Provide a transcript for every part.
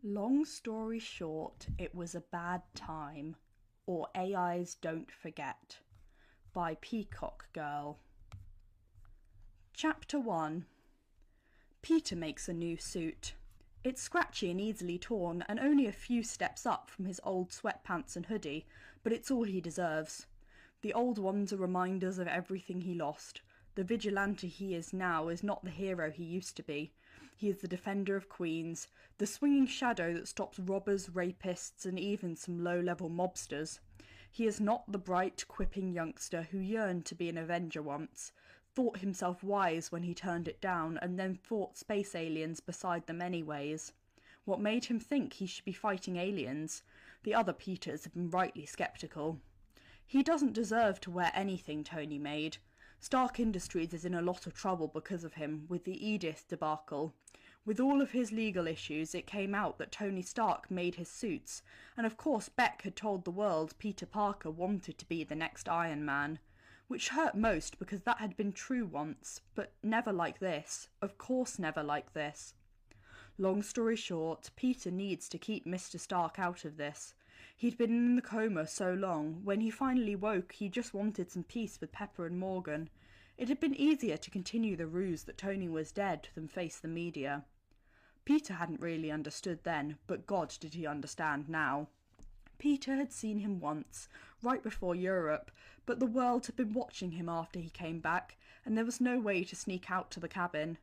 Long story short, it was a bad time, or AIs don't forget, by Peacockgirl. Chapter 1. Peter makes a new suit. It's scratchy and easily torn, and only a few steps up from his old sweatpants and hoodie, but it's all he deserves. The old ones are reminders of everything he lost. The vigilante he is now is not the hero he used to be. He is the defender of queens, the swinging shadow that stops robbers, rapists, and even some low-level mobsters. He is not the bright, quipping youngster who yearned to be an Avenger once, thought himself wise when he turned it down, and then fought space aliens beside them anyways. What made him think he should be fighting aliens? The other Peters have been rightly sceptical. He doesn't deserve to wear anything Tony made. Stark Industries is in a lot of trouble because of him, with the Edith debacle. With all of his legal issues, it came out that Tony Stark made his suits, and of course Beck had told the world Peter Parker wanted to be the next Iron Man. Which hurt most because that had been true once, but never like this. Of course never like this. Long story short, Peter needs to keep Mr. Stark out of this. He'd been in the coma so long, when he finally woke he just wanted some peace with Pepper and Morgan. It had been easier to continue the ruse that Tony was dead than face the media. Peter hadn't really understood then, but God did he understand now. Peter had seen him once, right before Europe, but the world had been watching him after he came back, and there was no way to sneak out to the cabin.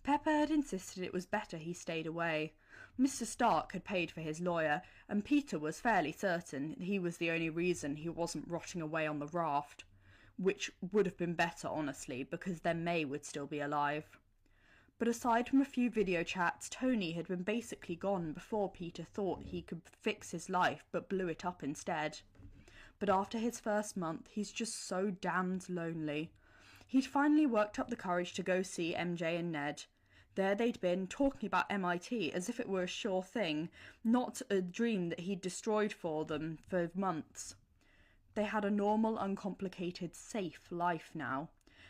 Pepper had insisted it was better he stayed away. Mr. Stark had paid for his lawyer, and Peter was fairly certain he was the only reason he wasn't rotting away on the raft. Which would have been better, honestly, because then May would still be alive. But aside from a few video chats, Tony had been basically gone before Peter thought he could fix his life but blew it up instead. But after his first month, he's just so damned lonely. He'd finally worked up the courage to go see MJ and Ned. There they'd been, talking about MIT as if it were a sure thing, not a dream that he'd destroyed for them for months. They had a normal, uncomplicated, safe life now,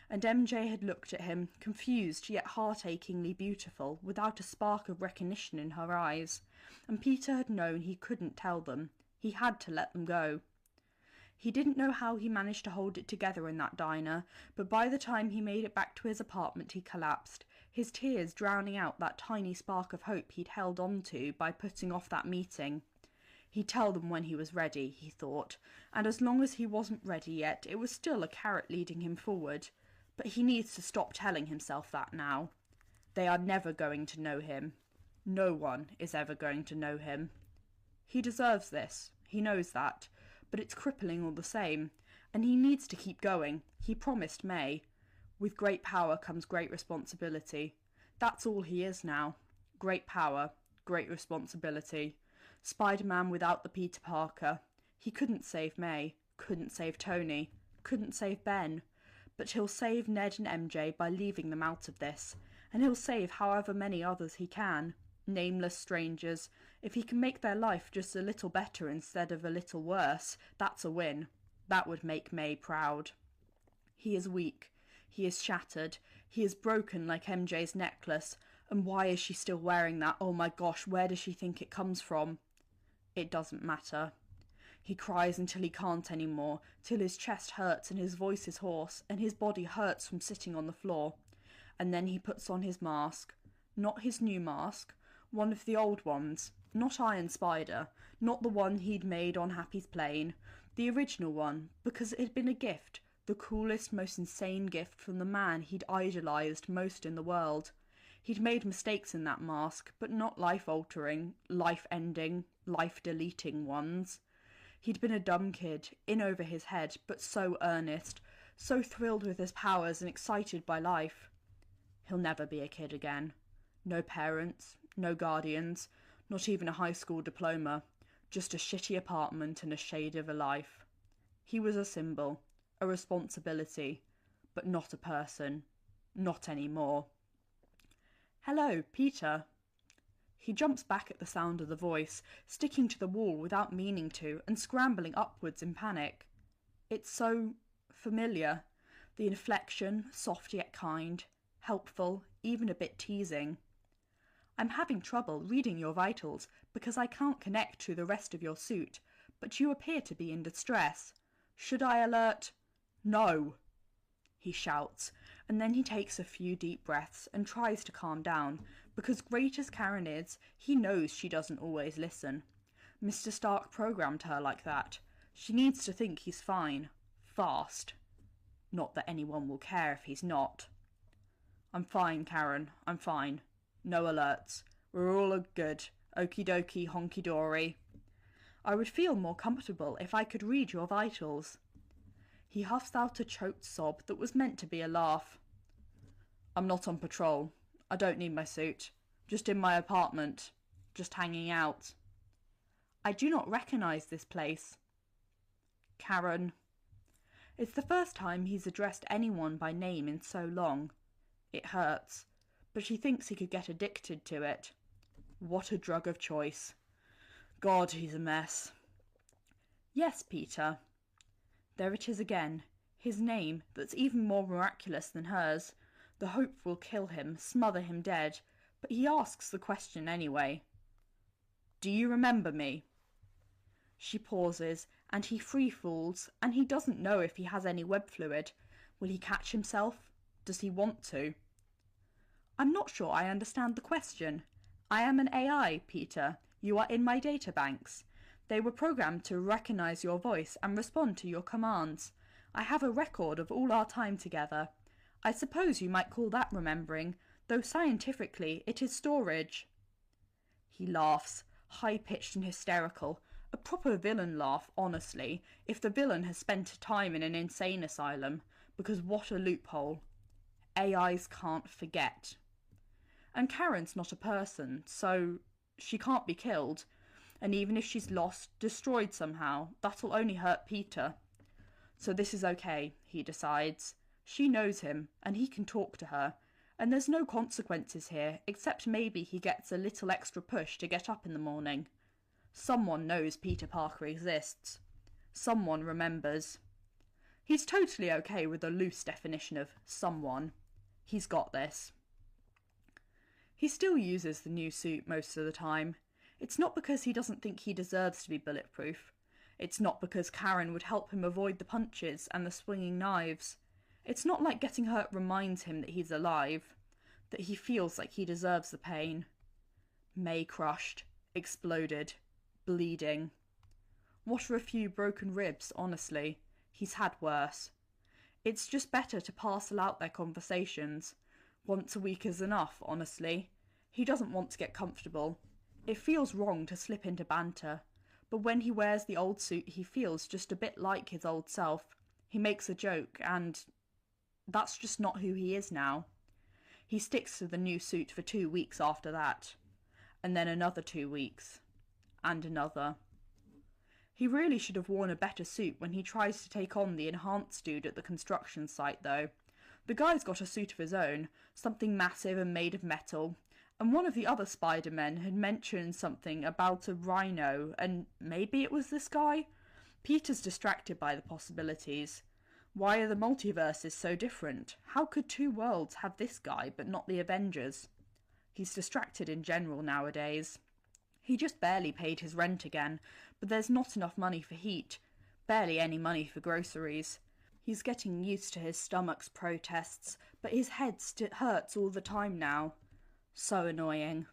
and MJ had looked at him, confused yet heart-achingly beautiful, without a spark of recognition in her eyes, and Peter had known he couldn't tell them. He had to let them go. He didn't know how he managed to hold it together in that diner, but by the time he made it back to his apartment he collapsed, his tears drowning out that tiny spark of hope he'd held on to by putting off that meeting. He'd tell them when he was ready, he thought, and as long as he wasn't ready yet, it was still a carrot leading him forward. But he needs to stop telling himself that now. They are never going to know him. No one is ever going to know him. He deserves this, he knows that, but it's crippling all the same, and he needs to keep going. He promised May. With great power comes great responsibility. That's all he is now. Great power, great responsibility. Spider-Man without the Peter Parker. He couldn't save May, couldn't save Tony, couldn't save Ben, but he'll save Ned and MJ by leaving them out of this, and he'll save however many others he can. Nameless strangers. If he can make their life just a little better instead of a little worse, that's a win. That would make May proud. He is weak. He is shattered. He is broken like MJ's necklace. And why is she still wearing that? Oh my gosh, where does she think it comes from? It doesn't matter. He cries until he can't anymore, till his chest hurts and his voice is hoarse, and his body hurts from sitting on the floor. And then he puts on his mask. Not his new mask. One of the old ones. Not Iron Spider. Not the one he'd made on Happy's plane. The original one, because it had been a gift. The coolest, most insane gift from the man he'd idolised most in the world. He'd made mistakes in that mask, but not life-altering, life-ending, life-deleting ones. He'd been a dumb kid, in over his head, but so earnest, so thrilled with his powers and excited by life. He'll never be a kid again. No parents, no guardians, not even a high school diploma, just a shitty apartment and a shade of a life. He was a symbol, a responsibility, but not a person. Not anymore. Hello, Peter. He jumps back at the sound of the voice, sticking to the wall without meaning to, and scrambling upwards in panic. It's so familiar. The inflection, soft yet kind, helpful, even a bit teasing. I'm having trouble reading your vitals because I can't connect to the rest of your suit, but you appear to be in distress. Should I alert? No, he shouts, and then he takes a few deep breaths and tries to calm down, because great as Karen is, he knows she doesn't always listen. Mr. Stark programmed her like that. She needs to think he's fine. Fast. Not that anyone will care if he's not. I'm fine, Karen. I'm fine. No alerts. We're all good. Okie dokie, honky dory. I would feel more comfortable if I could read your vitals. He huffs out a choked sob that was meant to be a laugh. I'm not on patrol. I don't need my suit. Just in my apartment. Just hanging out. I do not recognise this place. Karen. It's the first time he's addressed anyone by name in so long. It hurts, but she thinks he could get addicted to it. What a drug of choice. God, he's a mess. Yes, Peter. There it is again, his name that's even more miraculous than hers. The hope will kill him, smother him dead, but he asks the question anyway. Do you remember me? She pauses, and he free falls, and he doesn't know if he has any web fluid. Will he catch himself? Does he want to? I'm not sure I understand the question. I am an AI, Peter. You are in my databanks. They were programmed to recognise your voice and respond to your commands. I have a record of all our time together. I suppose you might call that remembering, though scientifically it is storage. He laughs, high-pitched and hysterical. A proper villain laugh, honestly, if the villain has spent time in an insane asylum, because what a loophole. AIs can't forget. And Karen's not a person, so she can't be killed, and even if she's lost, destroyed somehow, that'll only hurt Peter. So this is okay, he decides. She knows him, and he can talk to her, and there's no consequences here, except maybe he gets a little extra push to get up in the morning. Someone knows Peter Parker exists. Someone remembers. He's totally okay with a loose definition of someone. He's got this. He still uses the new suit most of the time. It's not because he doesn't think he deserves to be bulletproof. It's not because Karen would help him avoid the punches and the swinging knives. It's not like getting hurt reminds him that he's alive, that he feels like he deserves the pain. May crushed, exploded, bleeding. What are a few broken ribs, honestly? He's had worse. It's just better to parcel out their conversations. Once a week is enough, honestly. He doesn't want to get comfortable. It feels wrong to slip into banter, but when he wears the old suit he feels just a bit like his old self. He makes a joke, and that's just not who he is now. He sticks to the new suit for 2 weeks after that, and then another 2 weeks, and another. He really should have worn a better suit when he tries to take on the enhanced dude at the construction site, though. The guy's got a suit of his own, something massive and made of metal, and one of the other Spider-Men had mentioned something about a rhino, and maybe it was this guy? Peter's distracted by the possibilities. Why are the multiverses so different? How could 2 worlds have this guy but not the Avengers? He's distracted in general nowadays. He just barely paid his rent again, but there's not enough money for heat, barely any money for groceries. He's getting used to his stomach's protests, but his head hurts all the time now. So annoying.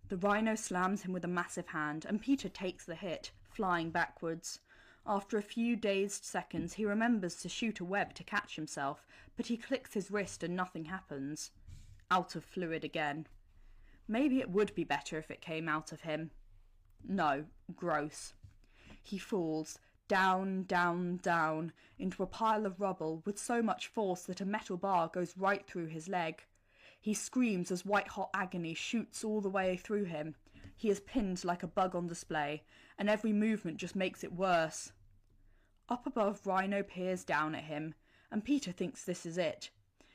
The rhino slams him with a massive hand, and Peter takes the hit, flying backwards. After a few dazed seconds, he remembers to shoot a web to catch himself, but he clicks his wrist and nothing happens. Out of fluid again. Maybe it would be better if it came out of him. No, gross. He falls, down, down, down, into a pile of rubble with so much force that a metal bar goes right through his leg. He screams as white-hot agony shoots all the way through him. He is pinned like a bug on display, and every movement just makes it worse. Up above, Rhino peers down at him, and Peter thinks this is it.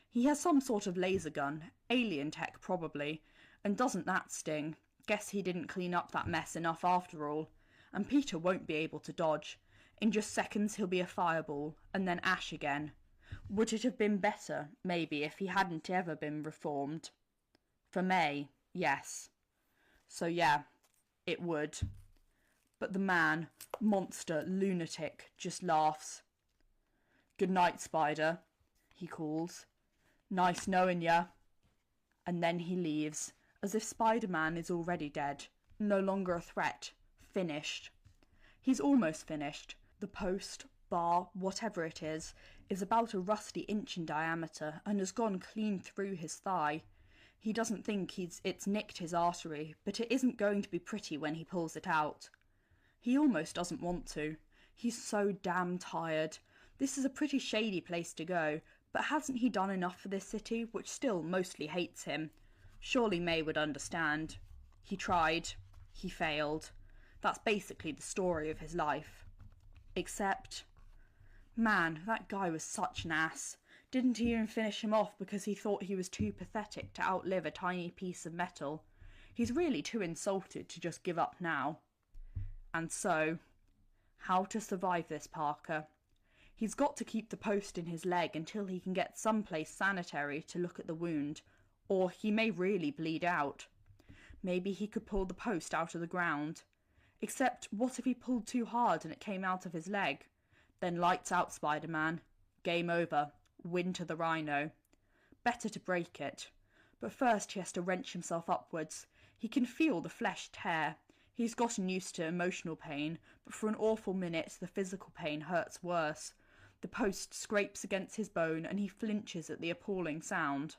He has some sort of laser gun, alien tech probably, and doesn't that sting? Guess he didn't clean up that mess enough after all, and Peter won't be able to dodge. In just seconds he'll be a fireball, and then ash again. Would it have been better, maybe, if he hadn't ever been reformed? For May, Yes. So yeah, it would. But the man, monster, lunatic, just laughs. "Good night, Spider," he calls. "Nice knowing ya." And then he leaves, as if Spider-Man is already dead, no longer a threat, finished. He's almost finished. The post, bar, whatever it is about a rusty inch in diameter and has gone clean through his thigh. He doesn't think it's nicked his artery, but it isn't going to be pretty when he pulls it out. He almost doesn't want to. He's so damn tired. This is a pretty shady place to go, but hasn't he done enough for this city, which still mostly hates him? Surely May would understand. He tried. He failed. That's basically the story of his life. Except, man, that guy was such an ass. Didn't he even finish him off because he thought he was too pathetic to outlive a tiny piece of metal? He's really too insulted to just give up now. And so, how to survive this, Parker? He's got to keep the post in his leg until he can get someplace sanitary to look at the wound, or he may really bleed out. Maybe he could pull the post out of the ground. Except, what if he pulled too hard and it came out of his leg? Then lights out, Spider-Man. Game over. Win to the rhino. Better to break it. But first he has to wrench himself upwards. He can feel the flesh tear. He's gotten used to emotional pain, but for an awful minute the physical pain hurts worse. The post scrapes against his bone and he flinches at the appalling sound.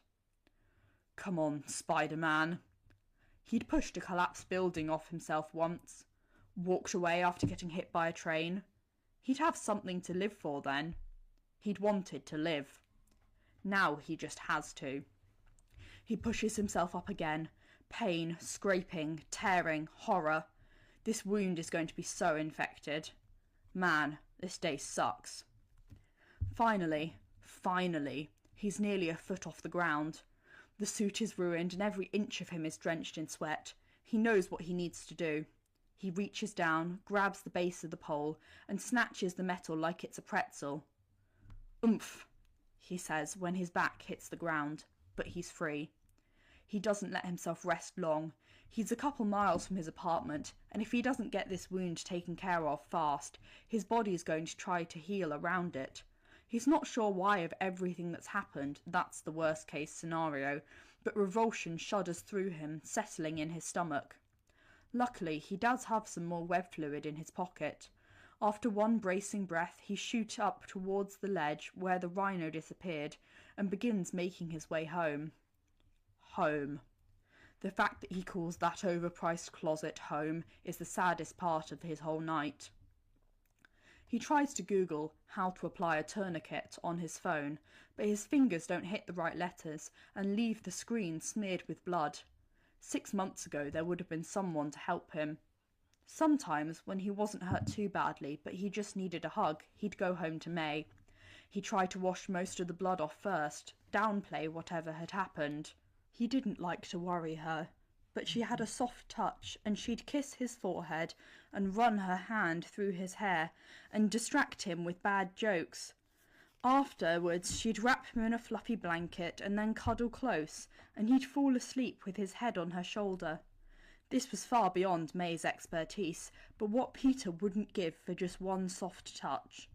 Come on, Spider-Man. He'd pushed a collapsed building off himself once. Walked away after getting hit by a train. He'd have something to live for then. He'd wanted to live. Now he just has to. He pushes himself up again. Pain, scraping, tearing, horror. This wound is going to be so infected. Man, this day sucks. Finally, he's nearly a foot off the ground. The suit is ruined and every inch of him is drenched in sweat. He knows what he needs to do. He reaches down, grabs the base of the pole, and snatches the metal like it's a pretzel. "Oomph," he says when his back hits the ground, but he's free. He doesn't let himself rest long. He's a couple miles from his apartment, and if he doesn't get this wound taken care of fast, his body is going to try to heal around it. He's not sure why of everything that's happened that's the worst case scenario, but revulsion shudders through him, settling in his stomach. Luckily, he does have some more web fluid in his pocket. After one bracing breath, he shoots up towards the ledge where the rhino disappeared and begins making his way home. Home. The fact that he calls that overpriced closet home is the saddest part of his whole night. He tries to Google how to apply a tourniquet on his phone, but his fingers don't hit the right letters and leave the screen smeared with blood. 6 months ago there would have been someone to help him. Sometimes, when he wasn't hurt too badly, but he just needed a hug, he'd go home to May. He tried to wash most of the blood off first, downplay whatever had happened. He didn't like to worry her, but she had a soft touch, and she'd kiss his forehead and run her hand through his hair and distract him with bad jokes. Afterwards, she'd wrap him in a fluffy blanket and then cuddle close, and he'd fall asleep with his head on her shoulder. This was far beyond May's expertise, but what Peter wouldn't give for just one soft touch.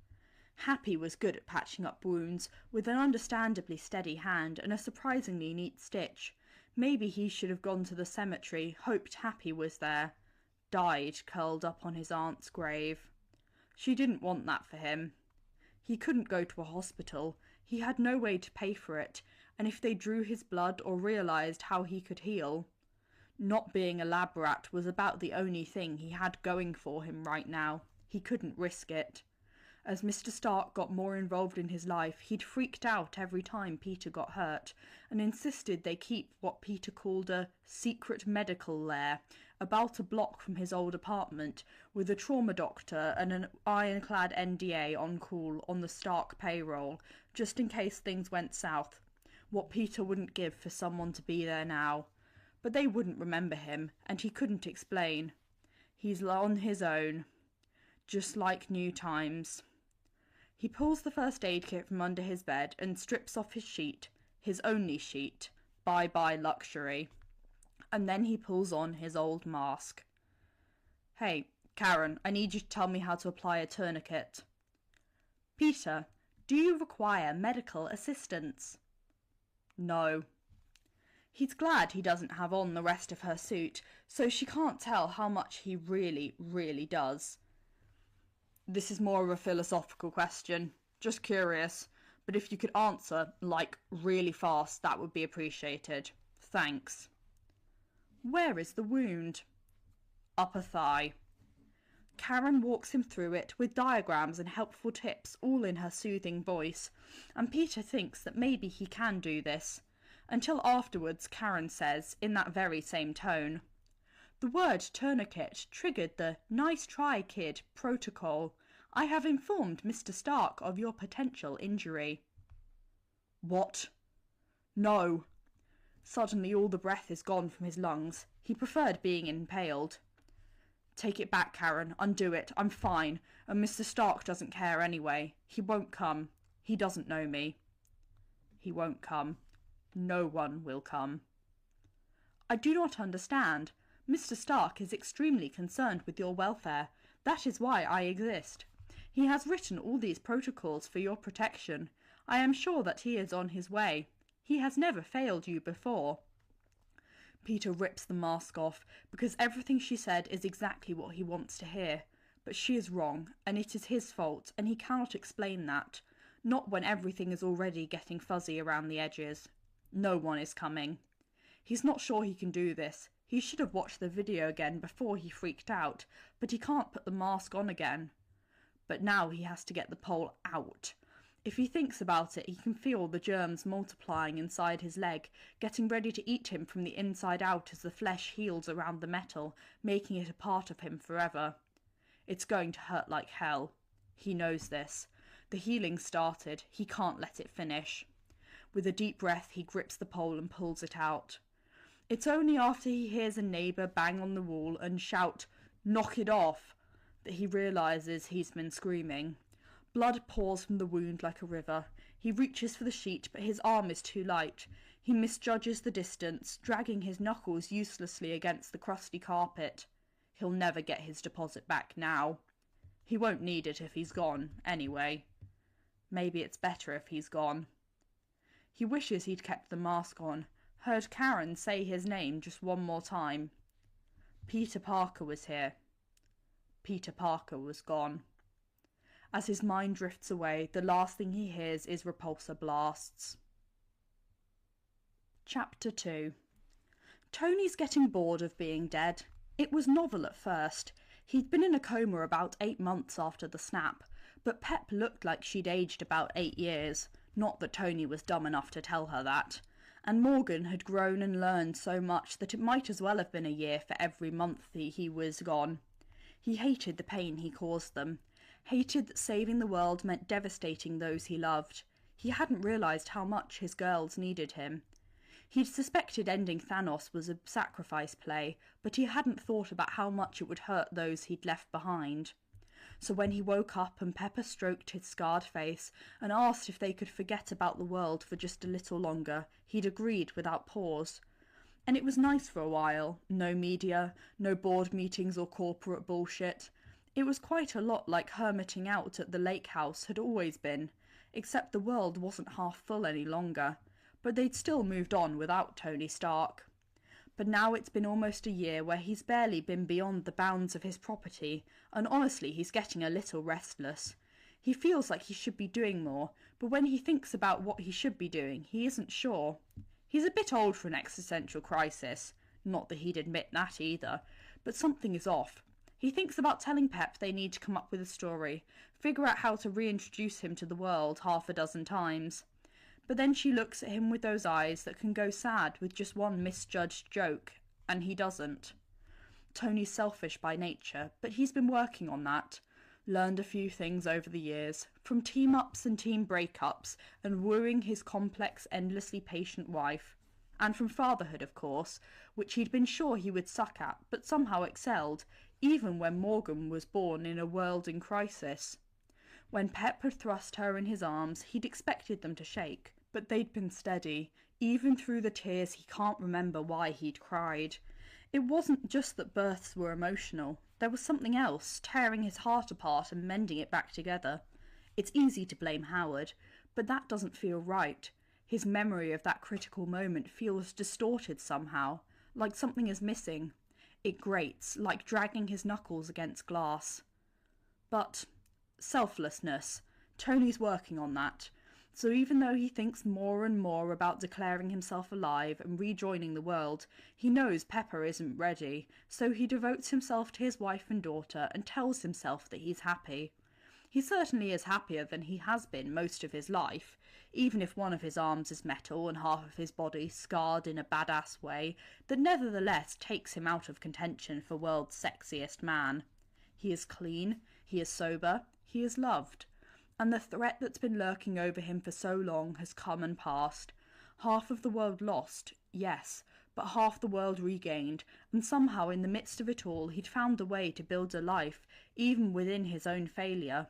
Happy was good at patching up wounds, with an understandably steady hand and a surprisingly neat stitch. Maybe he should have gone to the cemetery, hoped Happy was there. Died curled up on his aunt's grave. She didn't want that for him. He couldn't go to a hospital. He had no way to pay for it, and if they drew his blood or realised how he could heal... Not being a lab rat was about the only thing he had going for him right now. He couldn't risk it. As Mr. Stark got more involved in his life, he'd freaked out every time Peter got hurt, and insisted they keep what Peter called a secret medical lair about a block from his old apartment, with a trauma doctor and an ironclad NDA on call on the Stark payroll, just in case things went south. What Peter wouldn't give for someone to be there now. But they wouldn't remember him, and he couldn't explain. He's on his own, just like new times. He pulls the first aid kit from under his bed and strips off his sheet, his only sheet. Bye-bye luxury. and then he pulls on his old mask. "Hey, Karen, I need you to tell me how to apply a tourniquet." "Peter, do you require medical assistance?" "No." He's glad he doesn't have on the rest of her suit, so she can't tell how much he really, really does. "This is more of a philosophical question. Just curious. But if you could answer, like, really fast, that would be appreciated. Thanks." "Where is the wound?" "Upper thigh." Karen walks him through it with diagrams and helpful tips, all in her soothing voice, and Peter thinks that maybe he can do this. Until afterwards, Karen says, in that very same tone, "The word tourniquet triggered the 'nice try, kid' protocol. I have informed Mr. Stark of your potential injury." "What?" "No." Suddenly all the breath is gone from his lungs. He preferred being impaled. "Take it back, Karen. Undo it. I'm fine. And Mr. Stark doesn't care anyway. He won't come. He doesn't know me." "He won't come. No one will come." "I do not understand. Mr. Stark is extremely concerned with your welfare. That is why I exist. He has written all these protocols for your protection. I am sure that he is on his way. He has never failed you before." Peter rips the mask off, because everything she said is exactly what he wants to hear. But she is wrong, and it is his fault, and he cannot explain that. Not when everything is already getting fuzzy around the edges. No one is coming. He's not sure he can do this. He should have watched the video again before he freaked out, but he can't put the mask on again. But now he has to get the pole out. If he thinks about it, he can feel the germs multiplying inside his leg, getting ready to eat him from the inside out as the flesh heals around the metal, making it a part of him forever. It's going to hurt like hell. He knows this. The healing started. He can't let it finish. With a deep breath, he grips the pole and pulls it out. It's only after he hears a neighbour bang on the wall and shout, "Knock it off," that he realises he's been screaming. Blood pours from the wound like a river. He reaches for the sheet, but his arm is too light. He misjudges the distance, dragging his knuckles uselessly against the crusty carpet. He'll never get his deposit back now. He won't need it if he's gone, anyway. Maybe it's better if he's gone. He wishes he'd kept the mask on, heard Karen say his name just one more time. Peter Parker was here. Peter Parker was gone. As his mind drifts away, the last thing he hears is repulsor blasts. Chapter 2. Tony's getting bored of being dead. It was novel at first. He'd been in a coma about 8 months after the snap, but Pep looked like she'd aged about 8 years. Not that Tony was dumb enough to tell her that. And Morgan had grown and learned so much that it might as well have been a year for every month he was gone. He hated the pain he caused them. Hated that saving the world meant devastating those he loved. He hadn't realised how much his girls needed him. He'd suspected ending Thanos was a sacrifice play, but he hadn't thought about how much it would hurt those he'd left behind. So when he woke up and Pepper stroked his scarred face and asked if they could forget about the world for just a little longer, he'd agreed without pause. And it was nice for a while. No media, no board meetings or corporate bullshit. It was quite a lot like hermiting out at the lake house had always been, except the world wasn't half full any longer. But they'd still moved on without Tony Stark. But now it's been almost a year where he's barely been beyond the bounds of his property, and honestly he's getting a little restless. He feels like he should be doing more, but when he thinks about what he should be doing, he isn't sure. He's a bit old for an existential crisis. Not that he'd admit that either, but something is off. He thinks about telling Pep they need to come up with a story, figure out how to reintroduce him to the world 6 times. But then she looks at him with those eyes that can go sad with just one misjudged joke, and he doesn't. Tony's selfish by nature, but he's been working on that. Learned a few things over the years, from team-ups and team breakups, and wooing his complex, endlessly patient wife. And from fatherhood, of course, which he'd been sure he would suck at, but somehow excelled, even when Morgan was born in a world in crisis. When Pep had thrust her in his arms, he'd expected them to shake, But they'd been steady, even through the tears he can't remember why he'd cried. It wasn't just that births were emotional. There was something else, tearing his heart apart and mending it back together. It's easy to blame Howard, but that doesn't feel right. His memory of that critical moment feels distorted somehow, like something is missing. It grates, like dragging his knuckles against glass. But selflessness. Tony's working on that. So even though he thinks more and more about declaring himself alive and rejoining the world, he knows Pepper isn't ready, so he devotes himself to his wife and daughter and tells himself that he's happy. He certainly is happier than he has been most of his life, even if one of his arms is metal and half of his body scarred in a badass way that nevertheless takes him out of contention for world's sexiest man. He is clean, he is sober, he is loved. And the threat that's been lurking over him for so long has come and passed. Half of the world lost, yes, but half the world regained, and somehow in the midst of it all he'd found a way to build a life, even within his own failure.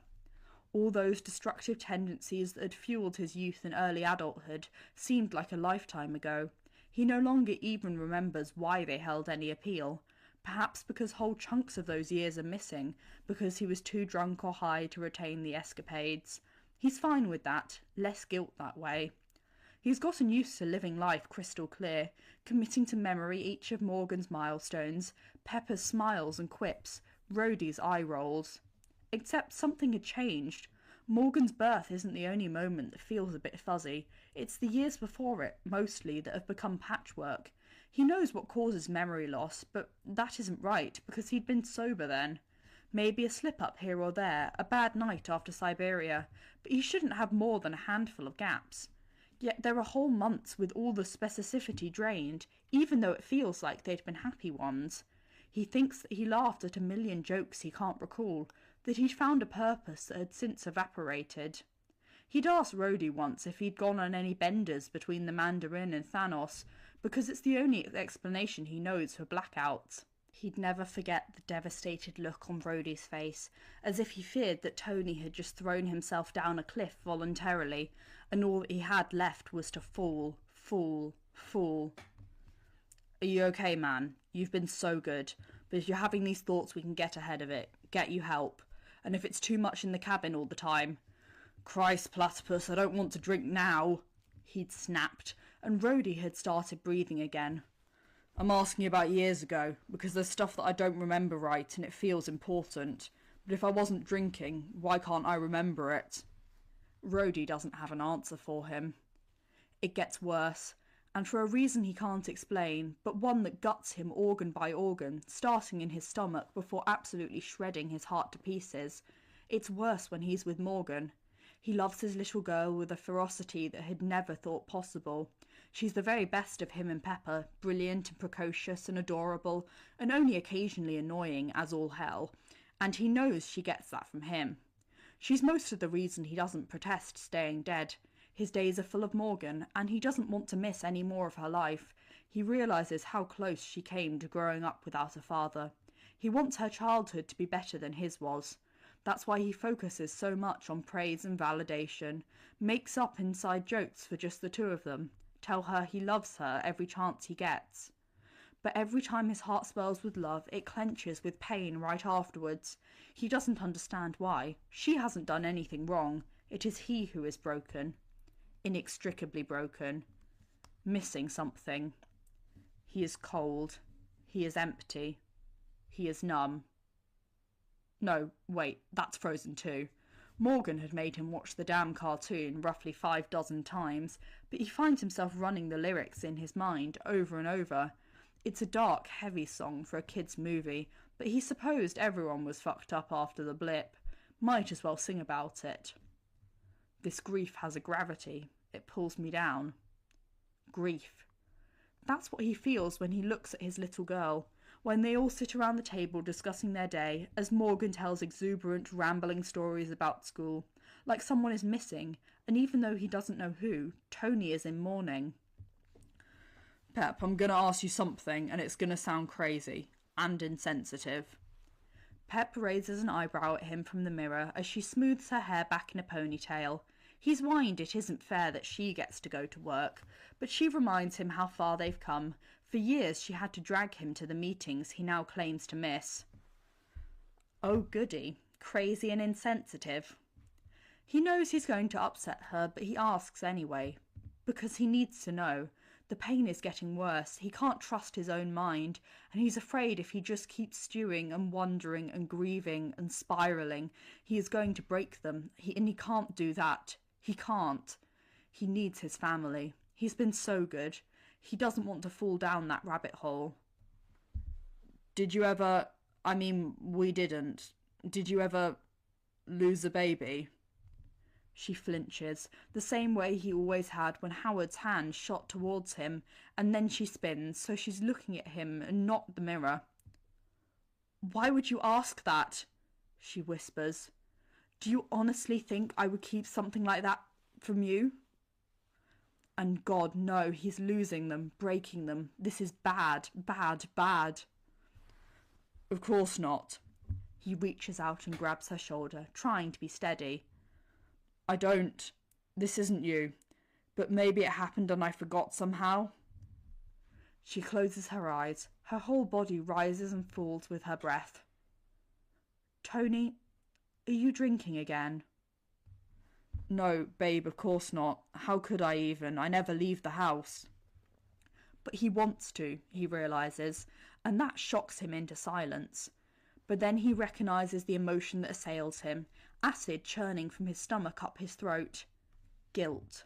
All those destructive tendencies that had fueled his youth and early adulthood seemed like a lifetime ago. He no longer even remembers why they held any appeal. Perhaps because whole chunks of those years are missing, because he was too drunk or high to retain the escapades. He's fine with that, less guilt that way. He's gotten used to living life crystal clear, committing to memory each of Morgan's milestones, Pepper's smiles and quips, Rhodey's eye rolls. Except something had changed. Morgan's birth isn't the only moment that feels a bit fuzzy. It's the years before it, mostly, that have become patchwork. He knows what causes memory loss, but that isn't right, because he'd been sober then. Maybe a slip-up here or there, a bad night after Siberia, but he shouldn't have more than a handful of gaps. Yet there are whole months with all the specificity drained, even though it feels like they'd been happy ones. He thinks that he laughed at a million jokes he can't recall, that he'd found a purpose that had since evaporated. He'd asked Rhodey once if he'd gone on any benders between the Mandarin and Thanos, because it's the only explanation he knows for blackouts. He'd never forget the devastated look on Rhodey's face, as if he feared that Tony had just thrown himself down a cliff voluntarily, and all that he had left was to fall. Are you okay, man? You've been so good, but if you're having these thoughts we can get ahead of it, get you help. And if it's too much in the cabin all the time... Christ, platypus, I don't want to drink now, he'd snapped, and Rhodey had started breathing again. I'm asking you about years ago, because there's stuff that I don't remember right and it feels important. But if I wasn't drinking, why can't I remember it? Rhodey doesn't have an answer for him. It gets worse, and for a reason he can't explain, but one that guts him organ by organ, starting in his stomach before absolutely shredding his heart to pieces. It's worse when he's with Morgan. He loves his little girl with a ferocity that he'd never thought possible. She's the very best of him and Pepper, brilliant and precocious and adorable, and only occasionally annoying as all hell, and he knows she gets that from him. She's most of the reason he doesn't protest staying dead. His days are full of Morgan, and he doesn't want to miss any more of her life. He realises how close she came to growing up without a father. He wants her childhood to be better than his was. That's why he focuses so much on praise and validation, makes up inside jokes for just the two of them, tell her he loves her every chance he gets. But every time his heart swells with love, it clenches with pain right afterwards. He doesn't understand why. She hasn't done anything wrong. It is he who is broken. Inextricably broken. Missing something. He is cold. He is empty. He is numb. No, wait, that's Frozen too. Morgan had made him watch the damn cartoon roughly 5 dozen times, but he finds himself running the lyrics in his mind over and over. It's a dark, heavy song for a kid's movie, but he supposed everyone was fucked up after the blip. Might as well sing about it. This grief has a gravity. It pulls me down. Grief. That's what he feels when he looks at his little girl, when they all sit around the table discussing their day, as Morgan tells exuberant, rambling stories about school, like someone is missing, and even though he doesn't know who, Tony is in mourning. Pep, I'm gonna ask you something, and it's gonna sound crazy, and insensitive. Pep raises an eyebrow at him from the mirror as she smooths her hair back in a ponytail. He's whined it isn't fair that she gets to go to work, but she reminds him how far they've come. For years she had to drag him to the meetings he now claims to miss. Oh goody, crazy and insensitive. He knows he's going to upset her, but he asks anyway, because he needs to know. The pain is getting worse, he can't trust his own mind, and he's afraid if he just keeps stewing and wondering and grieving and spiralling, he is going to break them, and he can't do that. He can't. He needs his family. He's been so good. He doesn't want to fall down that rabbit hole. Did you ever... we didn't. Did you ever lose a baby? She flinches, the same way he always had when Howard's hand shot towards him, and then she spins, so she's looking at him and not the mirror. Why would you ask that? She whispers. Do you honestly think I would keep something like that from you? And God, no, he's losing them, breaking them. This is bad, bad, bad. Of course not. He reaches out and grabs her shoulder, trying to be steady. This isn't you, but maybe it happened and I forgot somehow. She closes her eyes. Her whole body rises and falls with her breath. Tony, are you drinking again? No, babe, of course not. How could I even? I never leave the house. But he wants to, he realises, and that shocks him into silence. But then he recognises the emotion that assails him, acid churning from his stomach up his throat. Guilt.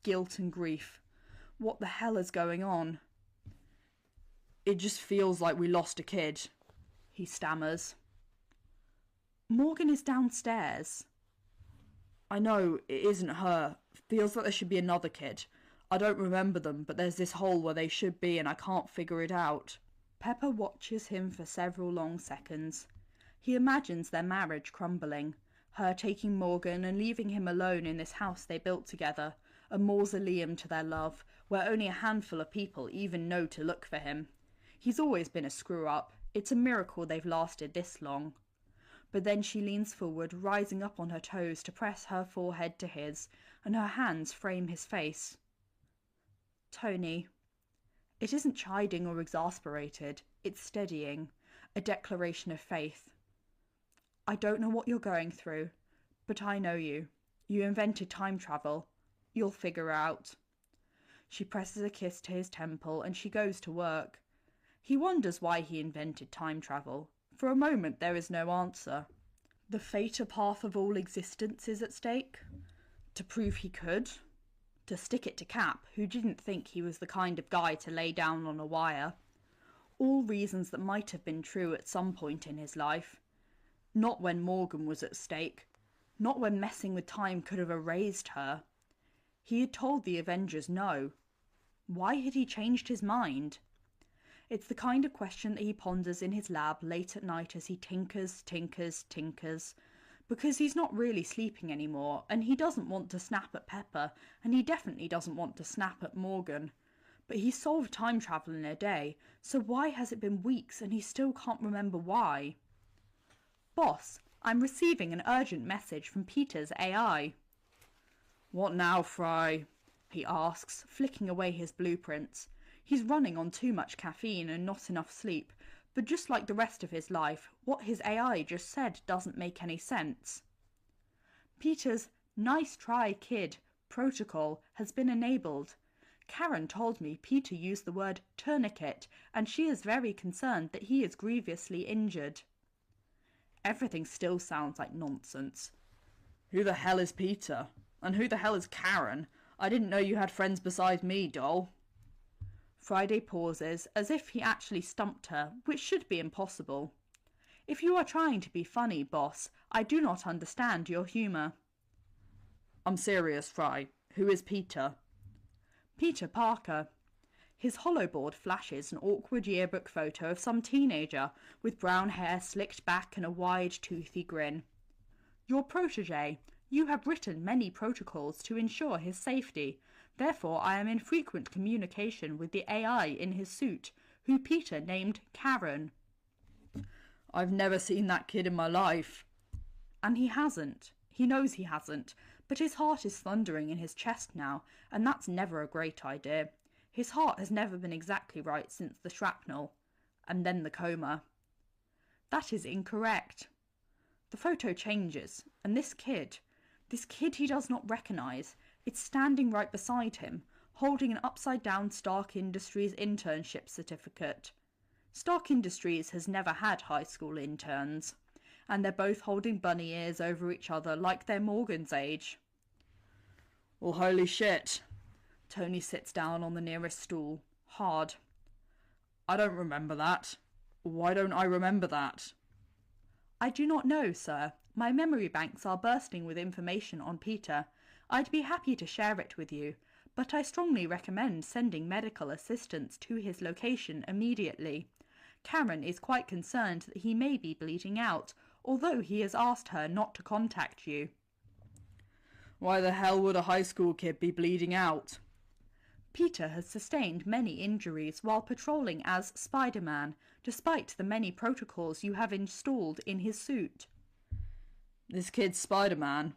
Guilt and grief. What the hell is going on? It just feels like we lost a kid, he stammers. Morgan is downstairs. I know, it isn't her. Feels like there should be another kid. I don't remember them, but there's this hole where they should be and I can't figure it out. Pepper watches him for several long seconds. He imagines their marriage crumbling, her taking Morgan and leaving him alone in this house they built together, a mausoleum to their love, where only a handful of people even know to look for him. He's always been a screw-up. It's a miracle they've lasted this long. But then she leans forward, rising up on her toes to press her forehead to his, and her hands frame his face. Tony. It isn't chiding or exasperated, it's steadying, a declaration of faith. I don't know what you're going through, but I know you. You invented time travel. You'll figure out. She presses a kiss to his temple and she goes to work. He wonders why he invented time travel. For a moment there is no answer. The fatal path of all existence is at stake. To prove he could. To stick it to Cap, who didn't think he was the kind of guy to lay down on a wire. All reasons that might have been true at some point in his life. Not when Morgan was at stake. Not when messing with time could have erased her. He had told the Avengers no. Why had he changed his mind? It's the kind of question that he ponders in his lab late at night as he tinkers, because he's not really sleeping anymore, and he doesn't want to snap at Pepper, and he definitely doesn't want to snap at Morgan. But he solved time travel in a day, so why has it been weeks and he still can't remember why? Boss, I'm receiving an urgent message from Peter's AI. What now, Fry? He asks, flicking away his blueprints. He's running on too much caffeine and not enough sleep, but just like the rest of his life, what his AI just said doesn't make any sense. Peter's "nice try, kid" protocol has been enabled. Karen told me Peter used the word tourniquet, and she is very concerned that he is grievously injured. Everything still sounds like nonsense. Who the hell is Peter? And who the hell is Karen? I didn't know you had friends besides me, doll. Friday pauses, as if he actually stumped her, which should be impossible. If you are trying to be funny, boss, I do not understand your humour. I'm serious, Fry. Who is Peter? Peter Parker. His holoboard flashes an awkward yearbook photo of some teenager with brown hair slicked back and a wide, toothy grin. Your protégé. You have written many protocols to ensure his safety. Therefore, I am in frequent communication with the AI in his suit, who Peter named Karen. I've never seen that kid in my life. And he hasn't. He knows he hasn't. But his heart is thundering in his chest now, and that's never a great idea. His heart has never been exactly right since the shrapnel, and then the coma. That is incorrect. The photo changes, and this kid he does not recognise, is standing right beside him, holding an upside-down Stark Industries internship certificate. Stark Industries has never had high school interns, and they're both holding bunny ears over each other like they're Morgan's age. Well, holy shit. Tony sits down on the nearest stool, hard. I don't remember that. Why don't I remember that? I do not know, sir. My memory banks are bursting with information on Peter. I'd be happy to share it with you, but I strongly recommend sending medical assistance to his location immediately. Karen is quite concerned that he may be bleeding out, although he has asked her not to contact you. Why the hell would a high school kid be bleeding out? Peter has sustained many injuries while patrolling as Spider-Man, despite the many protocols you have installed in his suit. This kid's Spider-Man.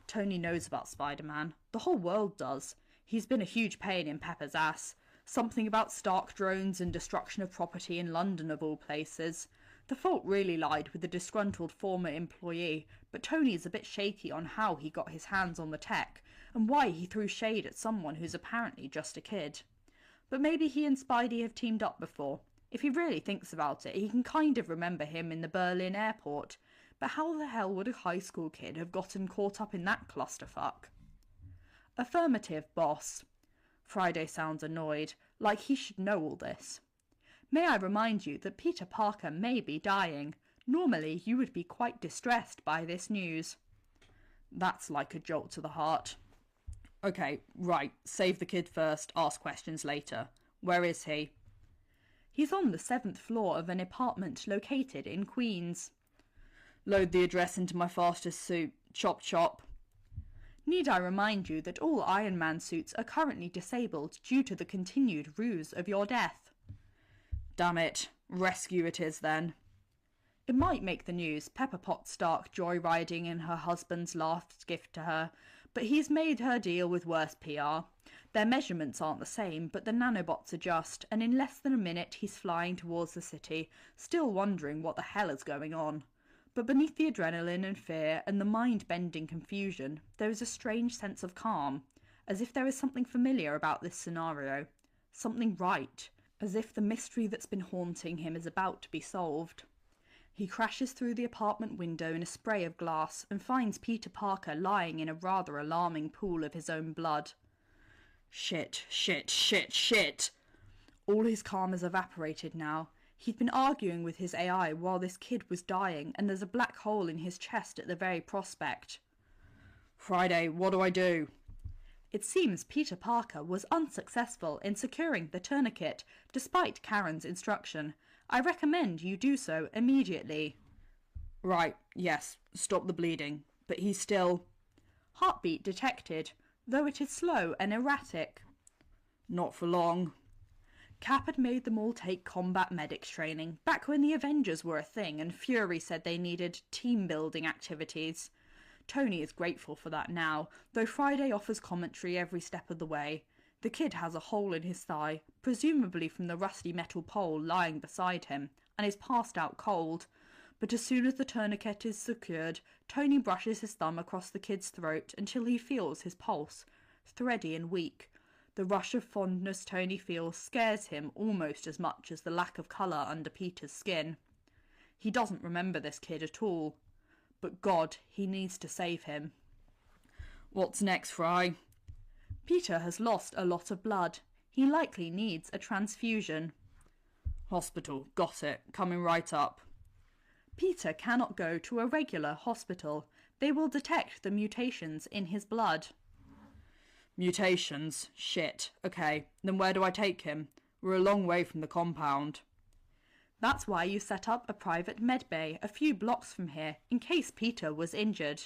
Tony knows about Spider-Man. The whole world does. He's been a huge pain in Pepper's ass. Something about Stark drones and destruction of property in London of all places. The fault really lied with the disgruntled former employee, but Tony's a bit shaky on how he got his hands on the tech, and why he threw shade at someone who's apparently just a kid. But maybe he and Spidey have teamed up before. If he really thinks about it, he can kind of remember him in the Berlin airport. But how the hell would a high school kid have gotten caught up in that clusterfuck? Affirmative, boss. Friday sounds annoyed, like he should know all this. May I remind you that Peter Parker may be dying. Normally you would be quite distressed by this news. That's like a jolt to the heart. Okay, right, save the kid first, ask questions later. Where is he? He's on the 7th floor of an apartment located in Queens. Load the address into my fastest suit. Chop chop. Need I remind you that all Iron Man suits are currently disabled due to the continued ruse of your death? Damn it. Rescue it is then. It might make the news, Pepper Potts Stark joyriding in her husband's last gift to her, but he's made her deal with worse PR. Their measurements aren't the same, but the nanobots adjust, and in less than a minute he's flying towards the city, still wondering what the hell is going on. But beneath the adrenaline and fear and the mind-bending confusion, there is a strange sense of calm, as if there is something familiar about this scenario. Something right, as if the mystery that's been haunting him is about to be solved. He crashes through the apartment window in a spray of glass and finds Peter Parker lying in a rather alarming pool of his own blood. Shit, shit, shit, shit! All his calm has evaporated now. He'd been arguing with his AI while this kid was dying, and there's a black hole in his chest at the very prospect. Friday, what do I do? It seems Peter Parker was unsuccessful in securing the tourniquet, despite Karen's instruction. I recommend you do so immediately. Right, yes, stop the bleeding, but he's still... Heartbeat detected, though it is slow and erratic. Not for long. Cap had made them all take combat medics training, back when the Avengers were a thing and Fury said they needed team-building activities. Tony is grateful for that now, though Friday offers commentary every step of the way. The kid has a hole in his thigh, presumably from the rusty metal pole lying beside him, and is passed out cold. But as soon as the tourniquet is secured, Tony brushes his thumb across the kid's throat until he feels his pulse, thready and weak. The rush of fondness Tony feels scares him almost as much as the lack of colour under Peter's skin. He doesn't remember this kid at all. But God, he needs to save him. What's next, Fry? Peter has lost a lot of blood. He likely needs a transfusion. Hospital, got it, coming right up. Peter cannot go to a regular hospital. They will detect the mutations in his blood. Mutations? Shit. Okay, then where do I take him? We're a long way from the compound. That's why you set up a private medbay a few blocks from here, in case Peter was injured.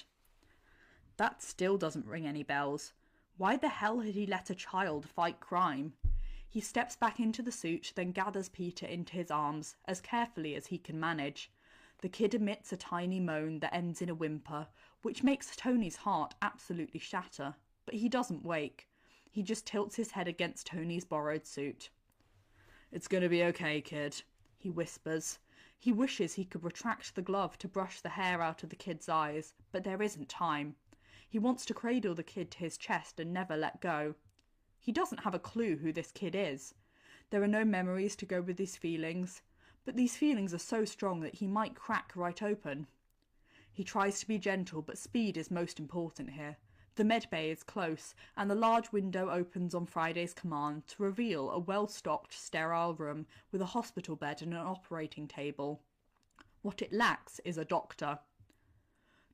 That still doesn't ring any bells. Why the hell had he let a child fight crime? He steps back into the suit, then gathers Peter into his arms, as carefully as he can manage. The kid emits a tiny moan that ends in a whimper, which makes Tony's heart absolutely shatter. But he doesn't wake. He just tilts his head against Tony's borrowed suit. "It's gonna be okay, kid," he whispers. He wishes he could retract the glove to brush the hair out of the kid's eyes, but there isn't time. He wants to cradle the kid to his chest and never let go. He doesn't have a clue who this kid is. There are no memories to go with these feelings, but these feelings are so strong that he might crack right open. He tries to be gentle, but speed is most important here. The medbay is close, and the large window opens on Friday's command to reveal a well-stocked, sterile room with a hospital bed and an operating table. What it lacks is a doctor.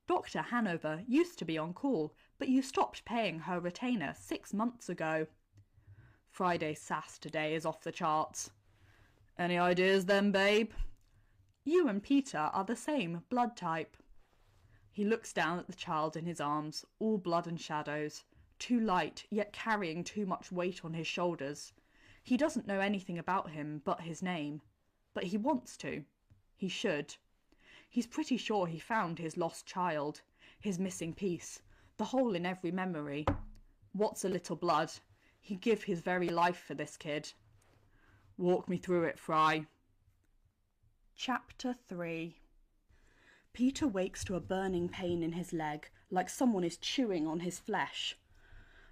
Dr. Hanover used to be on call, but you stopped paying her retainer 6 months ago. Friday's sass today is off the charts. "Any ideas then, babe?" "You and Peter are the same blood type." He looks down at the child in his arms, all blood and shadows, too light, yet carrying too much weight on his shoulders. He doesn't know anything about him but his name. But he wants to. He should. He's pretty sure he found his lost child, his missing piece, the hole in every memory. What's a little blood? He'd give his very life for this kid. "Walk me through it, Fry." Chapter 3. Peter wakes to a burning pain in his leg, like someone is chewing on his flesh.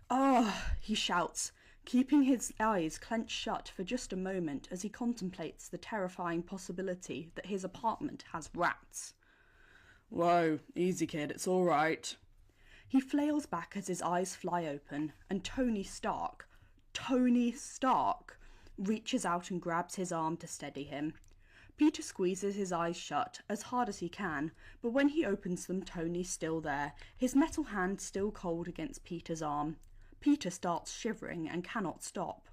"Ah!" he shouts, keeping his eyes clenched shut for just a moment as he contemplates the terrifying possibility that his apartment has rats. "Whoa, easy kid, it's all right." He flails back as his eyes fly open, and Tony Stark, reaches out and grabs his arm to steady him. Peter squeezes his eyes shut as hard as he can, but when he opens them, Tony's still there, his metal hand still cold against Peter's arm. Peter starts shivering and cannot stop.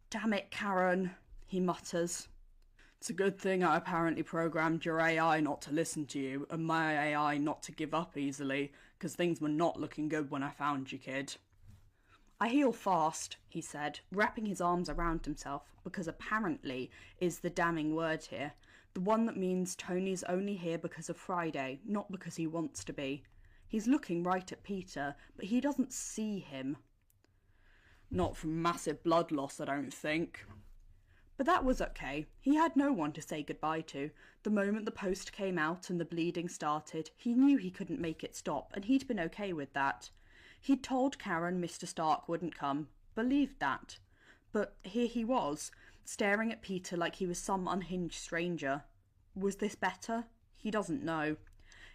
"Damn it, Karen," he mutters. "It's a good thing I apparently programmed your AI not to listen to you, and my AI not to give up easily, because things were not looking good when I found you, kid." "I heal fast," he said, wrapping his arms around himself, because apparently is the damning word here, the one that means Tony's only here because of Friday, not because he wants to be. He's looking right at Peter, but he doesn't see him. "Not from massive blood loss, I don't think." But that was okay. He had no one to say goodbye to. The moment the post came out and the bleeding started, he knew he couldn't make it stop, and he'd been okay with that. He'd told Karen Mr. Stark wouldn't come, believed that. But here he was, staring at Peter like he was some unhinged stranger. Was this better? He doesn't know.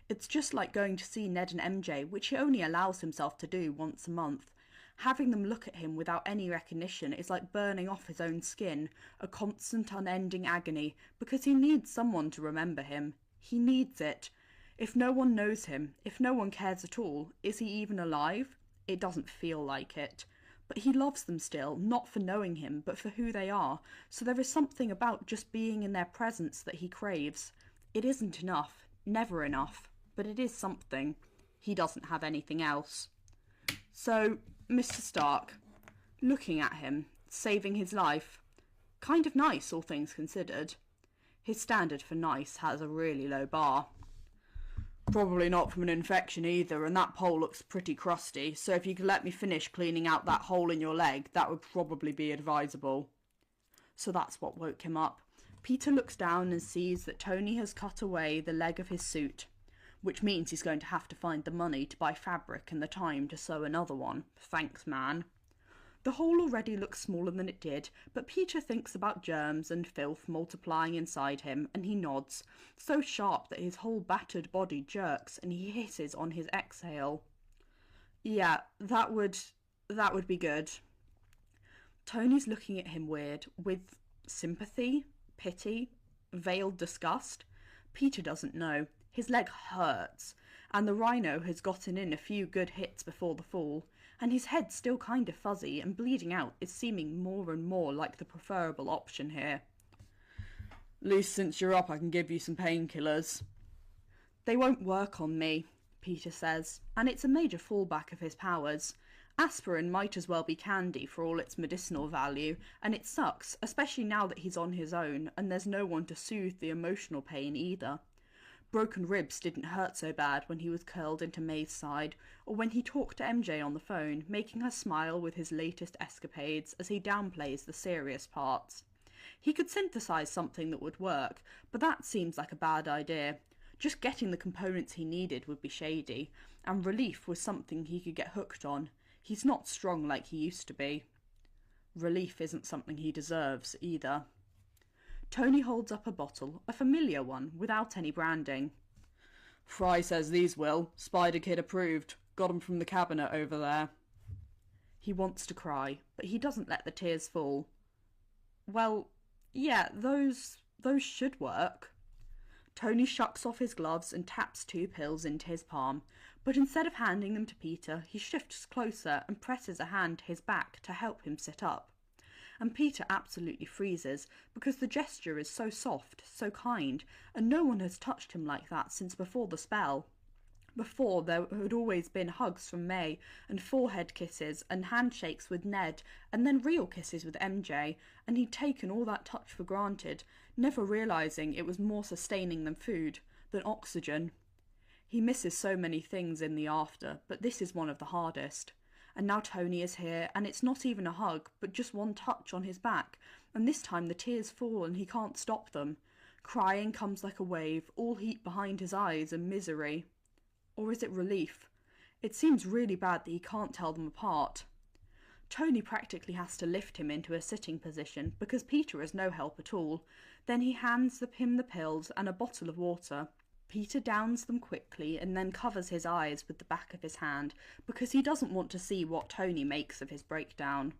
It's just like going to see Ned and MJ, which he only allows himself to do once a month. Having them look at him without any recognition is like burning off his own skin, a constant unending agony, because he needs someone to remember him. He needs it. If no one knows him, if no one cares at all, is he even alive? It doesn't feel like it. But he loves them still, not for knowing him, but for who they are, so there is something about just being in their presence that he craves. It isn't enough, never enough, but it is something. He doesn't have anything else. So, Mr. Stark, looking at him, saving his life. Kind of nice, all things considered. His standard for nice has a really low bar. "Probably not from an infection either, and that pole looks pretty crusty, so if you could let me finish cleaning out that hole in your leg, that would probably be advisable." So that's what woke him up. Peter looks down and sees that Tony has cut away the leg of his suit, which means he's going to have to find the money to buy fabric and the time to sew another one. Thanks, man. The hole already looks smaller than it did, but Peter thinks about germs and filth multiplying inside him, and he nods, so sharp that his whole battered body jerks and he hisses on his exhale. "Yeah, that would be good." Tony's looking at him weird, with sympathy, pity, veiled disgust. Peter doesn't know. His leg hurts, and the rhino has gotten in a few good hits before the fall, and his head's still kind of fuzzy, and bleeding out is seeming more and more like the preferable option here. "At least since you're up, I can give you some painkillers." "They won't work on me," Peter says, and it's a major fallback of his powers. Aspirin might as well be candy for all its medicinal value, and it sucks, especially now that he's on his own, and there's no one to soothe the emotional pain either. Broken ribs didn't hurt so bad when he was curled into May's side, or when he talked to MJ on the phone, making her smile with his latest escapades as he downplays the serious parts. He could synthesize something that would work, but that seems like a bad idea. Just getting the components he needed would be shady, and relief was something he could get hooked on. He's not strong like he used to be. Relief isn't something he deserves, either. Tony holds up a bottle, a familiar one, without any branding. Fry says these will. Spider Kid approved. Got 'em from the cabinet over there. He wants to cry, but he doesn't let the tears fall. Well, yeah, those should work. Tony shucks off his gloves and taps 2 pills into his palm, but instead of handing them to Peter, he shifts closer and presses a hand to his back to help him sit up. And Peter absolutely freezes, because the gesture is so soft, so kind, and no one has touched him like that since before the spell. Before, there had always been hugs from May, and forehead kisses, and handshakes with Ned, and then real kisses with MJ, and he'd taken all that touch for granted, never realising it was more sustaining than food, than oxygen. He misses so many things in the after, but this is one of the hardest. And now Tony is here, and it's not even a hug, but just one touch on his back, and this time the tears fall and he can't stop them. Crying comes like a wave, all heat behind his eyes and misery. Or is it relief? It seems really bad that he can't tell them apart. Tony practically has to lift him into a sitting position, because Peter is no help at all. Then he hands him the pills and a bottle of water. Peter downs them quickly and then covers his eyes with the back of his hand, because he doesn't want to see what Tony makes of his breakdown.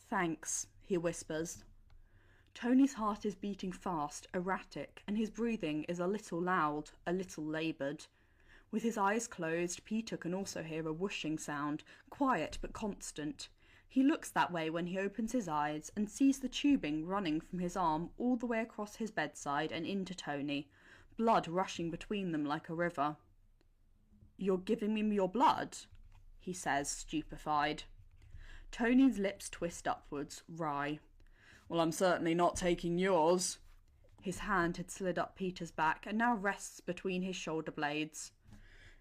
Thanks, he whispers. Tony's heart is beating fast, erratic, and his breathing is a little loud, a little laboured. With his eyes closed, Peter can also hear a whooshing sound, quiet but constant. He looks that way when he opens his eyes and sees the tubing running from his arm all the way across his bedside and into Tony, blood rushing between them like a river. "You're giving me your blood?" he says, stupefied. Tony's lips twist upwards, wry. "Well, I'm certainly not taking yours." His hand had slid up Peter's back and now rests between his shoulder blades.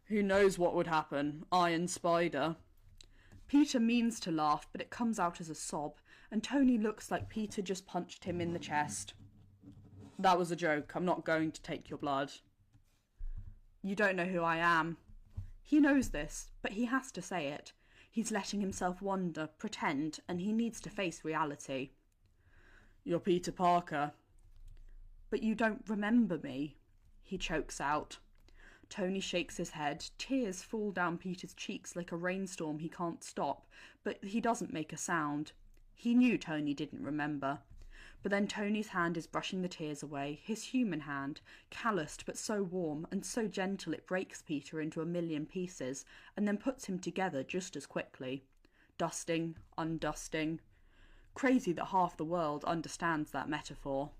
"Who knows what would happen? Iron Spider." Peter means to laugh, but it comes out as a sob, and Tony looks like Peter just punched him in the chest. "That was a joke. I'm not going to take your blood." "You don't know who I am." He knows this, but he has to say it. He's letting himself wonder, pretend, and he needs to face reality. "You're Peter Parker." "But you don't remember me," he chokes out. Tony shakes his head. Tears fall down Peter's cheeks like a rainstorm he can't stop, but he doesn't make a sound. He knew Tony didn't remember. But then Tony's hand is brushing the tears away, his human hand, calloused but so warm and so gentle it breaks Peter into a million pieces, and then puts him together just as quickly. Dusting, undusting. Crazy that half the world understands that metaphor.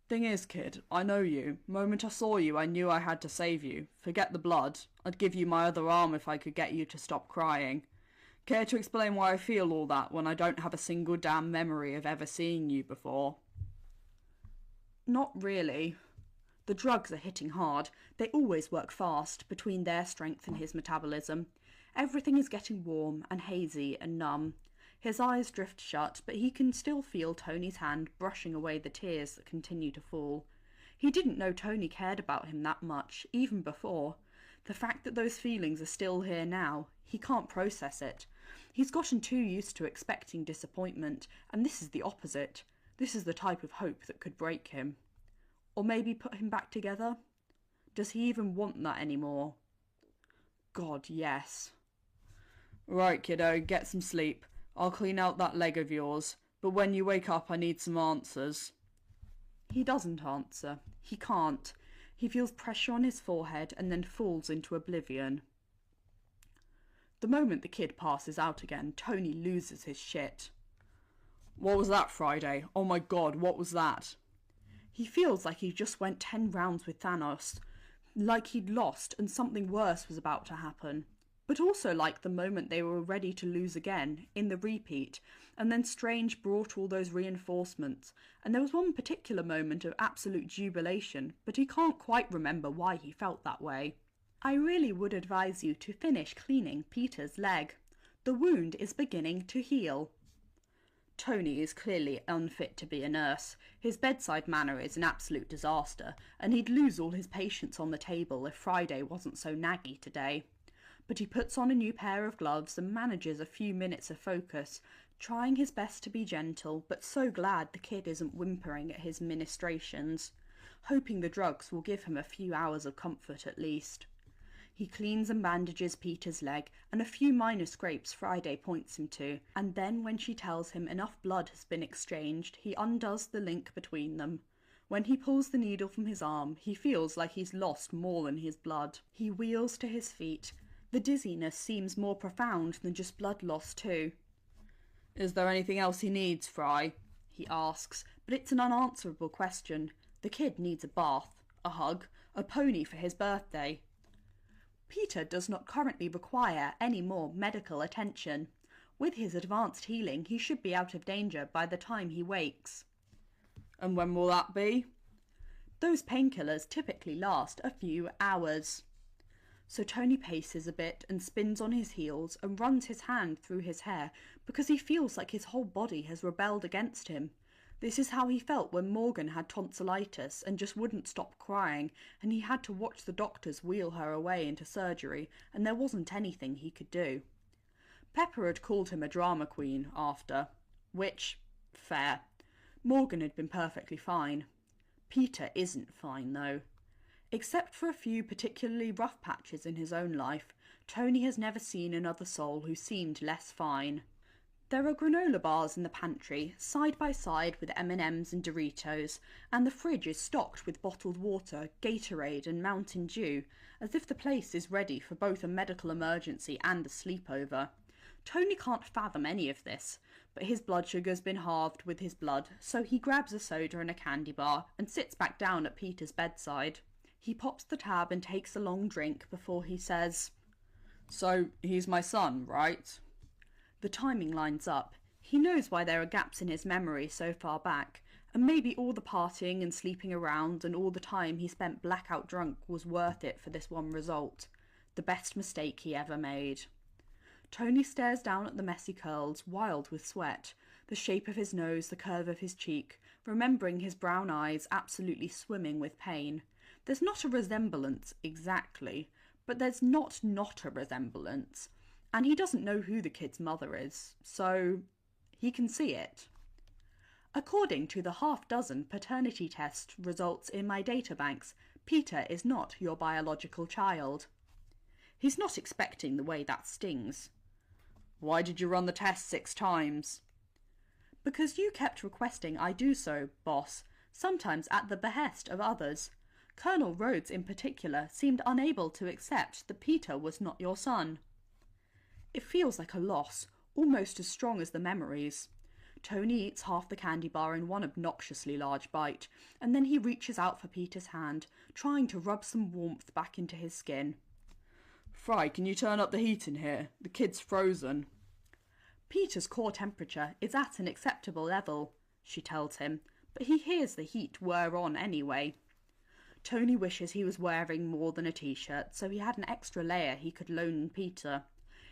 "Thing is, kid, I know you. Moment I saw you, I knew I had to save you. Forget the blood. I'd give you my other arm if I could get you to stop crying. Care to explain why I feel all that when I don't have a single damn memory of ever seeing you before?" "Not really. The drugs are hitting hard. They always work fast, between their strength and his metabolism. Everything is getting warm and hazy and numb. His eyes drift shut, but he can still feel Tony's hand brushing away the tears that continue to fall. He didn't know Tony cared about him that much, even before. The fact that those feelings are still here now, he can't process it. He's gotten too used to expecting disappointment, and this is the opposite. This is the type of hope that could break him. Or maybe put him back together? Does he even want that anymore? God, yes. "Right, kiddo, get some sleep. I'll clean out that leg of yours, but when you wake up I need some answers." He doesn't answer. He can't. He feels pressure on his forehead and then falls into oblivion. The moment the kid passes out again, Tony loses his shit. "What was that, Friday? Oh my god, what was that?" He feels like he just went 10 rounds with Thanos, like he'd lost and something worse was about to happen. but also like the moment they were ready to lose again, in the repeat, and then Strange brought all those reinforcements, and there was one particular moment of absolute jubilation, but he can't quite remember why he felt that way. I really would advise you to finish cleaning Peter's leg. The wound is beginning to heal. Tony is clearly unfit to be a nurse. His bedside manner is an absolute disaster, and he'd lose all his patience on the table if Friday wasn't so naggy today. But he puts on a new pair of gloves and manages a few minutes of focus, trying his best to be gentle, but so glad the kid isn't whimpering at his ministrations, hoping the drugs will give him a few hours of comfort at least. He cleans and bandages Peter's leg, and a few minor scrapes Friday points him to, and then when she tells him enough blood has been exchanged, he undoes the link between them. When he pulls the needle from his arm, he feels like he's lost more than his blood. He wheels to his feet. The dizziness seems more profound than just blood loss too. "Is there anything else he needs, Fry?" he asks, but it's an unanswerable question. The kid needs a bath, a hug, a pony for his birthday. Peter does not currently require any more medical attention. With his advanced healing, he should be out of danger by the time he wakes. "And when will that be?" "Those painkillers typically last a few hours." So Tony paces a bit and spins on his heels and runs his hand through his hair because he feels like his whole body has rebelled against him. This is how he felt when Morgan had tonsillitis and just wouldn't stop crying, and he had to watch the doctors wheel her away into surgery, and there wasn't anything he could do. Pepper had called him a drama queen after, which, fair. Morgan had been perfectly fine. Peter isn't fine, though. Except for a few particularly rough patches in his own life, Tony has never seen another soul who seemed less fine. There are granola bars in the pantry, side by side with M&Ms and Doritos, and the fridge is stocked with bottled water, Gatorade and Mountain Dew, as if the place is ready for both a medical emergency and a sleepover. Tony can't fathom any of this, but his blood sugar's been halved with his blood, so he grabs a soda and a candy bar and sits back down at Peter's bedside. He pops the tab and takes a long drink before he says, "So, he's my son, right?" The timing lines up. He knows why there are gaps in his memory so far back, and maybe all the partying and sleeping around and all the time he spent blackout drunk was worth it for this one result. The best mistake he ever made. Tony stares down at the messy curls, wild with sweat, the shape of his nose, the curve of his cheek, remembering his brown eyes absolutely swimming with pain. There's not a resemblance exactly, but there's not a resemblance. And he doesn't know who the kid's mother is, so he can see it. According to the half-dozen paternity test results in my databanks, Peter is not your biological child. He's not expecting the way that stings. "Why did you run the test 6 times? "Because you kept requesting I do so, boss, sometimes at the behest of others. Colonel Rhodes in particular seemed unable to accept that Peter was not your son." It feels like a loss, almost as strong as the memories. Tony eats half the candy bar in one obnoxiously large bite, and then he reaches out for Peter's hand, trying to rub some warmth back into his skin. "Fry, can you turn up the heat in here? The kid's frozen." Peter's core temperature is at an acceptable level, she tells him, but he hears the heat whir on anyway. Tony wishes he was wearing more than a t-shirt, so he had an extra layer he could loan Peter.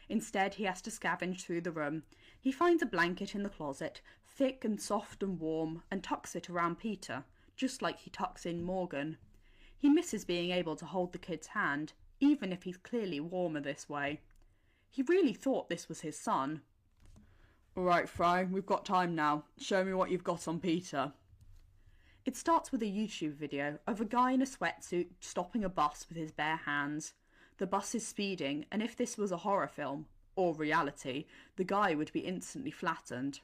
Instead, he has to scavenge through the room. He finds a blanket in the closet, thick and soft and warm, and tucks it around Peter, just like he tucks in Morgan. He misses being able to hold the kid's hand, even if he's clearly warmer this way. He really thought this was his son. "All right, Fry, we've got time now. Show me what you've got on Peter." It starts with a YouTube video of a guy in a sweatsuit stopping a bus with his bare hands. The bus is speeding, and if this was a horror film, or reality, the guy would be instantly flattened.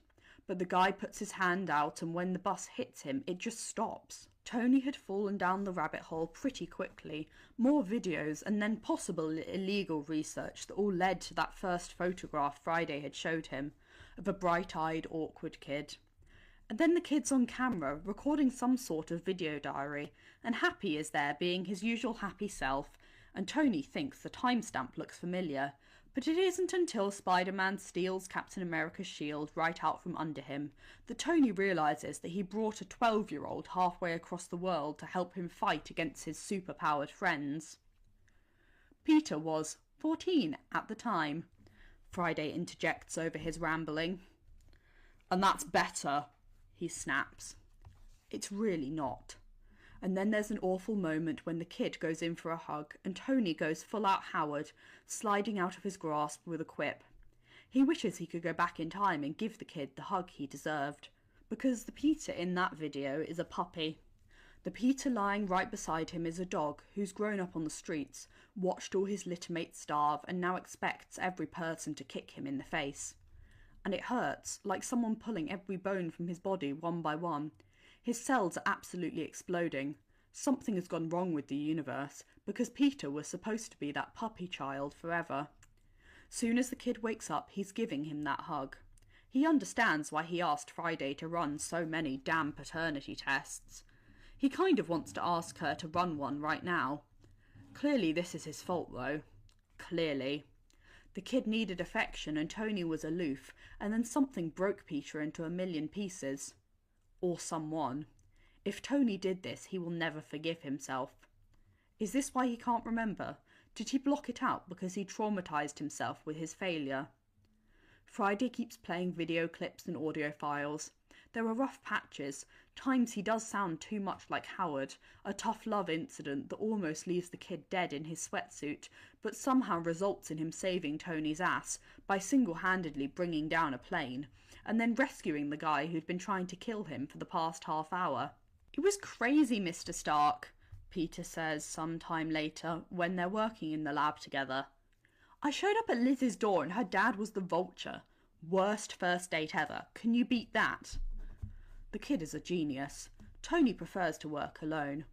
But the guy puts his hand out, and when the bus hits him, it just stops. Tony had fallen down the rabbit hole pretty quickly. More videos, and then possible illegal research that all led to that first photograph Friday had showed him, of a bright-eyed, awkward kid. And then the kid's on camera, recording some sort of video diary, and Happy is there being his usual happy self, and Tony thinks the timestamp looks familiar, But it isn't until Spider-Man steals Captain America's shield right out from under him that Tony realises that he brought a 12-year-old halfway across the world to help him fight against his super-powered friends. Peter was 14 at the time, Friday interjects over his rambling. And that's better, he snaps. It's really not. And then there's an awful moment when the kid goes in for a hug and Tony goes full out Howard, sliding out of his grasp with a quip. He wishes he could go back in time and give the kid the hug he deserved, because the Peter in that video is a puppy. The Peter lying right beside him is a dog who's grown up on the streets, watched all his littermates starve and now expects every person to kick him in the face. And it hurts, like someone pulling every bone from his body one by one. His cells are absolutely exploding. Something has gone wrong with the universe, because Peter was supposed to be that puppy child forever. Soon as the kid wakes up, he's giving him that hug. He understands why he asked Friday to run so many damn paternity tests. He kind of wants to ask her to run one right now. Clearly this is his fault though. Clearly. The kid needed affection and Tony was aloof, and then something broke Peter into a million pieces. Or someone. If Tony did this, he will never forgive himself. Is this why he can't remember? Did he block it out because he traumatised himself with his failure? Friday keeps playing video clips and audio files. There are rough patches, times he does sound too much like Howard, a tough love incident that almost leaves the kid dead in his sweatsuit, but somehow results in him saving Tony's ass by single-handedly bringing down a plane, and then rescuing the guy who'd been trying to kill him for the past half hour. It was crazy, Mr. Stark, Peter says some time later when they're working in the lab together. I showed up at Liz's door and her dad was the Vulture. Worst first date ever. Can you beat that? The kid is a genius. Tony prefers to work alone.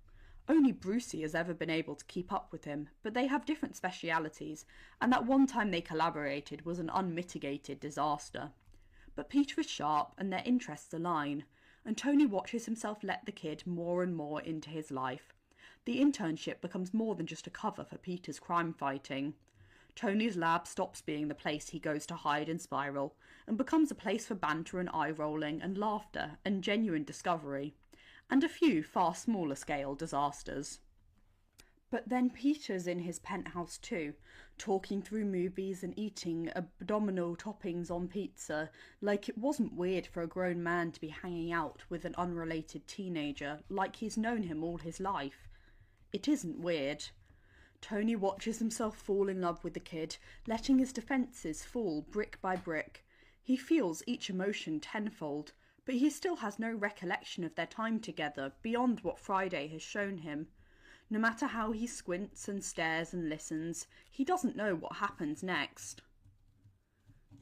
Only Brucey has ever been able to keep up with him, but they have different specialities, and that one time they collaborated was an unmitigated disaster. But Peter is sharp and their interests align, and Tony watches himself let the kid more and more into his life. The internship becomes more than just a cover for Peter's crime fighting. Tony's lab stops being the place he goes to hide and spiral, and becomes a place for banter and eye-rolling and laughter and genuine discovery, and a few far smaller scale disasters. But then Peter's in his penthouse too, talking through movies and eating abdominal toppings on pizza, like it wasn't weird for a grown man to be hanging out with an unrelated teenager, like he's known him all his life. It isn't weird. Tony watches himself fall in love with the kid, letting his defences fall brick by brick. He feels each emotion tenfold, but he still has no recollection of their time together beyond what Friday has shown him. No matter how he squints and stares and listens, he doesn't know what happens next.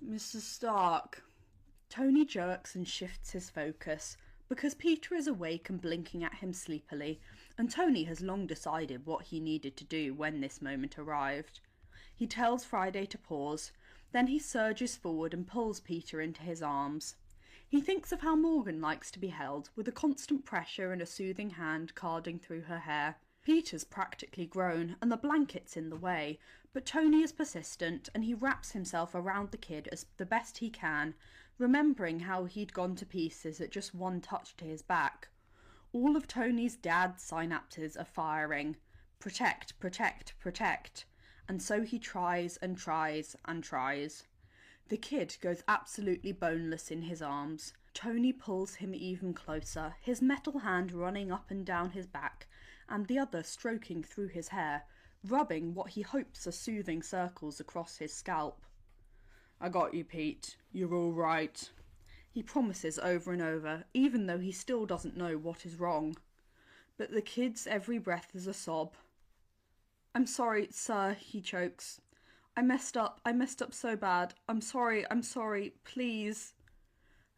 Mr. Stark. Tony jerks and shifts his focus, because Peter is awake and blinking at him sleepily, and Tony has long decided what he needed to do when this moment arrived. He tells Friday to pause, then he surges forward and pulls Peter into his arms. He thinks of how Morgan likes to be held, with a constant pressure and a soothing hand carding through her hair. Peter's practically grown, and the blanket's in the way, but Tony is persistent, and he wraps himself around the kid as the best he can, remembering how he'd gone to pieces at just one touch to his back. All of Tony's dad's synapses are firing. Protect, protect, protect. And so he tries and tries and tries. The kid goes absolutely boneless in his arms. Tony pulls him even closer, his metal hand running up and down his back, and the other stroking through his hair, rubbing what he hopes are soothing circles across his scalp. I got you, Pete. You're all right. He promises over and over, even though he still doesn't know what is wrong. But the kid's every breath is a sob. I'm sorry, sir, he chokes. I messed up so bad. I'm sorry, please.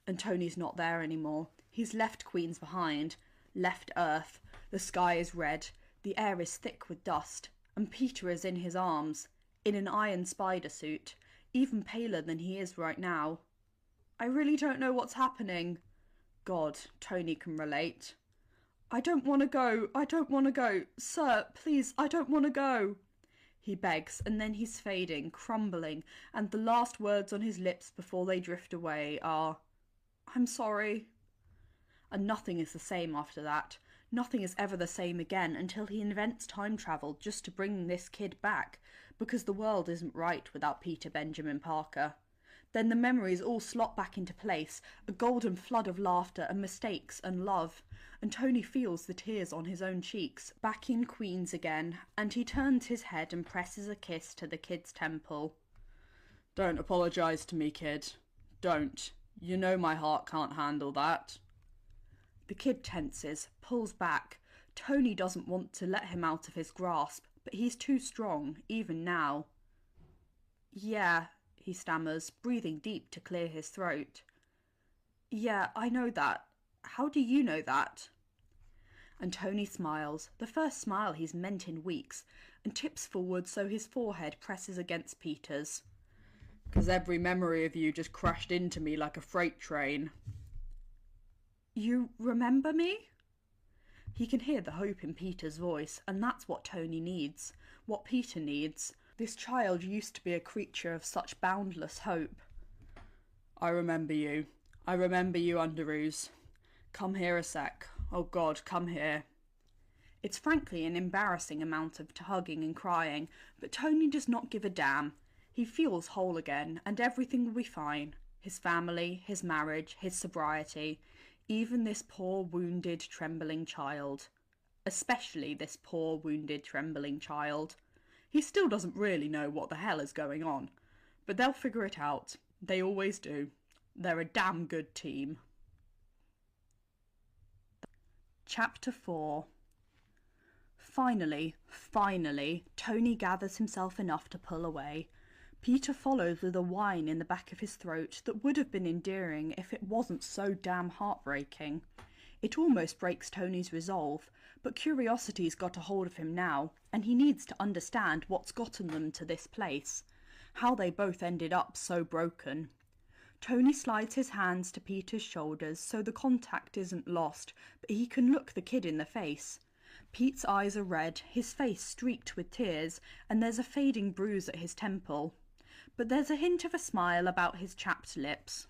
And Tony's not there anymore. He's left Queens behind, left Earth. The sky is red, the air is thick with dust, and Peter is in his arms, in an iron spider suit, even paler than he is right now. I really don't know what's happening. God, Tony can relate. I don't want to go. Sir, please, I don't want to go. he begs, and then he's fading, crumbling, and the last words on his lips before they drift away are, "I'm sorry." And nothing is the same after that. Nothing is ever the same again until he invents time travel just to bring this kid back, because the world isn't right without Peter Benjamin Parker. Then the memories all slot back into place, a golden flood of laughter and mistakes and love, and Tony feels the tears on his own cheeks, back in Queens again, and he turns his head and presses a kiss to the kid's temple. "Don't apologise to me, kid. Don't. You know my heart can't handle that." The kid tenses, pulls back. Tony doesn't want to let him out of his grasp, but he's too strong, even now. "Yeah," he stammers, breathing deep to clear his throat. "Yeah, I know that. How do you know that?" And Tony smiles, the first smile he's meant in weeks, and tips forward so his forehead presses against Peter's. "'Cause every memory of you just crashed into me like a freight train." "You remember me?" He can hear the hope in Peter's voice, and that's what Tony needs, what Peter needs. This child used to be a creature of such boundless hope. "I remember you. I remember you, Underoos. Come here a sec. Oh God, come here." It's frankly an embarrassing amount of hugging and crying, but Tony does not give a damn. He feels whole again, and everything will be fine. His family, his marriage, his sobriety, even this poor, wounded, trembling child. Especially this poor, wounded, trembling child. He still doesn't really know what the hell is going on, but they'll figure it out. They always do. They're a damn good team. Chapter 4. Finally, Tony gathers himself enough to pull away. Peter follows with a whine in the back of his throat that would have been endearing if it wasn't so damn heartbreaking. It almost breaks Tony's resolve, but curiosity's got a hold of him now, and he needs to understand what's gotten them to this place, how they both ended up so broken. Tony slides his hands to Peter's shoulders so the contact isn't lost, but he can look the kid in the face. Pete's eyes are red, his face streaked with tears, and there's a fading bruise at his temple. But there's a hint of a smile about his chapped lips.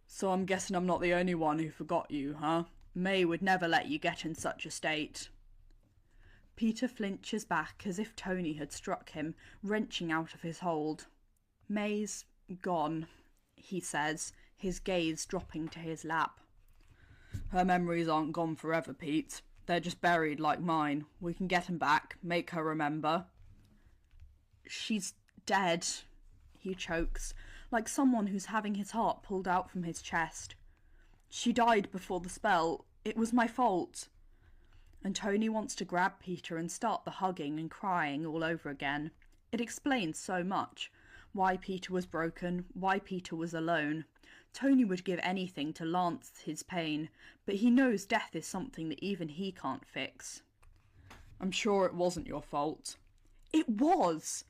"So I'm guessing I'm not the only one who forgot you, huh? May would never let you get in such a state." Peter flinches back as if Tony had struck him, wrenching out of his hold. "May's gone," he says, his gaze dropping to his lap. "Her memories aren't gone forever, Pete. They're just buried like mine. We can get 'em back, make her remember." "She's dead," he chokes, like someone who's having his heart pulled out from his chest. "She died before the spell. It was my fault." And Tony wants to grab Peter and start the hugging and crying all over again. It explains so much. Why Peter was broken, why Peter was alone. Tony would give anything to lance his pain, but he knows death is something that even he can't fix. "I'm sure it wasn't your fault." "It was!"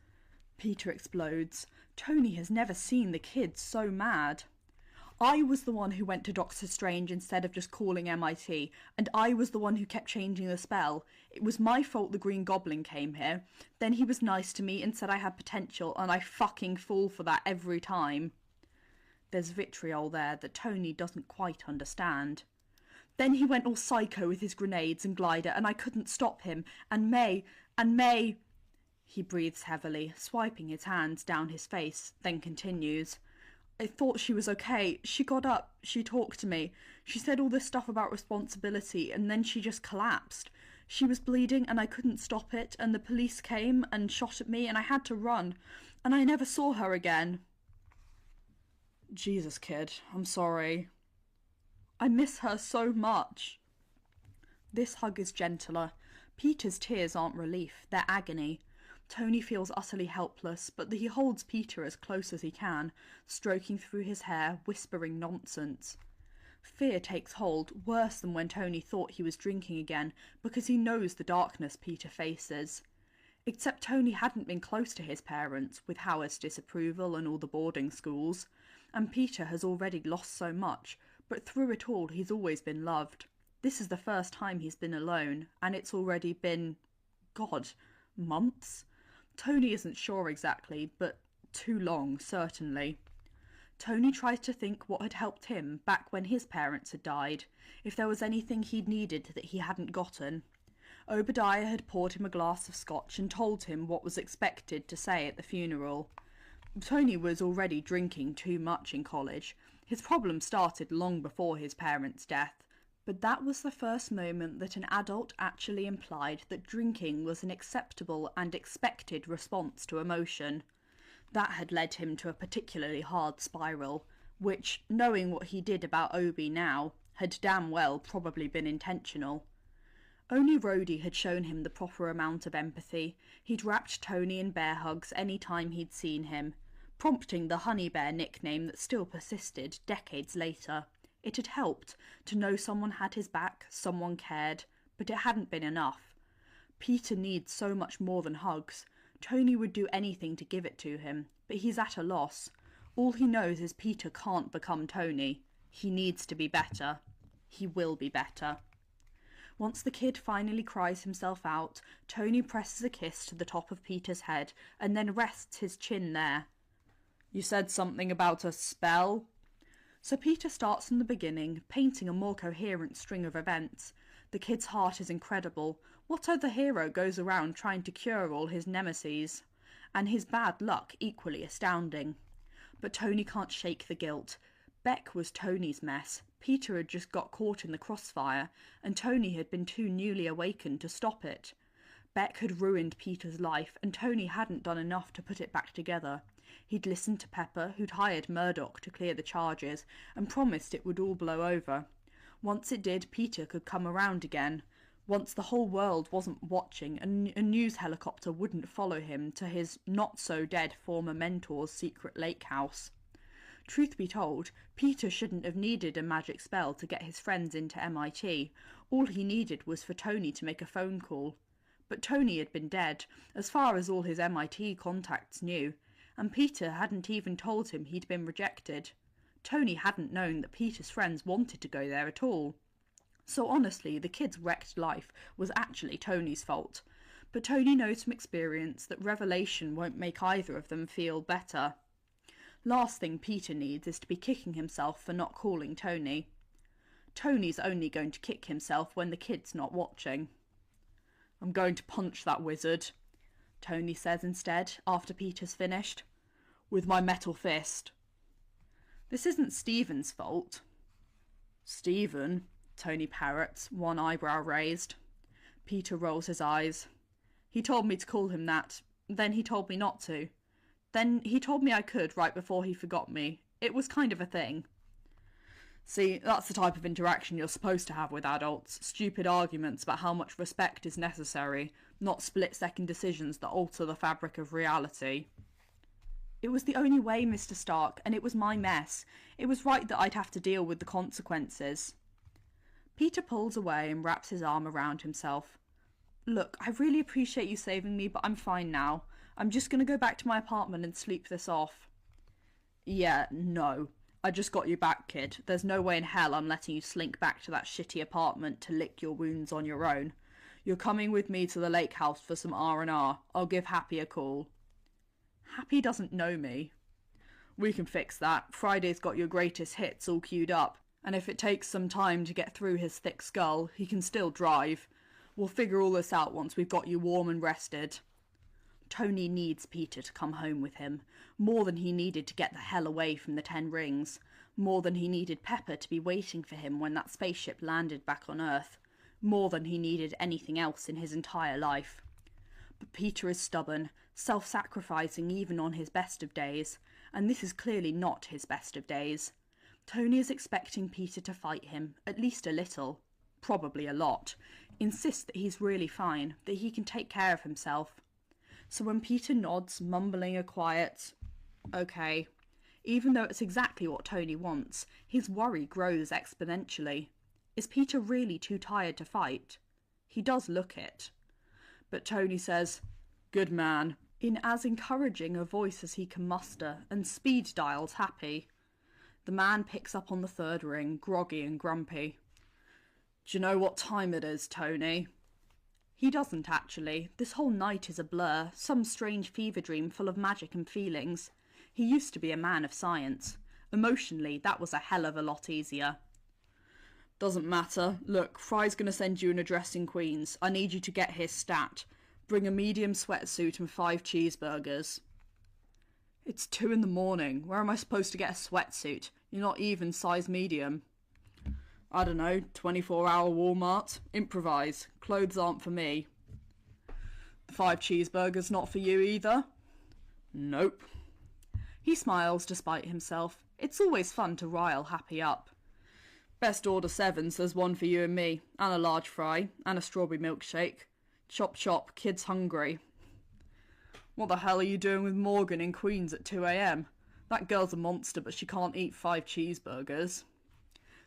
Peter explodes. Tony has never seen the kid so mad. "I was the one who went to Doctor Strange instead of just calling MIT, and I was the one who kept changing the spell. It was my fault the Green Goblin came here. Then he was nice to me and said I had potential, and I fucking fall for that every time." There's vitriol there that Tony doesn't quite understand. "Then he went all psycho with his grenades and glider, and I couldn't stop him. And May... He breathes heavily, swiping his hands down his face, then continues. "I thought she was okay. She got up, she talked to me. She said all this stuff about responsibility, and then she just collapsed. She was bleeding and I couldn't stop it, and the police came and shot at me and I had to run, and I never saw her again." "Jesus, kid, I'm sorry." "I miss her so much." This hug is gentler. Peter's tears aren't relief, they're agony. Tony feels utterly helpless, but he holds Peter as close as he can, stroking through his hair, whispering nonsense. Fear takes hold, worse than when Tony thought he was drinking again, because he knows the darkness Peter faces. Except Tony hadn't been close to his parents, with Howard's disapproval and all the boarding schools, and Peter has already lost so much, but through it all he's always been loved. This is the first time he's been alone, and it's already been... God, months? Tony isn't sure exactly, but too long, certainly. Tony tries to think what had helped him back when his parents had died, if there was anything he'd needed that he hadn't gotten. Obadiah had poured him a glass of scotch and told him what was expected to say at the funeral. Tony was already drinking too much in college. His problem started long before his parents' death, but that was the first moment that an adult actually implied that drinking was an acceptable and expected response to emotion. That had led him to a particularly hard spiral, which, knowing what he did about Obi now, had damn well probably been intentional. Only Rhodey had shown him the proper amount of empathy. He'd wrapped Tony in bear hugs any time he'd seen him, prompting the Honey Bear nickname that still persisted decades later. It had helped to know someone had his back, someone cared, but it hadn't been enough. Peter needs so much more than hugs. Tony would do anything to give it to him, but he's at a loss. All he knows is Peter can't become Tony. He needs to be better. He will be better. Once the kid finally cries himself out, Tony presses a kiss to the top of Peter's head and then rests his chin there. "You said something about a spell?" So Peter starts from the beginning, painting a more coherent string of events. The kid's heart is incredible. What other hero goes around trying to cure all his nemesis? And his bad luck equally astounding. But Tony can't shake the guilt. Beck was Tony's mess. Peter had just got caught in the crossfire, and Tony had been too newly awakened to stop it. Beck had ruined Peter's life, and Tony hadn't done enough to put it back together. He'd listened to Pepper, who'd hired Murdoch to clear the charges, and promised it would all blow over. Once it did, Peter could come around again. Once the whole world wasn't watching, and a news helicopter wouldn't follow him to his not-so-dead former mentor's secret lake house. Truth be told, Peter shouldn't have needed a magic spell to get his friends into MIT. All he needed was for Tony to make a phone call. But Tony had been dead, as far as all his MIT contacts knew, and Peter hadn't even told him he'd been rejected. Tony hadn't known that Peter's friends wanted to go there at all. So honestly, the kid's wrecked life was actually Tony's fault. But Tony knows from experience that revelation won't make either of them feel better. Last thing Peter needs is to be kicking himself for not calling Tony. Tony's only going to kick himself when the kid's not watching. "I'm going to punch that wizard," Tony says instead, after Peter's finished. "With my metal fist." This isn't Stephen's fault. "Stephen?" Tony parrots, one eyebrow raised. Peter rolls his eyes. "He told me to call him that. Then he told me not to. Then he told me I could right before he forgot me. It was kind of a thing." See, that's the type of interaction you're supposed to have with adults. Stupid arguments about how much respect is necessary, not split-second decisions that alter the fabric of reality. "It was the only way, Mr. Stark, and it was my mess. It was right that I'd have to deal with the consequences." Peter pulls away and wraps his arm around himself. "Look, I really appreciate you saving me, but I'm fine now. I'm just going to go back to my apartment and sleep this off." "Yeah, no. I just got you back, kid. There's no way in hell I'm letting you slink back to that shitty apartment to lick your wounds on your own. You're coming with me to the lake house for some R&R. I'll give Happy a call." "Happy doesn't know me." "We can fix that. Friday's got your greatest hits all queued up, and if it takes some time to get through his thick skull, he can still drive. We'll figure all this out once we've got you warm and rested." Tony needs Peter to come home with him, more than he needed to get the hell away from the 10 Rings, more than he needed Pepper to be waiting for him when that spaceship landed back on Earth, more than he needed anything else in his entire life. But Peter is stubborn, self-sacrificing even on his best of days, and this is clearly not his best of days. Tony is expecting Peter to fight him, at least a little, probably a lot, insist that he's really fine, that he can take care of himself. So when Peter nods, mumbling a quiet, "Okay," even though it's exactly what Tony wants, his worry grows exponentially. Is Peter really too tired to fight? He does look it. But Tony says, "Good man," in as encouraging a voice as he can muster, and speed dials Happy. The man picks up on the 3rd ring, groggy and grumpy. "D'you know what time it is, Tony?" He doesn't, actually. This whole night is a blur, some strange fever dream full of magic and feelings. He used to be a man of science. Emotionally, that was a hell of a lot easier. Doesn't matter. Look, Fry's gonna send you an address in Queens. I need you to get here stat. Bring a medium sweatsuit and 5 cheeseburgers. It's 2 in the morning. Where am I supposed to get a sweatsuit? You're not even size medium. I don't know, 24-hour Walmart. Improvise. Clothes aren't for me. The 5 cheeseburgers not for you either? Nope. He smiles despite himself. It's always fun to rile Happy up. Best order 7, so there's 1 for you and me, and a large fry, and a strawberry milkshake. Chop chop, kid's hungry. What the hell are you doing with Morgan in Queens at 2 a.m? That girl's a monster, but she can't eat 5 cheeseburgers.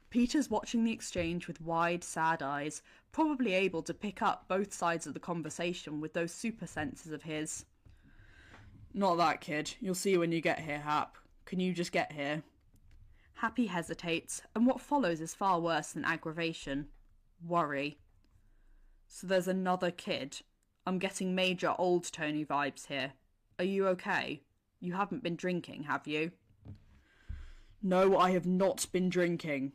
Peter's watching the exchange with wide, sad eyes, probably able to pick up both sides of the conversation with those super senses of his. Not that, kid. You'll see when you get here, Hap. Can you just get here? Happy hesitates, and what follows is far worse than aggravation. Worry. So there's another kid. I'm getting major old Tony vibes here. Are you okay? You haven't been drinking, have you? No, I have not been drinking.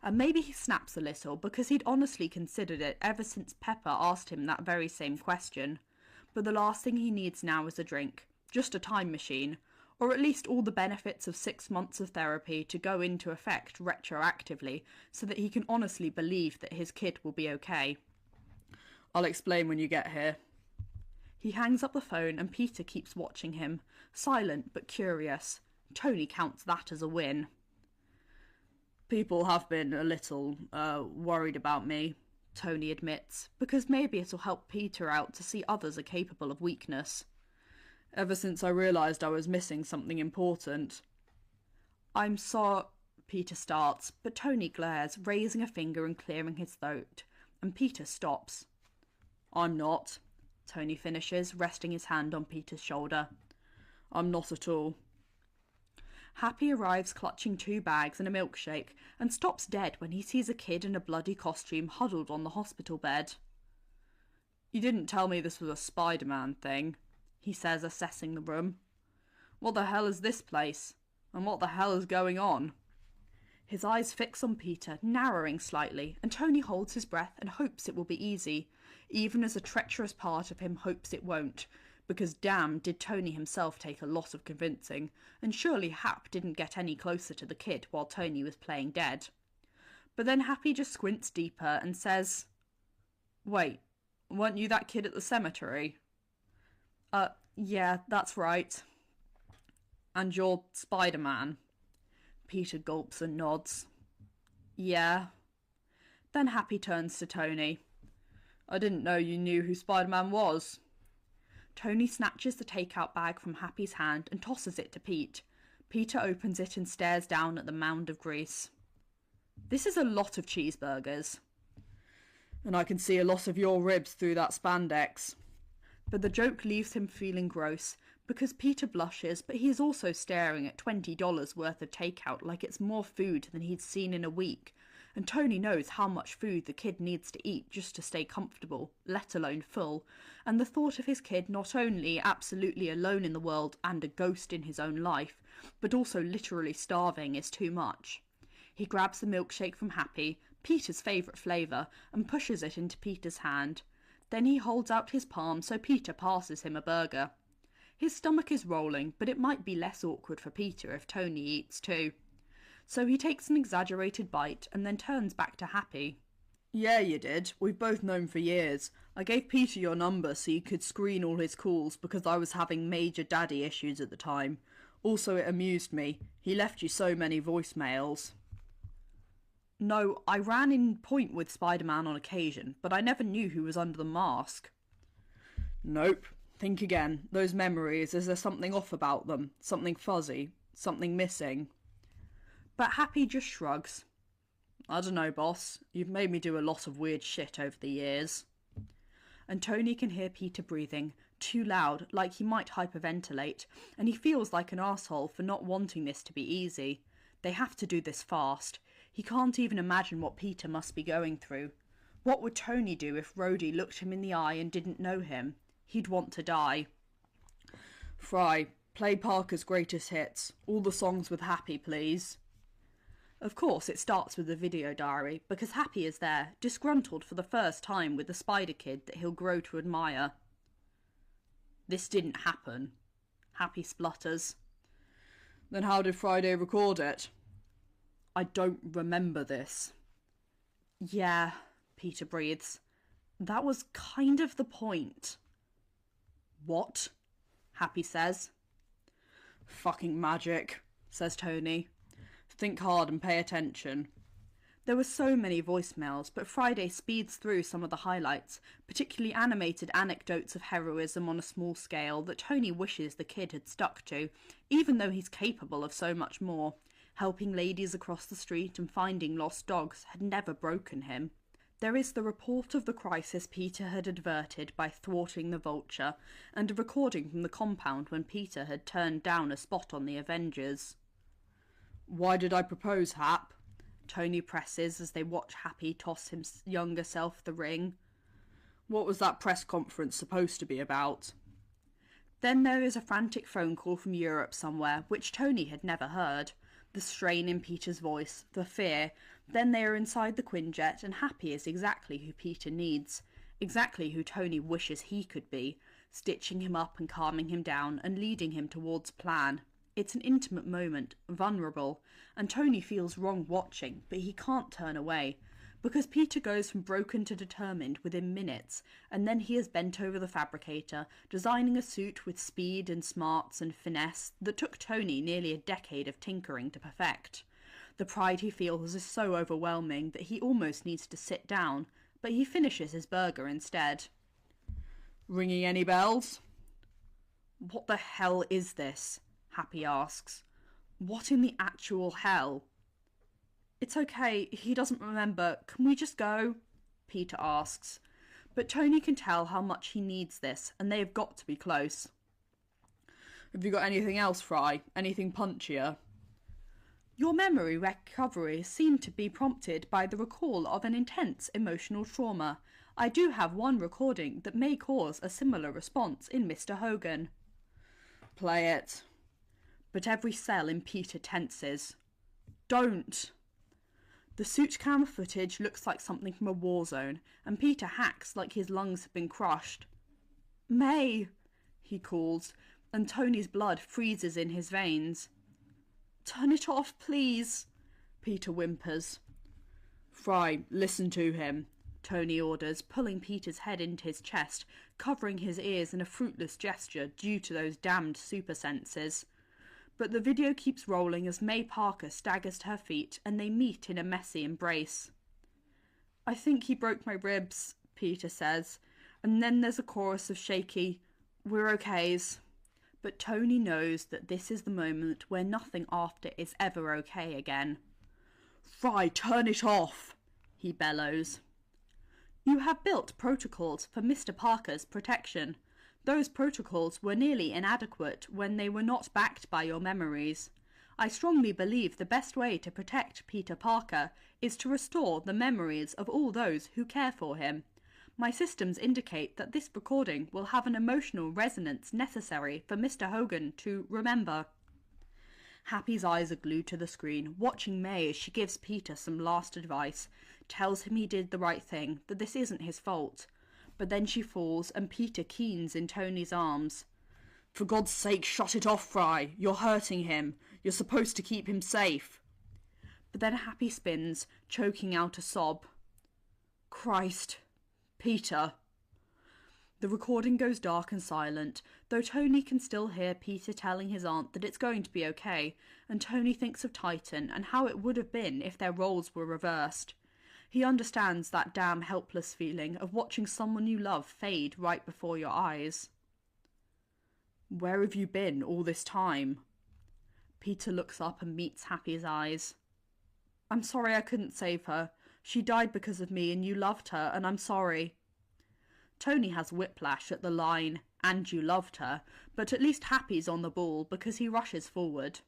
And maybe he snaps a little, because he'd honestly considered it ever since Pepper asked him that very same question. But the last thing he needs now is a drink. Just a time machine. Or at least all the benefits of 6 months of therapy to go into effect retroactively, so that he can honestly believe that his kid will be okay. I'll explain when you get here. He hangs up the phone and Peter keeps watching him, silent but curious. Tony counts that as a win. People have been a little, worried about me, Tony admits, because maybe it'll help Peter out to see others are capable of weakness. Ever since I realised I was missing something important. I'm sorry, Peter starts, but Tony glares, raising a finger and clearing his throat, and Peter stops. I'm not, Tony finishes, resting his hand on Peter's shoulder. I'm not at all. Happy arrives clutching 2 bags and a milkshake, and stops dead when he sees a kid in a bloody costume huddled on the hospital bed. You didn't tell me this was a Spider-Man thing, he says, assessing the room. What the hell is this place? And what the hell is going on? His eyes fix on Peter, narrowing slightly, and Tony holds his breath and hopes it will be easy, even as a treacherous part of him hopes it won't, because damn did Tony himself take a lot of convincing, and surely Hap didn't get any closer to the kid while Tony was playing dead. But then Happy just squints deeper and says, Wait, weren't you that kid at the cemetery? Yeah, that's right. And you're Spider-Man? Peter gulps and nods. Yeah. Then Happy turns to Tony. I didn't know you knew who Spider-Man was. Tony snatches the takeout bag from Happy's hand and tosses it to Pete. Peter opens it and stares down at the mound of grease. This is a lot of cheeseburgers. And I can see a lot of your ribs through that spandex. But the joke leaves him feeling gross, because Peter blushes, but he is also staring at $20 worth of takeout like it's more food than he'd seen in a week, and Tony knows how much food the kid needs to eat just to stay comfortable, let alone full, and the thought of his kid not only absolutely alone in the world and a ghost in his own life, but also literally starving is too much. He grabs the milkshake from Happy, Peter's favourite flavour, and pushes it into Peter's hand. Then he holds out his palm so Peter passes him a burger. His stomach is rolling, but it might be less awkward for Peter if Tony eats too. So he takes an exaggerated bite and then turns back to Happy. Yeah, you did. We've both known for years. I gave Peter your number so you could screen all his calls because I was having major daddy issues at the time. Also, it amused me. He left you so many voicemails. No, I ran in point with Spider-Man on occasion, but I never knew who was under the mask. Nope. Think again. Those memories, is there something off about them? Something fuzzy? Something missing? But Happy just shrugs. I don't know, boss. You've made me do a lot of weird shit over the years. And Tony can hear Peter breathing, too loud, like he might hyperventilate, and he feels like an arsehole for not wanting this to be easy. They have to do this fast. He can't even imagine what Peter must be going through. What would Tony do if Rhodey looked him in the eye and didn't know him? He'd want to die. Fry, play Parker's greatest hits. All the songs with Happy, please. Of course, it starts with the video diary, because Happy is there, disgruntled for the first time with the spider kid that he'll grow to admire. This didn't happen. Happy splutters. Then how did Friday record it? I don't remember this. Yeah, Peter breathes. That was kind of the point. What? Happy says. Fucking magic, says Tony. Think hard and pay attention. There were so many voicemails, but Friday speeds through some of the highlights, particularly animated anecdotes of heroism on a small scale that Tony wishes the kid had stuck to, even though he's capable of so much more. Helping ladies across the street and finding lost dogs had never broken him. There is the report of the crisis Peter had averted by thwarting the Vulture, and a recording from the compound when Peter had turned down a spot on the Avengers. Why did I propose, Hap? Tony presses as they watch Happy toss his younger self the ring. What was that press conference supposed to be about? Then there is a frantic phone call from Europe somewhere, which Tony had never heard. The strain in Peter's voice, the fear. Then they are inside the Quinjet, and Happy is exactly who Peter needs. Exactly who Tony wishes he could be, stitching him up and calming him down and leading him towards plan. It's an intimate moment, vulnerable, and Tony feels wrong watching, but he can't turn away, because Peter goes from broken to determined within minutes, and then he is bent over the fabricator, designing a suit with speed and smarts and finesse that took Tony nearly a decade of tinkering to perfect. The pride he feels is so overwhelming that he almost needs to sit down, but he finishes his burger instead. Ringing any bells? What the hell is this? Happy asks. What in the actual hell? It's okay, he doesn't remember. Can we just go? Peter asks. But Tony can tell how much he needs this, and they have got to be close. Have you got anything else, Fry? Anything punchier? Your memory recovery seemed to be prompted by the recall of an intense emotional trauma. I do have one recording that may cause a similar response in Mr. Hogan. Play it. But every cell in Peter tenses. Don't! The suit camera footage looks like something from a war zone, and Peter hacks like his lungs have been crushed. May! He calls, and Tony's blood freezes in his veins. Turn it off, please, Peter whimpers. Fry, listen to him, Tony orders, pulling Peter's head into his chest, covering his ears in a fruitless gesture due to those damned super senses. But the video keeps rolling as May Parker staggers to her feet and they meet in a messy embrace. I think he broke my ribs, Peter says, and then there's a chorus of shaky, we're okays. But Tony knows that this is the moment where nothing after is ever okay again. Fry, turn it off, he bellows. You have built protocols for Mr. Parker's protection. Those protocols were nearly inadequate when they were not backed by your memories. I strongly believe the best way to protect Peter Parker is to restore the memories of all those who care for him. My systems indicate that this recording will have an emotional resonance necessary for Mr. Hogan to remember. Happy's eyes are glued to the screen, watching May as she gives Peter some last advice, tells him he did the right thing, that this isn't his fault. But then she falls and Peter keens in Tony's arms. For God's sake, shut it off, Fry. You're hurting him. You're supposed to keep him safe. But then Happy spins, choking out a sob. Christ. Peter. The recording goes dark and silent, though Tony can still hear Peter telling his aunt that it's going to be okay, and Tony thinks of Titan and how it would have been if their roles were reversed. He understands that damn helpless feeling of watching someone you love fade right before your eyes. Where have you been all this time? Peter looks up and meets Happy's eyes. I'm sorry I couldn't save her. She died because of me and you loved her, and I'm sorry. Tony has whiplash at the line, and you loved her, but at least Happy's on the ball because he rushes forward.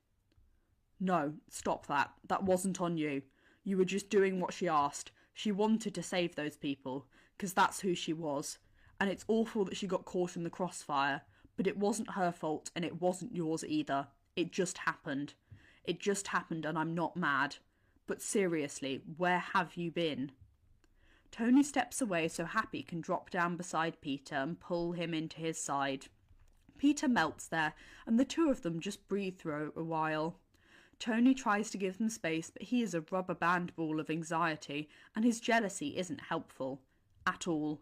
No, stop that. That wasn't on you. You were just doing what she asked. She wanted to save those people, because that's who she was, and it's awful that she got caught in the crossfire, but it wasn't her fault and it wasn't yours either. It just happened. It just happened and I'm not mad. But seriously, where have you been? Tony steps away so Happy can drop down beside Peter and pull him into his side. Peter melts there, and the two of them just breathe through a while. Tony tries to give them space, but he is a rubber band ball of anxiety, and his jealousy isn't helpful. At all.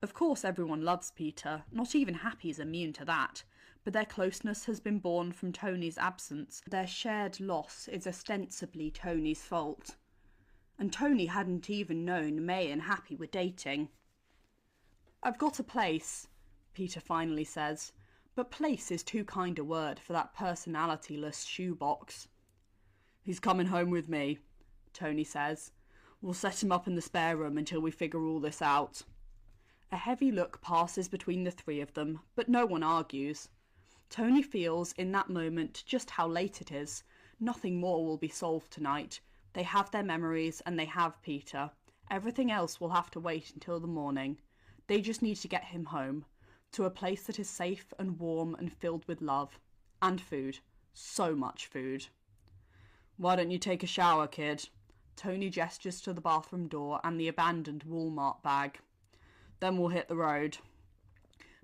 Of course everyone loves Peter, not even Happy is immune to that, but their closeness has been born from Tony's absence. Their shared loss is ostensibly Tony's fault. And Tony hadn't even known May and Happy were dating. "I've got a place," Peter finally says, but place is too kind a word for that personalityless shoebox. "He's coming home with me," Tony says. "We'll set him up in the spare room until we figure all this out." A heavy look passes between the three of them, but no one argues. Tony feels in that moment just how late it is. Nothing more will be solved tonight. They have their memories and they have Peter. Everything else will have to wait until the morning. They just need to get him home, to a place that is safe and warm and filled with love. And food. So much food. "Why don't you take a shower, kid?" Tony gestures to the bathroom door and the abandoned Walmart bag. "Then we'll hit the road."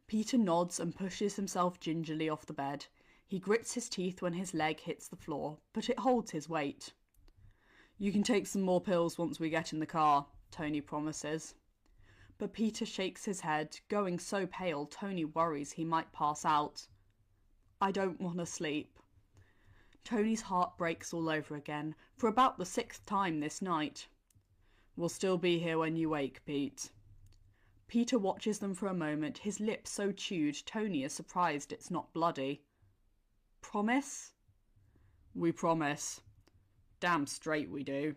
Peter nods and pushes himself gingerly off the bed. He grits his teeth when his leg hits the floor, but it holds his weight. "You can take some more pills once we get in the car," Tony promises. But Peter shakes his head, going so pale Tony worries he might pass out. "I don't want to sleep." Tony's heart breaks all over again, for about the 6th time this night. "We'll still be here when you wake, Pete." Peter watches them for a moment, his lips so chewed Tony is surprised it's not bloody. "Promise?" "We promise. Damn straight we do."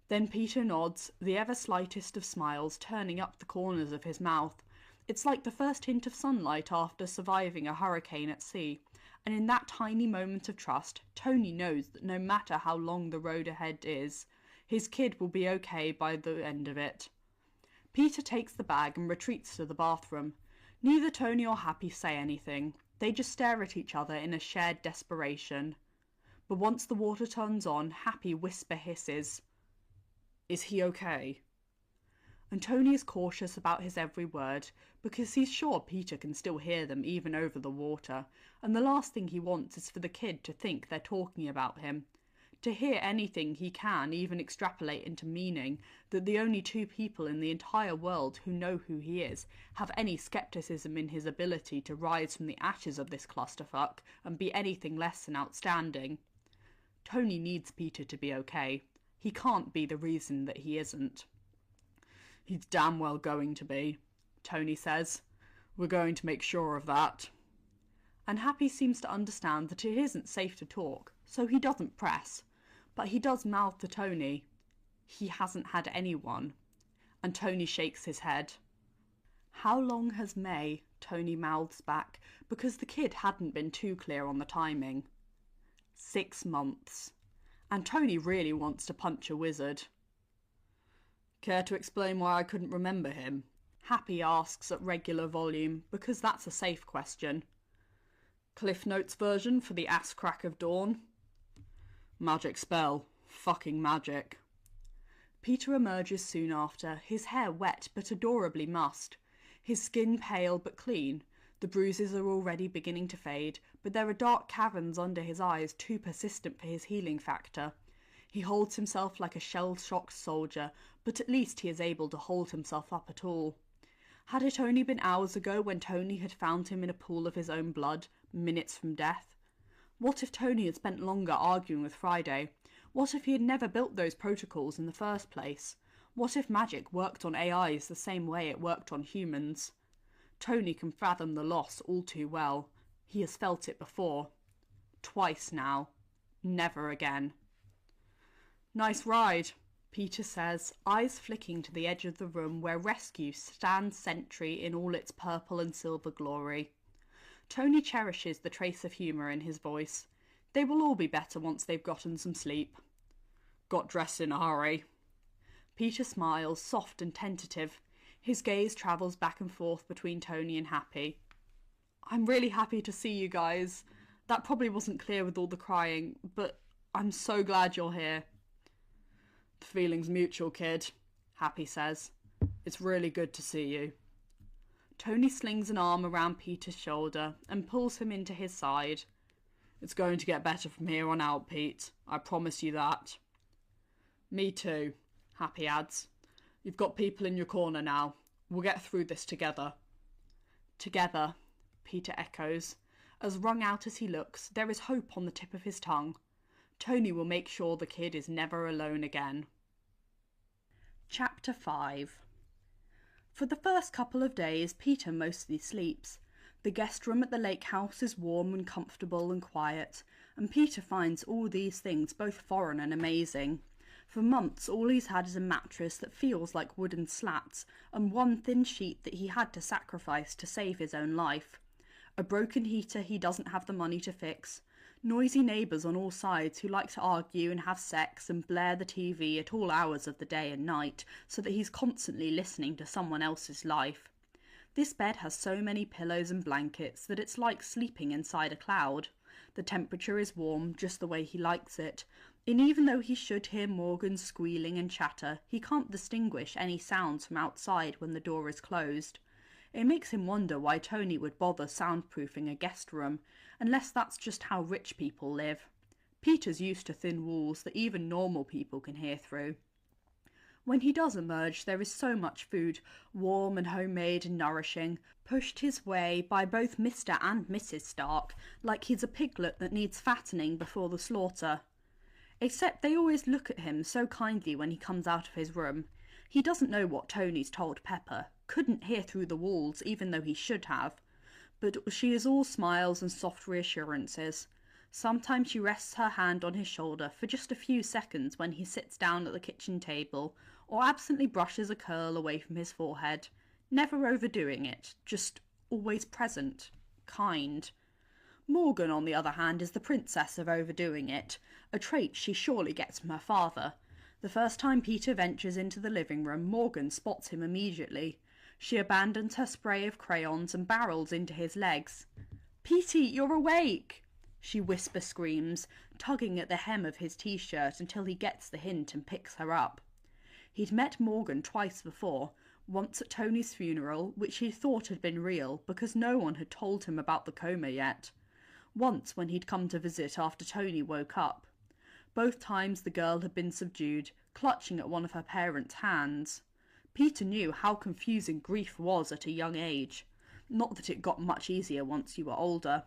Then Peter nods, the ever slightest of smiles turning up the corners of his mouth. It's like the first hint of sunlight after surviving a hurricane at sea, and in that tiny moment of trust, Tony knows that no matter how long the road ahead is, his kid will be okay by the end of it. Peter takes the bag and retreats to the bathroom. Neither Tony or Happy say anything. They just stare at each other in a shared desperation. But once the water turns on, Happy whisper hisses, "Is he okay?" And Tony is cautious about his every word, because he's sure Peter can still hear them even over the water, and the last thing he wants is for the kid to think they're talking about him. To hear anything he can even extrapolate into meaning that the only two people in the entire world who know who he is have any scepticism in his ability to rise from the ashes of this clusterfuck and be anything less than outstanding. Tony needs Peter to be okay. He can't be the reason that he isn't. "He's damn well going to be," Tony says. "We're going to make sure of that." And Happy seems to understand that it isn't safe to talk, so he doesn't press. But he does mouth to Tony, "He hasn't had anyone." And Tony shakes his head. "How long has May?" Tony mouths back, because the kid hadn't been too clear on the timing. 6 months. And Tony really wants to punch a wizard. "Care to explain why I couldn't remember him?" Happy asks at regular volume, because that's a safe question. Cliff Notes version for the ass crack of dawn. "Magic spell. Fucking magic." Peter emerges soon after, his hair wet but adorably mussed, his skin pale but clean. The bruises are already beginning to fade, but there are dark caverns under his eyes too persistent for his healing factor. He holds himself like a shell-shocked soldier, but at least he is able to hold himself up at all. Had it only been hours ago when Tony had found him in a pool of his own blood, minutes from death? What if Tony had spent longer arguing with Friday? What if he had never built those protocols in the first place? What if magic worked on AIs the same way it worked on humans? Tony can fathom the loss all too well. He has felt it before. Twice now. Never again. "Nice ride," Peter says, eyes flicking to the edge of the room where rescue stands sentry in all its purple and silver glory. Tony cherishes the trace of humour in his voice. They will all be better once they've gotten some sleep. "Got dressed in a hurry." Peter smiles, soft and tentative. His gaze travels back and forth between Tony and Happy. I'm really happy to see you guys. That probably wasn't clear with all the crying, but I'm so glad you're here. The feeling's mutual, kid, Happy says. It's really good to see you. Tony slings an arm around Peter's shoulder and pulls him into his side. It's going to get better from here on out, Pete. I promise you that. Me too, Happy adds. You've got people in your corner now. We'll get through this together. Together, Peter echoes. As wrung out as he looks, there is hope on the tip of his tongue. Tony will make sure the kid is never alone again. Chapter 5. For the first couple of days, Peter mostly sleeps. The guest room at the lake house is warm and comfortable and quiet, and Peter finds all these things both foreign and amazing. For months, all he's had is a mattress that feels like wooden slats, and one thin sheet that he had to sacrifice to save his own life. A broken heater he doesn't have the money to fix. Noisy neighbours on all sides who like to argue and have sex and blare the TV at all hours of the day and night, so that he's constantly listening to someone else's life. This bed has so many pillows and blankets that it's like sleeping inside a cloud. The temperature is warm, just the way he likes it, and even though he should hear Morgan's squealing and chatter, he can't distinguish any sounds from outside when the door is closed. It makes him wonder why Tony would bother soundproofing a guest room, unless that's just how rich people live. Peter's used to thin walls that even normal people can hear through. When he does emerge, there is so much food, warm and homemade and nourishing, pushed his way by both Mr. and Mrs. Stark, like he's a piglet that needs fattening before the slaughter. Except they always look at him so kindly when he comes out of his room. He doesn't know what Tony's told Pepper, couldn't hear through the walls even though he should have. But she is all smiles and soft reassurances. Sometimes she rests her hand on his shoulder for just a few seconds when he sits down at the kitchen table, or absently brushes a curl away from his forehead. Never overdoing it, just always present, kind. Morgan, on the other hand, is the princess of overdoing it, a trait she surely gets from her father. The first time Peter ventures into the living room, Morgan spots him immediately. She abandons her spray of crayons and barrels into his legs. "Petey, you're awake!" she whisper-screams, tugging at the hem of his t-shirt until he gets the hint and picks her up. He'd met Morgan twice before, once at Tony's funeral, which he thought had been real because no one had told him about the coma yet. Once when he'd come to visit after Tony woke up. Both times the girl had been subdued, clutching at one of her parents' hands. Peter knew how confusing grief was at a young age. Not that it got much easier once you were older.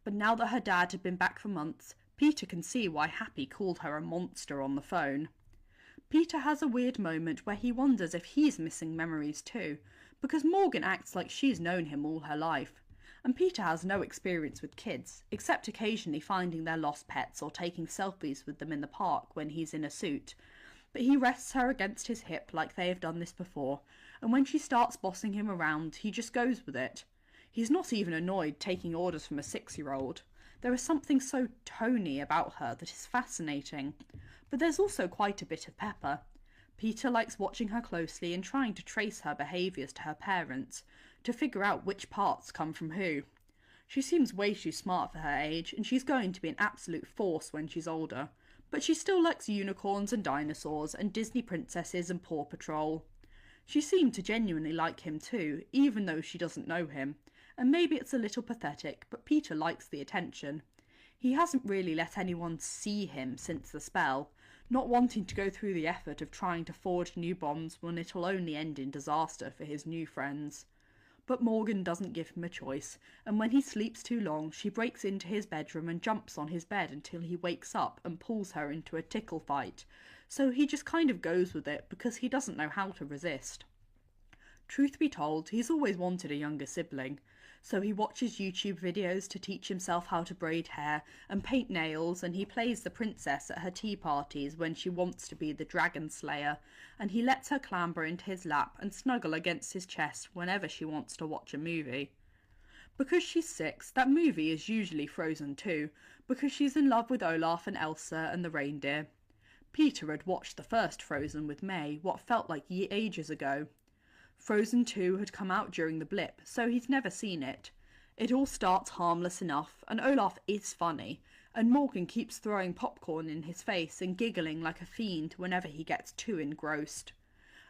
But now that her dad had been back for months, Peter can see why Happy called her a monster on the phone. Peter has a weird moment where he wonders if he's missing memories too, because Morgan acts like she's known him all her life. And Peter has no experience with kids, except occasionally finding their lost pets or taking selfies with them in the park when he's in a suit. But he rests her against his hip like they have done this before, and when she starts bossing him around, he just goes with it. He's not even annoyed taking orders from a 6-year-old. There is something so Tony about her that is fascinating. But there's also quite a bit of Pepper. Peter likes watching her closely and trying to trace her behaviours to her parents, to figure out which parts come from who. She seems way too smart for her age, and she's going to be an absolute force when she's older. But she still likes unicorns and dinosaurs and Disney princesses and Paw Patrol. She seemed to genuinely like him too, even though she doesn't know him. And maybe it's a little pathetic, but Peter likes the attention. He hasn't really let anyone see him since the spell, not wanting to go through the effort of trying to forge new bonds when it'll only end in disaster for his new friends. But Morgan doesn't give him a choice, and when he sleeps too long, she breaks into his bedroom and jumps on his bed until he wakes up and pulls her into a tickle fight, so he just kind of goes with it because he doesn't know how to resist. Truth be told, he's always wanted a younger sibling, so he watches YouTube videos to teach himself how to braid hair and paint nails, and he plays the princess at her tea parties when she wants to be the dragon slayer, and he lets her clamber into his lap and snuggle against his chest whenever she wants to watch a movie. Because she's 6, that movie is usually Frozen too, because she's in love with Olaf and Elsa and the reindeer. Peter had watched the first Frozen with May, what felt like ages ago. Frozen 2 had come out during the blip, so he's never seen it. It all starts harmless enough, and Olaf is funny, and Morgan keeps throwing popcorn in his face and giggling like a fiend whenever he gets too engrossed.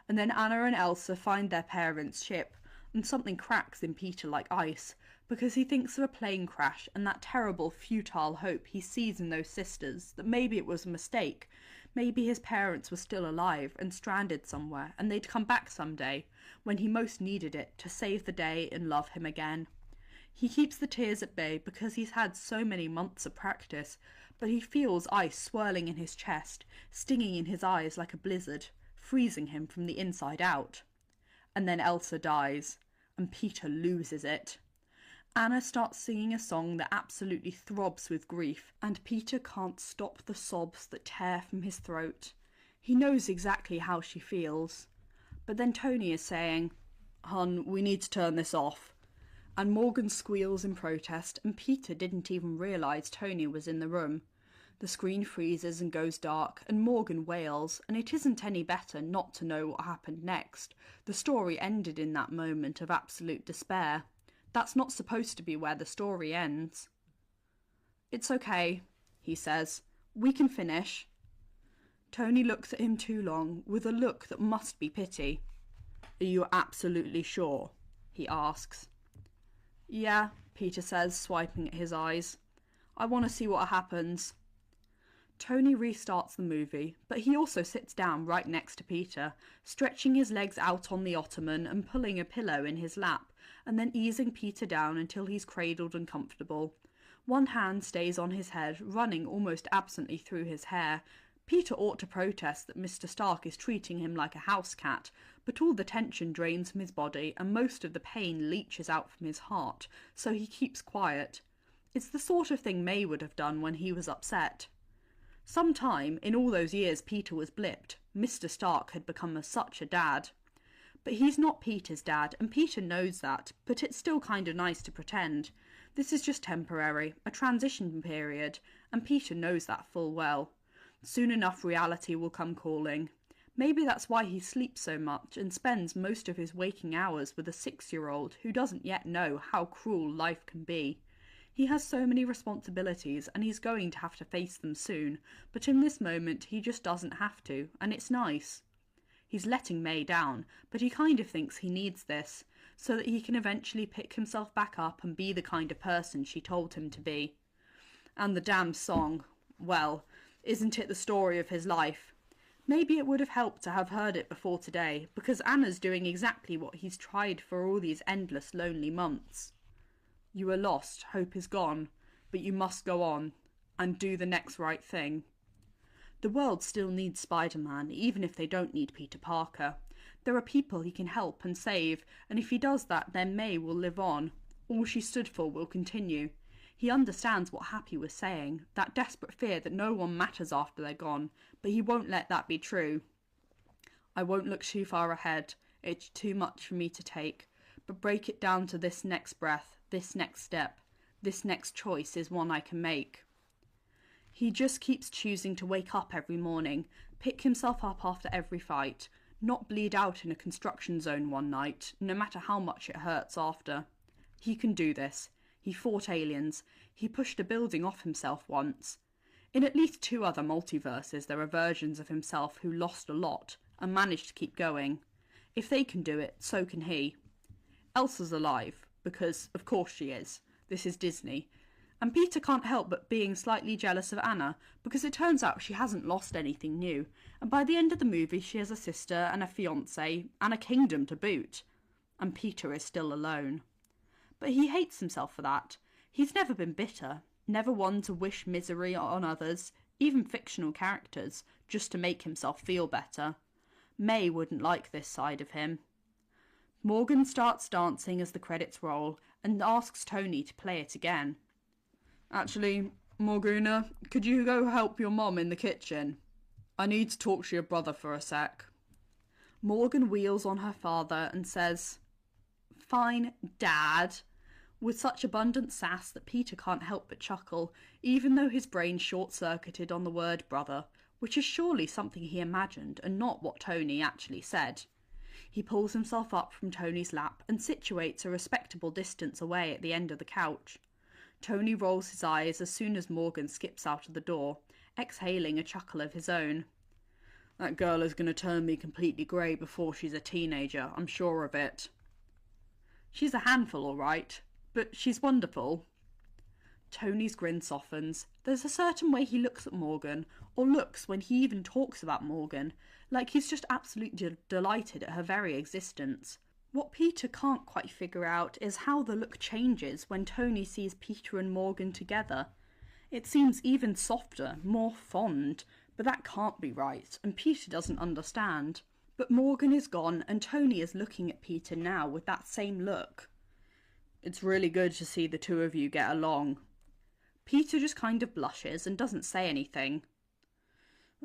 And then Anna and Elsa find their parents' ship, and something cracks in Peter like ice, because he thinks of a plane crash and that terrible, futile hope he sees in those sisters, that maybe it was a mistake, maybe his parents were still alive and stranded somewhere, and they'd come back someday, when he most needed it, to save the day and love him again. He keeps the tears at bay because he's had so many months of practice, but he feels ice swirling in his chest, stinging in his eyes like a blizzard, freezing him from the inside out. And then Elsa dies, and Peter loses it. Anna starts singing a song that absolutely throbs with grief, and Peter can't stop the sobs that tear from his throat. He knows exactly how she feels. But then Tony is saying, "Hun, we need to turn this off." And Morgan squeals in protest, and Peter didn't even realise Tony was in the room. The screen freezes and goes dark, and Morgan wails, and it isn't any better not to know what happened next. The story ended in that moment of absolute despair. That's not supposed to be where the story ends. "It's okay," he says. "We can finish." Tony looks at him too long, with a look that must be pity. "Are you absolutely sure?" he asks. "Yeah," Peter says, swiping at his eyes. "I want to see what happens." Tony restarts the movie, but he also sits down right next to Peter, stretching his legs out on the ottoman and pulling a pillow in his lap, and then easing Peter down until he's cradled and comfortable. One hand stays on his head, running almost absently through his hair. Peter ought to protest that Mr. Stark is treating him like a house cat, but all the tension drains from his body and most of the pain leaches out from his heart, so he keeps quiet. It's the sort of thing May would have done when he was upset. Sometime, in all those years Peter was blipped, Mr. Stark had become such a dad. But he's not Peter's dad, and Peter knows that, but it's still kind of nice to pretend. This is just temporary, a transition period, and Peter knows that full well. Soon enough reality will come calling. Maybe that's why he sleeps so much and spends most of his waking hours with a 6-year-old who doesn't yet know how cruel life can be. He has so many responsibilities and he's going to have to face them soon, but in this moment he just doesn't have to, and it's nice. He's letting May down, but he kind of thinks he needs this, so that he can eventually pick himself back up and be the kind of person she told him to be. And the damn song, well, isn't it the story of his life? Maybe it would have helped to have heard it before today, because Anna's doing exactly what he's tried for all these endless lonely months. You are lost, hope is gone, but you must go on, and do the next right thing. The world still needs Spider-Man, even if they don't need Peter Parker. There are people he can help and save, and if he does that, then May will live on. All she stood for will continue. He understands what Happy was saying, that desperate fear that no one matters after they're gone, but he won't let that be true. I won't look too far ahead, it's too much for me to take, but break it down to this next breath, this next step, this next choice is one I can make. He just keeps choosing to wake up every morning, pick himself up after every fight, not bleed out in a construction zone one night, no matter how much it hurts after. He can do this. He fought aliens. He pushed a building off himself once. In at least 2 other multiverses there are versions of himself who lost a lot and managed to keep going. If they can do it, so can he. Elsa's alive, because of course she is. This is Disney. And Peter can't help but being slightly jealous of Anna, because it turns out she hasn't lost anything new, and by the end of the movie she has a sister and a fiancé, and a kingdom to boot. And Peter is still alone. But he hates himself for that. He's never been bitter, never one to wish misery on others, even fictional characters, just to make himself feel better. May wouldn't like this side of him. Morgan starts dancing as the credits roll, and asks Tony to play it again. Actually, Morgana, could you go help your mom in the kitchen? I need to talk to your brother for a sec. Morgan wheels on her father and says, Fine, Dad, with such abundant sass that Peter can't help but chuckle, even though his brain short-circuited on the word brother, which is surely something he imagined and not what Tony actually said. He pulls himself up from Tony's lap and situates a respectable distance away at the end of the couch. Tony rolls his eyes as soon as Morgan skips out of the door, exhaling a chuckle of his own. That girl is going to turn me completely grey before she's a teenager, I'm sure of it. She's a handful, all right, but she's wonderful. Tony's grin softens. There's a certain way he looks at Morgan, or looks when he even talks about Morgan, like he's just absolutely delighted at her very existence. What Peter can't quite figure out is how the look changes when Tony sees Peter and Morgan together. It seems even softer, more fond, but that can't be right, and Peter doesn't understand. But Morgan is gone, and Tony is looking at Peter now with that same look. It's really good to see the two of you get along. Peter just kind of blushes and doesn't say anything.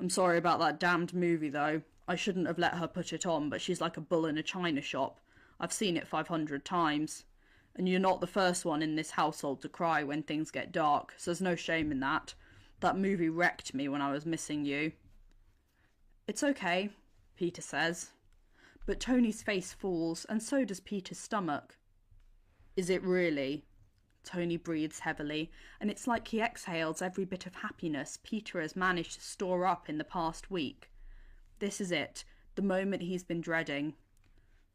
I'm sorry about that damned movie, though. I shouldn't have let her put it on, but she's like a bull in a china shop. I've seen it 500 times. And you're not the first one in this household to cry when things get dark, so there's no shame in that. That movie wrecked me when I was missing you. It's okay, Peter says. But Tony's face falls, and so does Peter's stomach. Is it really? Tony breathes heavily, and it's like he exhales every bit of happiness Peter has managed to store up in the past week. This is it, the moment he's been dreading.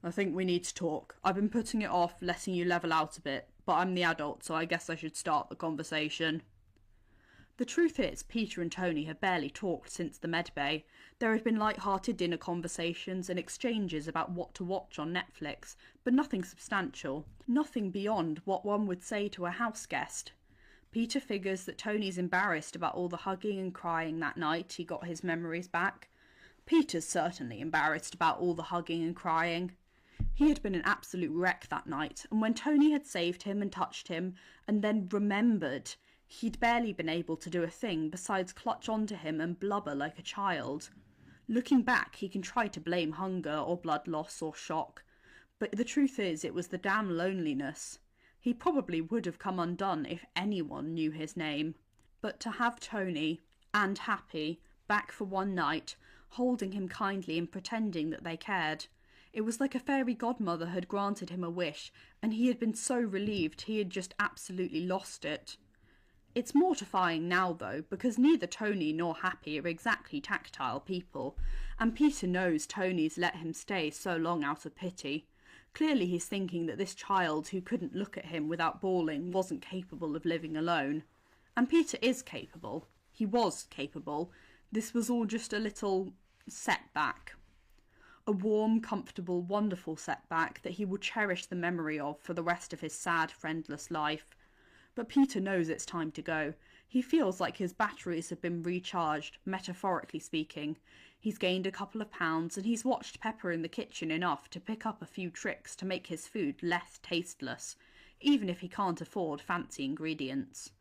I think we need to talk. I've been putting it off, letting you level out a bit, but I'm the adult, so I guess I should start the conversation. The truth is, Peter and Tony have barely talked since the medbay. There have been light-hearted dinner conversations and exchanges about what to watch on Netflix, but nothing substantial, nothing beyond what one would say to a house guest. Peter figures that Tony's embarrassed about all the hugging and crying that night he got his memories back. Peter's certainly embarrassed about all the hugging and crying. He had been an absolute wreck that night, and when Tony had saved him and touched him, and then remembered, he'd barely been able to do a thing besides clutch onto him and blubber like a child. Looking back, he can try to blame hunger or blood loss or shock, but the truth is it was the damn loneliness. He probably would have come undone if anyone knew his name. But to have Tony, and Happy, back for one night, holding him kindly and pretending that they cared, it was like a fairy godmother had granted him a wish, and he had been so relieved he had just absolutely lost it. It's mortifying now, though, because neither Tony nor Happy are exactly tactile people, and Peter knows Tony's let him stay so long out of pity. Clearly he's thinking that this child who couldn't look at him without bawling wasn't capable of living alone. And Peter is capable. He was capable. This was all just a little setback. A warm, comfortable, wonderful setback that he will cherish the memory of for the rest of his sad, friendless life. But Peter knows it's time to go. He feels like his batteries have been recharged, metaphorically speaking. He's gained a couple of pounds, and he's watched Pepper in the kitchen enough to pick up a few tricks to make his food less tasteless, even if he can't afford fancy ingredients.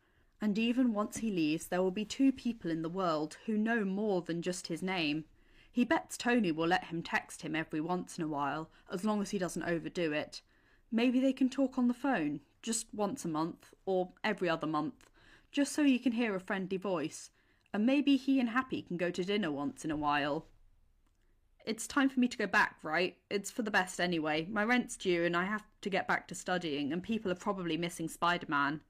And even once he leaves, there will be 2 people in the world who know more than just his name. He bets Tony will let him text him every once in a while, as long as he doesn't overdo it. Maybe they can talk on the phone, just once a month, or every other month, just so he can hear a friendly voice, and maybe he and Happy can go to dinner once in a while. It's time for me to go back, right? It's for the best anyway. My rent's due and I have to get back to studying, and people are probably missing Spider-Man.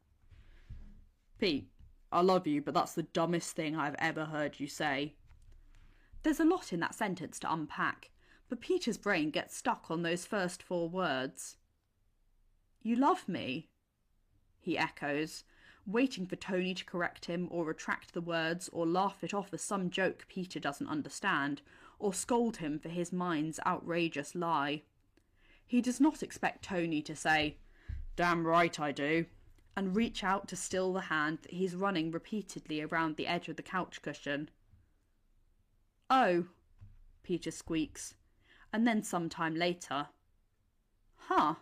Pete, I love you, but that's the dumbest thing I've ever heard you say. There's a lot in that sentence to unpack, but Peter's brain gets stuck on those first 4 words. You love me? He echoes, waiting for Tony to correct him or retract the words or laugh it off as some joke Peter doesn't understand, or scold him for his mind's outrageous lie. He does not expect Tony to say, "Damn right I do," and reach out to still the hand that he's running repeatedly around the edge of the couch cushion. "Oh," Peter squeaks, and then sometime later, "Huh."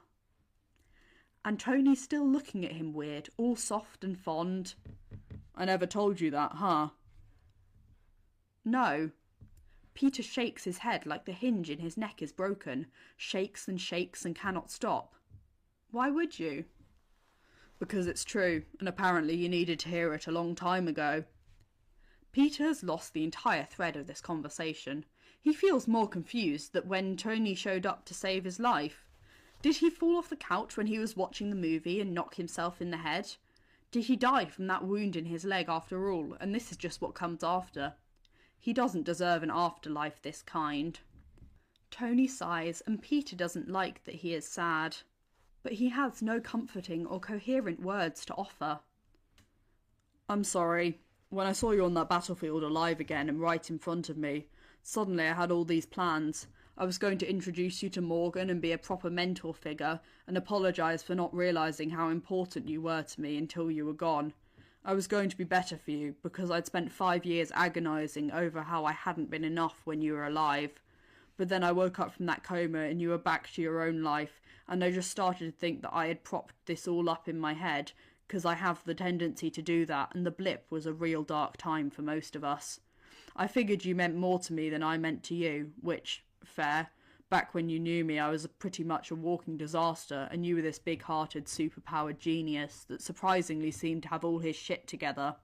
And Tony's still looking at him weird, all soft and fond. "I never told you that, huh?" "No." Peter shakes his head like the hinge in his neck is broken, shakes and cannot stop. "Why would you?" "Because it's true, and apparently you needed to hear it a long time ago." Peter has lost the entire thread of this conversation. He feels more confused that when Tony showed up to save his life. Did he fall off the couch when he was watching the movie and knock himself in the head? Did he die from that wound in his leg after all, and this is just what comes after? He doesn't deserve an afterlife this kind. Tony sighs, and Peter doesn't like that he is sad. But he has no comforting or coherent words to offer. I'm sorry. When I saw you on that battlefield alive again and right in front of me, suddenly I had all these plans. I was going to introduce you to Morgan and be a proper mentor figure and apologise for not realising how important you were to me until you were gone. I was going to be better for you because I'd spent 5 years agonising over how I hadn't been enough when you were alive. But then I woke up from that coma and you were back to your own life, and I just started to think that I had propped this all up in my head, because I have the tendency to do that, and the blip was a real dark time for most of us. I figured you meant more to me than I meant to you, which, fair. Back when you knew me, I was pretty much a walking disaster, and you were this big-hearted, super-powered genius that surprisingly seemed to have all his shit together.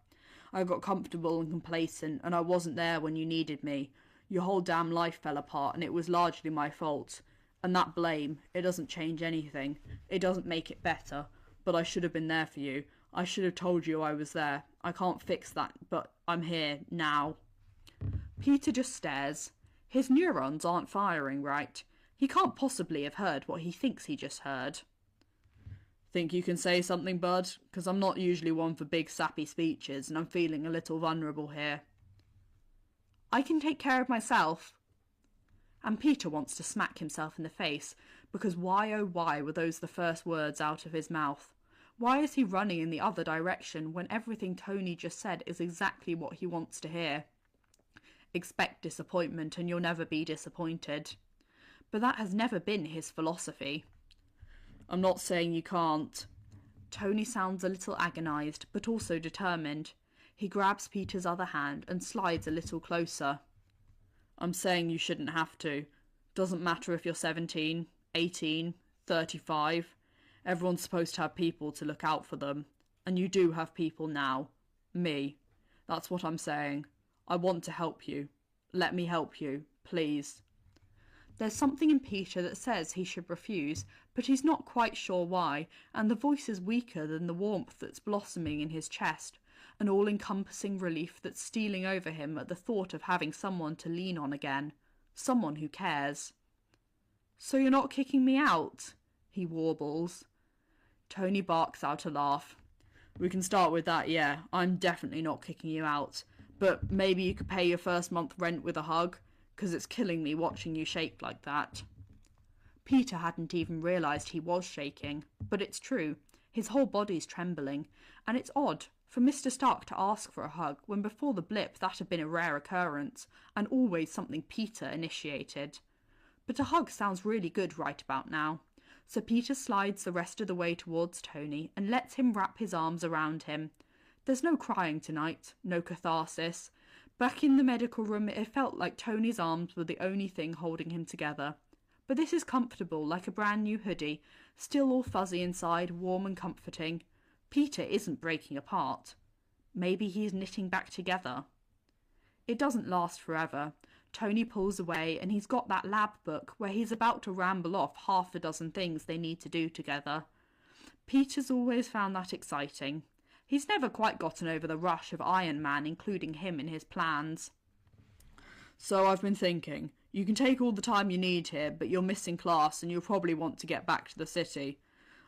I got comfortable and complacent, and I wasn't there when you needed me. Your whole damn life fell apart, and it was largely my fault. And that blame, it doesn't change anything. It doesn't make it better. But I should have been there for you. I should have told you I was there. I can't fix that, but I'm here, now. Peter just stares. His neurons aren't firing right. He can't possibly have heard what he thinks he just heard. Think you can say something, bud? 'Cause I'm not usually one for big sappy speeches, and I'm feeling a little vulnerable here. I can take care of myself. And Peter wants to smack himself in the face, because why oh why were those the first words out of his mouth? Why is he running in the other direction when everything Tony just said is exactly what he wants to hear? Expect disappointment and you'll never be disappointed. But that has never been his philosophy. I'm not saying you can't. Tony sounds a little agonised, but also determined. He grabs Peter's other hand and slides a little closer. I'm saying you shouldn't have to. Doesn't matter if you're 17, 18, 35. Everyone's supposed to have people to look out for them. And you do have people now. Me. That's what I'm saying. I want to help you. Let me help you, please. There's something in Peter that says he should refuse, but he's not quite sure why, and the voice is weaker than the warmth that's blossoming in his chest, an all-encompassing relief that's stealing over him at the thought of having someone to lean on again, someone who cares. So you're not kicking me out? He warbles. Tony barks out a laugh. We can start with that, yeah. I'm definitely not kicking you out. But maybe you could pay your first month rent with a hug, 'cause it's killing me watching you shake like that. Peter hadn't even realised he was shaking, but it's true. His whole body's trembling, and it's odd for Mr. Stark to ask for a hug when before the blip that had been a rare occurrence, and always something Peter initiated. But a hug sounds really good right about now, so Peter slides the rest of the way towards Tony and lets him wrap his arms around him. There's no crying tonight, no catharsis. Back in the medical room it felt like Tony's arms were the only thing holding him together. But this is comfortable, like a brand new hoodie, still all fuzzy inside, warm and comforting. Peter isn't breaking apart. Maybe he's knitting back together. It doesn't last forever. Tony pulls away and he's got that lab book where he's about to ramble off half a dozen things they need to do together. Peter's always found that exciting. He's never quite gotten over the rush of Iron Man including him in his plans. So I've been thinking, you can take all the time you need here, but you're missing class and you'll probably want to get back to the city.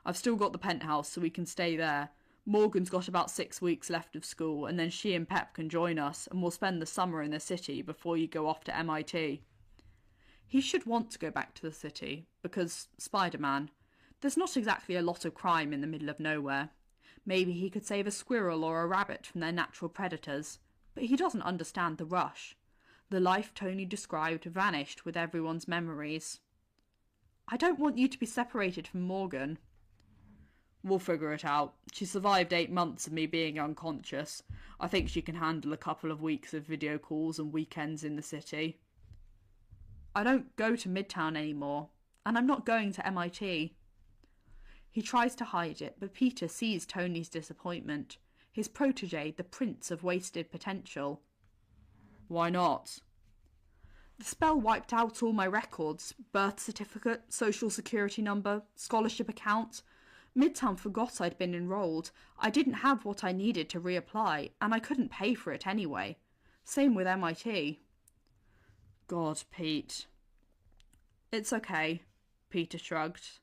I've still got the penthouse so we can stay there. Morgan's got about 6 weeks left of school and then she and Pep can join us and we'll spend the summer in the city before you go off to MIT. He should want to go back to the city because Spider-Man. There's not exactly a lot of crime in the middle of nowhere. Maybe he could save a squirrel or a rabbit from their natural predators, but he doesn't understand the rush. The life Tony described vanished with everyone's memories. I don't want you to be separated from Morgan. We'll figure it out. She survived 8 months of me being unconscious. I think she can handle a couple of weeks of video calls and weekends in the city. I don't go to Midtown anymore, and I'm not going to MIT. He tries to hide it, but Peter sees Tony's disappointment. His protégé, the prince of wasted potential. Why not? The spell wiped out all my records, birth certificate, social security number, scholarship account. Midtown forgot I'd been enrolled. I didn't have what I needed to reapply, and I couldn't pay for it anyway. Same with MIT. God, Pete. It's okay, Peter shrugged.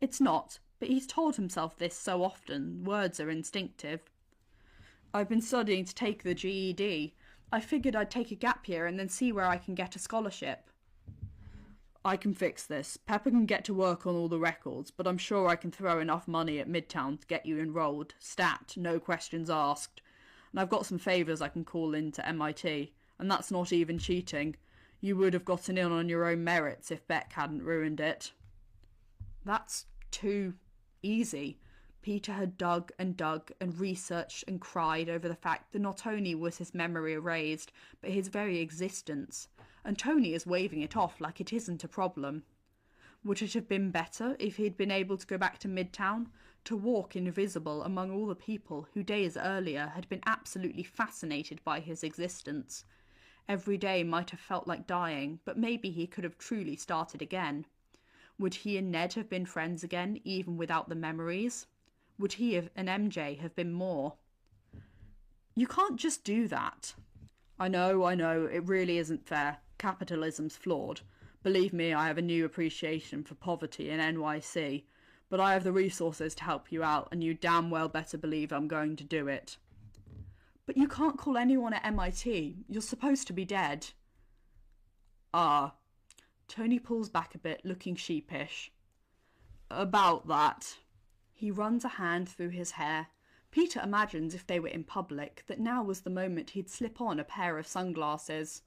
It's not, but he's told himself this so often, words are instinctive. I've been studying to take the GED. I figured I'd take a gap year and then see where I can get a scholarship. I can fix this. Pepper can get to work on all the records, but I'm sure I can throw enough money at Midtown to get you enrolled. Stat, no questions asked. And I've got some favours I can call in to MIT, and that's not even cheating. You would have gotten in on your own merits if Beck hadn't ruined it. That's too easy. Peter had dug and researched and cried over the fact that not only was his memory erased, but his very existence. And Tony is waving it off like it isn't a problem. Would it have been better if he'd been able to go back to Midtown, to walk invisible among all the people who days earlier had been absolutely fascinated by his existence? Every day might have felt like dying, but maybe he could have truly started again. Would he and Ned have been friends again, even without the memories? Would he and MJ have been more? You can't just do that. I know, it really isn't fair. Capitalism's flawed. Believe me, I have a new appreciation for poverty in NYC, but I have the resources to help you out, and you damn well better believe I'm going to do it. But you can't call anyone at MIT. You're supposed to be dead. Ah. Tony pulls back a bit, looking sheepish. About that. He runs a hand through his hair. Peter imagines if they were in public that now was the moment he'd slip on a pair of sunglasses.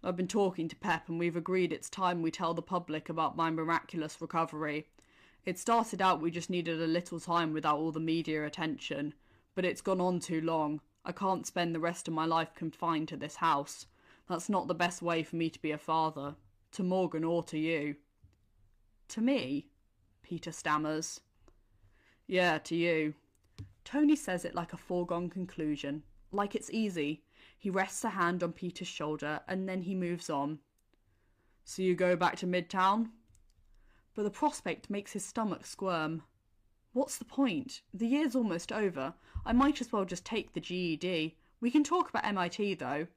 I've been talking to Pep and we've agreed it's time we tell the public about my miraculous recovery. It started out we just needed a little time without all the media attention, but it's gone on too long. I can't spend the rest of my life confined to this house. That's not the best way for me to be a father. To Morgan or to you. To me? Peter stammers. Yeah, to you. Tony says it like a foregone conclusion, like it's easy. He rests a hand on Peter's shoulder and then he moves on. So you go back to Midtown? But the prospect makes his stomach squirm. What's the point? The year's almost over. I might as well just take the GED. We can talk about MIT though.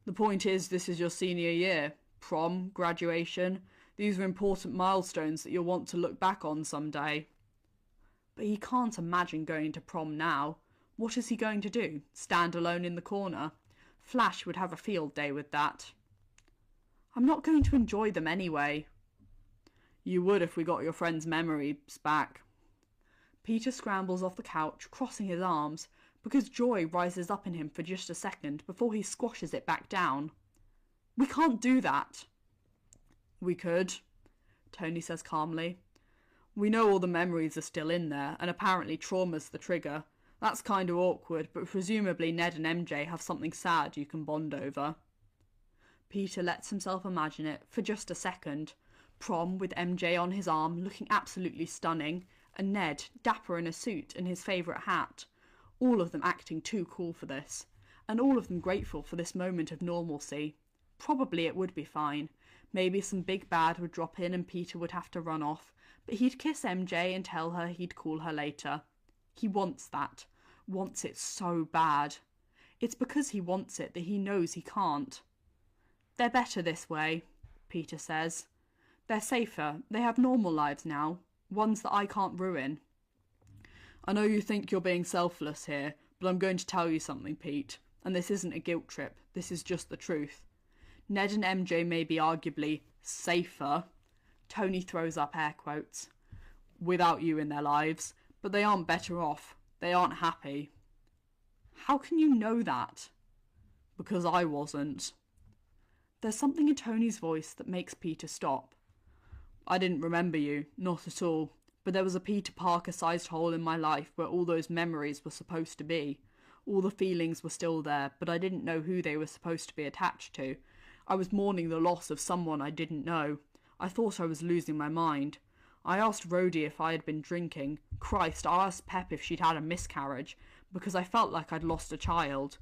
The point is, this is your senior year. Prom, graduation. These are important milestones that you'll want to look back on someday. But he can't imagine going to prom now. What is he going to do? Stand alone in the corner? Flash would have a field day with that. I'm not going to enjoy them anyway. You would if we got your friend's memories back. Peter scrambles off the couch, crossing his arms, because joy rises up in him for just a second before he squashes it back down. We can't do that. We could, Tony says calmly. We know all the memories are still in there, and apparently trauma's the trigger. That's kind of awkward, but presumably Ned and MJ have something sad you can bond over. Peter lets himself imagine it for just a second. Prom with MJ on his arm, looking absolutely stunning, and Ned, dapper in a suit and his favourite hat. All of them acting too cool for this, and all of them grateful for this moment of normalcy. Probably it would be fine. Maybe some big bad would drop in and Peter would have to run off, but he'd kiss MJ and tell her he'd call her later. He wants that. Wants it so bad. It's because he wants it that he knows he can't. They're better this way, Peter says. They're safer. They have normal lives now. Ones that I can't ruin. I know you think you're being selfless here, but I'm going to tell you something, Pete. And this isn't a guilt trip. This is just the truth. Ned and MJ may be arguably safer, Tony throws up air quotes, without you in their lives, but they aren't better off. They aren't happy. How can you know that? Because I wasn't. There's something in Tony's voice that makes Peter stop. I didn't remember you, not at all, but there was a Peter Parker-sized hole in my life where all those memories were supposed to be. All the feelings were still there, but I didn't know who they were supposed to be attached to. I was mourning the loss of someone I didn't know. I thought I was losing my mind. I asked Rhodey if I had been drinking. Christ, I asked Pep if she'd had a miscarriage, because I felt like I'd lost a child.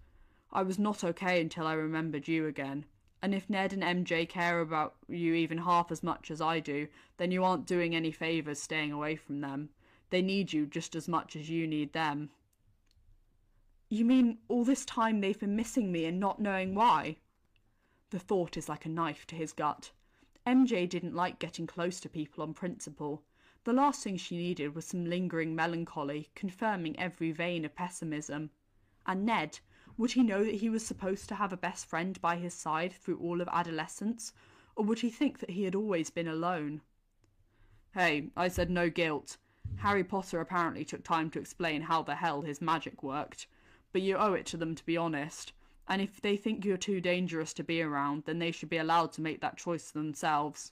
I was not okay until I remembered you again. And if Ned and MJ care about you even half as much as I do, then you aren't doing any favours staying away from them. They need you just as much as you need them." "You mean all this time they've been missing me and not knowing why?" The thought is like a knife to his gut. MJ didn't like getting close to people on principle. The last thing she needed was some lingering melancholy, confirming every vein of pessimism. And Ned, would he know that he was supposed to have a best friend by his side through all of adolescence, or would he think that he had always been alone? "Hey, I said no guilt. Harry Potter apparently took time to explain how the hell his magic worked, but you owe it to them to be honest, and if they think you're too dangerous to be around, then they should be allowed to make that choice themselves."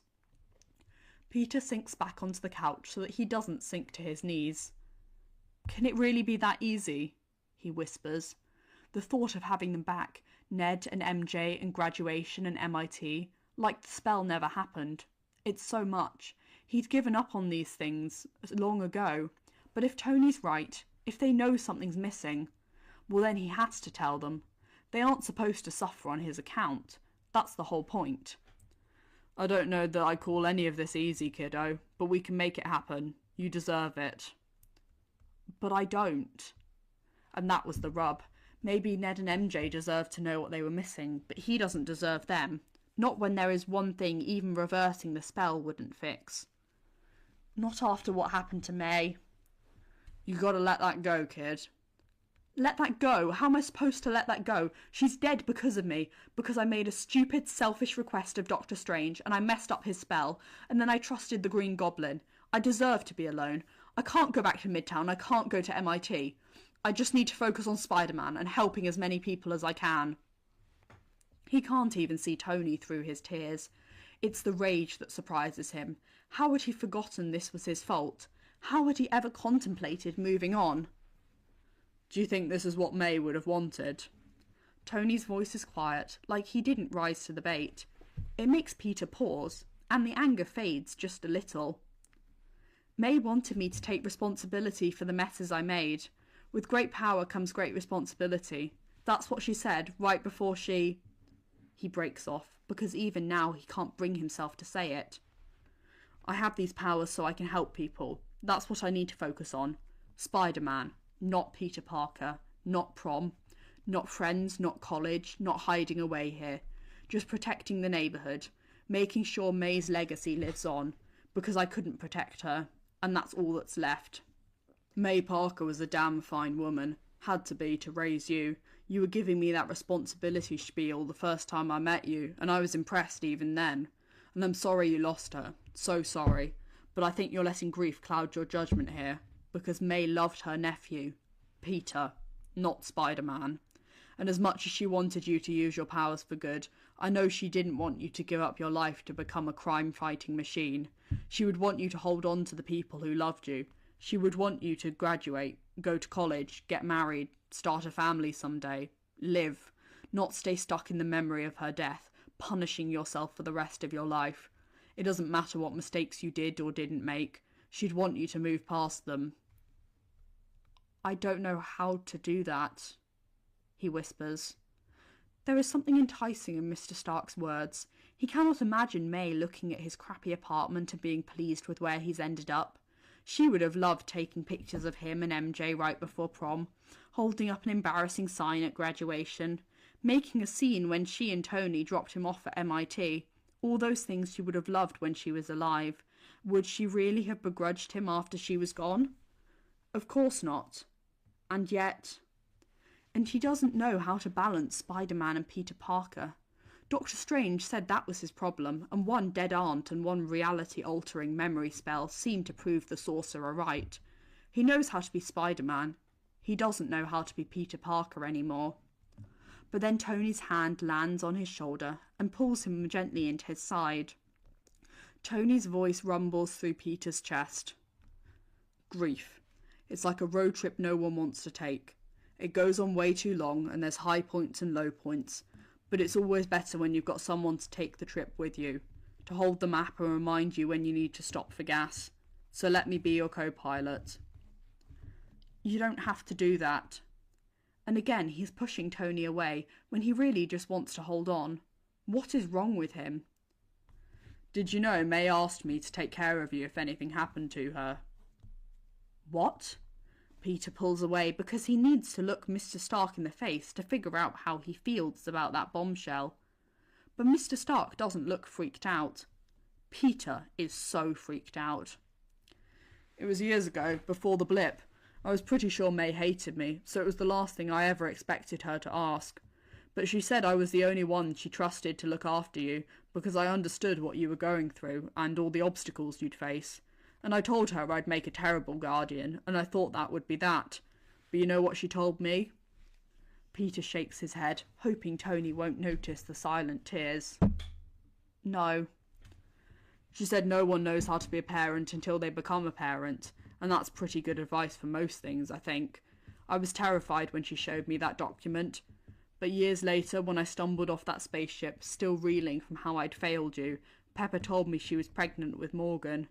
Peter sinks back onto the couch so that he doesn't sink to his knees. "Can it really be that easy?" he whispers. The thought of having them back, Ned and MJ and graduation and MIT, like the spell never happened. It's so much. He'd given up on these things long ago. But if Tony's right, if they know something's missing, well then he has to tell them. They aren't supposed to suffer on his account. That's the whole point. "I don't know that I call any of this easy, kiddo, but we can make it happen. You deserve it." "But I don't." And that was the rub. Maybe Ned and MJ deserved to know what they were missing, but he doesn't deserve them. Not when there is one thing even reversing the spell wouldn't fix. Not after what happened to May. "You gotta let that go, kid." "Let that go? How am I supposed to let that go? She's dead because of me, because I made a stupid, selfish request of Doctor Strange, and I messed up his spell, and then I trusted the Green Goblin. I deserve to be alone. I can't go back to Midtown, I can't go to MIT. I just need to focus on Spider-Man and helping as many people as I can." He can't even see Tony through his tears. It's the rage that surprises him. How had he forgotten this was his fault? How had he ever contemplated moving on? "Do you think this is what May would have wanted?" Tony's voice is quiet, like he didn't rise to the bait. It makes Peter pause, and the anger fades just a little. "May wanted me to take responsibility for the messes I made. With great power comes great responsibility. That's what she said right before she..." He breaks off, because even now he can't bring himself to say it. "I have these powers so I can help people. That's what I need to focus on. Spider-Man, not Peter Parker, not prom, not friends, not college, not hiding away here. Just protecting the neighbourhood, making sure May's legacy lives on, because I couldn't protect her, and that's all that's left. May Parker was a damn fine woman. Had to be to raise you. You were giving me that responsibility spiel the first time I met you, and I was impressed even then. And I'm sorry you lost her. So sorry. But I think you're letting grief cloud your judgment here. Because May loved her nephew, Peter, not Spider-Man. And as much as she wanted you to use your powers for good, I know she didn't want you to give up your life to become a crime-fighting machine. She would want you to hold on to the people who loved you. She would want you to graduate, go to college, get married, start a family someday, live, not stay stuck in the memory of her death, punishing yourself for the rest of your life. It doesn't matter what mistakes you did or didn't make. She'd want you to move past them." "I don't know how to do that," he whispers. There is something enticing in Mr. Stark's words. He cannot imagine May looking at his crappy apartment and being pleased with where he's ended up. She would have loved taking pictures of him and MJ right before prom, holding up an embarrassing sign at graduation, making a scene when she and Tony dropped him off at MIT. All those things she would have loved when she was alive. Would she really have begrudged him after she was gone? Of course not. And yet... And he doesn't know how to balance Spider-Man and Peter Parker. Doctor Strange said that was his problem, and one dead aunt and one reality-altering memory spell seemed to prove the sorcerer right. He knows how to be Spider-Man. He doesn't know how to be Peter Parker anymore. But then Tony's hand lands on his shoulder and pulls him gently into his side. Tony's voice rumbles through Peter's chest. "Grief. It's like a road trip no one wants to take. It goes on way too long, and there's high points and low points. But it's always better when you've got someone to take the trip with you, to hold the map and remind you when you need to stop for gas. So let me be your co-pilot." "You don't have to do that." And again he's pushing Tony away when he really just wants to hold on. What is wrong with him? Did you know May asked me to take care of you if anything happened to her? What? Peter pulls away because he needs to look Mr. Stark in the face to figure out how he feels about that bombshell. But Mr. Stark doesn't look freaked out. Peter is so freaked out. It was years ago, before the blip. I was pretty sure May hated me, so it was the last thing I ever expected her to ask. But she said I was the only one she trusted to look after you, because I understood what you were going through, and all the obstacles you'd face. And I told her I'd make a terrible guardian, and I thought that would be that. But you know what she told me? Peter shakes his head, hoping Tony won't notice the silent tears. No. She said no one knows how to be a parent until they become a parent, and that's pretty good advice for most things, I think. I was terrified when she showed me that document. But years later, when I stumbled off that spaceship, still reeling from how I'd failed you, Pepper told me she was pregnant with Morgan.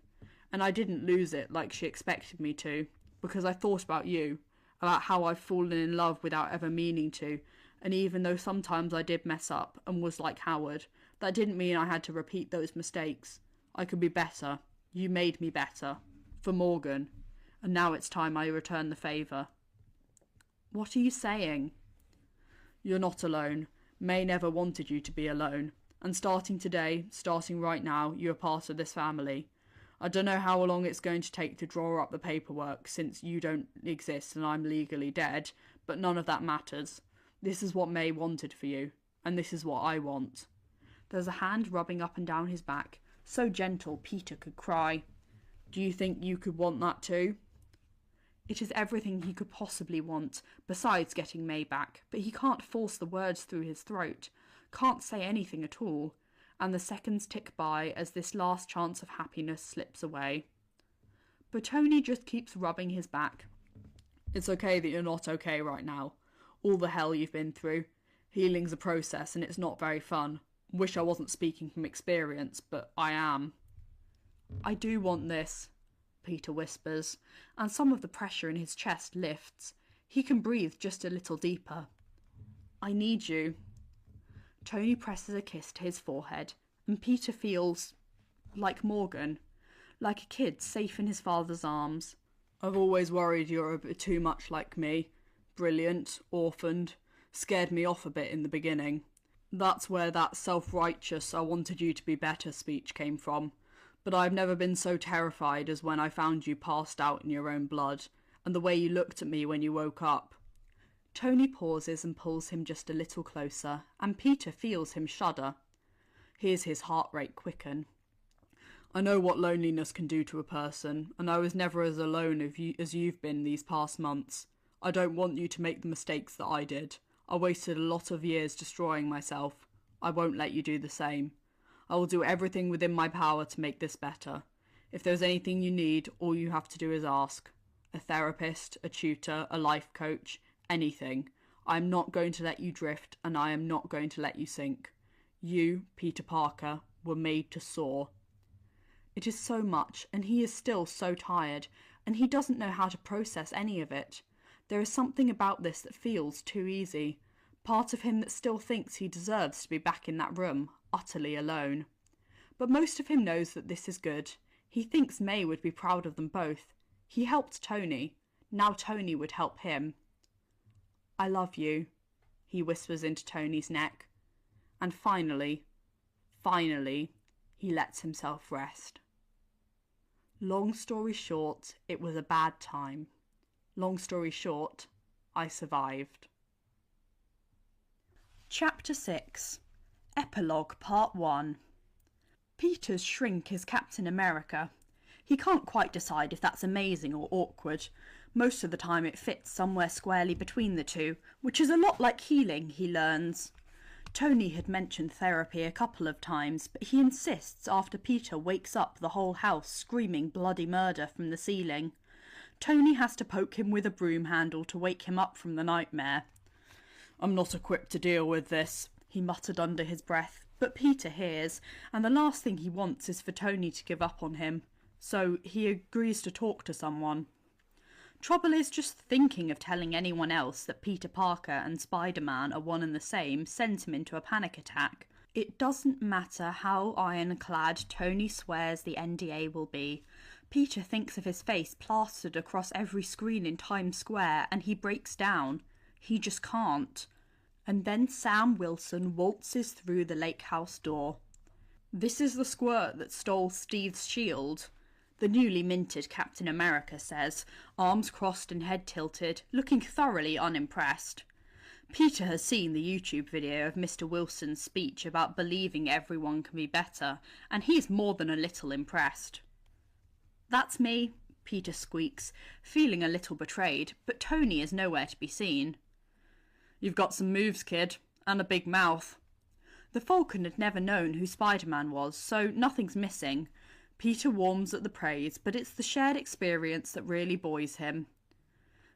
And I didn't lose it like she expected me to, because I thought about you, about how I've fallen in love without ever meaning to, and even though sometimes I did mess up and was like Howard, that didn't mean I had to repeat those mistakes. I could be better. You made me better. For Morgan. And now it's time I return the favour. What are you saying? You're not alone. May never wanted you to be alone. And starting today, starting right now, you're part of this family. I don't know how long it's going to take to draw up the paperwork, since you don't exist and I'm legally dead, but none of that matters. This is what May wanted for you, and this is what I want. There's a hand rubbing up and down his back, so gentle Peter could cry. Do you think you could want that too? It is everything he could possibly want, besides getting May back, but he can't force the words through his throat, can't say anything at all, and the seconds tick by as this last chance of happiness slips away. But Tony just keeps rubbing his back. It's okay that you're not okay right now. All the hell you've been through. Healing's a process and it's not very fun. Wish I wasn't speaking from experience, but I am. I do want this, Peter whispers, and some of the pressure in his chest lifts. He can breathe just a little deeper. I need you. Tony presses a kiss to his forehead, and Peter feels like Morgan, like a kid safe in his father's arms. I've always worried you're a bit too much like me. Brilliant, orphaned, scared me off a bit in the beginning. That's where that self-righteous I wanted you to be better speech came from. But I've never been so terrified as when I found you passed out in your own blood, and the way you looked at me when you woke up. Tony pauses and pulls him just a little closer, and Peter feels him shudder. Hears his heart rate quicken. I know what loneliness can do to a person, and I was never as alone as you've been these past months. I don't want you to make the mistakes that I did. I wasted a lot of years destroying myself. I won't let you do the same. I will do everything within my power to make this better. If there's anything you need, all you have to do is ask. A therapist, a tutor, a life coach, anything. I am not going to let you drift, and I am not going to let you sink. You, Peter Parker, were made to soar. It is so much, and he is still so tired, and he doesn't know how to process any of it. There is something about this that feels too easy. Part of him that still thinks he deserves to be back in that room, utterly alone. But most of him knows that this is good. He thinks May would be proud of them both. He helped Tony. Now Tony would help him. I love you, he whispers into Tony's neck. And finally, he lets himself rest. Long story short, it was a bad time. Long story short, I survived. Chapter 6. Epilogue Part 1. Peter's shrink is Captain America. He can't quite decide if that's amazing or awkward. Most of the time it fits somewhere squarely between the two, which is a lot like healing, he learns. Tony had mentioned therapy a couple of times, but he insists after Peter wakes up the whole house screaming bloody murder from the ceiling. Tony has to poke him with a broom handle to wake him up from the nightmare. I'm not equipped to deal with this, he muttered under his breath, but Peter hears, and the last thing he wants is for Tony to give up on him, so he agrees to talk to someone. Trouble is, just thinking of telling anyone else that Peter Parker and Spider-Man are one and the same sends him into a panic attack. It doesn't matter how ironclad Tony swears the NDA will be. Peter thinks of his face plastered across every screen in Times Square and he breaks down. He just can't. And then Sam Wilson waltzes through the lake house door. "This is the squirt that stole Steve's shield," the newly minted Captain America says, arms crossed and head tilted, looking thoroughly unimpressed. Peter has seen the YouTube video of Mr. Wilson's speech about believing everyone can be better, and he's more than a little impressed. "That's me," Peter squeaks, feeling a little betrayed, but Tony is nowhere to be seen. "You've got some moves, kid, and a big mouth." The Falcon had never known who Spider-Man was, so nothing's missing. Peter warms at the praise, but it's the shared experience that really buoys him.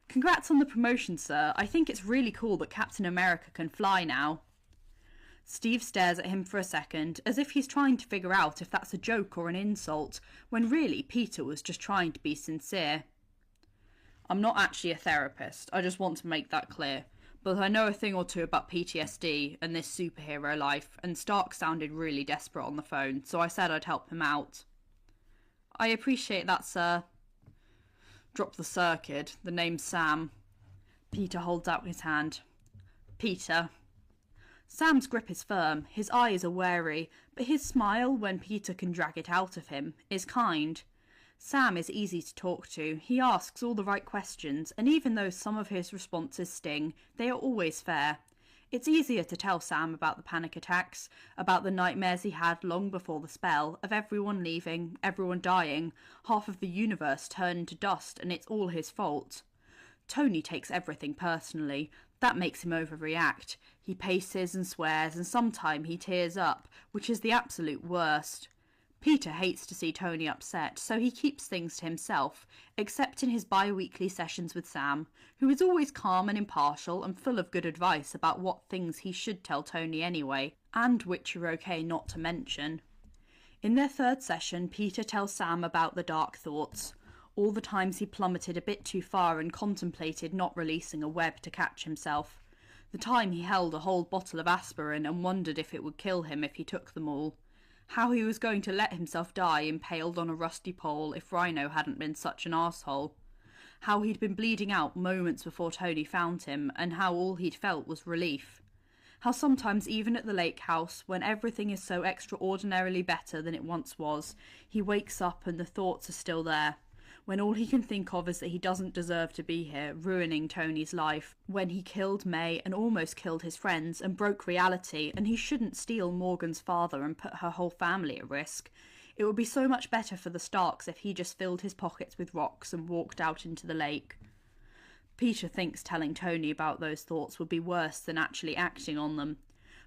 "Congrats on the promotion, sir. I think it's really cool that Captain America can fly now." Steve stares at him for a second, as if he's trying to figure out if that's a joke or an insult, when really Peter was just trying to be sincere. "I'm not actually a therapist, I just want to make that clear. But I know a thing or two about PTSD and this superhero life, and Stark sounded really desperate on the phone, so I said I'd help him out." "I appreciate that, sir." "Drop the sir, kid. The name's Sam." Peter holds out his hand. "Peter." Sam's grip is firm, his eyes are wary, but his smile, when Peter can drag it out of him, is kind. Sam is easy to talk to, he asks all the right questions, and even though some of his responses sting, they are always fair. It's easier to tell Sam about the panic attacks, about the nightmares he had long before the spell, of everyone leaving, everyone dying, half of the universe turned to dust, and it's all his fault. Tony takes everything personally. That makes him overreact. He paces and swears, and sometimes he tears up, which is the absolute worst. Peter hates to see Tony upset, so he keeps things to himself, except in his bi-weekly sessions with Sam, who is always calm and impartial and full of good advice about what things he should tell Tony anyway, and which are okay not to mention. In their third session, Peter tells Sam about the dark thoughts, all the times he plummeted a bit too far and contemplated not releasing a web to catch himself, the time he held a whole bottle of aspirin and wondered if it would kill him if he took them all, how he was going to let himself die impaled on a rusty pole if Rhino hadn't been such an arsehole, how he'd been bleeding out moments before Tony found him, and how all he'd felt was relief. How sometimes even at the lake house, when everything is so extraordinarily better than it once was, he wakes up and the thoughts are still there, when all he can think of is that he doesn't deserve to be here, ruining Tony's life, when he killed May and almost killed his friends and broke reality, and he shouldn't steal Morgan's father and put her whole family at risk. It would be so much better for the Starks if he just filled his pockets with rocks and walked out into the lake. Peter thinks telling Tony about those thoughts would be worse than actually acting on them.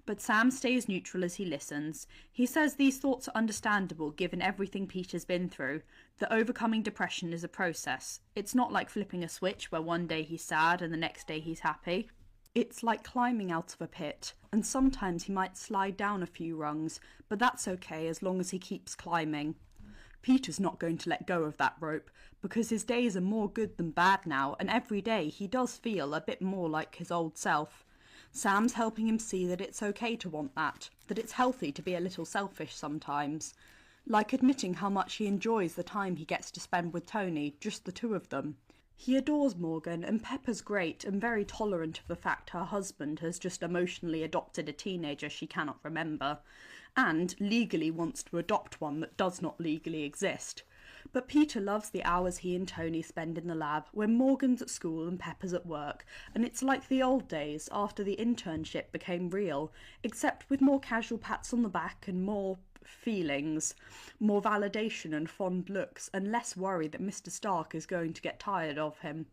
But Sam stays neutral as he listens. He says these thoughts are understandable given everything Peter's been through, that overcoming depression is a process. It's not like flipping a switch where one day he's sad and the next day he's happy. It's like climbing out of a pit, and sometimes he might slide down a few rungs, but that's okay as long as he keeps climbing. Peter's not going to let go of that rope, because his days are more good than bad now, and every day he does feel a bit more like his old self. Sam's helping him see that it's okay to want that it's healthy to be a little selfish sometimes. Like admitting how much he enjoys the time he gets to spend with Tony, just the two of them. He adores Morgan, and Pepper's great and very tolerant of the fact her husband has just emotionally adopted a teenager she cannot remember, and legally wants to adopt one that does not legally exist. But Peter loves the hours he and Tony spend in the lab when Morgan's at school and Pepper's at work, and it's like the old days after the internship became real, except with more casual pats on the back and more feelings, more validation and fond looks, and less worry that Mr. Stark is going to get tired of him.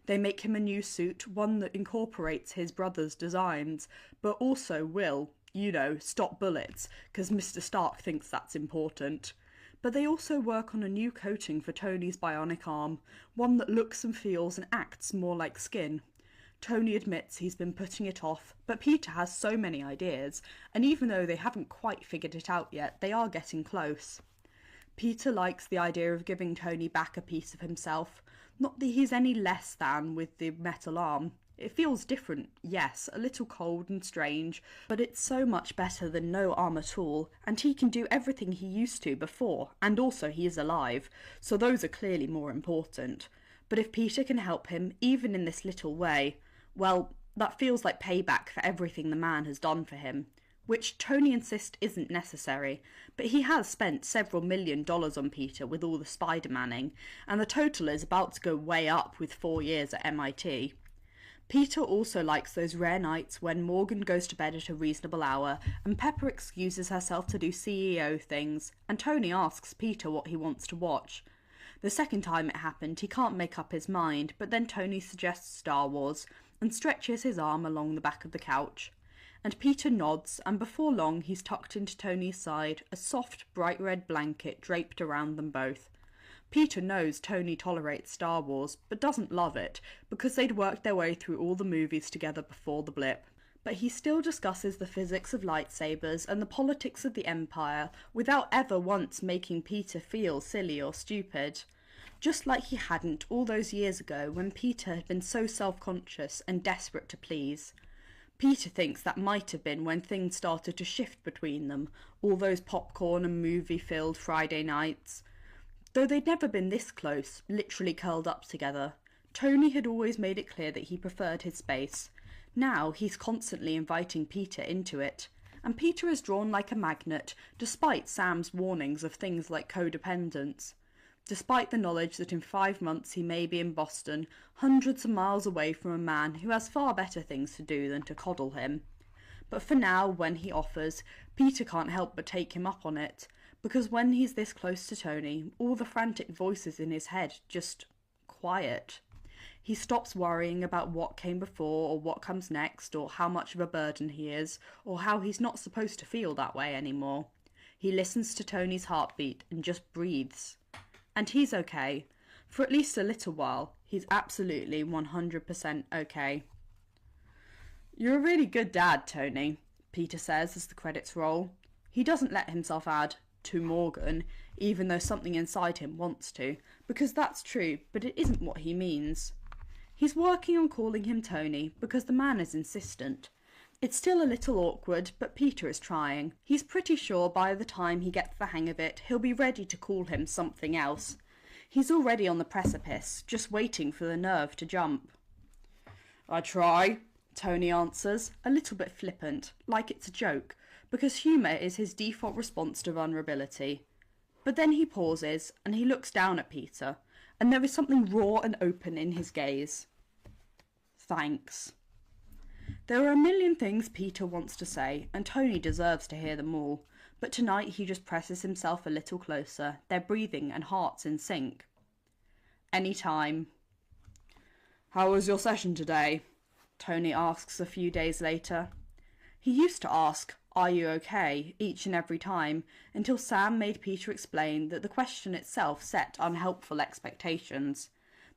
They make him a new suit, one that incorporates his brother's designs, but also will, stop bullets, because Mr. Stark thinks that's important. But they also work on a new coating for Tony's bionic arm, one that looks and feels and acts more like skin. Tony admits he's been putting it off, but Peter has so many ideas, and even though they haven't quite figured it out yet, they are getting close. Peter likes the idea of giving Tony back a piece of himself. Not that he's any less than with the metal arm. It feels different, yes, a little cold and strange, but it's so much better than no arm at all, and he can do everything he used to before, and also he is alive, so those are clearly more important. But if Peter can help him, even in this little way, well, that feels like payback for everything the man has done for him. Which Tony insists isn't necessary, but he has spent several $1 million on Peter with all the Spider-Manning, and the total is about to go way up with 4 years at MIT. Peter also likes those rare nights when Morgan goes to bed at a reasonable hour and Pepper excuses herself to do CEO things, and Tony asks Peter what he wants to watch. The second time it happened, he can't make up his mind, but then Tony suggests Star Wars and stretches his arm along the back of the couch. And Peter nods, and before long he's tucked into Tony's side, a soft, bright red blanket draped around them both. Peter knows Tony tolerates Star Wars, but doesn't love it, because they'd worked their way through all the movies together before the blip. But he still discusses the physics of lightsabers and the politics of the Empire, without ever once making Peter feel silly or stupid. Just like he hadn't all those years ago when Peter had been so self-conscious and desperate to please. Peter thinks that might have been when things started to shift between them, all those popcorn and movie-filled Friday nights. Though they'd never been this close, literally curled up together, Tony had always made it clear that he preferred his space. Now he's constantly inviting Peter into it, and Peter is drawn like a magnet, despite Sam's warnings of things like codependence. Despite the knowledge that in 5 months he may be in Boston, hundreds of miles away from a man who has far better things to do than to coddle him. But for now, when he offers, Peter can't help but take him up on it, because when he's this close to Tony, all the frantic voices in his head just quiet. He stops worrying about what came before or what comes next, or how much of a burden he is, or how he's not supposed to feel that way anymore. He listens to Tony's heartbeat and just breathes. And he's okay. For at least a little while, he's absolutely 100% okay. "You're a really good dad, Tony," Peter says as the credits roll. He doesn't let himself add, "to Morgan," even though something inside him wants to, because that's true, but it isn't what he means. He's working on calling him Tony, because the man is insistent. It's still a little awkward, but Peter is trying. He's pretty sure by the time he gets the hang of it, he'll be ready to call him something else. He's already on the precipice, just waiting for the nerve to jump. "I try," Tony answers, a little bit flippant, like it's a joke, because humour is his default response to vulnerability. But then he pauses, and he looks down at Peter, and there is something raw and open in his gaze. "Thanks." There are a million things Peter wants to say, and Tony deserves to hear them all, but tonight he just presses himself a little closer, their breathing and hearts in sync. "Any time." "How was your session today?" Tony asks a few days later. He used to ask, "Are you okay?" each and every time, until Sam made Peter explain that the question itself set unhelpful expectations,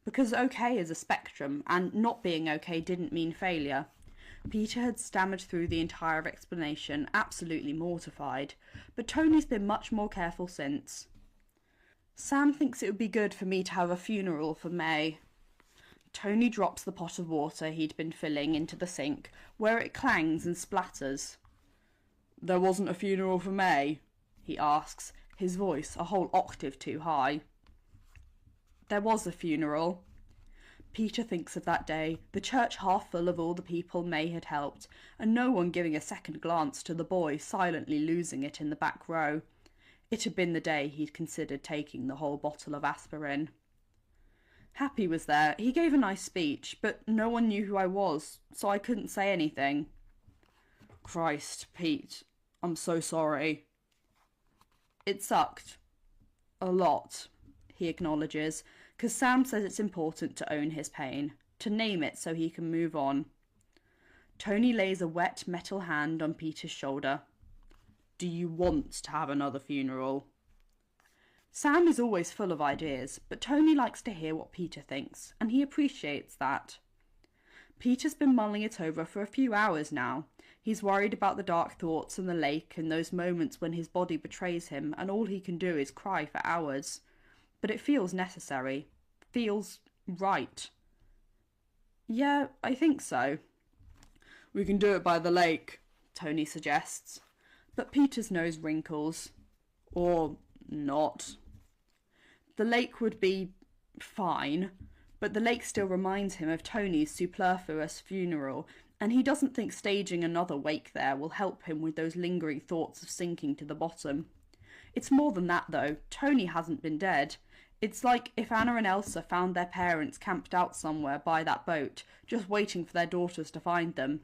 because okay is a spectrum, and not being okay didn't mean failure. Peter had stammered through the entire explanation, absolutely mortified, but Tony's been much more careful since. "Sam thinks it would be good for me to have a funeral for May." Tony drops the pot of water he'd been filling into the sink, where it clangs and splatters. "There wasn't a funeral for May?" he asks, his voice a whole octave too high. "There was a funeral." Peter thinks of that day, the church half full of all the people May had helped, and no one giving a second glance to the boy silently losing it in the back row. It had been the day he'd considered taking the whole bottle of aspirin. "Happy was there. He gave a nice speech, but no one knew who I was, so I couldn't say anything." "Christ, Pete, I'm so sorry." "It sucked. A lot," he acknowledges, because Sam says it's important to own his pain, to name it so he can move on. Tony lays a wet metal hand on Peter's shoulder. "Do you want to have another funeral?" Sam is always full of ideas, but Tony likes to hear what Peter thinks, and he appreciates that. Peter's been mulling it over for a few hours now. He's worried about the dark thoughts and the lake and those moments when his body betrays him and all he can do is cry for hours. But it feels necessary. Feels right. Yeah, I think so. We can do it by the lake, Tony suggests. But Peter's nose wrinkles. Or not. The lake would be fine, but the lake still reminds him of Tony's superfluous funeral, and he doesn't think staging another wake there will help him with those lingering thoughts of sinking to the bottom. It's more than that, though. Tony hasn't been dead. It's like if Anna and Elsa found their parents camped out somewhere by that boat, just waiting for their daughters to find them.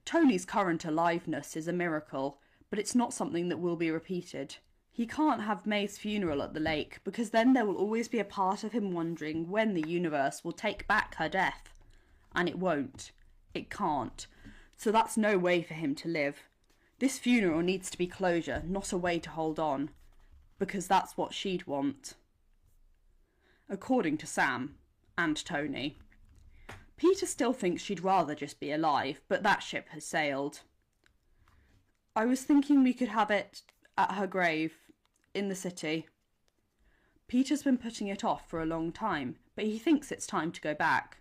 Tony's current aliveness is a miracle, but it's not something that will be repeated. He can't have May's funeral at the lake, because then there will always be a part of him wondering when the universe will take back her death. And it won't. It can't. So that's no way for him to live. This funeral needs to be closure, not a way to hold on. Because that's what she'd want. According to Sam. And Tony. Peter still thinks she'd rather just be alive, but that ship has sailed. I was thinking we could have it at her grave, in the city. Peter's been putting it off for a long time, but he thinks it's time to go back.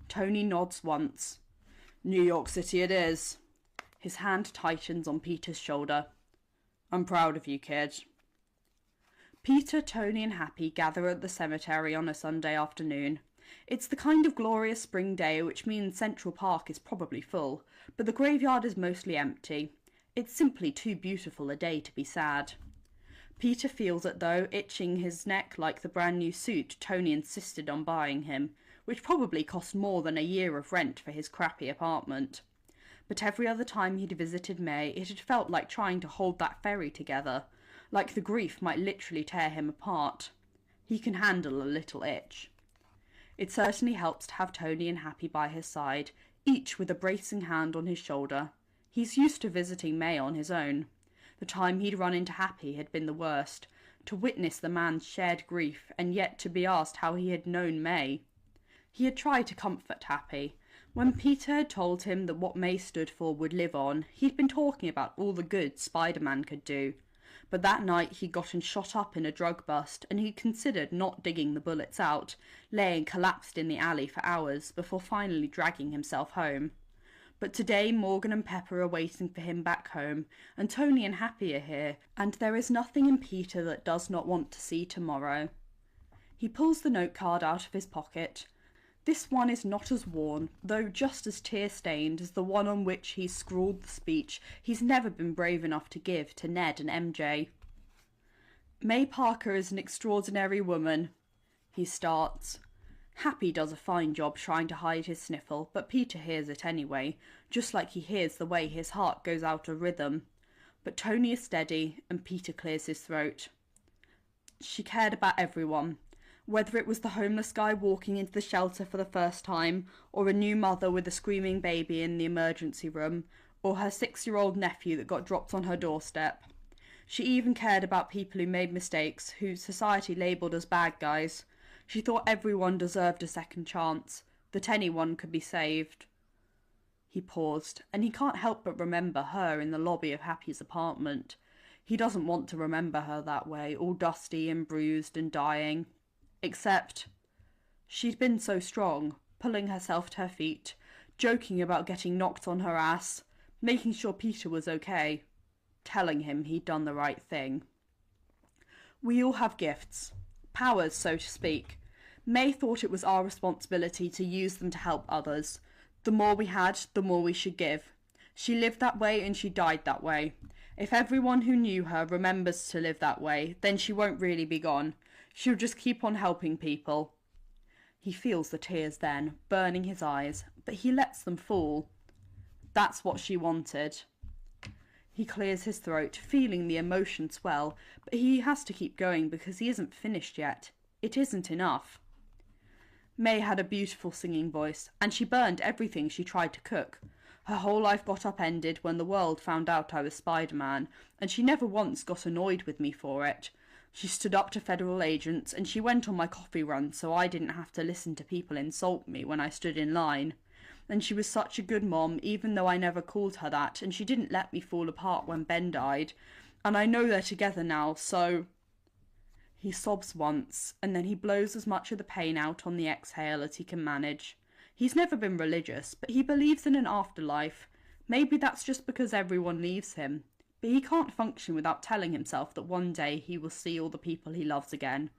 Tony nods once. New York City it is. His hand tightens on Peter's shoulder. I'm proud of you, kid. Peter, Tony and Happy gather at the cemetery on a Sunday afternoon. It's the kind of glorious spring day which means Central Park is probably full, but the graveyard is mostly empty. It's simply too beautiful a day to be sad. Peter feels it though, itching his neck like the brand new suit Tony insisted on buying him, which probably cost more than a year of rent for his crappy apartment. But every other time he'd visited May, it had felt like trying to hold that ferry together, like the grief might literally tear him apart. He can handle a little itch. It certainly helps to have Tony and Happy by his side, each with a bracing hand on his shoulder. He's used to visiting May on his own. The time he'd run into Happy had been the worst, to witness the man's shared grief and yet to be asked how he had known May. He had tried to comfort Happy. When Peter had told him that what May stood for would live on, he'd been talking about all the good Spider-Man could do. But that night he'd gotten shot up in a drug bust and he'd considered not digging the bullets out, laying collapsed in the alley for hours before finally dragging himself home. But today Morgan and Pepper are waiting for him back home, and Tony and Happy are here, and there is nothing in Peter that does not want to see tomorrow. He pulls the note card out of his pocket. This one is not as worn, though just as tear-stained as the one on which he's scrawled the speech he's never been brave enough to give to Ned and MJ. May Parker is an extraordinary woman. He starts. Happy does a fine job trying to hide his sniffle, but Peter hears it anyway, just like he hears the way his heart goes out of rhythm. But Tony is steady, and Peter clears his throat. She cared about everyone, whether it was the homeless guy walking into the shelter for the first time, or a new mother with a screaming baby in the emergency room, or her 6-year-old nephew that got dropped on her doorstep. She even cared about people who made mistakes, who society labelled as bad guys. She thought everyone deserved a second chance, that anyone could be saved. He paused, and he can't help but remember her in the lobby of Happy's apartment. He doesn't want to remember her that way, all dusty and bruised and dying. Except she'd been so strong, pulling herself to her feet, joking about getting knocked on her ass, making sure Peter was okay, telling him he'd done the right thing. We all have gifts, powers, so to speak. May thought it was our responsibility to use them to help others. The more we had, the more we should give. She lived that way and she died that way. If everyone who knew her remembers to live that way, then she won't really be gone. She'll just keep on helping people. He feels the tears then, burning his eyes, but he lets them fall. That's what she wanted. He clears his throat, feeling the emotion swell, but he has to keep going because he isn't finished yet. It isn't enough. May had a beautiful singing voice, and she burned everything she tried to cook. Her whole life got upended when the world found out I was Spider-Man, and she never once got annoyed with me for it. She stood up to federal agents, and she went on my coffee run so I didn't have to listen to people insult me when I stood in line. And she was such a good mom, even though I never called her that, and she didn't let me fall apart when Ben died. And I know they're together now, so... He sobs once, and then he blows as much of the pain out on the exhale as he can manage. He's never been religious, but he believes in an afterlife. Maybe that's just because everyone leaves him. But he can't function without telling himself that one day he will see all the people he loves again.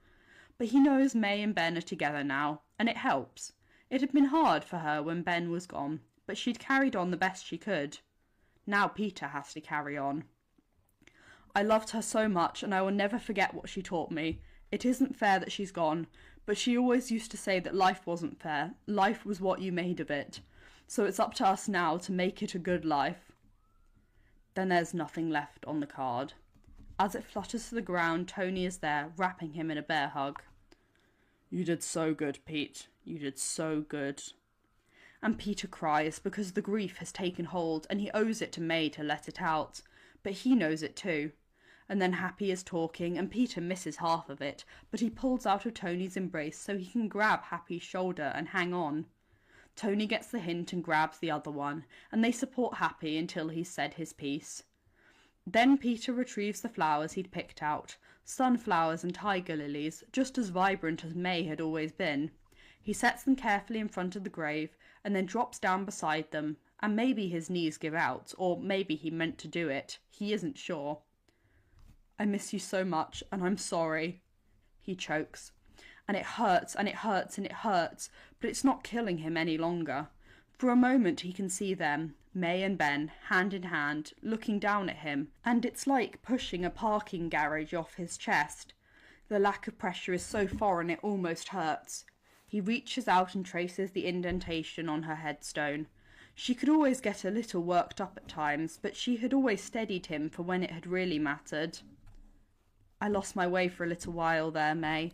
But he knows May and Ben are together now, and it helps. It had been hard for her when Ben was gone, but she'd carried on the best she could. Now Peter has to carry on. I loved her so much, and I will never forget what she taught me. It isn't fair that she's gone, but she always used to say that life wasn't fair. Life was what you made of it. So it's up to us now to make it a good life. Then there's nothing left on the card. As it flutters to the ground, Tony is there, wrapping him in a bear hug. You did so good, Pete. You did so good. And Peter cries because the grief has taken hold and he owes it to May to let it out. But he knows it too. And then Happy is talking and Peter misses half of it, but he pulls out of Tony's embrace so he can grab Happy's shoulder and hang on. Tony gets the hint and grabs the other one, and they support Happy until he's said his piece. Then Peter retrieves the flowers he'd picked out, sunflowers and tiger lilies, just as vibrant as May had always been. He sets them carefully in front of the grave, and then drops down beside them, and maybe his knees give out, or maybe he meant to do it. He isn't sure. I miss you so much, and I'm sorry. He chokes. And it hurts, and it hurts, and it hurts, but it's not killing him any longer. For a moment he can see them, May and Ben, hand in hand, looking down at him, and it's like pushing a parking garage off his chest. The lack of pressure is so foreign it almost hurts. He reaches out and traces the indentation on her headstone. She could always get a little worked up at times, but she had always steadied him for when it had really mattered. I lost my way for a little while there, May.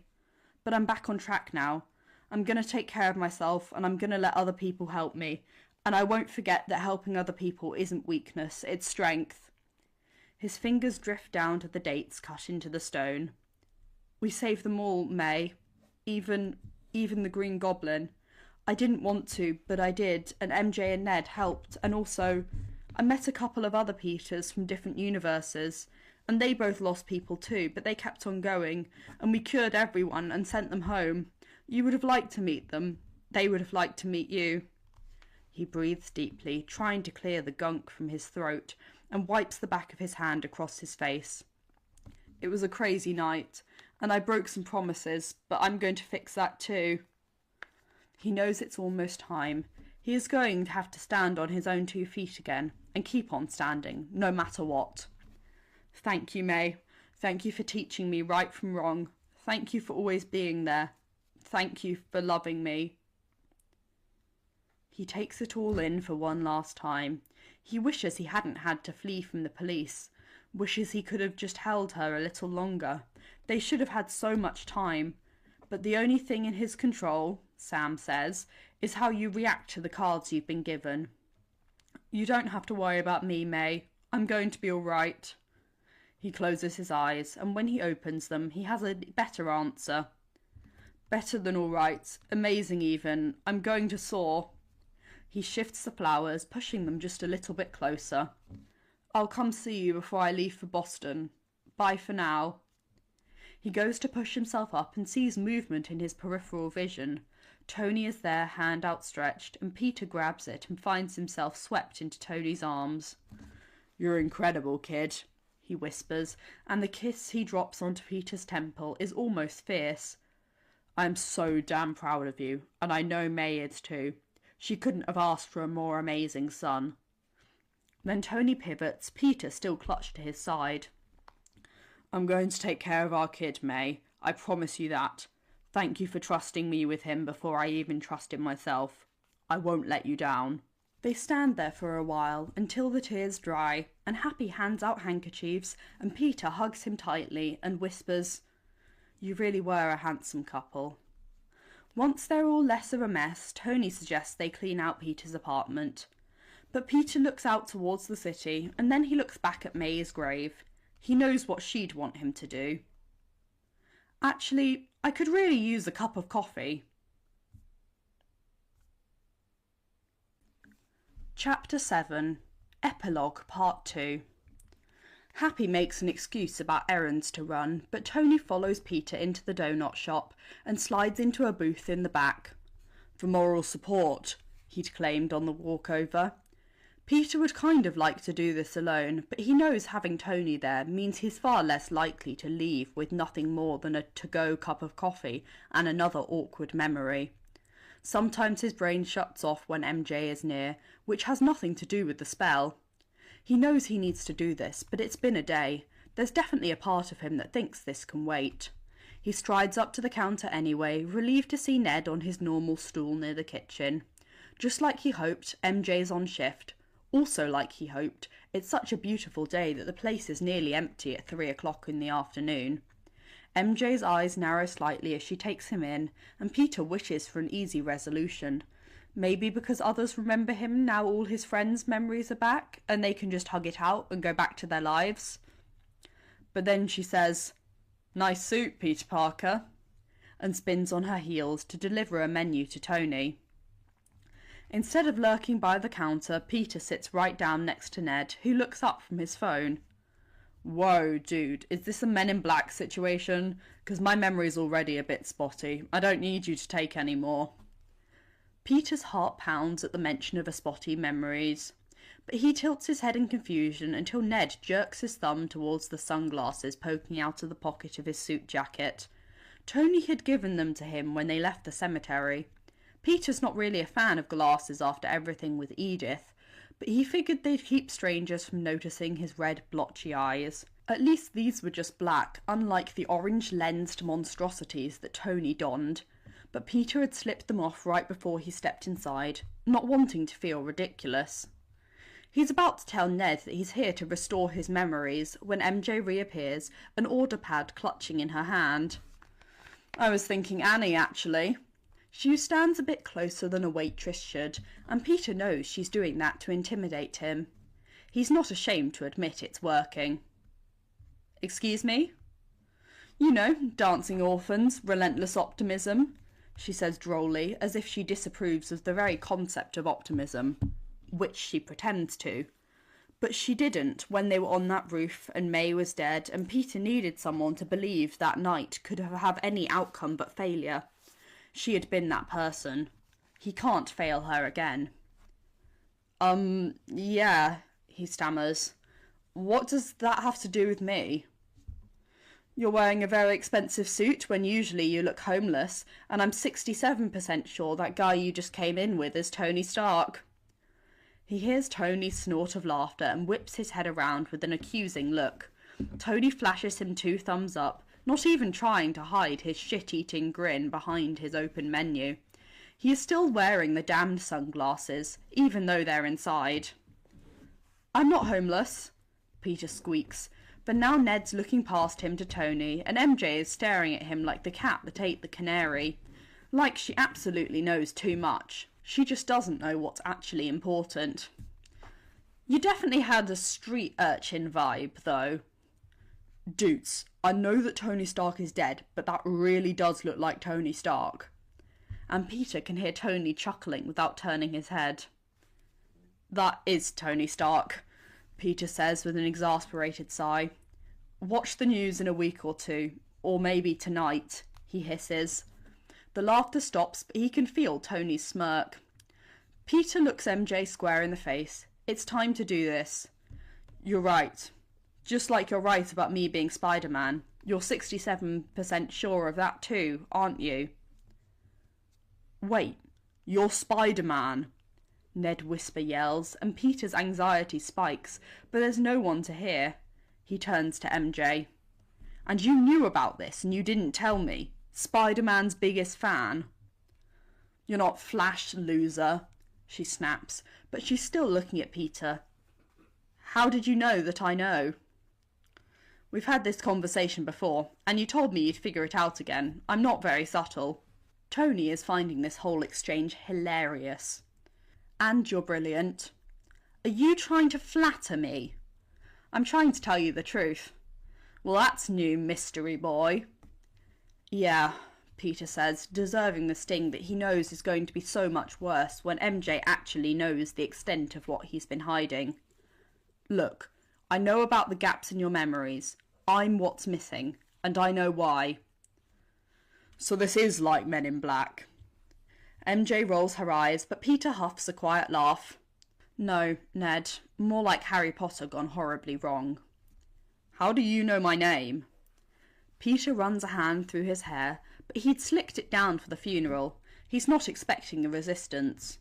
But I'm back on track now. I'm going to take care of myself, and I'm going to let other people help me. And I won't forget that helping other people isn't weakness, it's strength. His fingers drift down to the dates cut into the stone. We saved them all, May. Even the Green Goblin. I didn't want to, but I did, and MJ and Ned helped, and also I met a couple of other Peters from different universes, and they both lost people too, but they kept on going, and we cured everyone and sent them home. You would have liked to meet them. They would have liked to meet you. He breathes deeply, trying to clear the gunk from his throat, and wipes the back of his hand across his face. It was a crazy night, and I broke some promises, but I'm going to fix that too. He knows it's almost time. He is going to have to stand on his own 2 feet again, and keep on standing, no matter what. Thank you, May. Thank you for teaching me right from wrong. Thank you for always being there. Thank you for loving me. He takes it all in for one last time. He wishes he hadn't had to flee from the police. Wishes he could have just held her a little longer. They should have had so much time. But the only thing in his control, Sam says, is how you react to the cards you've been given. You don't have to worry about me, May. I'm going to be all right. He closes his eyes, and when he opens them, he has a better answer. Better than all right. Amazing even. I'm going to soar. He shifts the flowers, pushing them just a little bit closer. I'll come see you before I leave for Boston. Bye for now. He goes to push himself up and sees movement in his peripheral vision. Tony is there, hand outstretched, and Peter grabs it and finds himself swept into Tony's arms. You're incredible, kid, he whispers, and the kiss he drops onto Peter's temple is almost fierce. I'm so damn proud of you, and I know May is too. She couldn't have asked for a more amazing son. Then Tony pivots, Peter still clutched to his side. I'm going to take care of our kid, May. I promise you that. Thank you for trusting me with him before I even trusted myself. I won't let you down. They stand there for a while until the tears dry, and Happy hands out handkerchiefs, and Peter hugs him tightly and whispers, You really were a handsome couple. Once they're all less of a mess, Tony suggests they clean out Peter's apartment. But Peter looks out towards the city, and then he looks back at May's grave. He knows what she'd want him to do. Actually, I could really use a cup of coffee. Chapter 7, Epilogue Part 2. Happy makes an excuse about errands to run, but Tony follows Peter into the donut shop and slides into a booth in the back. For moral support, he'd claimed on the walk over. Peter would kind of like to do this alone, but he knows having Tony there means he's far less likely to leave with nothing more than a to-go cup of coffee and another awkward memory. Sometimes his brain shuts off when MJ is near, which has nothing to do with the spell. He knows he needs to do this, but it's been a day. There's definitely a part of him that thinks this can wait. He strides up to the counter anyway, relieved to see Ned on his normal stool near the kitchen. Just like he hoped, MJ's on shift. Also like he hoped, it's such a beautiful day that the place is nearly empty at 3 o'clock in the afternoon. MJ's eyes narrow slightly as she takes him in, and Peter wishes for an easy resolution. Maybe because others remember him now all his friends' memories are back, and they can just hug it out and go back to their lives. But then she says, "Nice suit, Peter Parker," and spins on her heels to deliver a menu to Tony. Instead of lurking by the counter, Peter sits right down next to Ned, who looks up from his phone. "Whoa, dude, is this a Men in Black situation? 'Cause my memory's already a bit spotty. I don't need you to take any more." Peter's heart pounds at the mention of a spotty memories, but he tilts his head in confusion until Ned jerks his thumb towards the sunglasses poking out of the pocket of his suit jacket. Tony had given them to him when they left the cemetery. Peter's not really a fan of glasses after everything with Edith, but he figured they'd keep strangers from noticing his red, blotchy eyes. At least these were just black, unlike the orange-lensed monstrosities that Tony donned. But Peter had slipped them off right before he stepped inside, not wanting to feel ridiculous. He's about to tell Ned that he's here to restore his memories when MJ reappears, an order pad clutching in her hand. "I was thinking Annie, actually." She stands a bit closer than a waitress should, and Peter knows she's doing that to intimidate him. He's not ashamed to admit it's working. "Excuse me?" "You know, dancing orphans, relentless optimism," she says drolly, as if she disapproves of the very concept of optimism, which she pretends to. But she didn't when they were on that roof and May was dead and Peter needed someone to believe that night could have any outcome but failure. She had been that person. He can't fail her again. Yeah," he stammers. "What does that have to do with me?" "You're wearing a very expensive suit when usually you look homeless, and I'm 67% sure that guy you just came in with is Tony Stark." He hears Tony's snort of laughter and whips his head around with an accusing look. Tony flashes him 2 thumbs up, not even trying to hide his shit-eating grin behind his open menu. He is still wearing the damned sunglasses, even though they're inside. "I'm not homeless," Peter squeaks, but now Ned's looking past him to Tony, and MJ is staring at him like the cat that ate the canary. Like she absolutely knows too much. She just doesn't know what's actually important. "You definitely had a street urchin vibe, though." "Dudes, I know that Tony Stark is dead, but that really does look like Tony Stark." And Peter can hear Tony chuckling without turning his head. "That is Tony Stark," Peter says with an exasperated sigh. "Watch the news in a week or 2, or maybe tonight," he hisses. The laughter stops, but he can feel Tony's smirk. Peter looks MJ square in the face. It's time to do this. "You're right. Just like you're right about me being Spider-Man. You're 67% sure of that too, aren't you?" "Wait, you're Spider-Man?" Ned whisper yells, and Peter's anxiety spikes, but there's no one to hear. He turns to MJ. "And you knew about this and you didn't tell me? Spider-Man's biggest fan?" "You're not Flash, loser," she snaps, but she's still looking at Peter. "How did you know that I know?" "We've had this conversation before, and you told me you'd figure it out again. I'm not very subtle." Tony is finding this whole exchange hilarious. "And you're brilliant." "Are you trying to flatter me?" "I'm trying to tell you the truth." "Well, that's new, mystery boy." "Yeah, Peter says, deserving the sting that he knows is going to be so much worse when MJ actually knows the extent of what he's been hiding. Look, I know about the gaps in your memories. I'm what's missing, and I know why. So this is like Men in Black. MJ rolls her eyes, but Peter huffs a quiet laugh. No, Ned, more like Harry Potter gone horribly wrong. How do you know my name? Peter runs a hand through his hair, but he'd slicked it down for the funeral. He's not expecting a resistance.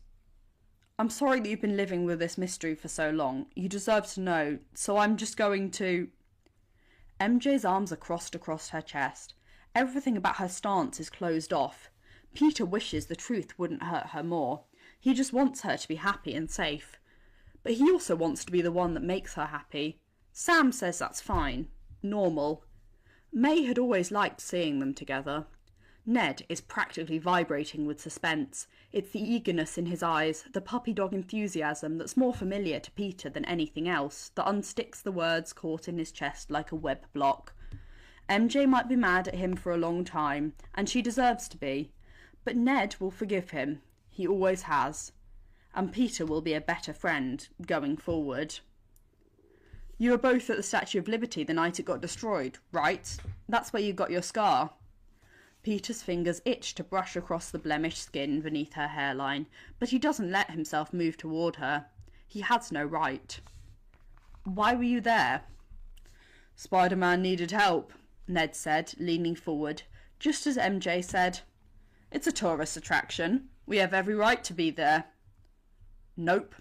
I'm sorry that you've been living with this mystery for so long. You deserve to know, so I'm just going to... MJ's arms are crossed across her chest. Everything about her stance is closed off. Peter wishes the truth wouldn't hurt her more. He just wants her to be happy and safe. But he also wants to be the one that makes her happy. Sam says that's fine. Normal. May had always liked seeing them together. Ned is practically vibrating with suspense. It's the eagerness in his eyes, the puppy dog enthusiasm that's more familiar to Peter than anything else, that unsticks the words caught in his chest like a web block. MJ might be mad at him for a long time, and she deserves to be, but Ned will forgive him. He always has. And Peter will be a better friend going forward. You were both at the Statue of Liberty the night it got destroyed, right? That's where you got your scar. Peter's fingers itch to brush across the blemished skin beneath her hairline, but he doesn't let himself move toward her. He has no right. Why were you there? Spider-Man needed help, Ned said, leaning forward, just as MJ said, It's a tourist attraction. We have every right to be there. Nope.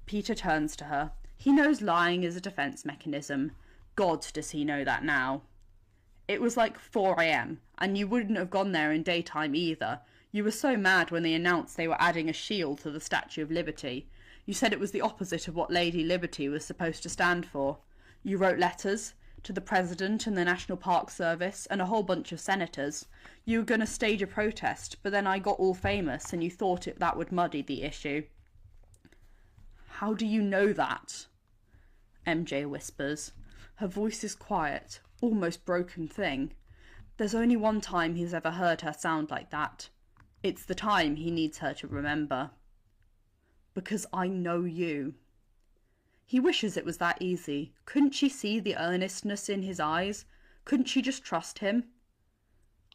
Peter turns to her. He knows lying is a defence mechanism. God, does he know that now. It was like 4 a.m, and you wouldn't have gone there in daytime either. You were so mad when they announced they were adding a shield to the Statue of Liberty. You said it was the opposite of what Lady Liberty was supposed to stand for. You wrote letters to the President and the National Park Service and a whole bunch of senators. You were going to stage a protest, but then I got all famous and you thought that would muddy the issue. How do you know that? MJ whispers. Her voice is quiet, almost broken thing. There's only one time he's ever heard her sound like that. It's the time he needs her to remember. Because I know you. He wishes it was that easy. Couldn't she see the earnestness in his eyes? Couldn't she just trust him?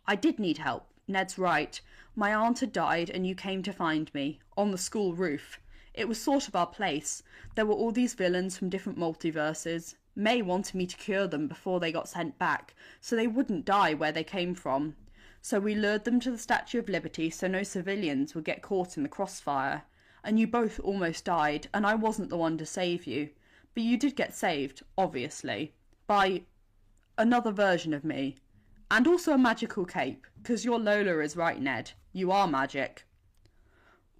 I did need help. Ned's right. My aunt had died and you came to find me, on the school roof. It was sort of our place. There were all these villains from different multiverses. May wanted me to cure them before they got sent back, so they wouldn't die where they came from. So we lured them to the Statue of Liberty so no civilians would get caught in the crossfire. And you both almost died, and I wasn't the one to save you. But you did get saved, obviously, by another version of me. And also a magical cape, because your Lola is right, Ned. You are magic.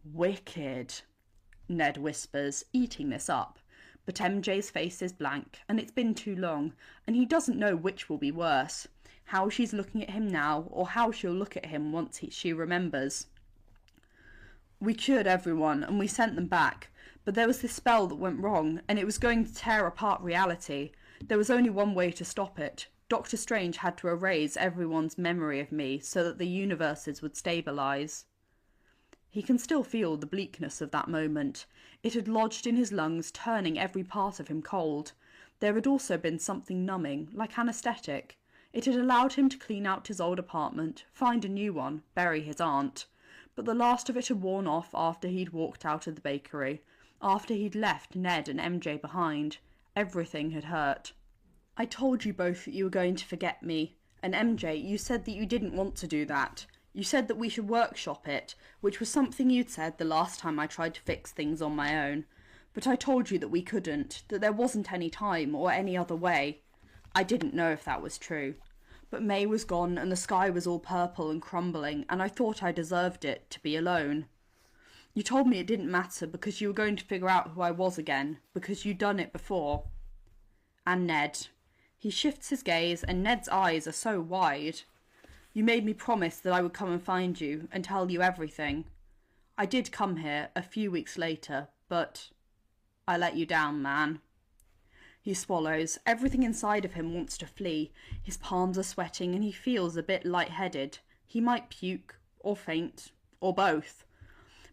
Wicked, Ned whispers, eating this up. But MJ's face is blank, and it's been too long, and he doesn't know which will be worse. How she's looking at him now, or how she'll look at him once she remembers. We cured everyone, and we sent them back, but there was this spell that went wrong, and it was going to tear apart reality. There was only one way to stop it. Doctor Strange had to erase everyone's memory of me so that the universes would stabilise. He can still feel the bleakness of that moment. It had lodged in his lungs, turning every part of him cold. There had also been something numbing, like anaesthetic. It had allowed him to clean out his old apartment, find a new one, bury his aunt. But the last of it had worn off after he'd walked out of the bakery, after he'd left Ned and MJ behind. Everything had hurt. I told you both that you were going to forget me, and MJ, you said that you didn't want to do that. You said that we should workshop it, which was something you'd said the last time I tried to fix things on my own. But I told you that we couldn't, that there wasn't any time or any other way. I didn't know if that was true. But May was gone and the sky was all purple and crumbling, and I thought I deserved it, to be alone. You told me it didn't matter because you were going to figure out who I was again, because you'd done it before. And Ned. He shifts his gaze, and Ned's eyes are so wide. You made me promise that I would come and find you and tell you everything. I did come here a few weeks later, but I let you down, man. He swallows. Everything inside of him wants to flee. His palms are sweating and he feels a bit lightheaded. He might puke, or faint, or both.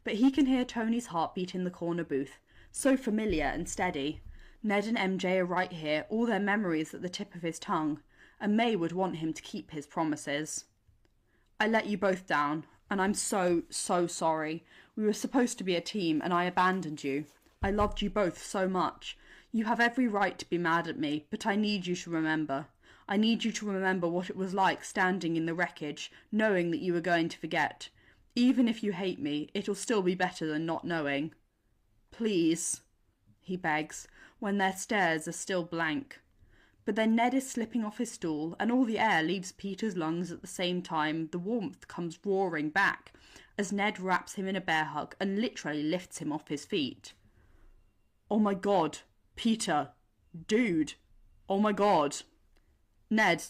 But he can hear Tony's heartbeat in the corner booth, so familiar and steady. Ned and MJ are right here, all their memories at the tip of his tongue, and May would want him to keep his promises. I let you both down, and I'm so sorry. We were supposed to be a team, and I abandoned you. I loved you both so much. You have every right to be mad at me, but I need you to remember. I need you to remember what it was like standing in the wreckage, knowing that you were going to forget. Even if you hate me, it'll still be better than not knowing. Please, he begs, when their stares are still blank. But then Ned is slipping off his stool, and all the air leaves Peter's lungs at the same time. The warmth comes roaring back, as Ned wraps him in a bear hug and literally lifts him off his feet. Oh my God, Peter, dude, oh my God. Ned.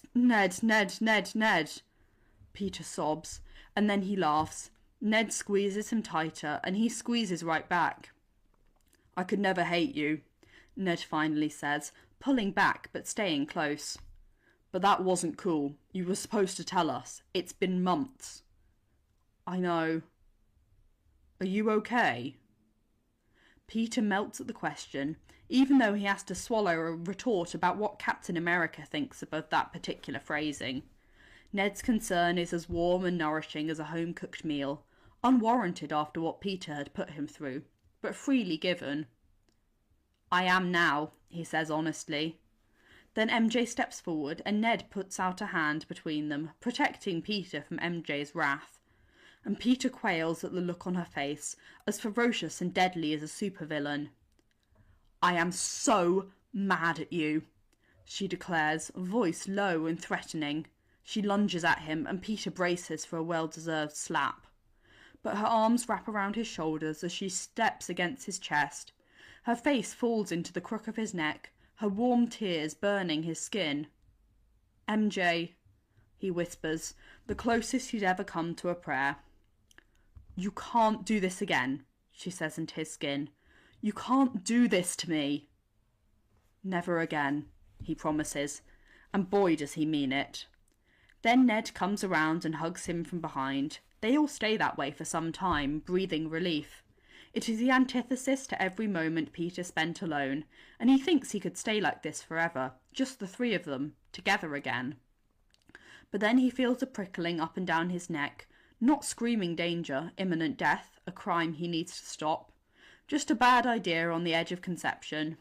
Peter sobs, and then he laughs. Ned squeezes him tighter, and he squeezes right back. I could never hate you, Ned finally says, pulling back but staying close. But that wasn't cool. You were supposed to tell us. It's been months. I know. Are you okay? Peter melts at the question, even though he has to swallow a retort about what Captain America thinks about that particular phrasing. Ned's concern is as warm and nourishing as a home-cooked meal, unwarranted after what Peter had put him through, but freely given. I am now, he says honestly. Then MJ steps forward and Ned puts out a hand between them, protecting Peter from MJ's wrath. And Peter quails at the look on her face, as ferocious and deadly as a supervillain. I am so mad at you, she declares, voice low and threatening. She lunges at him and Peter braces for a well-deserved slap. But her arms wrap around his shoulders as she steps against his chest. Her face falls into the crook of his neck, her warm tears burning his skin. MJ, he whispers, the closest he'd ever come to a prayer. You can't do this again, she says into his skin. You can't do this to me. Never again, he promises, and boy does he mean it. Then Ned comes around and hugs him from behind. They all stay that way for some time, breathing relief. It is the antithesis to every moment Peter spent alone, and he thinks he could stay like this forever, just the three of them, together again. But then he feels a prickling up and down his neck, not screaming danger, imminent death, a crime he needs to stop. Just a bad idea on the edge of conception.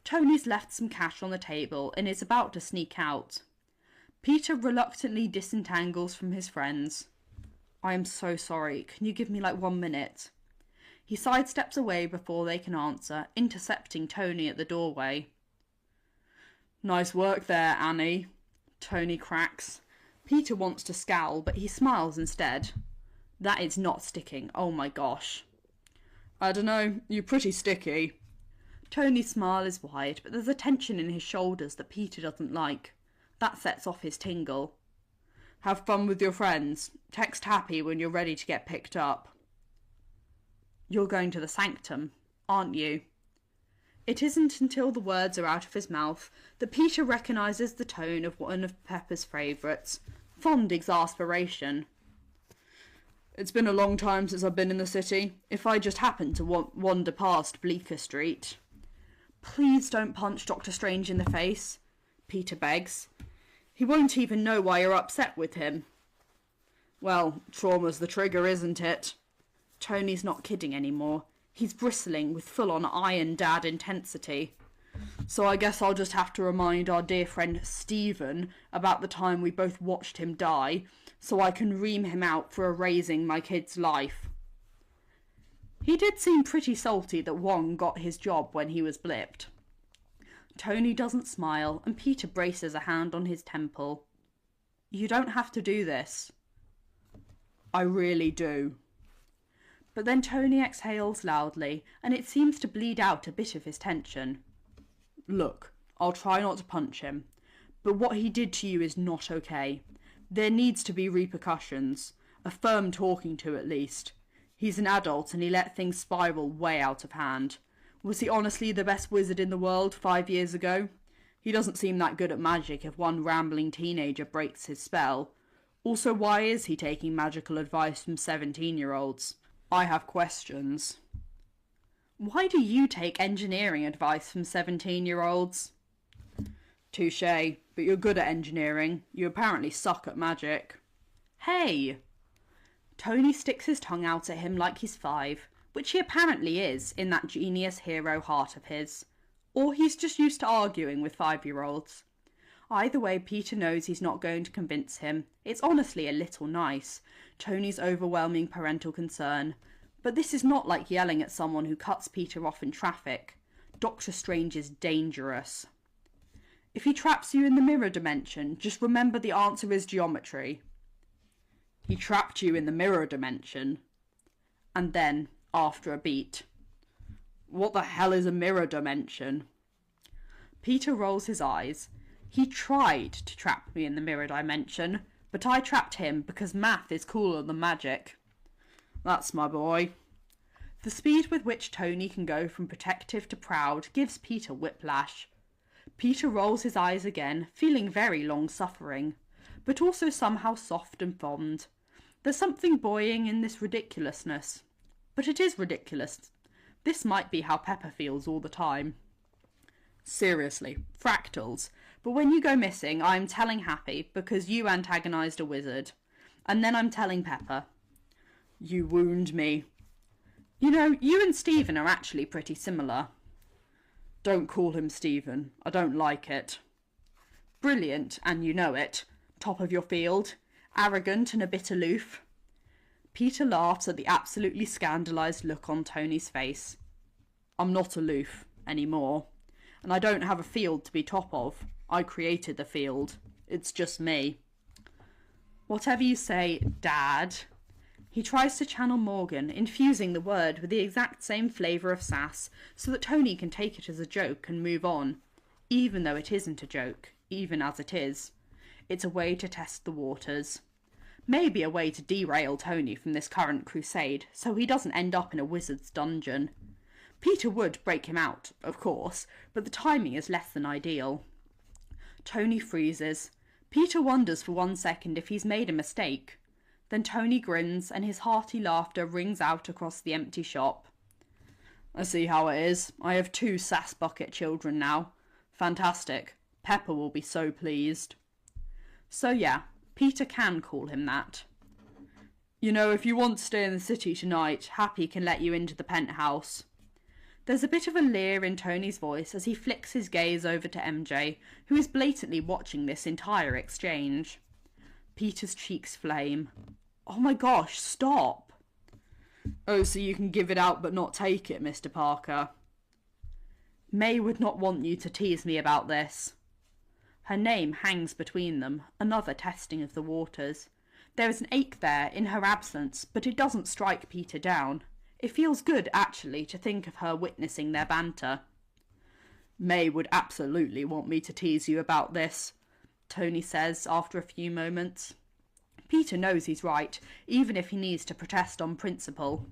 Tony's left some cash on the table and is about to sneak out. Peter reluctantly disentangles from his friends. I am so sorry. Can you give me like 1 minute? He sidesteps away before they can answer, intercepting Tony at the doorway. Nice work there, Annie, Tony cracks. Peter wants to scowl, but he smiles instead. That is not sticking, oh my gosh. I dunno, you're pretty sticky. Tony's smile is wide, but there's a tension in his shoulders that Peter doesn't like. That sets off his tingle. Have fun with your friends. Text happy when you're ready to get picked up. You're going to the sanctum, aren't you? It isn't until the words are out of his mouth that Peter recognises the tone of one of Pepper's favourites, fond exasperation. It's been a long time since I've been in the city. If I just happened to wander past Bleecker Street. Please don't punch Dr. Strange in the face, Peter begs. He won't even know why you're upset with him. Well, trauma's the trigger, isn't it? Tony's not kidding anymore. He's bristling with full-on Iron Dad intensity. So I guess I'll just have to remind our dear friend Stephen about the time we both watched him die, so I can ream him out for erasing my kid's life. He did seem pretty salty that Wong got his job when he was blipped. Tony doesn't smile, and Peter braces a hand on his temple. You don't have to do this. I really do. But then Tony exhales loudly, and it seems to bleed out a bit of his tension. Look, I'll try not to punch him, but what he did to you is not okay. There needs to be repercussions, a firm talking to at least. He's an adult and he let things spiral way out of hand. Was he honestly the best wizard in the world 5 years ago? He doesn't seem that good at magic if one rambling teenager breaks his spell. Also, why is he taking magical advice from 17-year-olds? I have questions. Why do you take engineering advice from 17-year-olds? Touché, but you're good at engineering. You apparently suck at magic. Hey! Tony sticks his tongue out at him like he's 5, which he apparently is in that genius hero heart of his. Or he's just used to arguing with 5-year-olds. Either way, Peter knows he's not going to convince him. It's honestly a little nice, Tony's overwhelming parental concern. But this is not like yelling at someone who cuts Peter off in traffic. Doctor Strange is dangerous. If he traps you in the mirror dimension, just remember the answer is geometry. He trapped you in the mirror dimension. And then, after a beat, what the hell is a mirror dimension? Peter rolls his eyes. He tried to trap me in the mirror dimension, but I trapped him because math is cooler than magic. That's my boy. The speed with which Tony can go from protective to proud gives Peter whiplash. Peter rolls his eyes again, feeling very long-suffering, but also somehow soft and fond. There's something buoying in this ridiculousness. But it is ridiculous. This might be how Pepper feels all the time. Seriously, fractals. But when you go missing, I'm telling Happy because you antagonised a wizard. And then I'm telling Pepper. You wound me. You know, you and Stephen are actually pretty similar. Don't call him Stephen. I don't like it. Brilliant, and you know it. Top of your field. Arrogant and a bit aloof. Peter laughs at the absolutely scandalised look on Tony's face. I'm not aloof anymore. And I don't have a field to be top of. I created the field. It's just me. Whatever you say, Dad. He tries to channel Morgan, infusing the word with the exact same flavour of sass, so that Tony can take it as a joke and move on. Even though it isn't a joke, even as it is. It's a way to test the waters. Maybe a way to derail Tony from this current crusade, so he doesn't end up in a wizard's dungeon. Peter would break him out, of course, but the timing is less than ideal. Tony freezes. Peter wonders for 1 second if he's made a mistake. Then Tony grins and his hearty laughter rings out across the empty shop. I see how it is. I have 2 sass bucket children now. Fantastic. Pepper will be so pleased. So yeah, Peter can call him that. You know, if you want to stay in the city tonight, Happy can let you into the penthouse. There's a bit of a leer in Tony's voice as he flicks his gaze over to MJ, who is blatantly watching this entire exchange. Peter's cheeks flame. Oh my gosh, stop! Oh, so you can give it out but not take it, Mr. Parker. May would not want you to tease me about this. Her name hangs between them, another testing of the waters. There is an ache there in her absence, but it doesn't strike Peter down. It feels good, actually, to think of her witnessing their banter. May would absolutely want me to tease you about this, Tony says after a few moments. Peter knows he's right, even if he needs to protest on principle.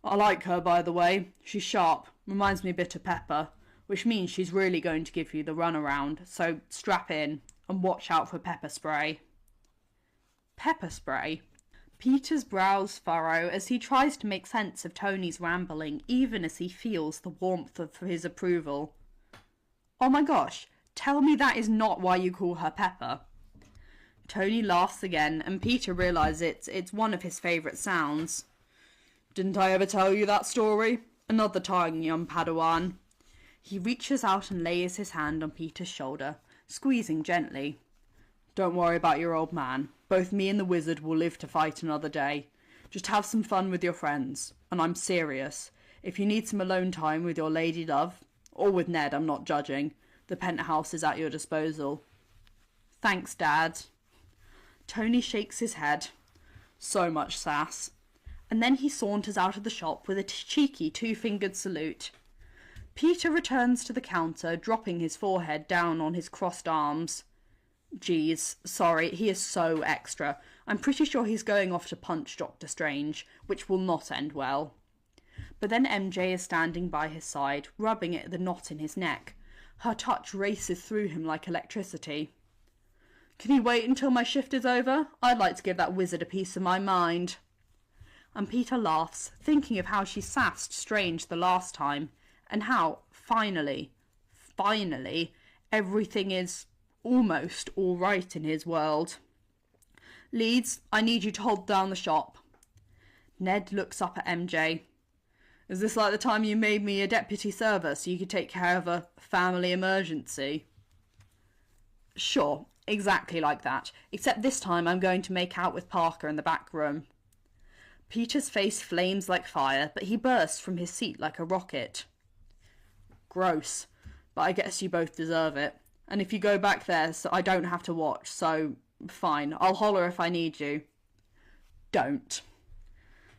I like her, by the way. She's sharp, reminds me a bit of Pepper, which means she's really going to give you the runaround, so strap in and watch out for pepper spray. Pepper spray? Peter's brows furrow as he tries to make sense of Tony's rambling, even as he feels the warmth of his approval. Oh my gosh, tell me that is not why you call her Pepper. Tony laughs again, and Peter realises it's one of his favourite sounds. Didn't I ever tell you that story? Another time, young Padawan. He reaches out and lays his hand on Peter's shoulder, squeezing gently. Don't worry about your old man. Both me and the wizard will live to fight another day. Just have some fun with your friends. And I'm serious. If you need some alone time with your lady love, or with Ned, I'm not judging, the penthouse is at your disposal. Thanks, Dad. Tony shakes his head. So much sass. And then he saunters out of the shop with a cheeky 2-fingered salute. Peter returns to the counter, dropping his forehead down on his crossed arms. Geez, sorry, he is so extra. I'm pretty sure he's going off to punch Doctor Strange, which will not end well. But then MJ is standing by his side, rubbing at the knot in his neck. Her touch races through him like electricity. Can he wait until my shift is over? I'd like to give that wizard a piece of my mind. And Peter laughs, thinking of how she sassed Strange the last time, and how, finally, everything is almost all right in his world. Leeds, I need you to hold down the shop. Ned looks up at MJ. Is this like the time you made me a deputy server so you could take care of a family emergency? Sure, exactly like that, except this time I'm going to make out with Parker in the back room. Peter's face flames like fire, but he bursts from his seat like a rocket. Gross, but I guess you both deserve it. And if you go back there, so I don't have to watch, so fine, I'll holler if I need you. Don't.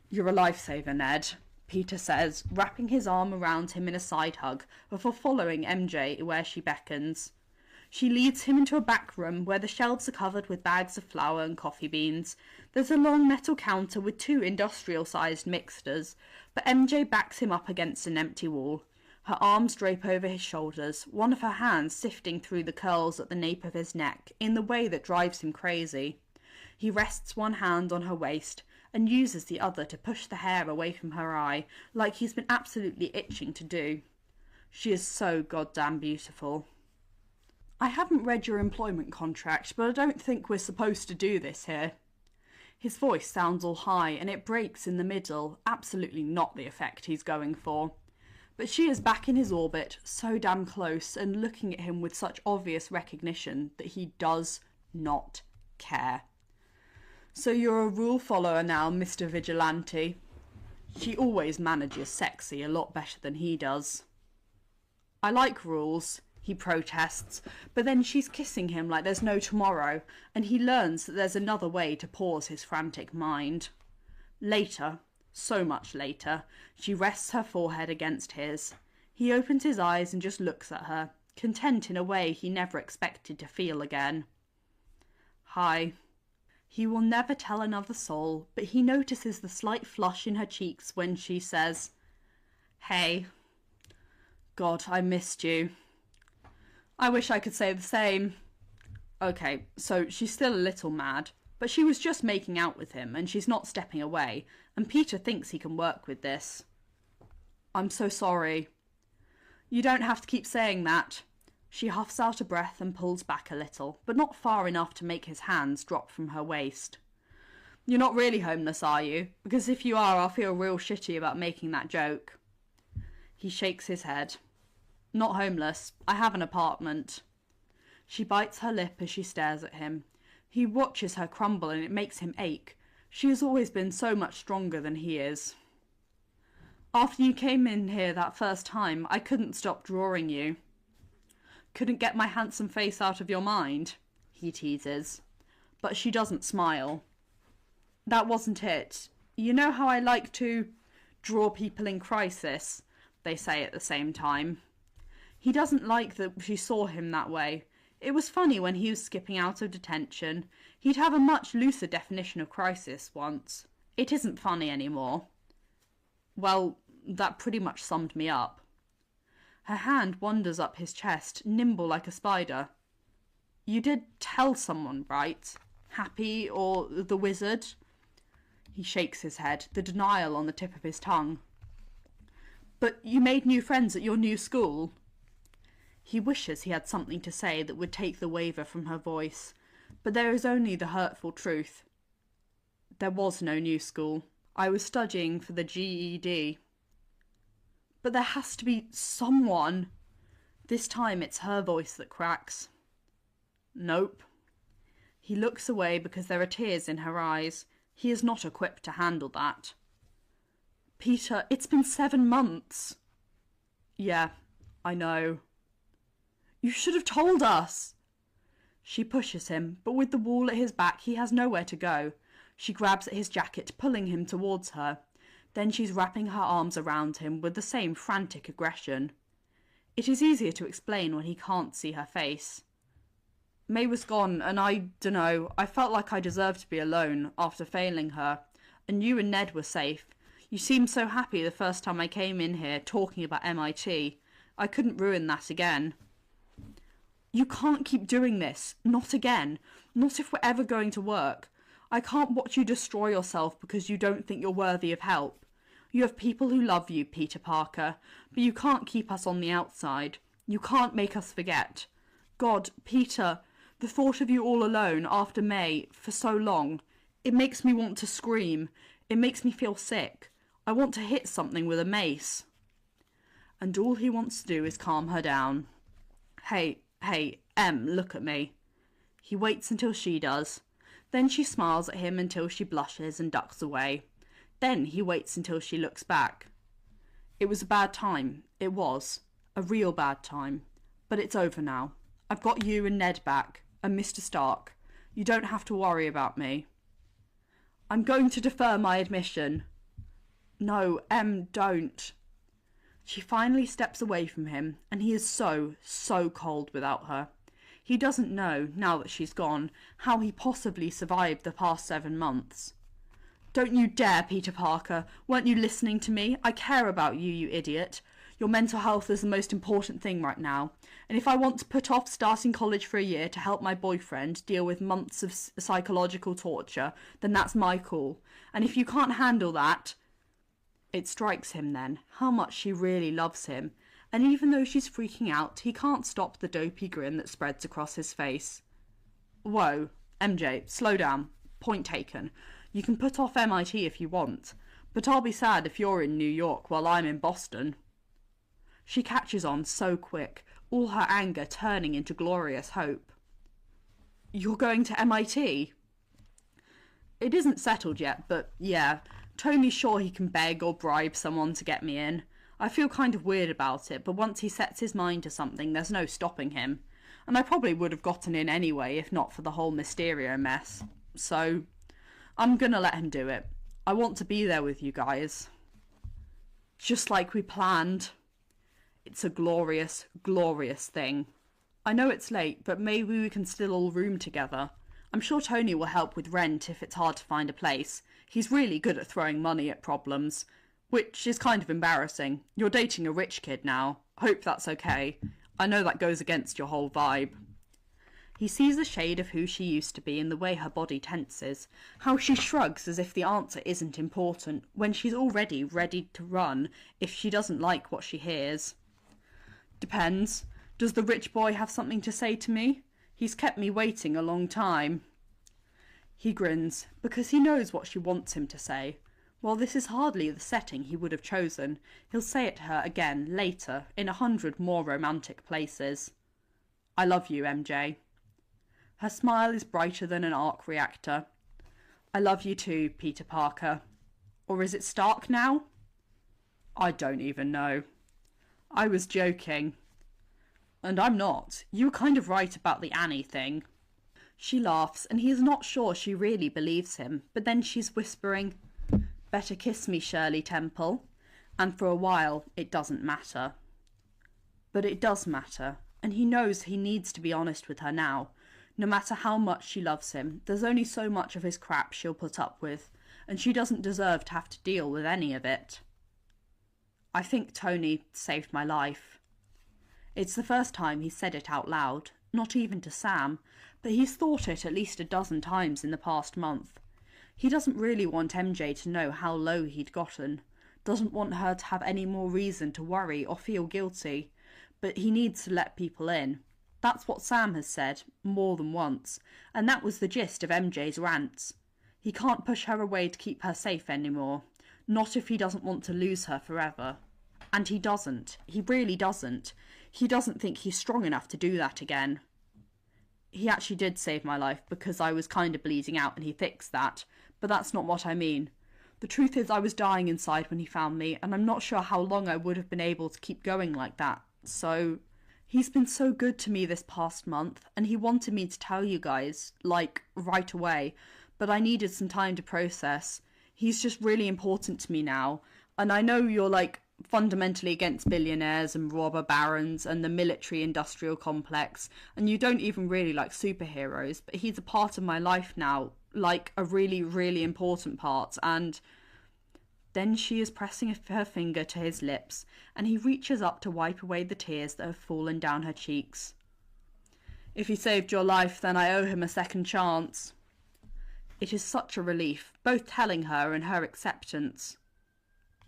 You're a lifesaver, Ned, Peter says, wrapping his arm around him in a side hug before following MJ where she beckons. She leads him into a back room where the shelves are covered with bags of flour and coffee beans. There's a long metal counter with 2 industrial-sized mixers, but MJ backs him up against an empty wall. Her arms drape over his shoulders, one of her hands sifting through the curls at the nape of his neck in the way that drives him crazy. He rests one hand on her waist and uses the other to push the hair away from her eye, like he's been absolutely itching to do. She is so goddamn beautiful. I haven't read your employment contract, but I don't think we're supposed to do this here. His voice sounds all high and it breaks in the middle, absolutely not the effect he's going for. But she is back in his orbit, so damn close, and looking at him with such obvious recognition that he does not care. So you're a rule follower now, Mr. Vigilante. She always manages sexy a lot better than he does. I like rules, he protests, but then she's kissing him like there's no tomorrow, and he learns that there's another way to pause his frantic mind. Later, so much later, she rests her forehead against his. He opens his eyes and just looks at her, content in a way he never expected to feel again. Hi. He will never tell another soul, but he notices the slight flush in her cheeks when she says, Hey. God, I missed you. I wish I could say the same. Okay, so she's still a little mad, but she was just making out with him and she's not stepping away, and Peter thinks he can work with this. I'm so sorry. You don't have to keep saying that. She huffs out a breath and pulls back a little, but not far enough to make his hands drop from her waist. You're not really homeless, are you? Because if you are, I'll feel real shitty about making that joke. He shakes his head. Not homeless. I have an apartment. She bites her lip as she stares at him. He watches her crumble and it makes him ache. She has always been so much stronger than he is. After you came in here that first time, I couldn't stop drawing you. Couldn't get my handsome face out of your mind, he teases. But she doesn't smile. That wasn't it. You know how I like to draw people in crisis, they say at the same time. He doesn't like that she saw him that way. It was funny when he was skipping out of detention. He'd have a much looser definition of crisis once. It isn't funny anymore. Well, that pretty much summed me up. Her hand wanders up his chest, nimble like a spider. You did tell someone, right? Happy or the wizard? He shakes his head, the denial on the tip of his tongue. But you made new friends at your new school? He wishes he had something to say that would take the waver from her voice, but there is only the hurtful truth. There was no new school. I was studying for the GED. But there has to be someone. This time it's her voice that cracks. Nope. He looks away because there are tears in her eyes. He is not equipped to handle that. Peter, it's been 7 months. Yeah, I know. You should have told us. She pushes him, but with the wall at his back he has nowhere to go. She grabs at his jacket, pulling him towards her. Then she's wrapping her arms around him with the same frantic aggression. It is easier to explain when he can't see her face. May was gone, and I felt like I deserved to be alone after failing her, and you and Ned were safe. You seemed so happy the first time I came in here talking about MIT. I couldn't ruin that again. You can't keep doing this. Not again. Not if we're ever going to work. I can't watch you destroy yourself because you don't think you're worthy of help. You have people who love you, Peter Parker, but you can't keep us on the outside. You can't make us forget. God, Peter, the thought of you all alone after May for so long, it makes me want to scream. It makes me feel sick. I want to hit something with a mace. And all he wants to do is calm her down. Hey, Em, look at me. He waits until she does. Then she smiles at him until she blushes and ducks away. Then he waits until she looks back. It was a bad time. It was. A real bad time. But it's over now. I've got you and Ned back. And Mr. Stark. You don't have to worry about me. I'm going to defer my admission. No, Em, don't. She finally steps away from him, and he is so cold without her. He doesn't know, now that she's gone, how he possibly survived the past 7 months. Don't you dare, Peter Parker. Weren't you listening to me? I care about you, you idiot. Your mental health is the most important thing right now. And if I want to put off starting college for a year to help my boyfriend deal with months of psychological torture, then that's my call. And if you can't handle that... It strikes him then, how much she really loves him. And even though she's freaking out, he can't stop the dopey grin that spreads across his face. Whoa, MJ, slow down. Point taken. You can put off MIT if you want, but I'll be sad if you're in New York while I'm in Boston. She catches on so quick, all her anger turning into glorious hope. You're going to MIT? It isn't settled yet, but yeah, Tony's sure he can beg or bribe someone to get me in. I feel kind of weird about it, but once he sets his mind to something, there's no stopping him. And I probably would have gotten in anyway if not for the whole Mysterio mess. So, I'm gonna let him do it. I want to be there with you guys. Just like we planned. It's a glorious, glorious thing. I know it's late, but maybe we can still all room together. I'm sure Tony will help with rent if it's hard to find a place. He's really good at throwing money at problems. Which is kind of embarrassing. You're dating a rich kid now. Hope that's okay. I know that goes against your whole vibe. He sees a shade of who she used to be in the way her body tenses, how she shrugs as if the answer isn't important, when she's already ready to run if she doesn't like what she hears. Depends. Does the rich boy have something to say to me? He's kept me waiting a long time. He grins, because he knows what she wants him to say. While this is hardly the setting he would have chosen, he'll say it to her again, later, in 100 more romantic places. I love you, MJ. Her smile is brighter than an arc reactor. I love you too, Peter Parker. Or is it Stark now? I don't even know. I was joking. And I'm not. You were kind of right about the Annie thing. She laughs, and he is not sure she really believes him, but then she's whispering, better kiss me, Shirley Temple. And for a while, it doesn't matter. But it does matter, and he knows he needs to be honest with her now. No matter how much she loves him, there's only so much of his crap she'll put up with, and she doesn't deserve to have to deal with any of it. I think Tony saved my life. It's the first time he's said it out loud, not even to Sam, but he's thought it at least a dozen times in the past month. He doesn't really want MJ to know how low he'd gotten, doesn't want her to have any more reason to worry or feel guilty, but he needs to let people in. That's what Sam has said, more than once, and that was the gist of MJ's rants. He can't push her away to keep her safe anymore, not if he doesn't want to lose her forever. And he doesn't. He really doesn't. He doesn't think he's strong enough to do that again. He actually did save my life because I was kind of bleeding out and he fixed that, but that's not what I mean. The truth is I was dying inside when he found me, and I'm not sure how long I would have been able to keep going like that, so... He's been so good to me this past month, and he wanted me to tell you guys, like, right away, but I needed some time to process. He's just really important to me now, and I know you're, like, fundamentally against billionaires and robber barons and the military-industrial complex, and you don't even really like superheroes, but he's a part of my life now, like, a really, really important part, and... Then she is pressing her finger to his lips, and he reaches up to wipe away the tears that have fallen down her cheeks. If he saved your life, then I owe him a second chance. It is such a relief, both telling her and her acceptance.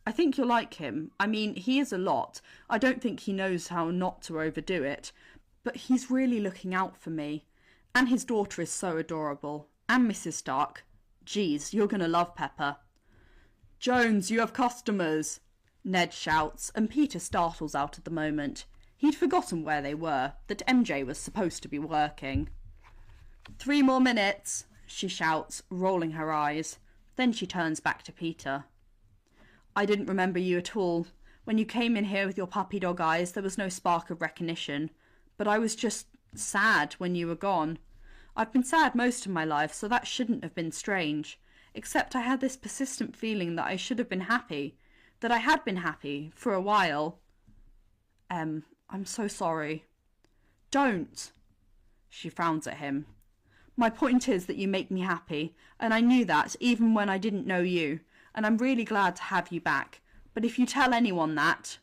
I think you'll like him. I mean, he is a lot. I don't think he knows how not to overdo it. But he's really looking out for me. And his daughter is so adorable. And Mrs. Stark. Geez, you're going to love Pepper. Jones, you have customers, Ned shouts, and Peter startles out at the moment. He'd forgotten where they were, that MJ was supposed to be working. 3 more minutes, she shouts, rolling her eyes. Then she turns back to Peter. I didn't remember you at all. When you came in here with your puppy dog eyes, there was no spark of recognition. But I was just sad when you were gone. I've been sad most of my life, so that shouldn't have been strange. Except I had this persistent feeling that I should have been happy. That I had been happy, for a while. I'm so sorry. Don't. She frowns at him. My point is that you make me happy, and I knew that even when I didn't know you, and I'm really glad to have you back. But if you tell anyone that...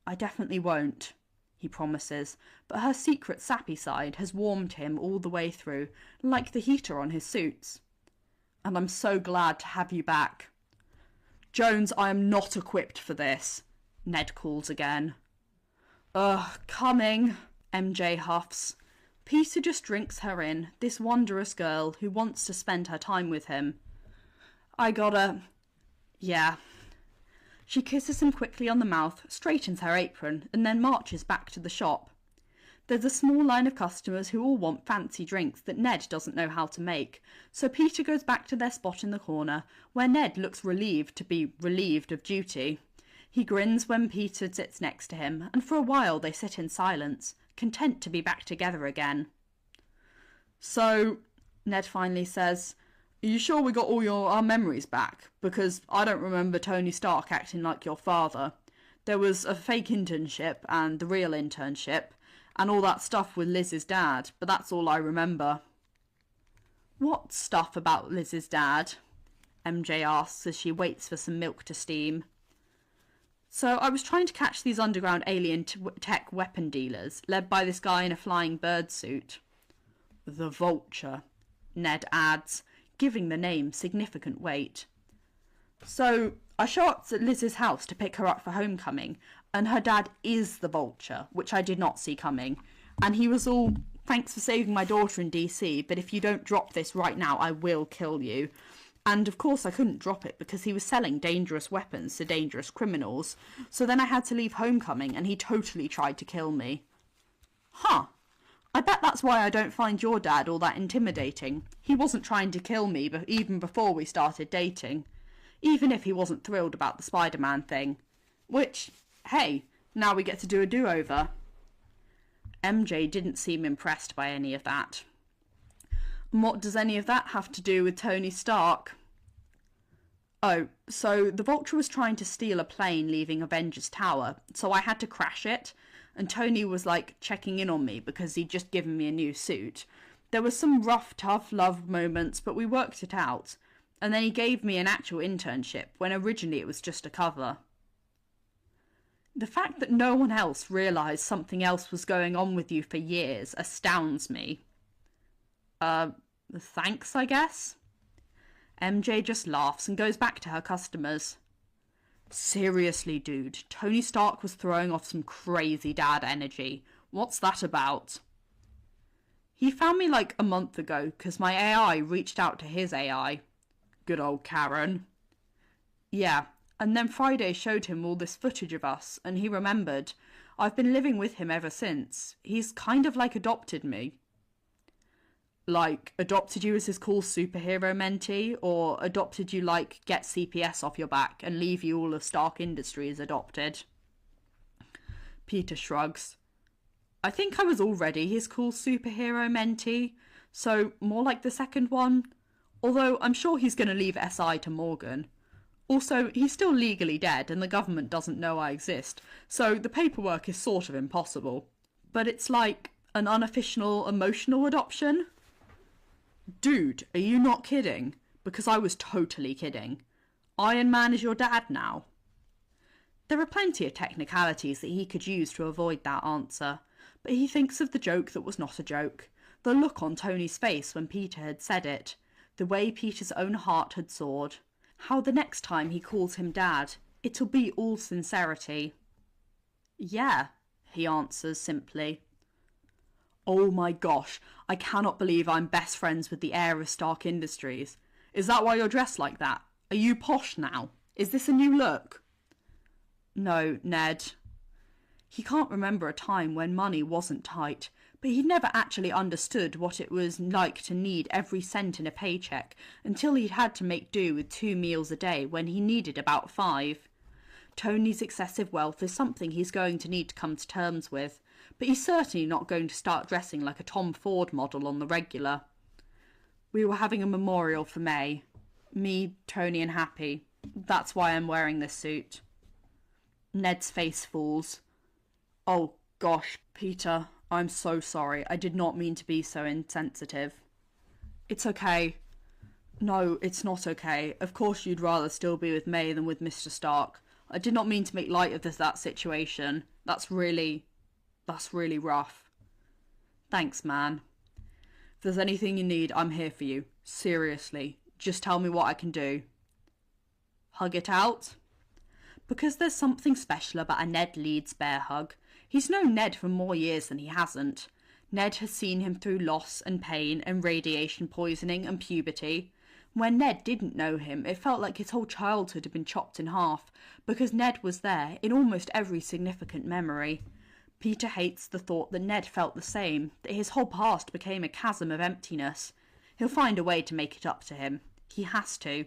I definitely won't, he promises, but her secret sappy side has warmed him all the way through, like the heater on his suits. And I'm so glad to have you back. Jones, I am not equipped for this, Ned calls again. Ugh, coming, MJ huffs. Peter just drinks her in, this wondrous girl who wants to spend her time with him. I gotta... Yeah. She kisses him quickly on the mouth, straightens her apron, and then marches back to the shop. There's a small line of customers who all want fancy drinks that Ned doesn't know how to make, so Peter goes back to their spot in the corner, where Ned looks relieved to be relieved of duty. He grins when Peter sits next to him, and for a while they sit in silence, content to be back together again. So, Ned finally says, are you sure we got all our memories back? Because I don't remember Tony Stark acting like your father. There was a fake internship and the real internship, and all that stuff with Liz's dad, but that's all I remember. What stuff about Liz's dad? MJ asks as she waits for some milk to steam. So I was trying to catch these underground alien tech weapon dealers, led by this guy in a flying bird suit. The Vulture, Ned adds, giving the name significant weight. So I show up at Liz's house to pick her up for homecoming, and her dad is the Vulture, which I did not see coming. And he was all, thanks for saving my daughter in DC, but if you don't drop this right now, I will kill you. And of course I couldn't drop it because he was selling dangerous weapons to dangerous criminals. So then I had to leave homecoming and he totally tried to kill me. Huh. I bet that's why I don't find your dad all that intimidating. He wasn't trying to kill me even before we started dating. Even if he wasn't thrilled about the Spider-Man thing. Which, hey, now we get to do a do-over. MJ didn't seem impressed by any of that. And what does any of that have to do with Tony Stark? Oh, so the Vulture was trying to steal a plane leaving Avengers Tower, so I had to crash it, and Tony was like checking in on me because he'd just given me a new suit. There was some rough, tough love moments, but we worked it out, and then he gave me an actual internship when originally it was just a cover. The fact that no one else realised something else was going on with you for years astounds me. Thanks, I guess? MJ just laughs and goes back to her customers. Seriously, dude, Tony Stark was throwing off some crazy dad energy. What's that about? He found me like a month ago because my AI reached out to his AI. Good old Karen. Yeah, and then Friday showed him all this footage of us and he remembered. I've been living with him ever since. He's kind of like adopted me. Like, adopted you as his cool superhero mentee, or adopted you like get CPS off your back and leave you all of Stark Industries adopted? Peter shrugs. I think I was already his cool superhero mentee, so more like the second one. Although I'm sure he's going to leave SI to Morgan. Also, he's still legally dead and the government doesn't know I exist, so the paperwork is sort of impossible. But it's like an unofficial emotional adoption. Dude, are you not kidding? Because I was totally kidding. Iron Man is your dad now. There are plenty of technicalities that he could use to avoid that answer, But he thinks of the joke that was not a joke, the look on Tony's face when Peter had said it, the way Peter's own heart had soared, how the next time he calls him Dad, it'll be all sincerity. Yeah, he answers simply. Oh my gosh, I cannot believe I'm best friends with the heir of Stark Industries. Is that why you're dressed like that? Are you posh now? Is this a new look? No, Ned. He can't remember a time when money wasn't tight, but he'd never actually understood what it was like to need every cent in a paycheck until he'd had to make do with 2 meals a day when he needed about 5. Tony's excessive wealth is something he's going to need to come to terms with, but he's certainly not going to start dressing like a Tom Ford model on the regular. We were having a memorial for May. Me, Tony and Happy. That's why I'm wearing this suit. Ned's face falls. Oh gosh, Peter, I'm so sorry. I did not mean to be so insensitive. It's okay. No, it's not okay. Of course you'd rather still be with May than with Mr. Stark. I did not mean to make light of that situation. That's really rough. Thanks, man. If there's anything you need, I'm here for you. Seriously. Just tell me what I can do. Hug it out? Because there's something special about a Ned Leeds bear hug. He's known Ned for more years than he hasn't. Ned has seen him through loss and pain and radiation poisoning and puberty. When Ned didn't know him, it felt like his whole childhood had been chopped in half, because Ned was there in almost every significant memory. Peter hates the thought that Ned felt the same, that his whole past became a chasm of emptiness. He'll find a way to make it up to him. He has to.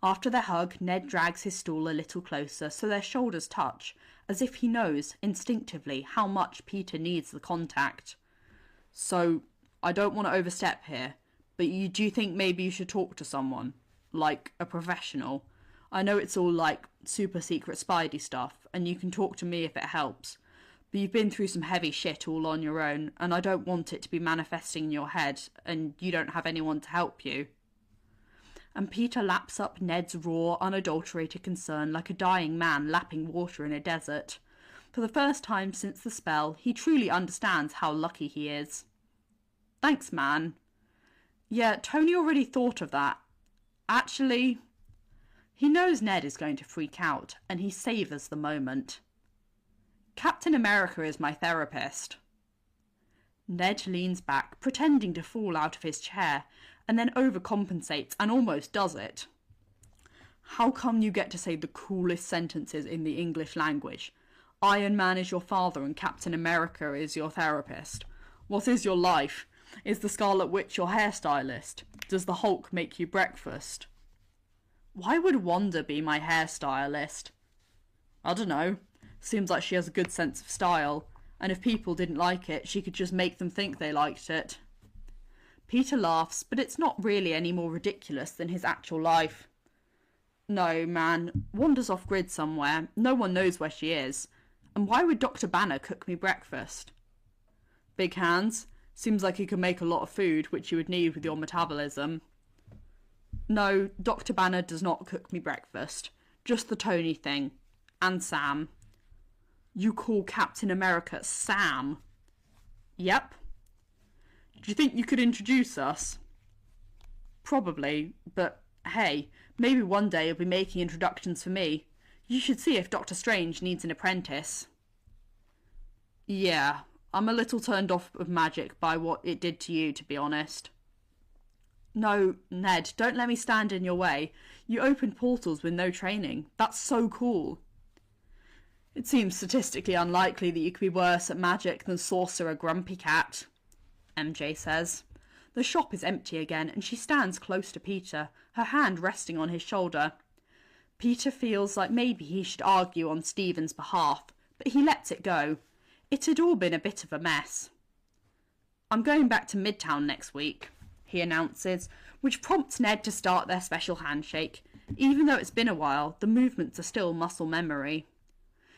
After their hug, Ned drags his stool a little closer so their shoulders touch, as if he knows, instinctively, how much Peter needs the contact. So, I don't want to overstep here, but do you think maybe you should talk to someone? Like, a professional? I know it's all like super secret Spidey stuff, and you can talk to me if it helps. But you've been through some heavy shit all on your own, and I don't want it to be manifesting in your head, and you don't have anyone to help you. And Peter laps up Ned's raw, unadulterated concern like a dying man lapping water in a desert. For the first time since the spell, he truly understands how lucky he is. Thanks, man. Yeah, Tony already thought of that. Actually, he knows Ned is going to freak out, and he savours the moment. Captain America is my therapist. Ned leans back, pretending to fall out of his chair, and then overcompensates and almost does it. How come you get to say the coolest sentences in the English language? Iron Man is your father and Captain America is your therapist. What is your life? Is the Scarlet Witch your hairstylist? Does the Hulk make you breakfast? Why would Wanda be my hairstylist? I don't know. Seems like she has a good sense of style, and if people didn't like it, she could just make them think they liked it. Peter laughs, but it's not really any more ridiculous than his actual life. No, man, Wanda's off-grid somewhere. No one knows where she is. And why would Dr. Banner cook me breakfast? Big hands. Seems like he could make a lot of food, which you would need with your metabolism. No, Dr. Banner does not cook me breakfast. Just the Tony thing. And Sam. You call Captain America Sam? Yep. Do you think you could introduce us? Probably, but hey, maybe one day you'll be making introductions for me. You should see if Doctor Strange needs an apprentice. Yeah, I'm a little turned off of magic by what it did to you, to be honest. No, Ned, don't let me stand in your way. You opened portals with no training. That's so cool. It seems statistically unlikely that you could be worse at magic than Sorcerer Grumpy Cat, MJ says. The shop is empty again, and she stands close to Peter, her hand resting on his shoulder. Peter feels like maybe he should argue on Stephen's behalf, but he lets it go. It had all been a bit of a mess. I'm going back to Midtown next week, he announces, which prompts Ned to start their special handshake. Even though it's been a while, the movements are still muscle memory.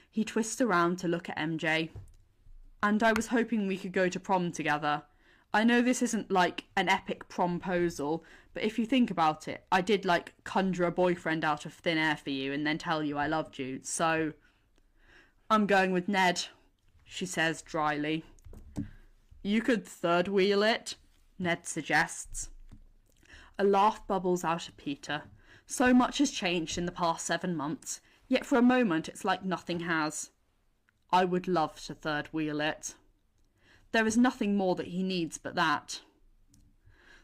He twists around to look at MJ. And I was hoping we could go to prom together. I know this isn't like an epic promposal, but if you think about it, I did like conjure a boyfriend out of thin air for you and then tell you I loved you, so... I'm going with Ned, she says dryly. You could third wheel it, Ned suggests. A laugh bubbles out of Peter. So much has changed in the past 7 months, yet for a moment it's like nothing has. I would love to third wheel it. There is nothing more that he needs but that.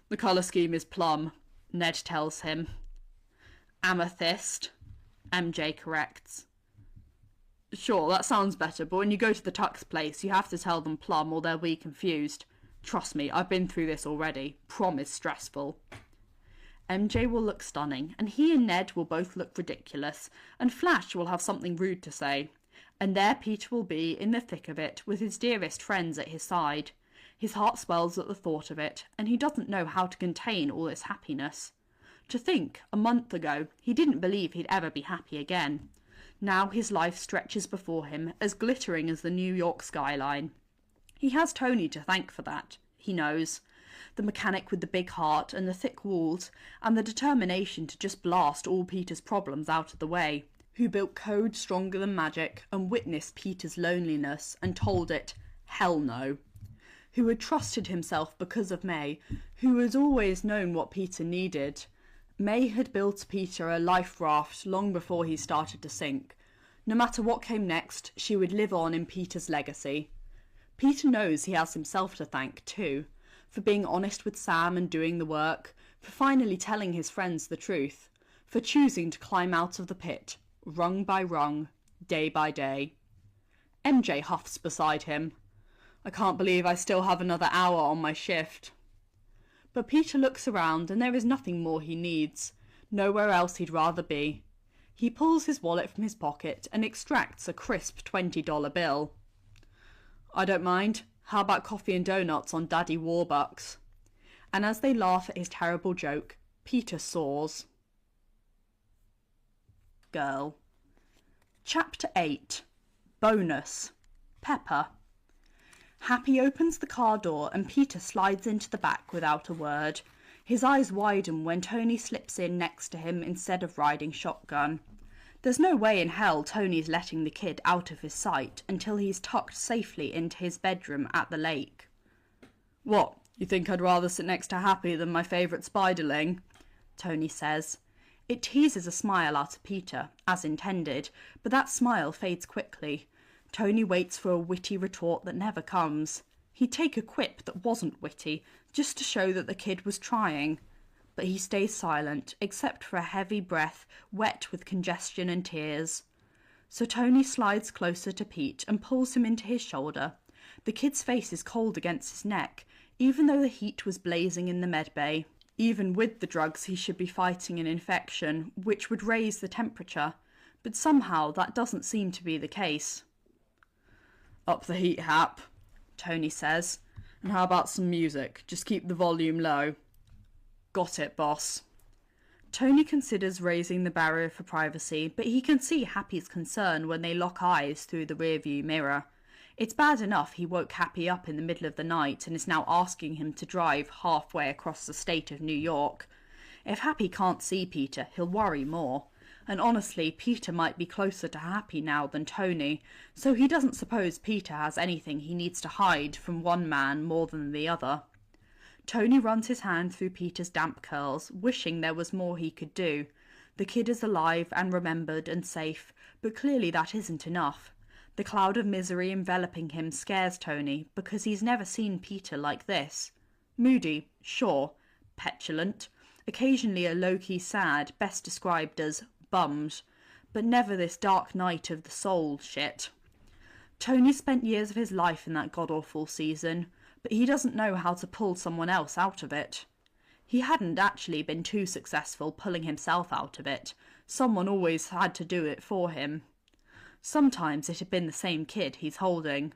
The colour scheme is plum, Ned tells him. Amethyst, MJ corrects. Sure, that sounds better, but when you go to the Tuck's place, you have to tell them plum or they'll be confused. Trust me, I've been through this already. Prom is stressful. MJ will look stunning, and he and Ned will both look ridiculous, and Flash will have something rude to say. And there Peter will be, in the thick of it, with his dearest friends at his side. His heart swells at the thought of it, and he doesn't know how to contain all this happiness. To think, a month ago, he didn't believe he'd ever be happy again. Now his life stretches before him, as glittering as the New York skyline. He has Tony to thank for that, he knows. The mechanic with the big heart and the thick walls, and the determination to just blast all Peter's problems out of the way, who built code stronger than magic and witnessed Peter's loneliness and told it, hell no. Who had trusted himself because of May, who had always known what Peter needed. May had built Peter a life raft long before he started to sink. No matter what came next, she would live on in Peter's legacy. Peter knows he has himself to thank, too, for being honest with Sam and doing the work, for finally telling his friends the truth, for choosing to climb out of the pit, rung by rung, day by day. MJ huffs beside him. I can't believe I still have another hour on my shift. But Peter looks around and there is nothing more he needs, nowhere else he'd rather be. He pulls his wallet from his pocket and extracts a crisp $20 bill. I don't mind. How about coffee and donuts on Daddy Warbucks? And as they laugh at his terrible joke, Peter soars. Girl. Chapter 8. Bonus. Pepper. Happy opens the car door and Peter slides into the back without a word. His eyes widen when Tony slips in next to him instead of riding shotgun. There's no way in hell Tony's letting the kid out of his sight until he's tucked safely into his bedroom at the lake. What, you think I'd rather sit next to Happy than my favourite spiderling? Tony says. It teases a smile out of Peter, as intended, but that smile fades quickly. Tony waits for a witty retort that never comes. He'd take a quip that wasn't witty, just to show that the kid was trying. But he stays silent, except for a heavy breath, wet with congestion and tears. So Tony slides closer to Pete and pulls him into his shoulder. The kid's face is cold against his neck, even though the heat was blazing in the medbay. Even with the drugs he should be fighting an infection, which would raise the temperature. But somehow that doesn't seem to be the case. Up the heat, Hap, Tony says. And how about some music? Just keep the volume low. Got it, boss. Tony considers raising the barrier for privacy, but he can see Happy's concern when they lock eyes through the rearview mirror. It's bad enough he woke Happy up in the middle of the night and is now asking him to drive halfway across the state of New York. If Happy can't see Peter, he'll worry more. And honestly, Peter might be closer to Happy now than Tony, so he doesn't suppose Peter has anything he needs to hide from one man more than the other. Tony runs his hand through Peter's damp curls, wishing there was more he could do. The kid is alive and remembered and safe, but clearly that isn't enough. The cloud of misery enveloping him scares Tony because he's never seen Peter like this. Moody, sure, petulant, occasionally a low-key sad, best described as bummed, but never this dark night of the soul shit. Tony spent years of his life in that god-awful season, but he doesn't know how to pull someone else out of it. He hadn't actually been too successful pulling himself out of it. Someone always had to do it for him. Sometimes it had been the same kid he's holding.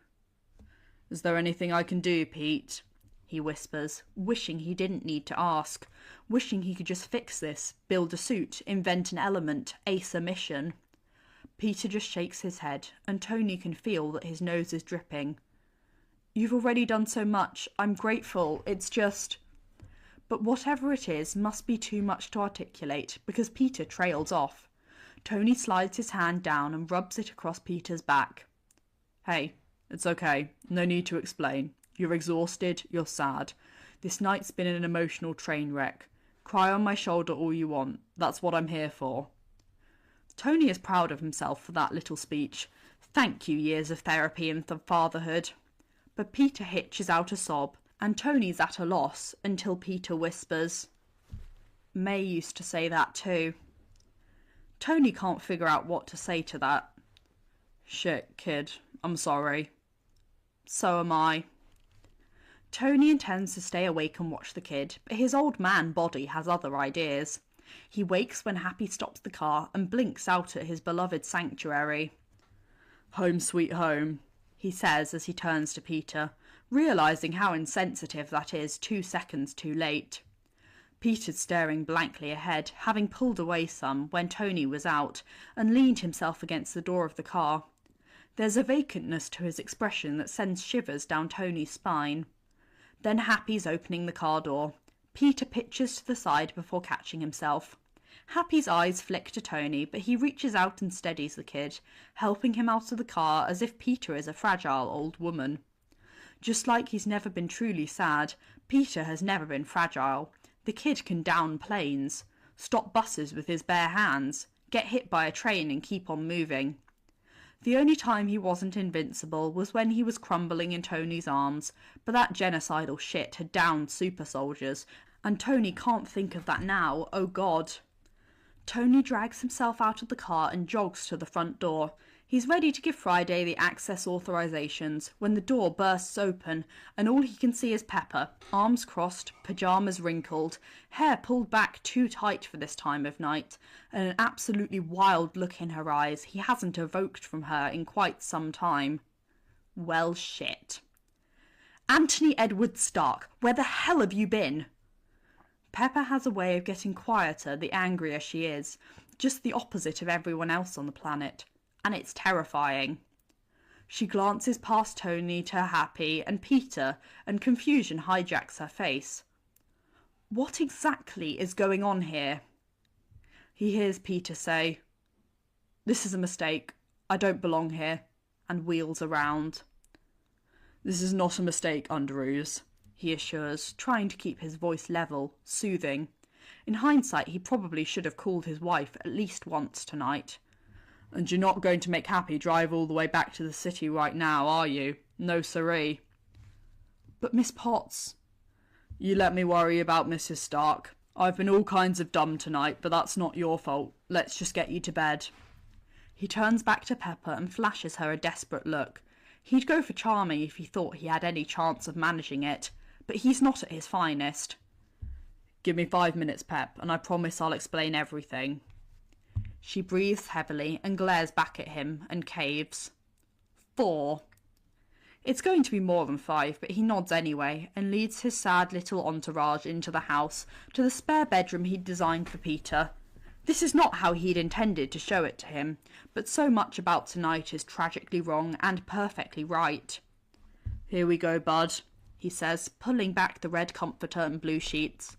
Is there anything I can do, Pete? He whispers, wishing he didn't need to ask, wishing he could just fix this, build a suit, invent an element, ace a mission. Peter just shakes his head, and Tony can feel that his nose is dripping. You've already done so much. I'm grateful. It's just... But whatever it is must be too much to articulate, because Peter trails off. Tony slides his hand down and rubs it across Peter's back. Hey, it's okay. No need to explain. You're exhausted, you're sad. This night's been an emotional train wreck. Cry on my shoulder all you want. That's what I'm here for. Tony is proud of himself for that little speech. Thank you, years of therapy and fatherhood. But Peter hitches out a sob, and Tony's at a loss until Peter whispers, May used to say that too. Tony can't figure out what to say to that. Shit, kid. I'm sorry. So am I. Tony intends to stay awake and watch the kid, but his old man body has other ideas. He wakes when Happy stops the car and blinks out at his beloved sanctuary. Home sweet home, he says as he turns to Peter, realising how insensitive that is 2 seconds too late. Peter's staring blankly ahead, having pulled away some when Tony was out, and leaned himself against the door of the car. There's a vacantness to his expression that sends shivers down Tony's spine. Then Happy's opening the car door. Peter pitches to the side before catching himself. Happy's eyes flick to Tony, but he reaches out and steadies the kid, helping him out of the car as if Peter is a fragile old woman. Just like he's never been truly sad, Peter has never been fragile. The kid can down planes, stop buses with his bare hands, get hit by a train and keep on moving. The only time he wasn't invincible was when he was crumbling in Tony's arms, but that genocidal shit had downed super soldiers, and Tony can't think of that now, oh God. Tony drags himself out of the car and jogs to the front door. He's ready to give Friday the access authorizations when the door bursts open and all he can see is Pepper, arms crossed, pyjamas wrinkled, hair pulled back too tight for this time of night, and an absolutely wild look in her eyes he hasn't evoked from her in quite some time. Well, shit. Anthony Edward Stark, where the hell have you been? Pepper has a way of getting quieter the angrier she is, just the opposite of everyone else on the planet. And it's terrifying. She glances past Tony to Happy and Peter, and confusion hijacks her face. What exactly is going on here? He hears Peter say, This is a mistake. I don't belong here, and wheels around. This is not a mistake, Underoos, he assures, trying to keep his voice level, soothing. In hindsight, he probably should have called his wife at least once tonight. And you're not going to make Happy drive all the way back to the city right now, are you? No siree. But Miss Potts... You let me worry about Mrs. Stark. I've been all kinds of dumb tonight, but that's not your fault. Let's just get you to bed. He turns back to Pepper and flashes her a desperate look. He'd go for charming if he thought he had any chance of managing it, but he's not at his finest. Give me 5 minutes, Pep, and I promise I'll explain everything. She breathes heavily and glares back at him and caves. 4. It's going to be more than 5, but he nods anyway and leads his sad little entourage into the house, to the spare bedroom he'd designed for Peter. This is not how he'd intended to show it to him, but so much about tonight is tragically wrong and perfectly right. Here we go, bud, he says, pulling back the red comforter and blue sheets.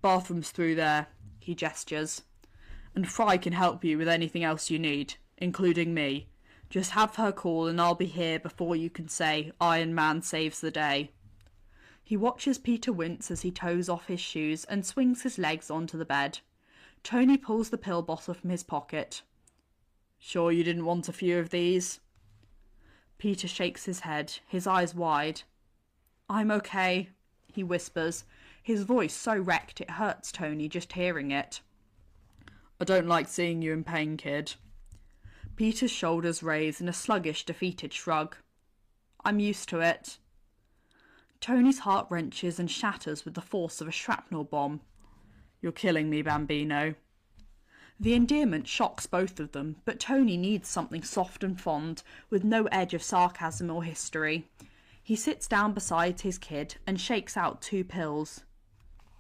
Bathroom's through there, he gestures. And Fry can help you with anything else you need, including me. Just have her call and I'll be here before you can say Iron Man saves the day. He watches Peter wince as he toes off his shoes and swings his legs onto the bed. Tony pulls the pill bottle from his pocket. Sure you didn't want a few of these? Peter shakes his head, his eyes wide. I'm okay, he whispers, his voice so wrecked it hurts Tony just hearing it. I don't like seeing you in pain, kid. Peter's shoulders raise in a sluggish, defeated shrug. I'm used to it. Tony's heart wrenches and shatters with the force of a shrapnel bomb. You're killing me, Bambino. The endearment shocks both of them, but Tony needs something soft and fond, with no edge of sarcasm or history. He sits down beside his kid and shakes out 2 pills.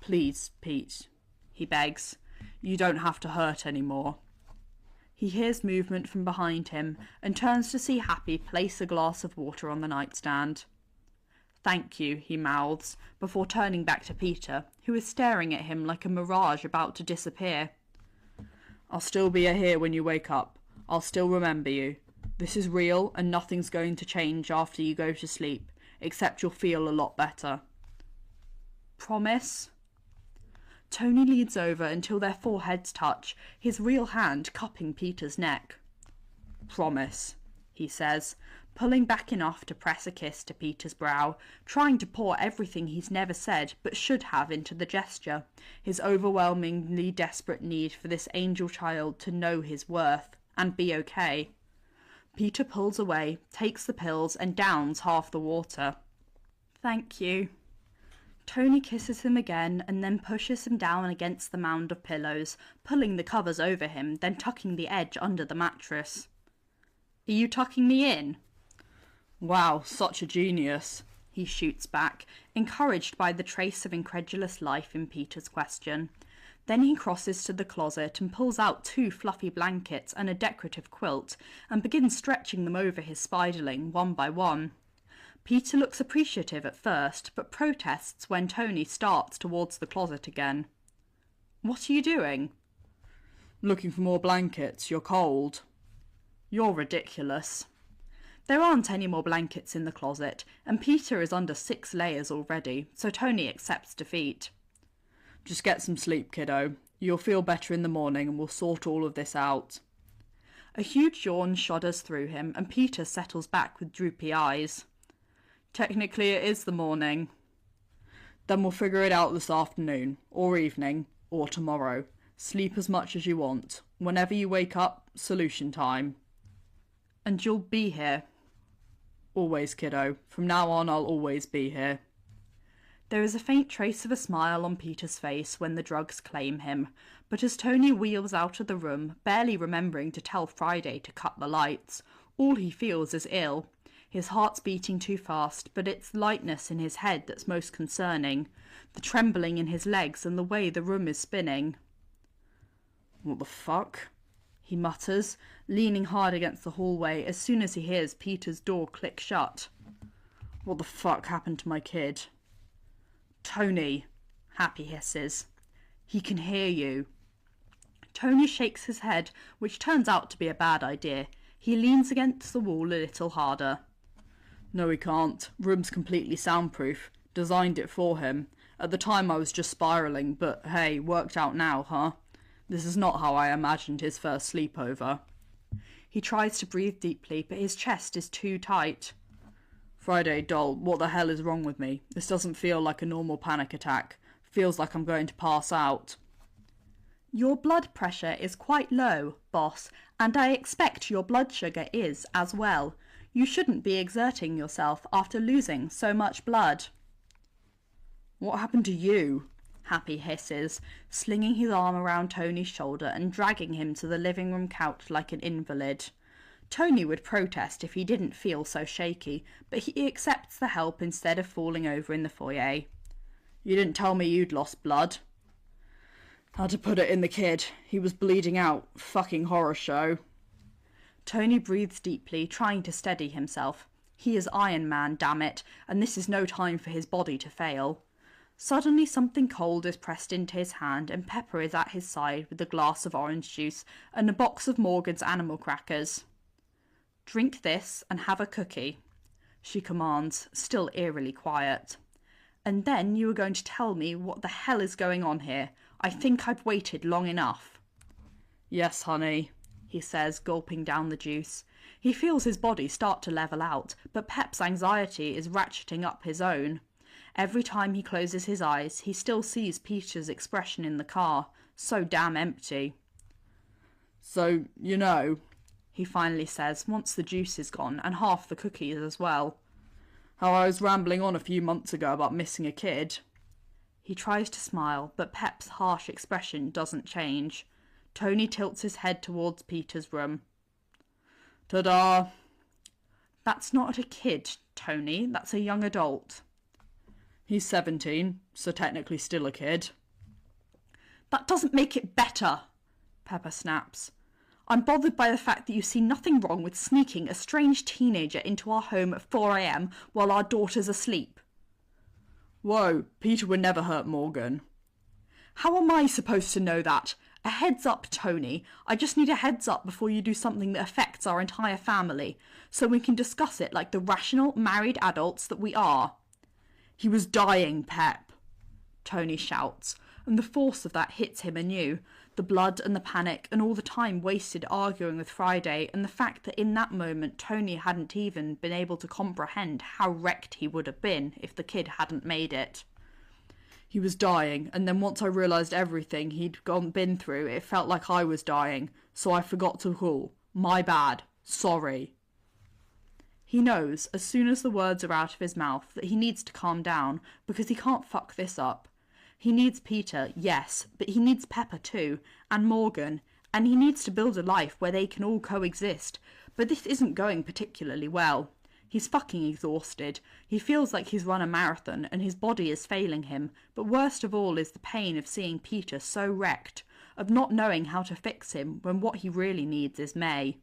Please, Pete, he begs. You don't have to hurt anymore. He hears movement from behind him and turns to see Happy place a glass of water on the nightstand. Thank you, he mouths, before turning back to Peter, who is staring at him like a mirage about to disappear. I'll still be here when you wake up. I'll still remember you. This is real and nothing's going to change after you go to sleep. except you'll feel a lot better. Promise? Tony leans over until their foreheads touch, his real hand cupping Peter's neck. Promise, he says, pulling back enough to press a kiss to Peter's brow, trying to pour everything he's never said but should have into the gesture, his overwhelmingly desperate need for this angel child to know his worth and be okay. Peter pulls away, takes the pills and downs half the water. Thank you. Tony kisses him again and then pushes him down against the mound of pillows, pulling the covers over him, then tucking the edge under the mattress. Are you tucking me in? Wow, such a genius, he shoots back, encouraged by the trace of incredulous life in Peter's question. Then he crosses to the closet and pulls out 2 fluffy blankets and a decorative quilt and begins stretching them over his spiderling one by one. Peter looks appreciative at first, but protests when Tony starts towards the closet again. What are you doing? Looking for more blankets. You're cold. You're ridiculous. There aren't any more blankets in the closet, and Peter is under 6 layers already, so Tony accepts defeat. Just get some sleep, kiddo. You'll feel better in the morning and we'll sort all of this out. A huge yawn shudders through him, and Peter settles back with droopy eyes. Technically it is the morning. Then we'll figure it out this afternoon, or evening, or tomorrow. Sleep as much as you want. Whenever you wake up, solution time. And you'll be here? Always, kiddo. From now on, I'll always be here. There is a faint trace of a smile on Peter's face when the drugs claim him, but as Tony wheels out of the room, barely remembering to tell Friday to cut the lights, all he feels is ill. His heart's beating too fast, but it's lightness in his head that's most concerning, the trembling in his legs and the way the room is spinning. What the fuck? He mutters, leaning hard against the hallway as soon as he hears Peter's door click shut. What the fuck happened to my kid? Tony, Happy hisses. He can hear you. Tony shakes his head, which turns out to be a bad idea. He leans against the wall a little harder. No, he can't. Room's completely soundproof. Designed it for him. At the time I was just spiralling, but hey, worked out now, huh? This is not how I imagined his first sleepover. He tries to breathe deeply, but his chest is too tight. Friday, doll, what the hell is wrong with me? This doesn't feel like a normal panic attack. Feels like I'm going to pass out. Your blood pressure is quite low, boss, and I expect your blood sugar is as well. You shouldn't be exerting yourself after losing so much blood. What happened to you? Happy hisses, slinging his arm around Tony's shoulder and dragging him to the living room couch like an invalid. Tony would protest if he didn't feel so shaky, but he accepts the help instead of falling over in the foyer. You didn't tell me you'd lost blood. Had to put it in the kid. He was bleeding out. Fucking horror show. Tony breathes deeply, trying to steady himself. He is Iron Man, damn it, and this is no time for his body to fail. Suddenly something cold is pressed into his hand and Pepper is at his side with a glass of orange juice and a box of Morgan's animal crackers. Drink this and have a cookie, she commands, still eerily quiet. And then you are going to tell me what the hell is going on here. I think I've waited long enough. Yes, honey, he says, gulping down the juice. He feels his body start to level out, but Pep's anxiety is ratcheting up his own. Every time he closes his eyes, he still sees Peter's expression in the car, so damn empty. So, you know, he finally says, once the juice is gone, and half the cookies as well. How I was rambling on a few months ago about missing a kid. He tries to smile, but Pep's harsh expression doesn't change. Tony tilts his head towards Peter's room. Ta-da! That's not a kid, Tony. That's a young adult. He's 17, so technically still a kid. That doesn't make it better, Pepper snaps. I'm bothered by the fact that you see nothing wrong with sneaking a strange teenager into our home at 4 a.m. while our daughter's asleep. Whoa, Peter would never hurt Morgan. How am I supposed to know that? A heads up, Tony. I just need a heads up before you do something that affects our entire family, so we can discuss it like the rational, married adults that we are. He was dying, Pep, Tony shouts, and the force of that hits him anew. The blood and the panic and all the time wasted arguing with Friday, and the fact that in that moment Tony hadn't even been able to comprehend how wrecked he would have been if the kid hadn't made it. He was dying, and then once I realised everything he'd been through, it felt like I was dying, so I forgot to call. My bad. Sorry. He knows, as soon as the words are out of his mouth, that he needs to calm down, because he can't fuck this up. He needs Peter, yes, but he needs Pepper too, and Morgan, and he needs to build a life where they can all coexist, but this isn't going particularly well. He's fucking exhausted. He feels like he's run a marathon and his body is failing him, but worst of all is the pain of seeing Peter so wrecked, of not knowing how to fix him when what he really needs is May.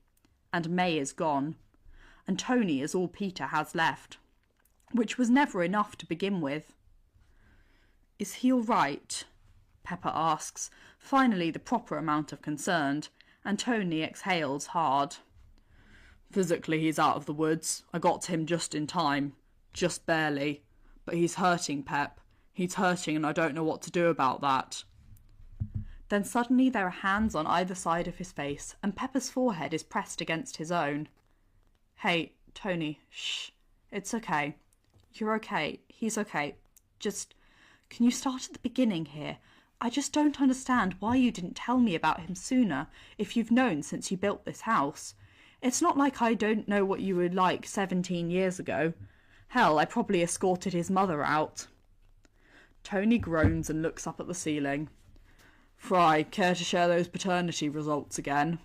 And May is gone. And Tony is all Peter has left. Which was never enough to begin with. Is he all right? Pepper asks, finally the proper amount of concern, and Tony exhales hard. Physically he's out of the woods. I got to him just in time. Just barely. But he's hurting, Pep. He's hurting and I don't know what to do about that. Then suddenly there are hands on either side of his face, and Pepper's forehead is pressed against his own. Hey, Tony, shh. It's okay. You're okay. He's okay. Just, can you start at the beginning here? I just don't understand why you didn't tell me about him sooner, if you've known since you built this house. It's not like I don't know what you were like 17 years ago. Hell, I probably escorted his mother out. Tony groans and looks up at the ceiling. Fry, care to share those paternity results again?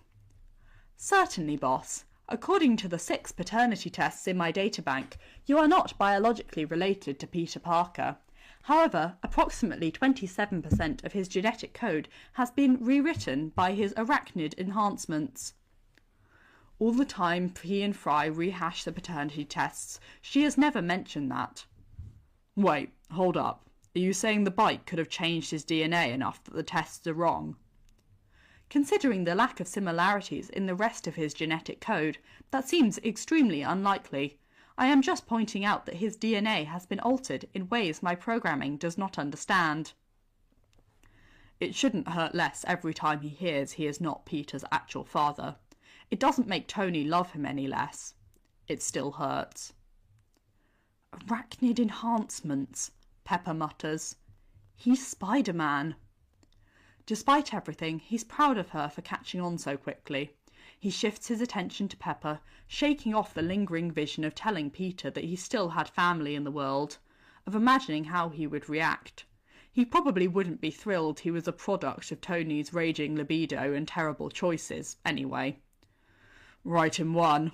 Certainly, boss. According to the 6 paternity tests in my databank, you are not biologically related to Peter Parker. However, approximately 27% of his genetic code has been rewritten by his arachnid enhancements. All the time he and Fry rehash the paternity tests, she has never mentioned that. Wait, hold up. Are you saying the bike could have changed his DNA enough that the tests are wrong? Considering the lack of similarities in the rest of his genetic code, that seems extremely unlikely. I am just pointing out that his DNA has been altered in ways my programming does not understand. It shouldn't hurt less every time he hears he is not Peter's actual father. It doesn't make Tony love him any less. It still hurts. Arachnid enhancements, Pepper mutters. He's Spider-Man. Despite everything, he's proud of her for catching on so quickly. He shifts his attention to Pepper, shaking off the lingering vision of telling Peter that he still had family in the world, of imagining how he would react. He probably wouldn't be thrilled he was a product of Tony's raging libido and terrible choices, anyway. Right in one.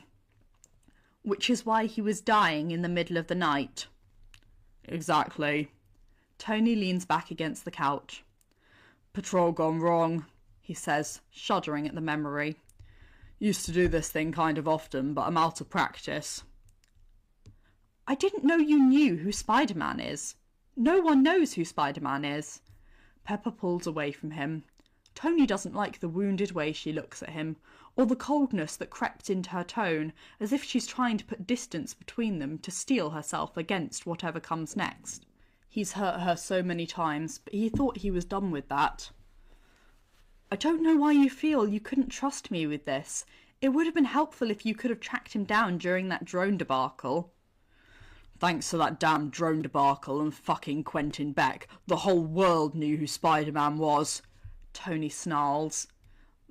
Which is why he was dying in the middle of the night. Exactly. Tony leans back against the couch. Patrol gone wrong, he says, shuddering at the memory. Used to do this thing kind of often, but I'm out of practice. I didn't know you knew who Spider-Man is. No one knows who Spider-Man is. Pepper pulls away from him. Tony doesn't like the wounded way she looks at him, or the coldness that crept into her tone, as if she's trying to put distance between them to steel herself against whatever comes next. He's hurt her so many times, but he thought he was done with that. I don't know why you feel you couldn't trust me with this. It would have been helpful if you could have tracked him down during that drone debacle. Thanks to that damn drone debacle and fucking Quentin Beck, the whole world knew who Spider-Man was. Tony snarls.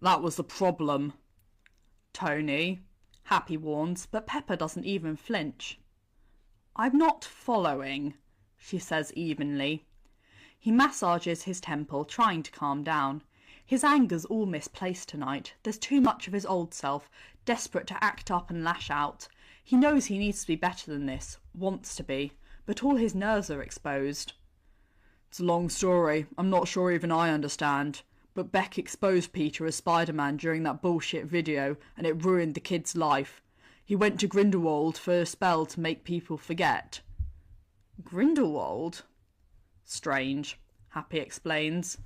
That was the problem. Tony, Happy warns, but Pepper doesn't even flinch. I'm not following, she says evenly. He massages his temple, trying to calm down. His anger's all misplaced tonight. There's too much of his old self, desperate to act up and lash out. He knows he needs to be better than this, wants to be, but all his nerves are exposed. It's a long story. I'm not sure even I understand. But Beck exposed Peter as Spider-Man during that bullshit video, and it ruined the kid's life. He went to Grindelwald for a spell to make people forget. Grindelwald? Strange, Happy explains.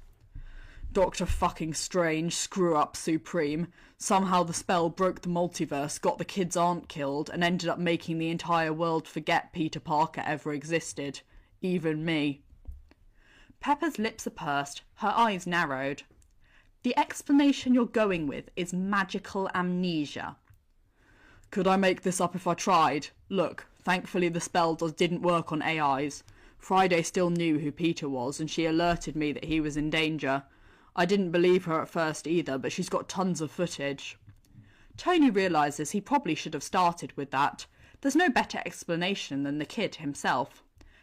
Doctor fucking Strange, screw up supreme. Somehow the spell broke the multiverse, got the kid's aunt killed, and ended up making the entire world forget Peter Parker ever existed. Even me. Pepper's lips are pursed, her eyes narrowed. The explanation you're going with is magical amnesia. Could I make this up if I tried? Look, thankfully the spell didn't work on AIs. Friday still knew who Peter was, and she alerted me that he was in danger. I didn't believe her at first either, but she's got tons of footage. Tony realises he probably should have started with that. There's no better explanation than the kid himself.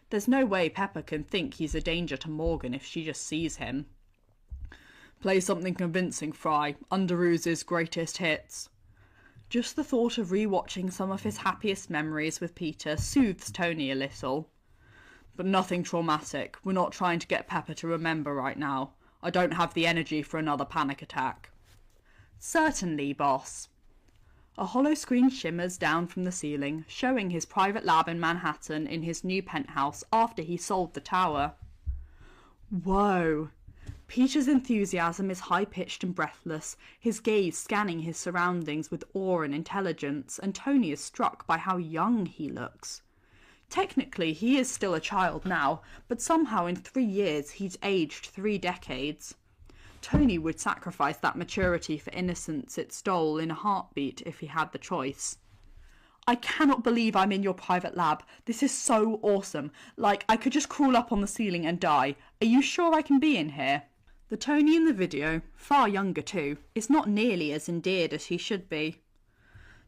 There's no way Pepper can think he's a danger to Morgan if she just sees him. Play something convincing, Fry. Underoos's greatest hits. Just the thought of rewatching some of his happiest memories with Peter soothes Tony a little. But nothing traumatic. We're not trying to get Pepper to remember right now. I don't have the energy for another panic attack. Certainly, boss. A hollow screen shimmers down from the ceiling, showing his private lab in Manhattan in his new penthouse after he sold the tower. Whoa! Peter's enthusiasm is high-pitched and breathless, his gaze scanning his surroundings with awe and intelligence, and Tony is struck by how young he looks. Technically, he is still a child now, but somehow in 3 years he's aged 3 decades. Tony would sacrifice that maturity for innocence it stole in a heartbeat if he had the choice. I cannot believe I'm in your private lab. This is so awesome. Like, I could just crawl up on the ceiling and die. Are you sure I can be in here? The Tony in the video, far younger too, is not nearly as endeared as he should be.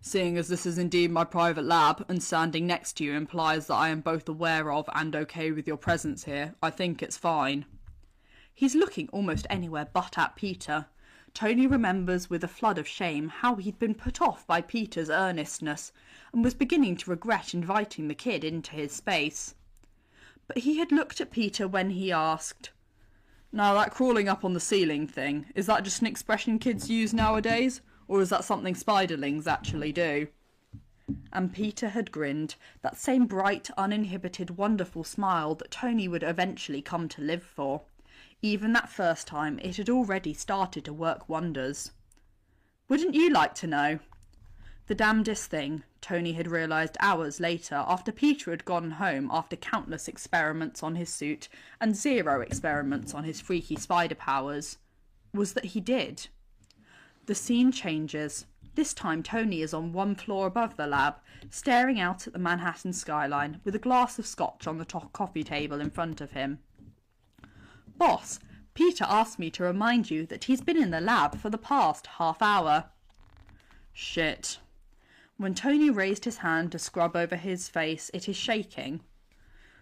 Seeing as this is indeed my private lab, and standing next to you implies that I am both aware of and okay with your presence here, I think it's fine. He's looking almost anywhere but at Peter. Tony remembers with a flood of shame how he'd been put off by Peter's earnestness, and was beginning to regret inviting the kid into his space. But he had looked at Peter when he asked, "Now that crawling up on the ceiling thing, is that just an expression kids use nowadays? Or is that something spiderlings actually do?" And Peter had grinned, that same bright, uninhibited, wonderful smile that Tony would eventually come to live for. Even that first time, it had already started to work wonders. Wouldn't you like to know? The damnedest thing, Tony had realised hours later, after Peter had gone home after countless experiments on his suit and 0 experiments on his freaky spider powers, was that he did. The scene changes. This time Tony is on 1 floor above the lab, staring out at the Manhattan skyline with a glass of scotch on the coffee table in front of him. "Boss, Peter asked me to remind you that he's been in the lab for the past half hour." Shit. When Tony raised his hand to scrub over his face, it is shaking.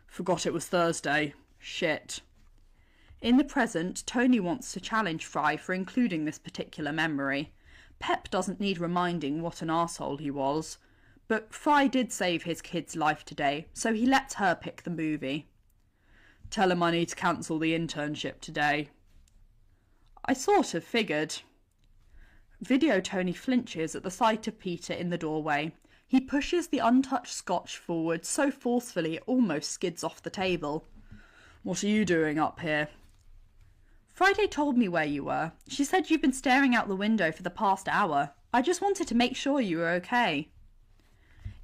Forgot it was Thursday. Shit. In the present, Tony wants to challenge Fry for including this particular memory. Pep doesn't need reminding what an arsehole he was. But Fry did save his kid's life today, so he lets her pick the movie. Tell him I need to cancel the internship today. I sort of figured. Video Tony flinches at the sight of Peter in the doorway. He pushes the untouched scotch forward so forcefully it almost skids off the table. "What are you doing up here?" "Friday told me where you were. She said you've been staring out the window for the past hour. I just wanted to make sure you were okay."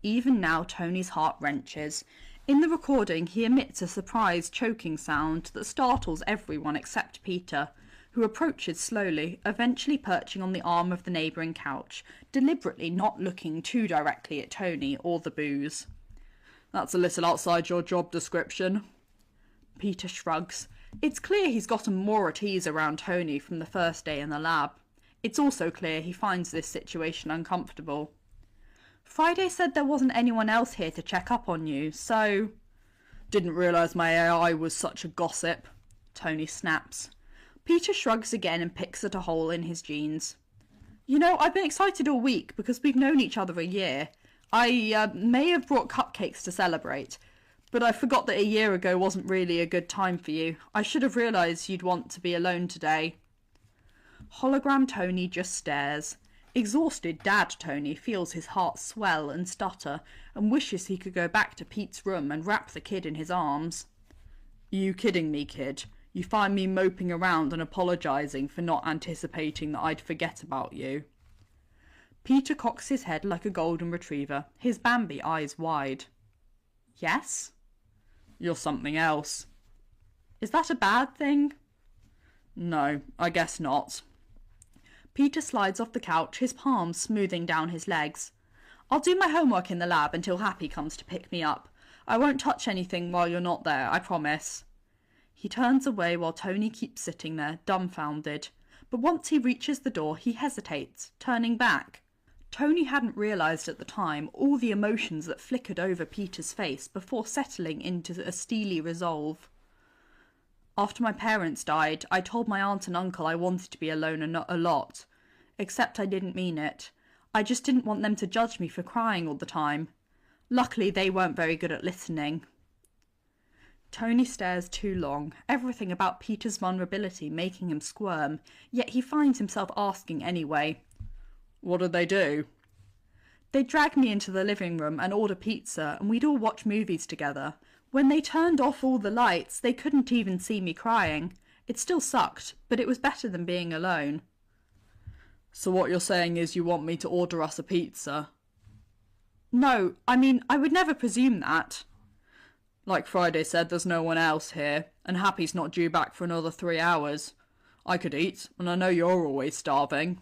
Even now Tony's heart wrenches. In the recording he emits a surprised choking sound that startles everyone except Peter, who approaches slowly, eventually perching on the arm of the neighbouring couch, deliberately not looking too directly at Tony or the booze. "That's a little outside your job description." Peter shrugs. It's clear he's gotten more at ease around Tony from the first day in the lab. It's also clear he finds this situation uncomfortable. "Friday said there wasn't anyone else here to check up on you, so—" "Didn't realise my AI was such a gossip," Tony snaps. Peter shrugs again and picks at a hole in his jeans. "You know, I've been excited all week because we've known each other a year. I may have brought cupcakes to celebrate, but I forgot that a year ago wasn't really a good time for you. I should have realised you'd want to be alone today." Hologram Tony just stares. Exhausted Dad Tony feels his heart swell and stutter and wishes he could go back to Pete's room and wrap the kid in his arms. "You kidding me, kid? You find me moping around and apologising for not anticipating that I'd forget about you. Peter cocks his head like a golden retriever, his Bambi eyes wide. Yes? You're something else. Is that a bad thing? No, I guess not. Peter slides off the couch, his palms smoothing down his legs. I'll do my homework in the lab until Happy comes to pick me up. I won't touch anything while you're not there, I promise. He turns away while Tony keeps sitting there, dumbfounded. But once he reaches the door, he hesitates, turning back. Tony hadn't realised at the time all the emotions that flickered over Peter's face before settling into a steely resolve. After my parents died, I told my aunt and uncle I wanted to be alone a lot. Except I didn't mean it. I just didn't want them to judge me for crying all the time. Luckily, they weren't very good at listening. Tony stares too long, everything about Peter's vulnerability making him squirm, yet he finds himself asking anyway. What did they do? They'd drag me into the living room and order pizza, and we'd all watch movies together. When they turned off all the lights, they couldn't even see me crying. It still sucked, but it was better than being alone. So what you're saying is you want me to order us a pizza? No, I mean, I would never presume that. Like Friday said, there's no one else here, and Happy's not due back for another 3 hours. I could eat, and I know you're always starving.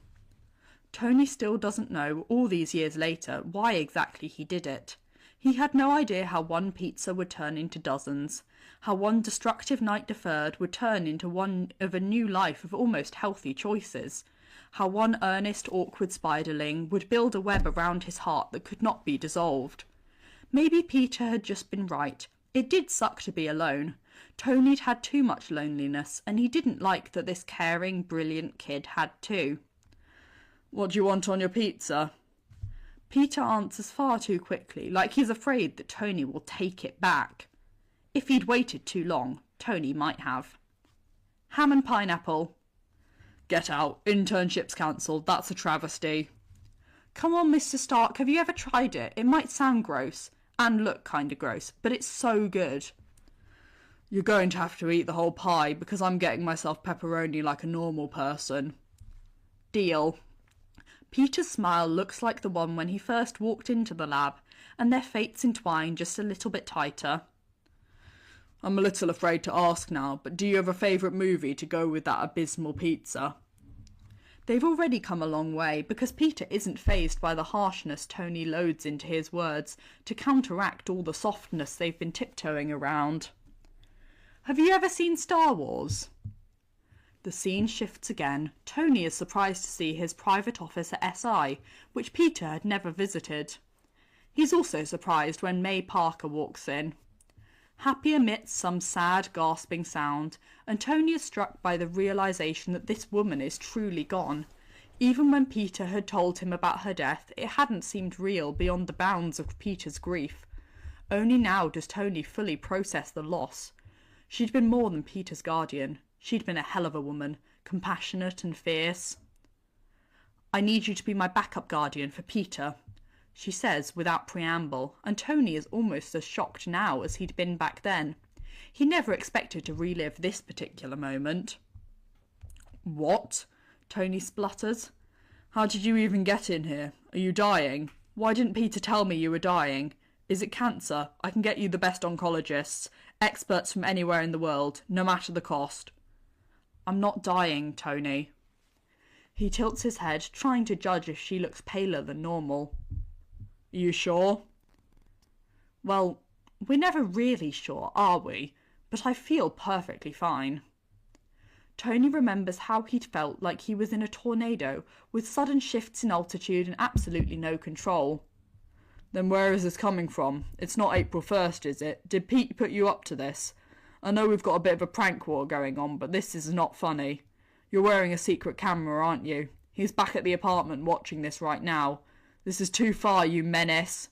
Tony still doesn't know, all these years later, why exactly he did it. He had no idea how one pizza would turn into dozens, how one destructive night deferred would turn into one of a new life of almost healthy choices, how one earnest, awkward spiderling would build a web around his heart that could not be dissolved. Maybe Peter had just been right. It did suck to be alone. Tony'd had too much loneliness, and he didn't like that this caring, brilliant kid had too. What do you want on your pizza? Peter answers far too quickly, like he's afraid that Tony will take it back. If he'd waited too long, Tony might have. Ham and pineapple. Get out. Internship's cancelled. That's a travesty. Come on, Mr. Stark, have you ever tried it? It might sound gross, and look kinda gross, but it's so good. You're going to have to eat the whole pie, because I'm getting myself pepperoni like a normal person. Deal. Peter's smile looks like the one when he first walked into the lab, and their fates entwine just a little bit tighter. I'm a little afraid to ask now, but do you have a favourite movie to go with that abysmal pizza? They've already come a long way, because Peter isn't fazed by the harshness Tony loads into his words to counteract all the softness they've been tiptoeing around. Have you ever seen Star Wars? The scene shifts again. Tony is surprised to see his private office at SI, which Peter had never visited. He's also surprised when May Parker walks in. Happy emits some sad, gasping sound, and Tony is struck by the realisation that this woman is truly gone. Even when Peter had told him about her death, it hadn't seemed real beyond the bounds of Peter's grief. Only now does Tony fully process the loss. She'd been more than Peter's guardian. She'd been a hell of a woman, compassionate and fierce. I need you to be my backup guardian for Peter, she says without preamble, and Tony is almost as shocked now as he'd been back then. He never expected to relive this particular moment. What? Tony splutters. How did you even get in here? Are you dying? Why didn't Peter tell me you were dying? Is it cancer? I can get you the best oncologists, experts from anywhere in the world, no matter the cost. I'm not dying, Tony. He tilts his head, trying to judge if she looks paler than normal. Are you sure? Well, we're never really sure, are we? But I feel perfectly fine. Tony remembers how he'd felt like he was in a tornado, with sudden shifts in altitude and absolutely no control. Then where is this coming from? It's not April 1st, is it? Did Pete put you up to this? I know we've got a bit of a prank war going on, but this is not funny. You're wearing a secret camera, aren't you? He's back at the apartment watching this right now. This is too far, you menace.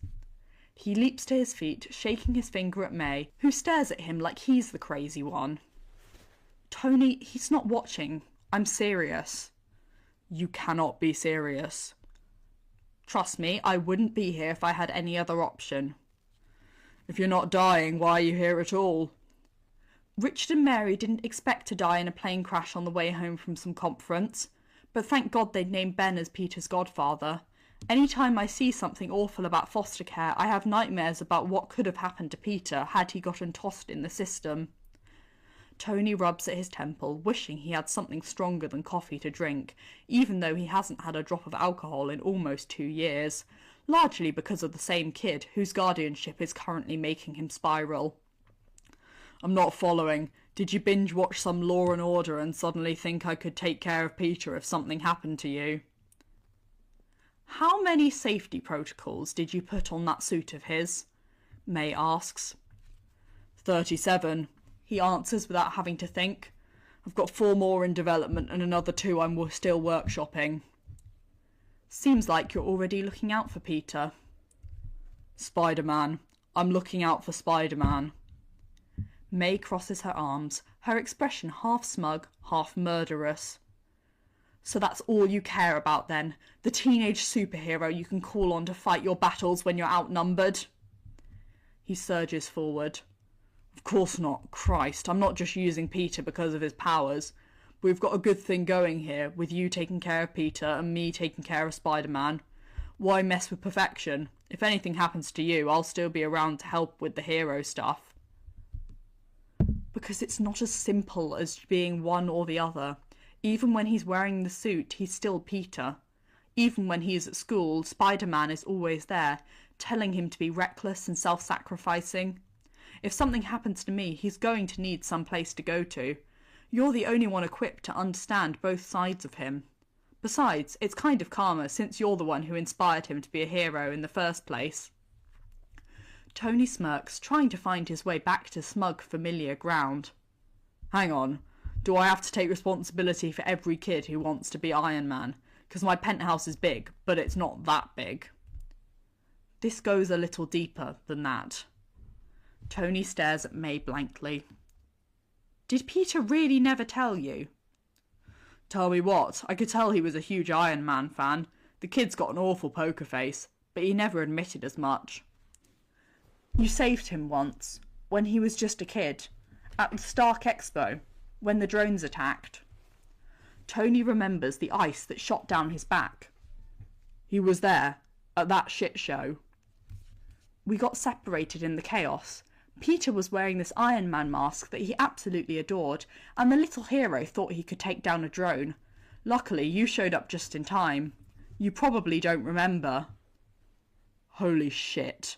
He leaps to his feet, shaking his finger at May, who stares at him like he's the crazy one. Tony, he's not watching. I'm serious. You cannot be serious. Trust me, I wouldn't be here if I had any other option. If you're not dying, why are you here at all? Richard and Mary didn't expect to die in a plane crash on the way home from some conference, but thank God they'd named Ben as Peter's godfather. Any time I see something awful about foster care, I have nightmares about what could have happened to Peter had he gotten tossed in the system. Tony rubs at his temple, wishing he had something stronger than coffee to drink, even though he hasn't had a drop of alcohol in almost 2 years, largely because of the same kid whose guardianship is currently making him spiral. I'm not following. Did you binge watch some Law and Order and suddenly think I could take care of Peter if something happened to you? How many safety protocols did you put on that suit of his? May asks. 37, he answers without having to think. I've got 4 more in development and another 2 I'm still workshopping. Seems like you're already looking out for Peter. Spider-Man. I'm looking out for Spider-Man. May crosses her arms, her expression half smug, half murderous. So that's all you care about then? The teenage superhero you can call on to fight your battles when you're outnumbered? He surges forward. Of course not. Christ, I'm not just using Peter because of his powers. We've got a good thing going here, with you taking care of Peter and me taking care of Spider-Man. Why mess with perfection? If anything happens to you, I'll still be around to help with the hero stuff. Because it's not as simple as being one or the other. Even when he's wearing the suit, he's still Peter. Even when he's at school, Spider-Man is always there, telling him to be reckless and self-sacrificing. If something happens to me, he's going to need some place to go to. You're the only one equipped to understand both sides of him. Besides, it's kind of karma since you're the one who inspired him to be a hero in the first place. Tony smirks, trying to find his way back to smug, familiar ground. Hang on. Do I have to take responsibility for every kid who wants to be Iron Man? Because my penthouse is big, but it's not that big. This goes a little deeper than that. Tony stares at May blankly. Did Peter really never tell you? Tell me what? I could tell he was a huge Iron Man fan. The kid's got an awful poker face, but he never admitted as much. You saved him once, when he was just a kid, at the Stark Expo, when the drones attacked. Tony remembers the ice that shot down his back. He was there, at that shit show. We got separated in the chaos. Peter was wearing this Iron Man mask that he absolutely adored, and the little hero thought he could take down a drone. Luckily, you showed up just in time. You probably don't remember. Holy shit.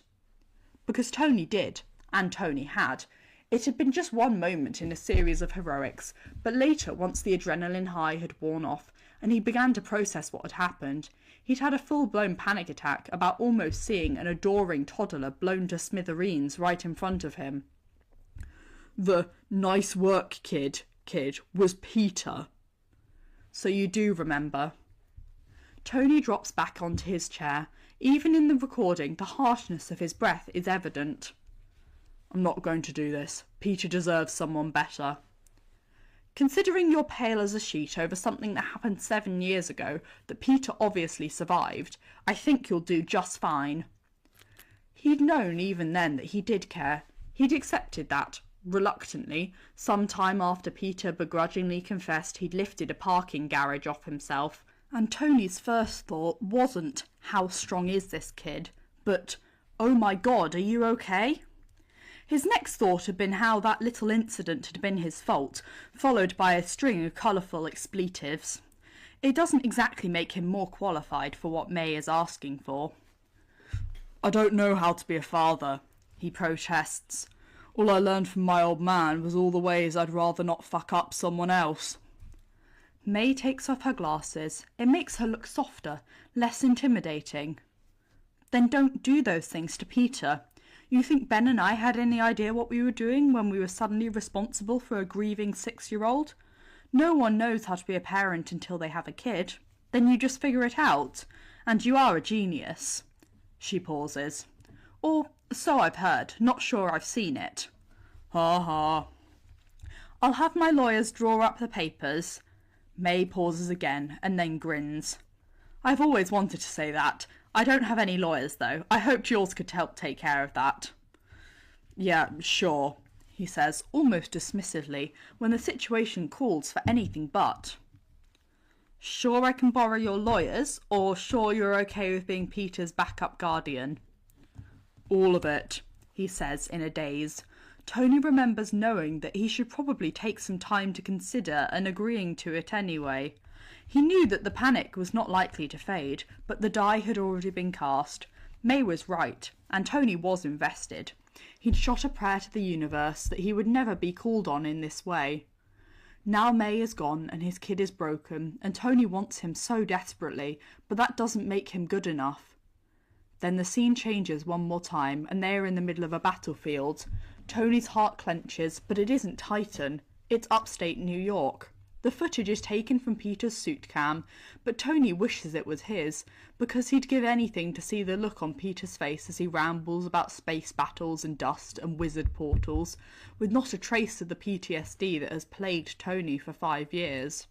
Because Tony did, and Tony had. It had been just one moment in a series of heroics, but later, once the adrenaline high had worn off, and he began to process what had happened, he'd had a full-blown panic attack about almost seeing an adoring toddler blown to smithereens right in front of him. The nice work kid was Peter. So you do remember. Tony drops back onto his chair. Even in the recording, the harshness of his breath is evident. I'm not going to do this. Peter deserves someone better. Considering you're pale as a sheet over something that happened 7 years ago that Peter obviously survived, I think you'll do just fine. He'd known even then that he did care. He'd accepted that, reluctantly, some time after Peter begrudgingly confessed he'd lifted a parking garage off himself. And Tony's first thought wasn't, how strong is this kid, but, oh my God, are you okay? His next thought had been how that little incident had been his fault, followed by a string of colourful expletives. It doesn't exactly make him more qualified for what May is asking for. I don't know how to be a father, he protests. All I learned from my old man was all the ways I'd rather not fuck up someone else. May takes off her glasses. It makes her look softer, less intimidating. Then don't do those things to Peter. You think Ben and I had any idea what we were doing when we were suddenly responsible for a grieving 6-year-old? No one knows how to be a parent until they have a kid. Then you just figure it out. And you are a genius. She pauses. Or so I've heard. Not sure I've seen it. Ha ha. I'll have my lawyers draw up the papers. May pauses again, and then grins. I've always wanted to say that. I don't have any lawyers, though. I hoped yours could help take care of that. Yeah, sure, he says, almost dismissively, when the situation calls for anything but. Sure I can borrow your lawyers, or sure you're okay with being Peter's backup guardian? All of it, he says in a daze. Tony remembers knowing that he should probably take some time to consider and agreeing to it anyway. He knew that the panic was not likely to fade, but the die had already been cast. May was right, and Tony was invested. He'd shot a prayer to the universe that he would never be called on in this way. Now May is gone and his kid is broken, and Tony wants him so desperately, but that doesn't make him good enough. Then the scene changes one more time, and they are in the middle of a battlefield. Tony's heart clenches, but it isn't Titan. It's upstate New York. The footage is taken from Peter's suit cam, but Tony wishes it was his, because he'd give anything to see the look on Peter's face as he rambles about space battles and dust and wizard portals, with not a trace of the PTSD that has plagued Tony for 5 years.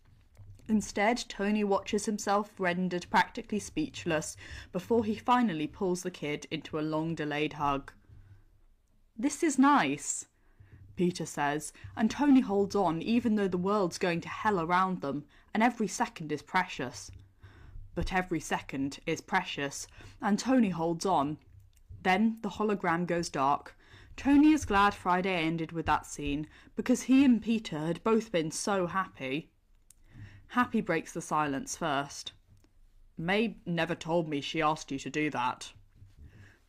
Instead, Tony watches himself rendered practically speechless before he finally pulls the kid into a long-delayed hug. "This is nice," Peter says, and Tony holds on even though the world's going to hell around them, and every second is precious. But every second is precious, and Tony holds on. Then the hologram goes dark. Tony is glad Friday ended with that scene, because he and Peter had both been so happy. Happy breaks the silence first. "May never told me she asked you to do that."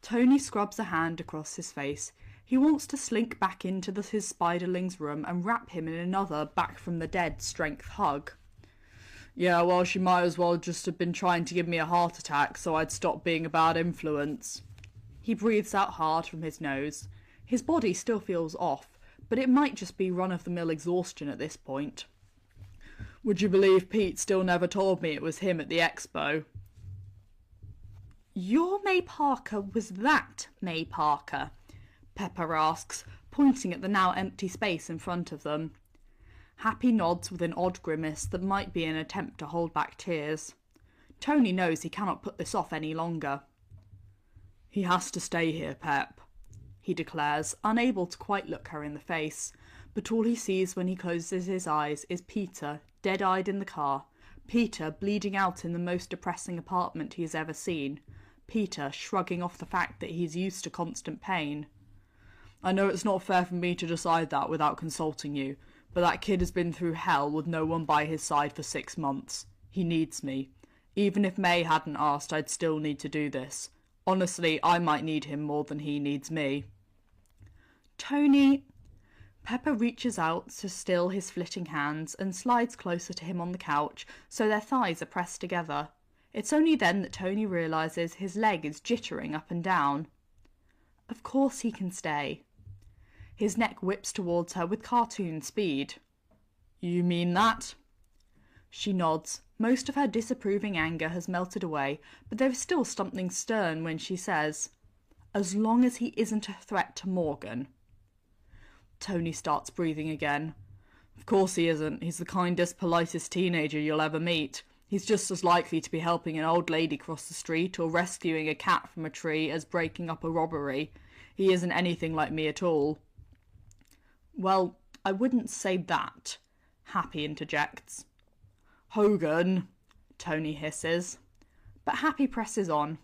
Tony scrubs a hand across his face. He wants to slink back into his spiderling's room and wrap him in another back-from-the-dead strength hug. "Yeah, well, she might as well just have been trying to give me a heart attack so I'd stop being a bad influence." He breathes out hard from his nose. His body still feels off, but it might just be run-of-the-mill exhaustion at this point. "Would you believe Pete still never told me it was him at the expo?" "Your May Parker was that May Parker?" Pepper asks, pointing at the now empty space in front of them. Happy nods with an odd grimace that might be an attempt to hold back tears. Tony knows he cannot put this off any longer. "He has to stay here, Pep," he declares, unable to quite look her in the face, but all he sees when he closes his eyes is Peter, dead-eyed in the car, Peter bleeding out in the most depressing apartment he has ever seen, Peter shrugging off the fact that he's used to constant pain. "I know it's not fair for me to decide that without consulting you, but that kid has been through hell with no one by his side for 6 months. He needs me. Even if May hadn't asked, I'd still need to do this. Honestly, I might need him more than he needs me." "Tony..." Pepper reaches out to still his flitting hands and slides closer to him on the couch so their thighs are pressed together. It's only then that Tony realises his leg is jittering up and down. Of course he can stay. His neck whips towards her with cartoon speed. "You mean that?" She nods. Most of her disapproving anger has melted away, but there is still something stern when she says, "As long as he isn't a threat to Morgan." Tony starts breathing again. "Of course he isn't. He's the kindest, politest teenager you'll ever meet. He's just as likely to be helping an old lady cross the street or rescuing a cat from a tree as breaking up a robbery. He isn't anything like me at all." "Well, I wouldn't say that," Happy interjects. "Hogan," Tony hisses. But Happy presses on.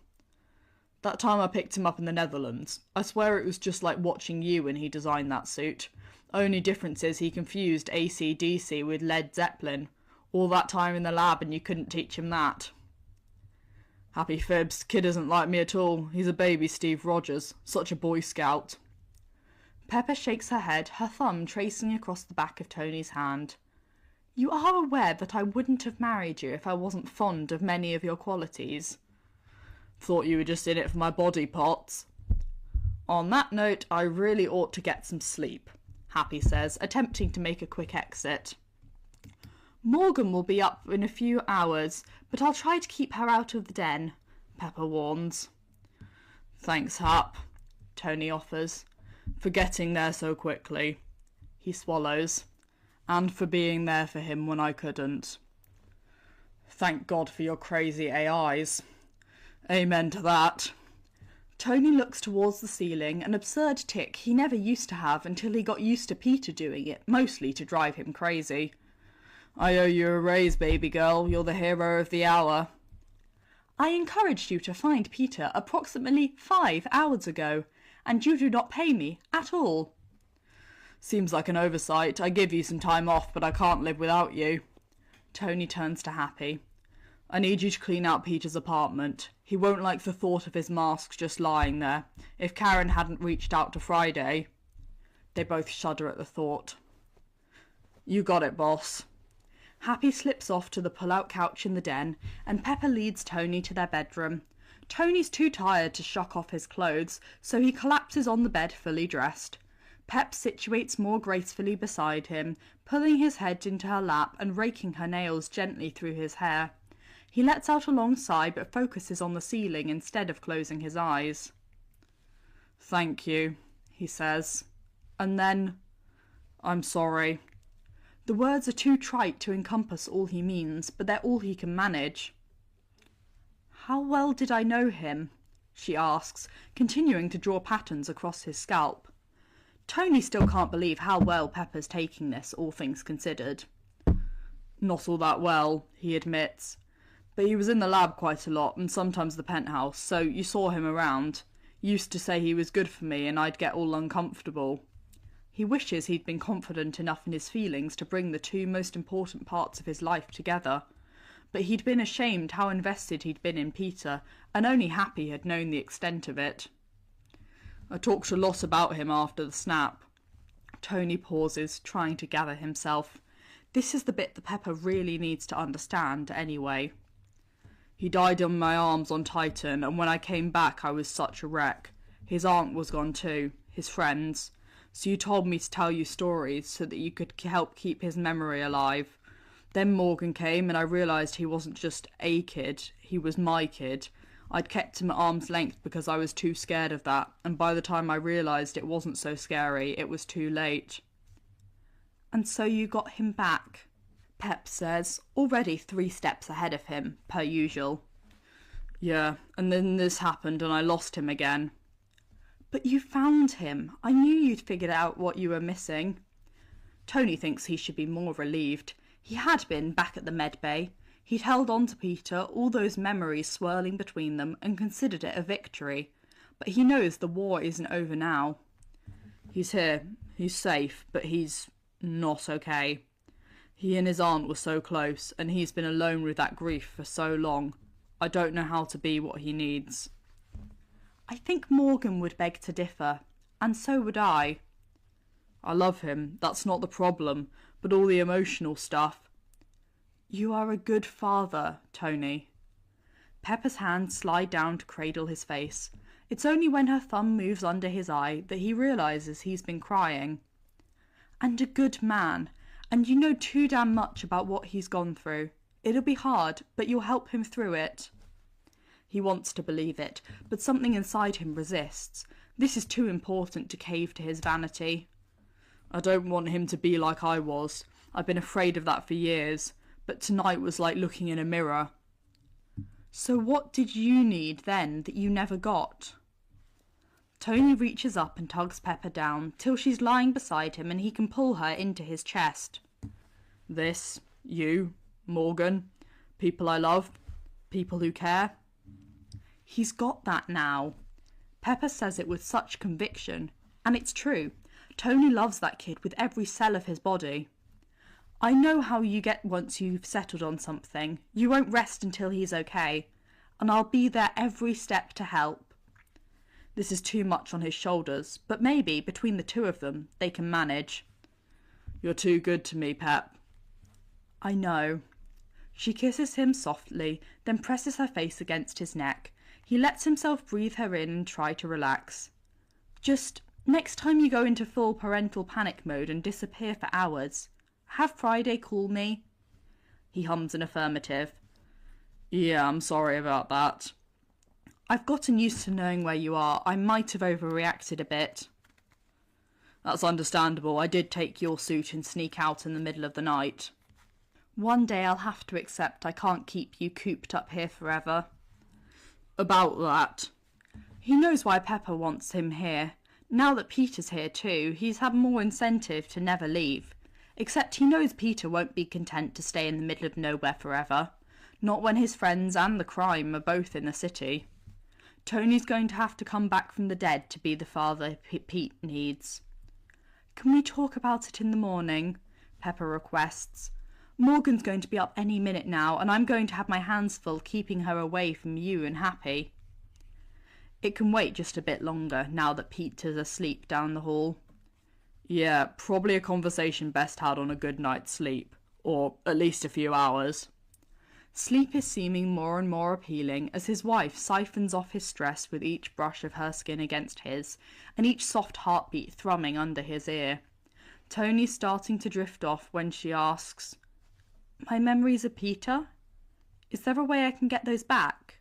"That time I picked him up in the Netherlands, I swear it was just like watching you when he designed that suit. Only difference is he confused AC/DC with Led Zeppelin. All that time in the lab and you couldn't teach him that." "Happy fibs, kid isn't like me at all. He's a baby Steve Rogers, such a Boy Scout." Pepper shakes her head, her thumb tracing across the back of Tony's hand. "You are aware that I wouldn't have married you if I wasn't fond of many of your qualities." "Thought you were just in it for my body parts." "On that note, I really ought to get some sleep," Happy says, attempting to make a quick exit. "Morgan will be up in a few hours, but I'll try to keep her out of the den," Pepper warns. "Thanks, Hap," Tony offers, "for getting there so quickly." He swallows. "And for being there for him when I couldn't." "Thank God for your crazy AIs." "Amen to that." Tony looks towards the ceiling, an absurd tic he never used to have until he got used to Peter doing it, mostly to drive him crazy. I owe you a raise, baby girl. You're the hero of the hour. I encouraged you to find Peter approximately 5 hours ago, and you do not pay me at all. Seems like an oversight. I give you some time off, but I can't live without you. Tony turns to Happy. I need you to clean out Peter's apartment. He won't like the thought of his masks just lying there. If Karen hadn't reached out to Friday... They both shudder at the thought. You got it, boss. Happy slips off to the pull-out couch in the den, and Pepper leads Tony to their bedroom. Tony's too tired to shuck off his clothes, so he collapses on the bed fully dressed. Pep situates more gracefully beside him, pulling his head into her lap and raking her nails gently through his hair. He lets out a long sigh but focuses on the ceiling instead of closing his eyes. Thank you, he says. And then, I'm sorry. The words are too trite to encompass all he means, but they're all he can manage. How well did I know him? She asks, continuing to draw patterns across his scalp. Tony still can't believe how well Pepper's taking this, all things considered. Not all that well, he admits. But he was in the lab quite a lot, and sometimes the penthouse, so you saw him around. Used to say he was good for me, and I'd get all uncomfortable. He wishes he'd been confident enough in his feelings to bring the two most important parts of his life together. But he'd been ashamed how invested he'd been in Peter, and only Happy had known the extent of it. I talked a lot about him after the snap. Tony pauses, trying to gather himself. This is the bit that Pepper really needs to understand, anyway. He died in my arms on Titan, and when I came back I was such a wreck. His aunt was gone too, his friends. So you told me to tell you stories so that you could help keep his memory alive. Then Morgan came and I realised he wasn't just a kid, he was my kid. I'd kept him at arm's length because I was too scared of that, and by the time I realised it wasn't so scary, it was too late. And so you got him back, Pep says, already 3 steps ahead of him, per usual. Yeah, and then this happened and I lost him again. But you found him. I knew you'd figured out what you were missing. Tony thinks he should be more relieved. He had been back at the med bay. He'd held on to Peter, all those memories swirling between them, and considered it a victory. But he knows the war isn't over now. He's here. He's safe, but he's not okay. He and his aunt were so close, and he's been alone with that grief for so long. I don't know how to be what he needs. I think Morgan would beg to differ, and so would I. I love him, that's not the problem, but all the emotional stuff. You are a good father, Tony. Pepper's hands slide down to cradle his face. It's only when her thumb moves under his eye that he realises he's been crying. And a good man, and you know too damn much about what he's gone through. It'll be hard, but you'll help him through it. He wants to believe it, but something inside him resists. This is too important to cave to his vanity. I don't want him to be like I was. I've been afraid of that for years, but tonight was like looking in a mirror. So what did you need then that you never got? Tony reaches up and tugs Pepper down till she's lying beside him and he can pull her into his chest. This, you, Morgan, people I love, people who care. He's got that now. Pepper says it with such conviction, and it's true. Tony loves that kid with every cell of his body. I know how you get once you've settled on something. You won't rest until he's okay, and I'll be there every step to help. This is too much on his shoulders, but maybe between the two of them they can manage. You're too good to me, Pep. I know. She kisses him softly, then presses her face against his neck. He lets himself breathe her in and try to relax. Just, next time you go into full parental panic mode and disappear for hours, have Friday call me. He hums an affirmative. Yeah, I'm sorry about that. I've gotten used to knowing where you are. I might have overreacted a bit. That's understandable. I did take your suit and sneak out in the middle of the night. One day I'll have to accept I can't keep you cooped up here forever. About that. He knows why Pepper wants him here. Now that Peter's here too, he's had more incentive to never leave. Except he knows Peter won't be content to stay in the middle of nowhere forever. Not when his friends and the crime are both in the city. Tony's going to have to come back from the dead to be the father Pete needs. "Can we talk about it in the morning?" Pepper requests. "Morgan's going to be up any minute now, and I'm going to have my hands full keeping her away from you and Happy." It can wait just a bit longer now that Peter's asleep down the hall. "Yeah, probably a conversation best had on a good night's sleep. Or at least a few hours." Sleep is seeming more and more appealing as his wife siphons off his stress with each brush of her skin against his, and each soft heartbeat thrumming under his ear. Tony's starting to drift off when she asks, "My memories of Peter? Is there a way I can get those back?"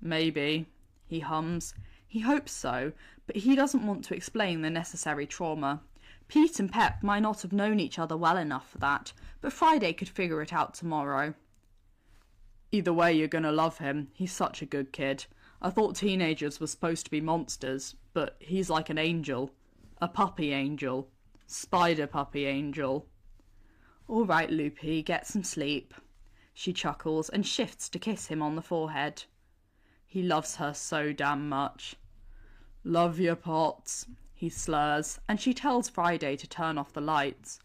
"Maybe," he hums. He hopes so, but he doesn't want to explain the necessary trauma. Pete and Pep might not have known each other well enough for that, but Friday could figure it out tomorrow. "Either way, you're gonna love him. He's such a good kid. I thought teenagers were supposed to be monsters, but he's like an angel. A puppy angel. Spider puppy angel." "All right, Loopy, get some sleep." She chuckles and shifts to kiss him on the forehead. He loves her so damn much. "Love your Pots," he slurs, and she tells Friday to turn off the lights.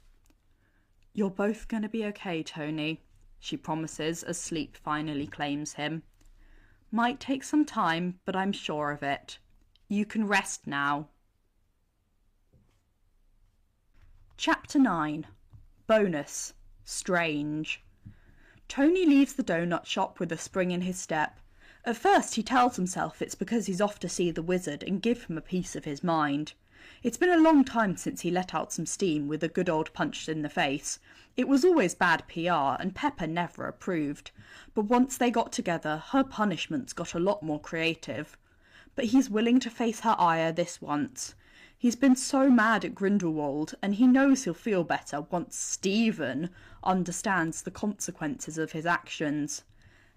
"You're both going to be okay, Tony," she promises as sleep finally claims him. "Might take some time, but I'm sure of it. You can rest now." Chapter 9. Bonus. Strange. Tony leaves the donut shop with a spring in his step. At first he tells himself it's because he's off to see the wizard and give him a piece of his mind. It's been a long time since he let out some steam with a good old punch in the face. It was always bad PR, and Pepper never approved. But once they got together, her punishments got a lot more creative. But he's willing to face her ire this once. He's been so mad at Grindelwald, and he knows he'll feel better once Stephen understands the consequences of his actions.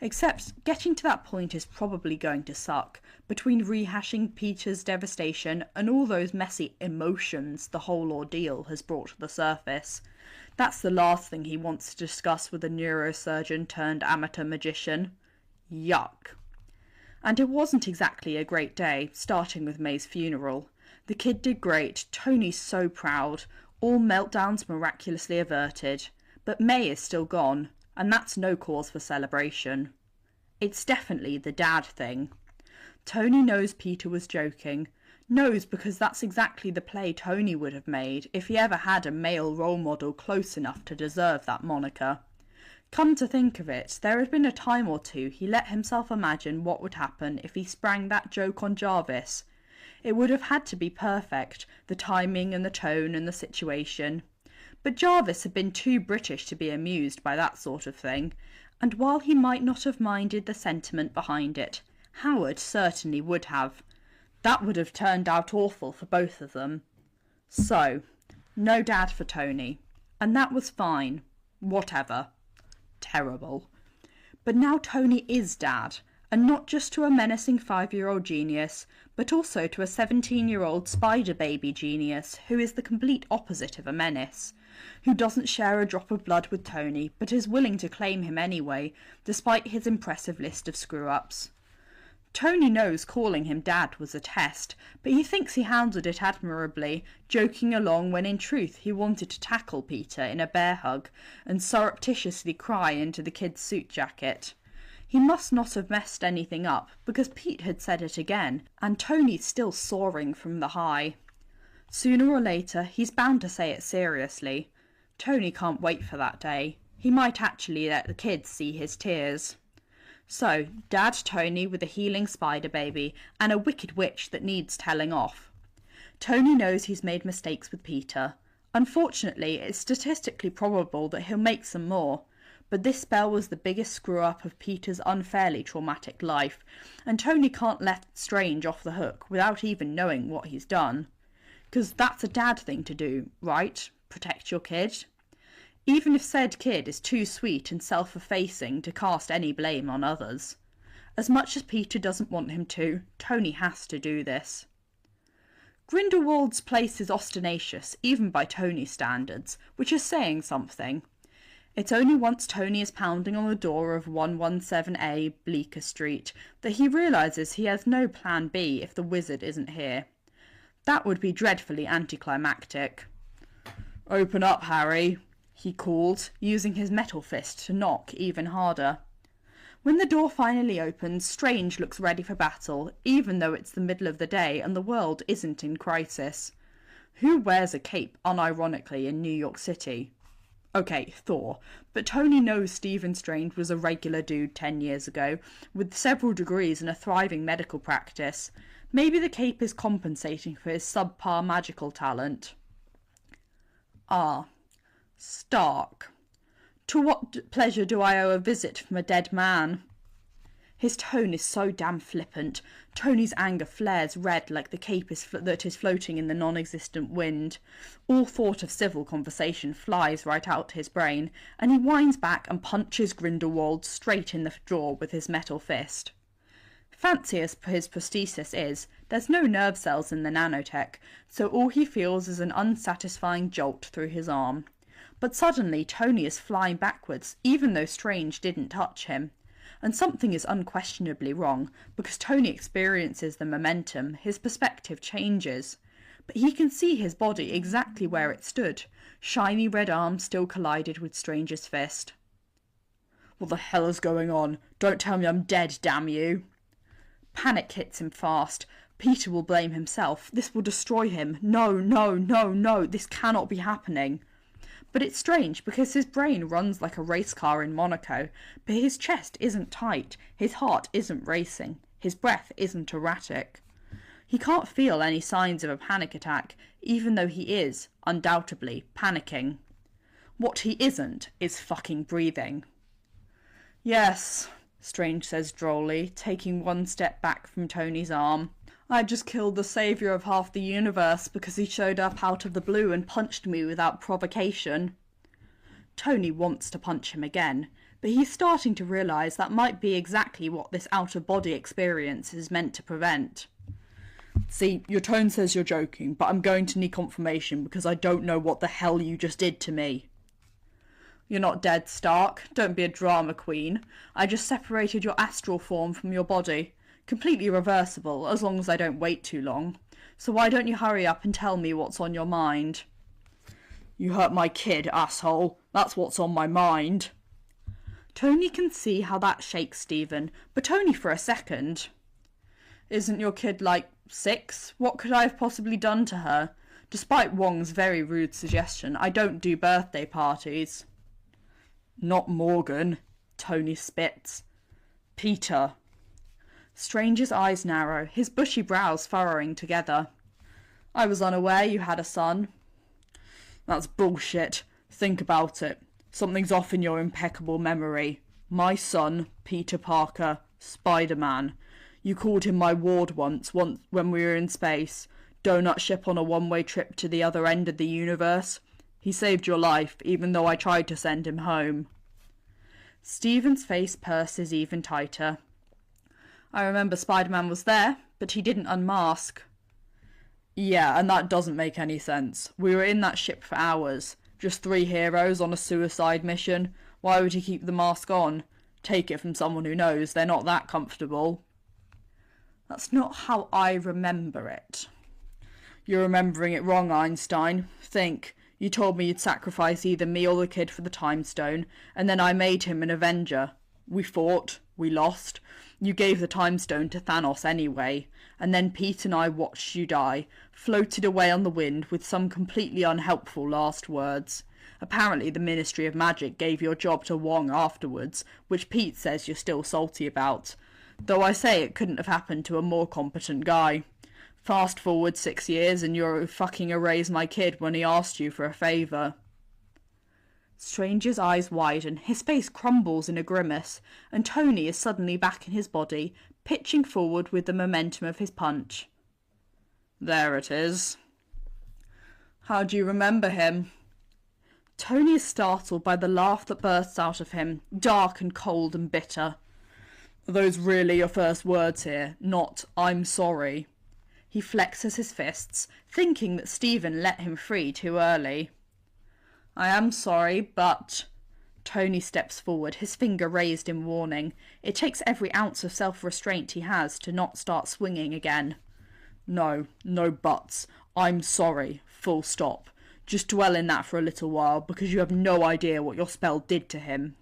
Except getting to that point is probably going to suck, between rehashing Peter's devastation and all those messy emotions the whole ordeal has brought to the surface. That's the last thing he wants to discuss with a neurosurgeon turned amateur magician. Yuck. And it wasn't exactly a great day, starting with May's funeral. The kid did great, Tony's so proud, all meltdowns miraculously averted. But May is still gone, and that's no cause for celebration. It's definitely the dad thing. Tony knows Peter was joking. Knows because that's exactly the play Tony would have made if he ever had a male role model close enough to deserve that moniker. Come to think of it, there had been a time or two he let himself imagine what would happen if he sprang that joke on Jarvis. It would have had to be perfect, the timing and the tone and the situation. But Jarvis had been too British to be amused by that sort of thing, and while he might not have minded the sentiment behind it, Howard certainly would have. That would have turned out awful for both of them. So, no dad for Tony, and that was fine. Whatever. Terrible. But now Tony is dad, and not just to a menacing 5-year-old genius, but also to a 17-year-old spider baby genius who is the complete opposite of a menace, who doesn't share a drop of blood with Tony, but is willing to claim him anyway, despite his impressive list of screw-ups. Tony knows calling him dad was a test, but he thinks he handled it admirably, joking along when in truth he wanted to tackle Peter in a bear hug and surreptitiously cry into the kid's suit jacket. He must not have messed anything up, because Pete had said it again, and Tony's still soaring from the high. Sooner or later, he's bound to say it seriously. Tony can't wait for that day. He might actually let the kids see his tears. So, Dad Tony with a healing spider baby, and a wicked witch that needs telling off. Tony knows he's made mistakes with Peter. Unfortunately, it's statistically probable that he'll make some more. But this spell was the biggest screw-up of Peter's unfairly traumatic life, and Tony can't let Strange off the hook without even knowing what he's done. 'Cause that's a dad thing to do, right? Protect your kid. Even if said kid is too sweet and self-effacing to cast any blame on others. As much as Peter doesn't want him to, Tony has to do this. Grindelwald's place is ostentatious, even by Tony's standards, which is saying something. It's only once Tony is pounding on the door of 117A Bleecker Street that he realises he has no plan B if the wizard isn't here. That would be dreadfully anticlimactic. "Open up, Harry," he called, using his metal fist to knock even harder. When the door finally opens, Strange looks ready for battle, even though it's the middle of the day and the world isn't in crisis. Who wears a cape unironically in New York City? Okay, Thor, but Tony knows Stephen Strange was a regular dude 10 years ago, with several degrees and a thriving medical practice. Maybe the cape is compensating for his subpar magical talent. Ah, Stark. To what pleasure do I owe a visit from a dead man? His tone is so damn flippant. Tony's anger flares red like the cape that is floating in the non-existent wind. All thought of civil conversation flies right out his brain, and he whines back and punches Grindelwald straight in the jaw with his metal fist. Fancy as his prosthesis is, there's no nerve cells in the nanotech, so all he feels is an unsatisfying jolt through his arm. But suddenly Tony is flying backwards, even though Strange didn't touch him. And something is unquestionably wrong, because Tony experiences the momentum, his perspective changes. But he can see his body exactly where it stood, shiny red arm still collided with Strange's fist. What the hell is going on? Don't tell me I'm dead, damn you! Panic hits him fast. Peter will blame himself. This will destroy him. No, no, no, no, this cannot be happening. But it's strange because his brain runs like a race car in Monaco, but his chest isn't tight, his heart isn't racing, his breath isn't erratic. He can't feel any signs of a panic attack, even though he is, undoubtedly, panicking. What he isn't is fucking breathing. Yes, Strange says drolly, taking one step back from Tony's arm. I just killed the saviour of half the universe because he showed up out of the blue and punched me without provocation. Tony wants to punch him again, but he's starting to realise that might be exactly what this out-of-body experience is meant to prevent. See, your tone says you're joking, but I'm going to need confirmation because I don't know what the hell you just did to me. You're not dead, Stark. Don't be a drama queen. I just separated your astral form from your body. Completely reversible, as long as I don't wait too long. So why don't you hurry up and tell me what's on your mind? You hurt my kid, asshole. That's what's on my mind. Tony can see how that shakes Stephen, but only for a second. Isn't your kid, 6? What could I have possibly done to her? Despite Wong's very rude suggestion, I don't do birthday parties. Not Morgan, Tony spits. Peter. Strange's eyes narrow, his bushy brows furrowing together. I was unaware you had a son. That's bullshit. Think about it. Something's off in your impeccable memory. My son, Peter Parker, Spider-Man. You called him my ward once when we were in space. Donut ship on a one-way trip to the other end of the universe. He saved your life, even though I tried to send him home. Stephen's face purses even tighter. I remember Spider-Man was there, but he didn't unmask. Yeah, and that doesn't make any sense. We were in that ship for hours. Just 3 heroes on a suicide mission. Why would he keep the mask on? Take it from someone who knows they're not that comfortable. That's not how I remember it. You're remembering it wrong, Einstein. Think. You told me you'd sacrifice either me or the kid for the time stone, and then I made him an Avenger. We fought. We lost. You gave the time stone to Thanos anyway, and then Pete and I watched you die, floated away on the wind with some completely unhelpful last words. Apparently the Ministry of Magic gave your job to Wong afterwards, which Pete says you're still salty about. Though I say it couldn't have happened to a more competent guy. Fast forward 6 years and you're fucking erase my kid when he asked you for a favour. Strange's eyes widen, his face crumbles in a grimace, and Tony is suddenly back in his body, pitching forward with the momentum of his punch. There it is. How do you remember him? Tony is startled by the laugh that bursts out of him, dark and cold and bitter. Are those really your first words here? Not, I'm sorry. He flexes his fists, thinking that Stephen let him free too early. I am sorry, but... Tony steps forward, his finger raised in warning. It takes every ounce of self-restraint he has to not start swinging again. No buts. I'm sorry. Full stop. Just dwell in that for a little while, because you have no idea what your spell did to him.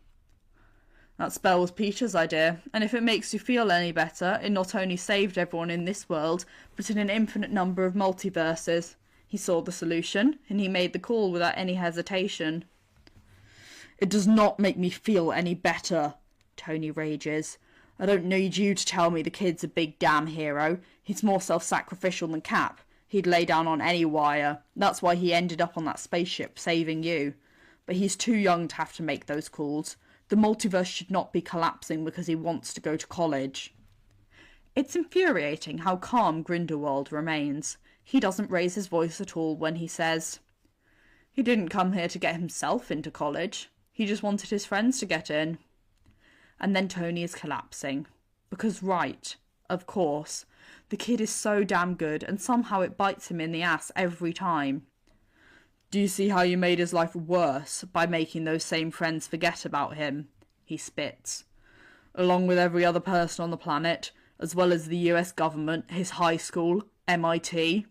That spell was Peter's idea, and if it makes you feel any better, it not only saved everyone in this world, but in an infinite number of multiverses. He saw the solution, and he made the call without any hesitation. It does not make me feel any better, Tony rages. I don't need you to tell me the kid's a big damn hero. He's more self-sacrificial than Cap. He'd lay down on any wire. That's why he ended up on that spaceship, saving you. But he's too young to have to make those calls. The multiverse should not be collapsing because he wants to go to college. It's infuriating how calm Grindelwald remains. He doesn't raise his voice at all when he says, he didn't come here to get himself into college. He just wanted his friends to get in. And then Tony is collapsing. Because right, of course, the kid is so damn good and somehow it bites him in the ass every time. Do you see how you made his life worse by making those same friends forget about him? He spits. Along with every other person on the planet, as well as the US government, his high school, MIT.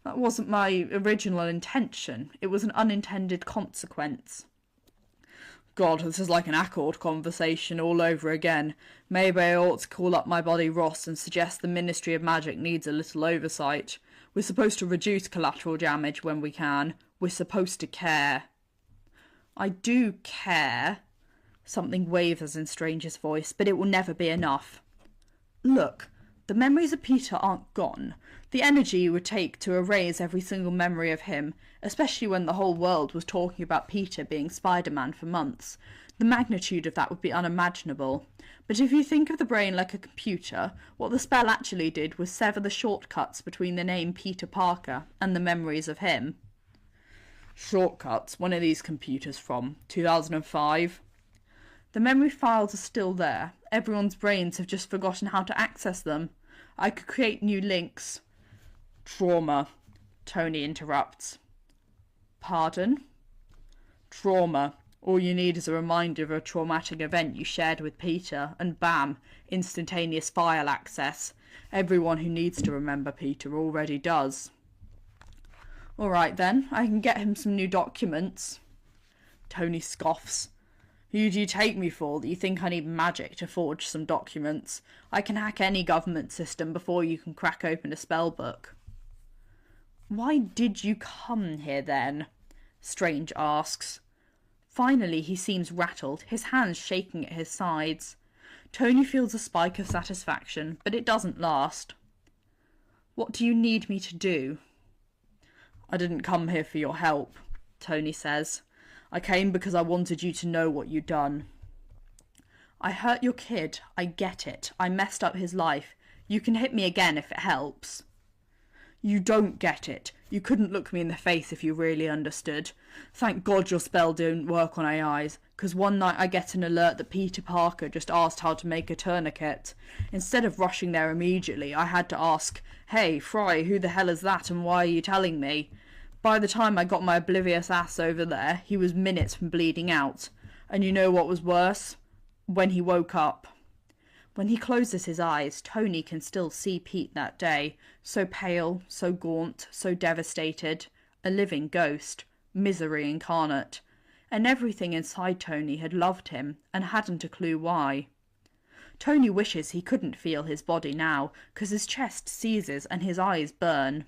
That wasn't my original intention. It was an unintended consequence. God, this is like an Accord conversation all over again. Maybe I ought to call up my buddy Ross and suggest the Ministry of Magic needs a little oversight. We're supposed to reduce collateral damage when we can. We're supposed to care. I do care. Something wavers in Strange's voice, but it will never be enough. Look, the memories of Peter aren't gone. The energy it would take to erase every single memory of him, especially when the whole world was talking about Peter being Spider-Man for months. The magnitude of that would be unimaginable. But if you think of the brain like a computer, what the spell actually did was sever the shortcuts between the name Peter Parker and the memories of him. Shortcuts? When are these computers from? 2005? The memory files are still there. Everyone's brains have just forgotten how to access them. I could create new links. Trauma, Tony interrupts. Pardon? Trauma. All you need is a reminder of a traumatic event you shared with Peter, and bam, instantaneous file access. Everyone who needs to remember Peter already does. All right then, I can get him some new documents. Tony scoffs. Who do you take me for that you think I need magic to forge some documents? I can hack any government system before you can crack open a spell book. Why did you come here then? Strange asks. Finally he seems rattled, his hands shaking at his sides. Tony feels a spike of satisfaction, but it doesn't last. What do you need me to do? I didn't come here for your help, Tony says. I came because I wanted you to know what you'd done. I hurt your kid. I get it. I messed up his life. You can hit me again if it helps. You don't get it. You couldn't look me in the face if you really understood. Thank God your spell didn't work on AIs, because one night I get an alert that Peter Parker just asked how to make a tourniquet. Instead of rushing there immediately, I had to ask, "Hey, Fry, who the hell is that and why are you telling me?" By the time I got my oblivious ass over there, he was minutes from bleeding out. And you know what was worse? When he woke up. When he closes his eyes, Tony can still see Pete that day, so pale, so gaunt, so devastated, a living ghost, misery incarnate. And everything inside Tony had loved him, and hadn't a clue why. Tony wishes he couldn't feel his body now, 'cause his chest seizes and his eyes burn.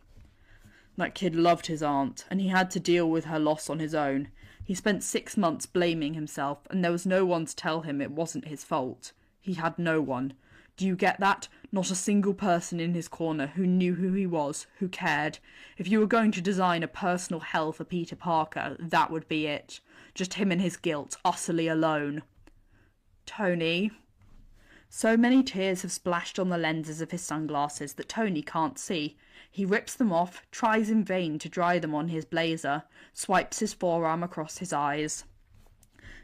That kid loved his aunt, and he had to deal with her loss on his own. He spent 6 months blaming himself, and there was no one to tell him it wasn't his fault. He had no one. Do you get that? Not a single person in his corner who knew who he was, who cared. If you were going to design a personal hell for Peter Parker, that would be it. Just him and his guilt, utterly alone. Tony. So many tears have splashed on the lenses of his sunglasses that Tony can't see. He rips them off, tries in vain to dry them on his blazer, swipes his forearm across his eyes.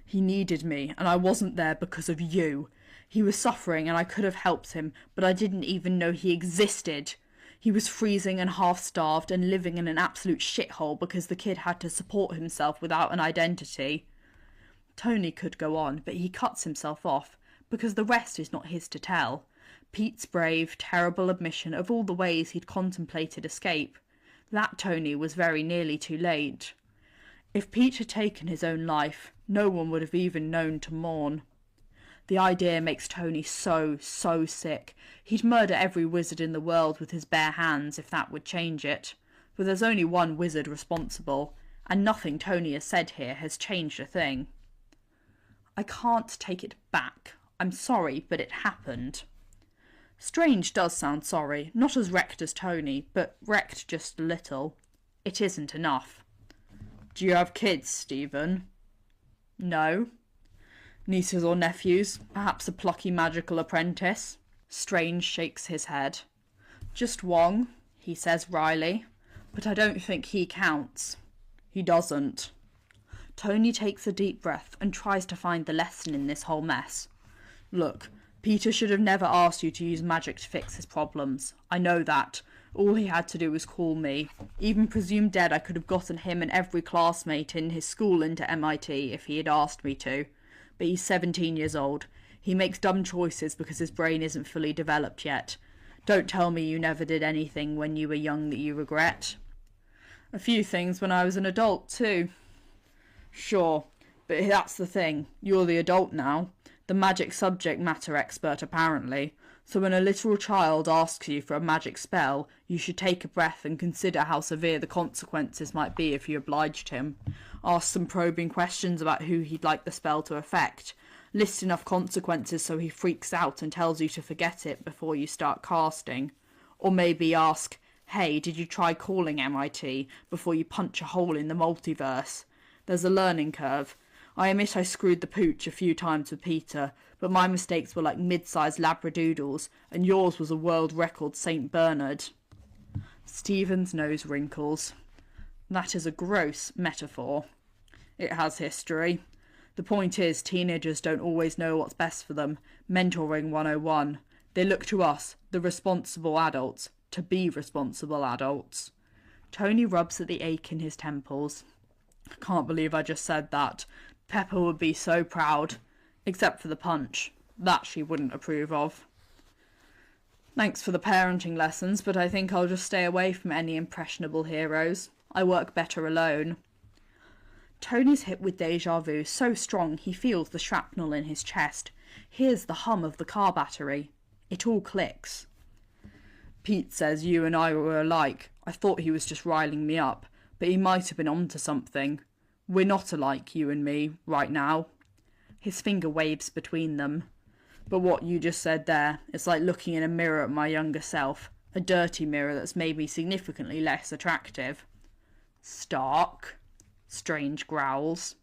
He needed me, and I wasn't there because of you. He was suffering and I could have helped him, but I didn't even know he existed. He was freezing and half-starved and living in an absolute shithole because the kid had to support himself without an identity. Tony could go on, but he cuts himself off, because the rest is not his to tell. Pete's brave, terrible admission of all the ways he'd contemplated escape. That Tony was very nearly too late. If Pete had taken his own life, no one would have even known to mourn. The idea makes Tony so sick. He'd murder every wizard in the world with his bare hands if that would change it. But there's only one wizard responsible, and nothing Tony has said here has changed a thing. I can't take it back. I'm sorry, but it happened. Strange does sound sorry, not as wrecked as Tony, but wrecked just a little. It isn't enough. Do you have kids, Stephen? No. Nieces or nephews? Perhaps a plucky magical apprentice? Strange shakes his head. Just Wong, he says wryly, but I don't think he counts. He doesn't. Tony takes a deep breath and tries to find the lesson in this whole mess. Look, Peter should have never asked you to use magic to fix his problems. I know that. All he had to do was call me. Even presumed dead, I could have gotten him and every classmate in his school into MIT if he had asked me to. But he's 17 years old. He makes dumb choices because his brain isn't fully developed yet. Don't tell me you never did anything when you were young that you regret. A few things when I was an adult, too. Sure, but that's the thing. You're the adult now. The magic subject matter expert, apparently. So when a literal child asks you for a magic spell, you should take a breath and consider how severe the consequences might be if you obliged him. Ask some probing questions about who he'd like the spell to affect. List enough consequences so he freaks out and tells you to forget it before you start casting. Or maybe ask, hey, did you try calling MIT before you punch a hole in the multiverse? There's a learning curve. I admit I screwed the pooch a few times with Peter, but my mistakes were like mid-sized labradoodles, and yours was a world record St. Bernard. Stephen's nose wrinkles. That is a gross metaphor. It has history. The point is, teenagers don't always know what's best for them. Mentoring 101. They look to us, the responsible adults, to be responsible adults. Tony rubs at the ache in his temples. I can't believe I just said that. Pepper would be so proud. Except for the punch. That she wouldn't approve of. Thanks for the parenting lessons, but I think I'll just stay away from any impressionable heroes. I work better alone. Tony's hit with deja vu so strong he feels the shrapnel in his chest. Hears the hum of the car battery. It all clicks. Pete says you and I were alike. I thought he was just riling me up, but he might have been onto something. We're not alike, you and me, right now. His finger waves between them. But what you just said there, it's like looking in a mirror at my younger self. A dirty mirror that's made me significantly less attractive. Stark. Strange growls.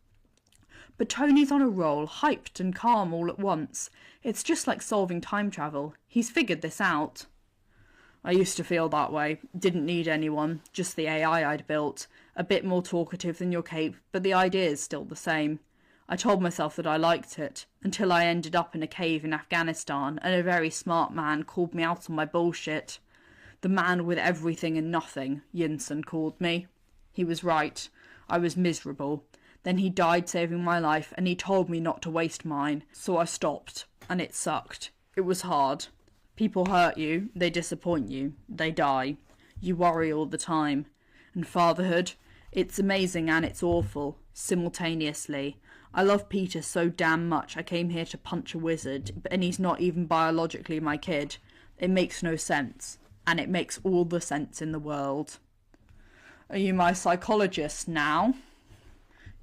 But Tony's on a roll, hyped and calm all at once. It's just like solving time travel. He's figured this out. I used to feel that way. Didn't need anyone, just the AI I'd built. A bit more talkative than your cape, but the idea is still the same. I told myself that I liked it, until I ended up in a cave in Afghanistan and a very smart man called me out on my bullshit. The man with everything and nothing, Yinsen called me. He was right. I was miserable. Then he died saving my life and he told me not to waste mine, so I stopped, and it sucked. It was hard. People hurt you, they disappoint you, they die. You worry all the time. And fatherhood, it's amazing and it's awful, simultaneously. I love Peter so damn much I came here to punch a wizard, and he's not even biologically my kid. It makes no sense, and it makes all the sense in the world. Are you my psychologist now?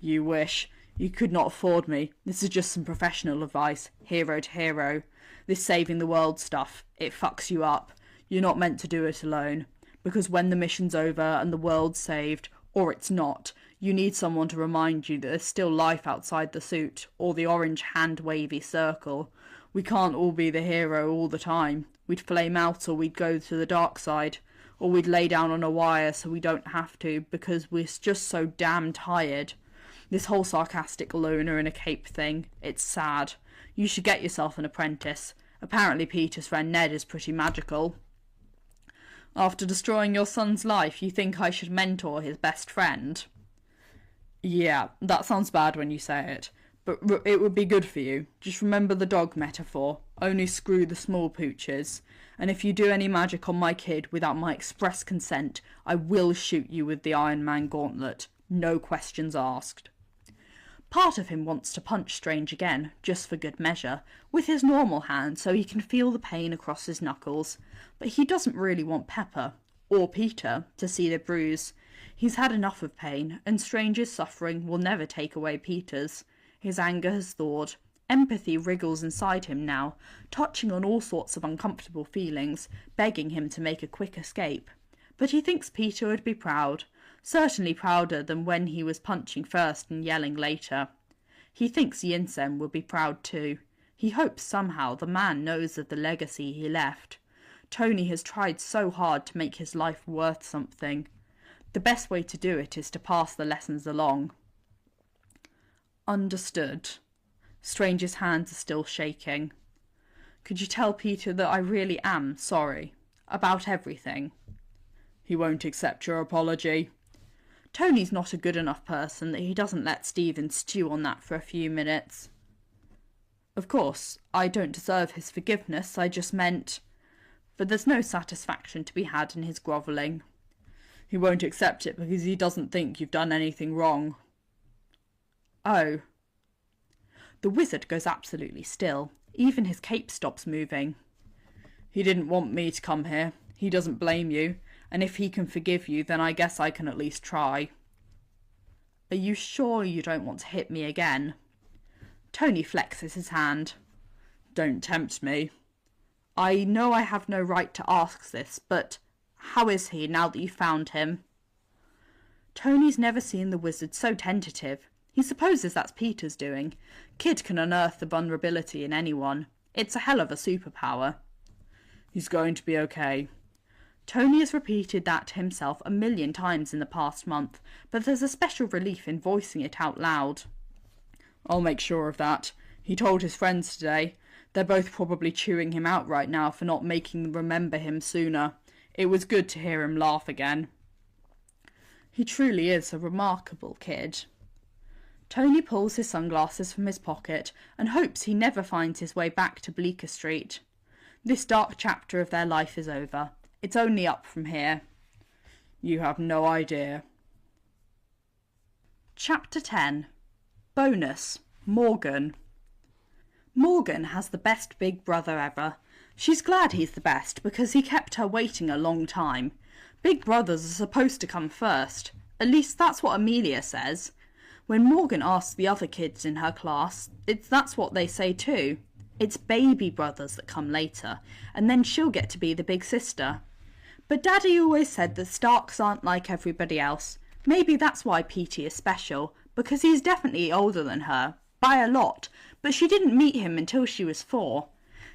You wish. You could not afford me. This is just some professional advice, hero to hero. This saving the world stuff, it fucks you up. You're not meant to do it alone. Because when the mission's over and the world's saved, or it's not, you need someone to remind you that there's still life outside the suit, or the orange hand-wavy circle. We can't all be the hero all the time. We'd flame out or we'd go to the dark side. Or we'd lay down on a wire so we don't have to, because we're just so damn tired. This whole sarcastic loner in a cape thing, it's sad. You should get yourself an apprentice. Apparently Peter's friend Ned is pretty magical. After destroying your son's life, you think I should mentor his best friend? Yeah, that sounds bad when you say it, but it would be good for you. Just remember the dog metaphor. Only screw the small pooches. And if you do any magic on my kid without my express consent, I will shoot you with the Iron Man gauntlet. No questions asked. Part of him wants to punch Strange again, just for good measure, with his normal hand so he can feel the pain across his knuckles, but he doesn't really want Pepper, or Peter, to see the bruise. He's had enough of pain, and Strange's suffering will never take away Peter's. His anger has thawed. Empathy wriggles inside him now, touching on all sorts of uncomfortable feelings, begging him to make a quick escape. But he thinks Peter would be proud. Certainly prouder than when he was punching first and yelling later. He thinks Yinsen will be proud too. He hopes somehow the man knows of the legacy he left. Tony has tried so hard to make his life worth something. The best way to do it is to pass the lessons along. Understood. Strange's hands are still shaking. Could you tell Peter that I really am sorry? About everything? He won't accept your apology. Tony's not a good enough person that he doesn't let Stephen stew on that for a few minutes. Of course, I don't deserve his forgiveness, I just meant... But there's no satisfaction to be had in his grovelling. He won't accept it because he doesn't think you've done anything wrong. Oh. The wizard goes absolutely still. Even his cape stops moving. He didn't want me to come here. He doesn't blame you. And if he can forgive you, then I guess I can at least try. Are you sure you don't want to hit me again? Tony flexes his hand. Don't tempt me. I know I have no right to ask this, but how is he now that you found him? Tony's never seen the wizard so tentative. He supposes that's Peter's doing. Kid can unearth the vulnerability in anyone. It's a hell of a superpower. He's going to be okay. Tony has repeated that to himself 1,000,000 times in the past month, but there's a special relief in voicing it out loud. I'll make sure of that. He told his friends today. They're both probably chewing him out right now for not making them remember him sooner. It was good to hear him laugh again. He truly is a remarkable kid. Tony pulls his sunglasses from his pocket and hopes he never finds his way back to Bleecker Street. This dark chapter of their life is over. It's only up from here. You have no idea. Chapter 10. Bonus. Morgan. Morgan has the best big brother ever. She's glad he's the best because he kept her waiting a long time. Big brothers are supposed to come first. At least that's what Amelia says. When Morgan asks the other kids in her class, that's what they say too. It's baby brothers that come later, and then she'll get to be the big sister. But Daddy always said that Starks aren't like everybody else. Maybe that's why Petey is special, because he's definitely older than her, by a lot, but she didn't meet him until she was 4.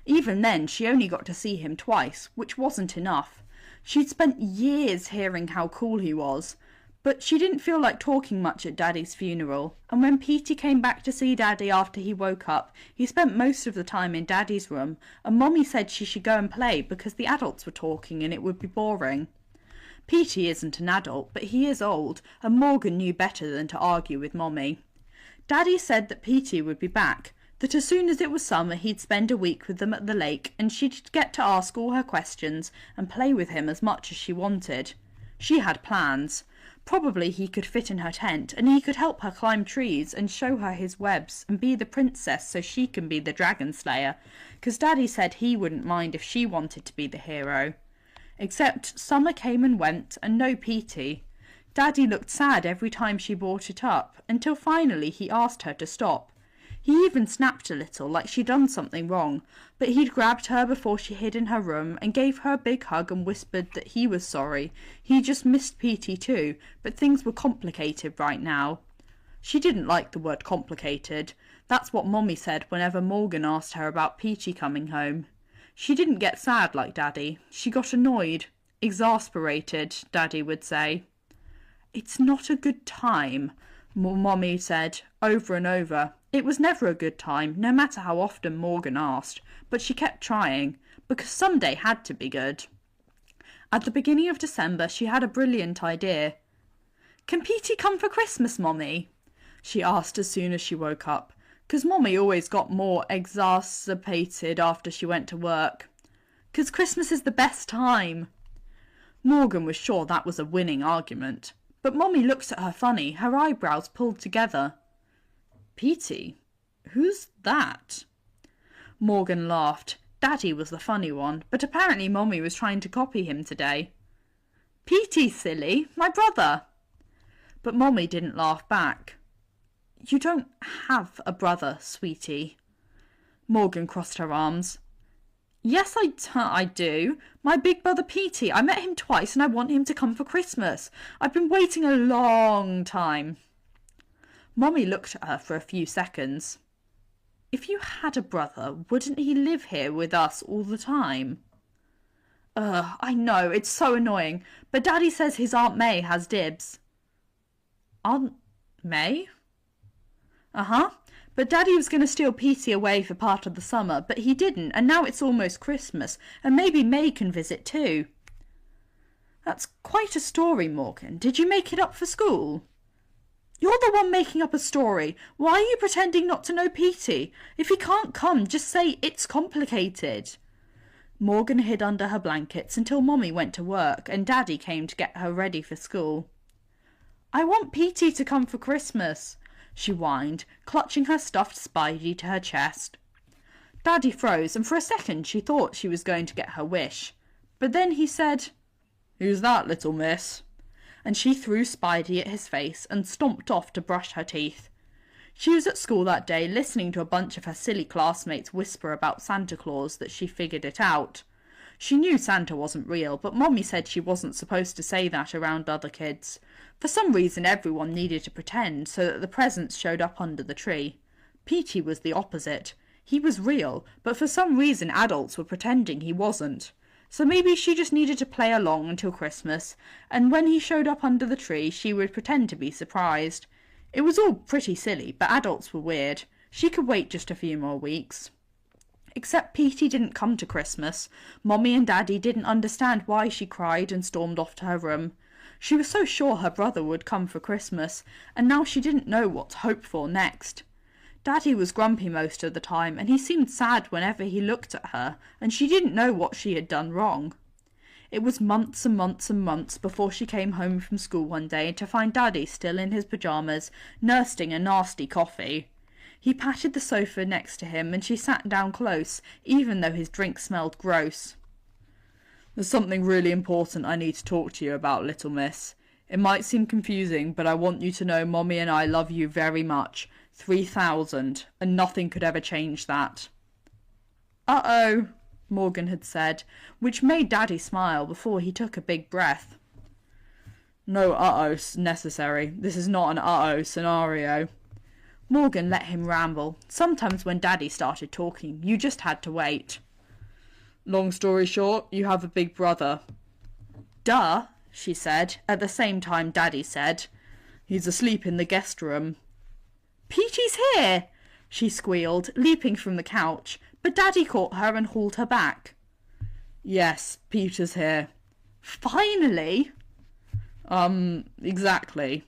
Even then, she only got to see him twice, which wasn't enough. She'd spent years hearing how cool he was, but she didn't feel like talking much at Daddy's funeral, and when Petey came back to see Daddy after he woke up, he spent most of the time in Daddy's room, and Mommy said she should go and play because the adults were talking and it would be boring. Petey isn't an adult, but he is old, and Morgan knew better than to argue with Mommy. Daddy said that Petey would be back, that as soon as it was summer he'd spend a week with them at the lake, and she'd get to ask all her questions and play with him as much as she wanted. She had plans. Probably he could fit in her tent, and he could help her climb trees and show her his webs and be the princess so she can be the dragon slayer, 'cause Daddy said he wouldn't mind if she wanted to be the hero. Except summer came and went, and no Petey. Daddy looked sad every time she brought it up, until finally he asked her to stop. He even snapped a little, like she'd done something wrong, but he'd grabbed her before she hid in her room and gave her a big hug and whispered that he was sorry. He just missed Petey too, but things were complicated right now. She didn't like the word complicated. That's what Mommy said whenever Morgan asked her about Petey coming home. She didn't get sad like Daddy. She got annoyed. Exasperated, Daddy would say. It's not a good time. Mommy said, over and over. It was never a good time, no matter how often Morgan asked, but she kept trying, because someday had to be good. At the beginning of December, she had a brilliant idea. "Can Petey come for Christmas, Mommy?" she asked as soon as she woke up, because Mommy always got more exacerbated after she went to work. "'Cause Christmas is the best time." Morgan was sure that was a winning argument, but Mommy looked at her funny, her eyebrows pulled together. "Petey? Who's that?" Morgan laughed. Daddy was the funny one, but apparently Mommy was trying to copy him today. "Petey, silly, my brother." But Mommy didn't laugh back. "You don't have a brother, sweetie." Morgan crossed her arms. "Yes, I do. My big brother Petey. I met him twice and I want him to come for Christmas. I've been waiting a long time." Mommy looked at her for a few seconds. "If you had a brother, wouldn't he live here with us all the time?" I know, it's so annoying, but Daddy says his Aunt May has dibs." "Aunt May?" "Uh-huh. But Daddy was going to steal Petey away for part of the summer, but he didn't, and now it's almost Christmas, and maybe May can visit too." "That's quite a story, Morgan. Did you make it up for school?" "You're the one making up a story. Why are you pretending not to know Petey? If he can't come, just say it's complicated." Morgan hid under her blankets until Mommy went to work and Daddy came to get her ready for school. "I want Petey to come for Christmas," she whined, clutching her stuffed Spidey to her chest. Daddy froze, and for a second she thought she was going to get her wish. But then he said, "Who's that, little miss?" And she threw Spidey at his face and stomped off to brush her teeth. She was at school that day listening to a bunch of her silly classmates whisper about Santa Claus that she figured it out. She knew Santa wasn't real, but Mommy said she wasn't supposed to say that around other kids. For some reason everyone needed to pretend so that the presents showed up under the tree. Petey was the opposite. He was real, but for some reason adults were pretending he wasn't. So maybe she just needed to play along until Christmas, and when he showed up under the tree she would pretend to be surprised. It was all pretty silly, but adults were weird. She could wait just a few more weeks. Except Petey didn't come to Christmas. Mommy and Daddy didn't understand why she cried and stormed off to her room. She was so sure her brother would come for Christmas, and now she didn't know what to hope for next. Daddy was grumpy most of the time, and he seemed sad whenever he looked at her, and she didn't know what she had done wrong. It was months and months and months before she came home from school one day to find Daddy still in his pyjamas, nursing a nasty coffee. He patted the sofa next to him, and she sat down close, even though his drink smelled gross. "There's something really important I need to talk to you about, little miss. It might seem confusing, but I want you to know Mommy and I love you very much. 3,000, and nothing could ever change that." "Uh-oh," Morgan had said, which made Daddy smile before he took a big breath. "No uh-ohs necessary. This is not an uh-oh scenario." Morgan let him ramble. Sometimes when Daddy started talking, you just had to wait. "Long story short, you have a big brother." "Duh," she said, at the same time Daddy said, "He's asleep in the guest room." "Petey's here!" she squealed, leaping from the couch, but Daddy caught her and hauled her back. "Yes, Peter's here." "Finally!" Exactly."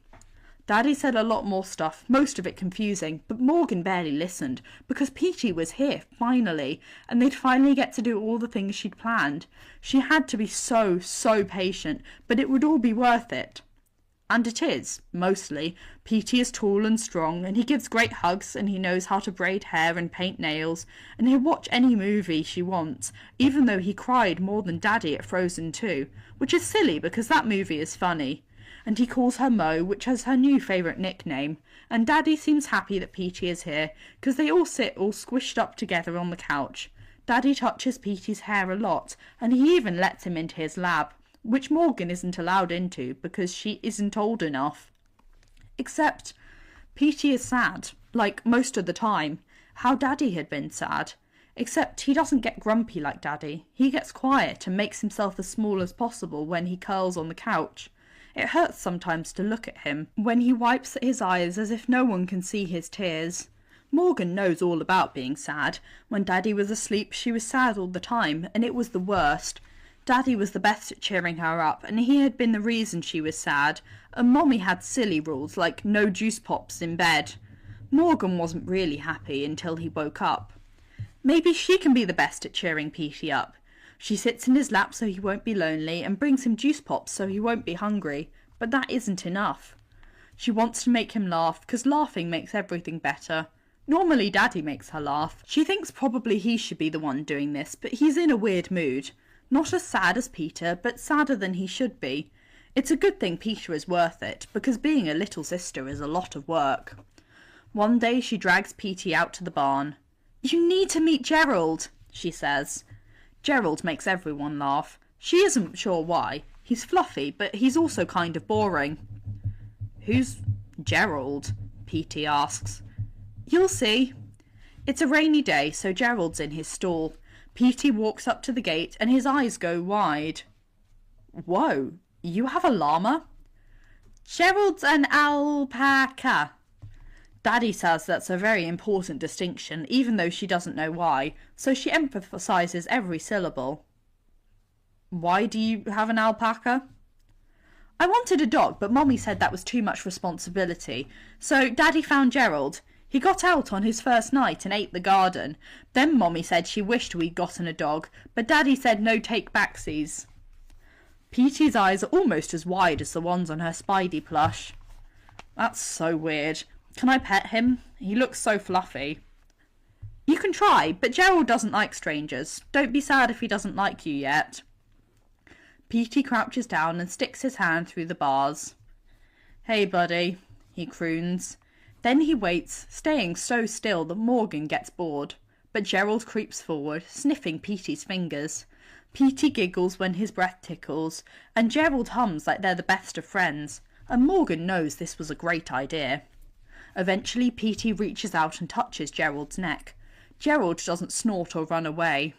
Daddy said a lot more stuff, most of it confusing, but Morgan barely listened, because Petey was here, finally, and they'd finally get to do all the things she'd planned. She had to be so patient, but it would all be worth it. And it is, mostly. Petey is tall and strong, and he gives great hugs, and he knows how to braid hair and paint nails, and he'll watch any movie she wants, even though he cried more than Daddy at Frozen 2, which is silly because that movie is funny. And he calls her Mo, which is her new favourite nickname, and Daddy seems happy that Petey is here, because they all sit all squished up together on the couch. Daddy touches Petey's hair a lot, and he even lets him into his lab, which Morgan isn't allowed into because she isn't old enough. Except Petey is sad, like most of the time, how Daddy had been sad. Except he doesn't get grumpy like Daddy. He gets quiet and makes himself as small as possible when he curls on the couch. It hurts sometimes to look at him, when he wipes at his eyes as if no one can see his tears. Morgan knows all about being sad. When Daddy was asleep, she was sad all the time, and it was the worst. Daddy was the best at cheering her up, and he had been the reason she was sad, and Mommy had silly rules like no juice pops in bed. Morgan wasn't really happy until he woke up. Maybe she can be the best at cheering Petey up. She sits in his lap so he won't be lonely and brings him juice pops so he won't be hungry, but that isn't enough. She wants to make him laugh because laughing makes everything better. Normally Daddy makes her laugh. She thinks probably he should be the one doing this, but he's in a weird mood. Not as sad as Peter, but sadder than he should be. It's a good thing Peter is worth it, because being a little sister is a lot of work. One day she drags Petey out to the barn. "You need to meet Gerald," she says. Gerald makes everyone laugh. She isn't sure why. He's fluffy, but he's also kind of boring. "Who's Gerald?" Petey asks. "You'll see." It's a rainy day, so Gerald's in his stall. Petey walks up to the gate and his eyes go wide. "Whoa, you have a llama?" "Gerald's an alpaca." Daddy says that's a very important distinction, even though she doesn't know why, so she emphasises every syllable. "Why do you have an alpaca?" "I wanted a dog, but Mommy said that was too much responsibility, so Daddy found Gerald. He got out on his first night and ate the garden. Then Mommy said she wished we'd gotten a dog, but Daddy said no take backsies." Petey's eyes are almost as wide as the ones on her Spidey plush. "That's so weird. Can I pet him? He looks so fluffy." "You can try, but Gerald doesn't like strangers. Don't be sad if he doesn't like you yet." Petey crouches down and sticks his hand through the bars. "Hey, buddy," he croons. Then he waits, staying so still that Morgan gets bored. But Gerald creeps forward, sniffing Petey's fingers. Petey giggles when his breath tickles, and Gerald hums like they're the best of friends, and Morgan knows this was a great idea. Eventually Petey reaches out and touches Gerald's neck. Gerald doesn't snort or run away.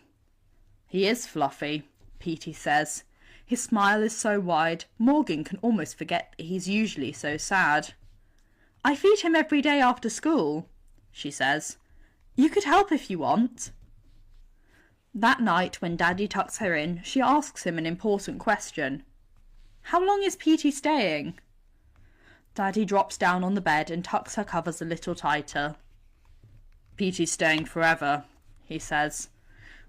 "He is fluffy," Petey says. His smile is so wide, Morgan can almost forget that he's usually so sad. "I feed him every day after school," she says. "You could help if you want." That night, when Daddy tucks her in, she asks him an important question. "How long is Petey staying?" Daddy drops down on the bed and tucks her covers a little tighter. "Petey's staying forever," he says.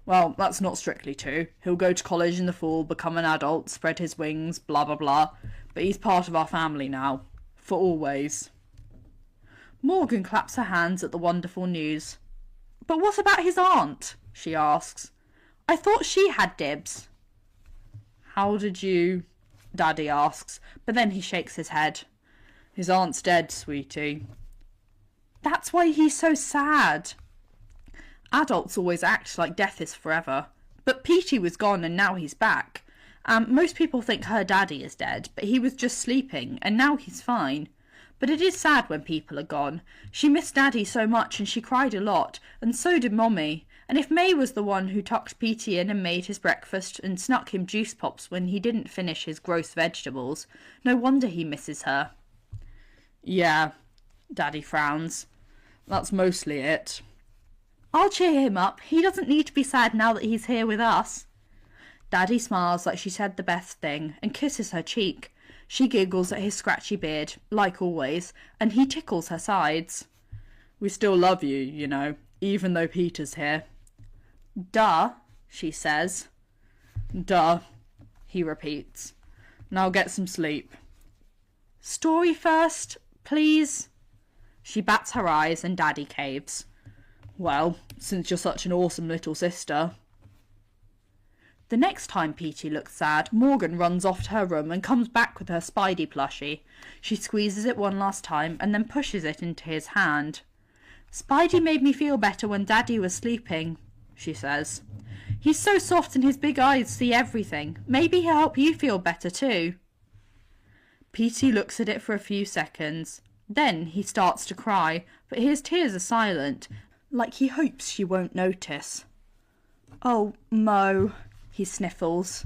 "Well, that's not strictly true. He'll go to college in the fall, become an adult, spread his wings, blah blah blah. But he's part of our family now. For always." Morgan claps her hands at the wonderful news. "But what about his aunt?" she asks. "I thought she had dibs." "How did you—" Daddy asks, but then he shakes his head. "His aunt's dead, sweetie." "That's why he's so sad." Adults always act like death is forever. But Petey was gone and now he's back. Most people think her daddy is dead, but he was just sleeping, and now he's fine. But it is sad when people are gone. She missed Daddy so much and she cried a lot, and so did Mommy. And if May was the one who tucked Petey in and made his breakfast and snuck him juice pops when he didn't finish his gross vegetables, no wonder he misses her. "Yeah," Daddy frowns. "That's mostly it." "I'll cheer him up. He doesn't need to be sad now that he's here with us." Daddy smiles like she said the best thing and kisses her cheek. She giggles at his scratchy beard, like always, and he tickles her sides. "We still love you, you know, even though Peter's here." "Duh," she says. "Duh," he repeats. "Now get some sleep." "Story first, please." She bats her eyes and Daddy caves. "Well, since you're such an awesome little sister." The next time Petey looks sad, Morgan runs off to her room and comes back with her Spidey plushie. She squeezes it one last time and then pushes it into his hand. "Spidey made me feel better when Daddy was sleeping," she says. "He's so soft and his big eyes see everything. Maybe he'll help you feel better too." Petey looks at it for a few seconds. Then he starts to cry, but his tears are silent, like he hopes she won't notice. "Oh, Mo," he sniffles.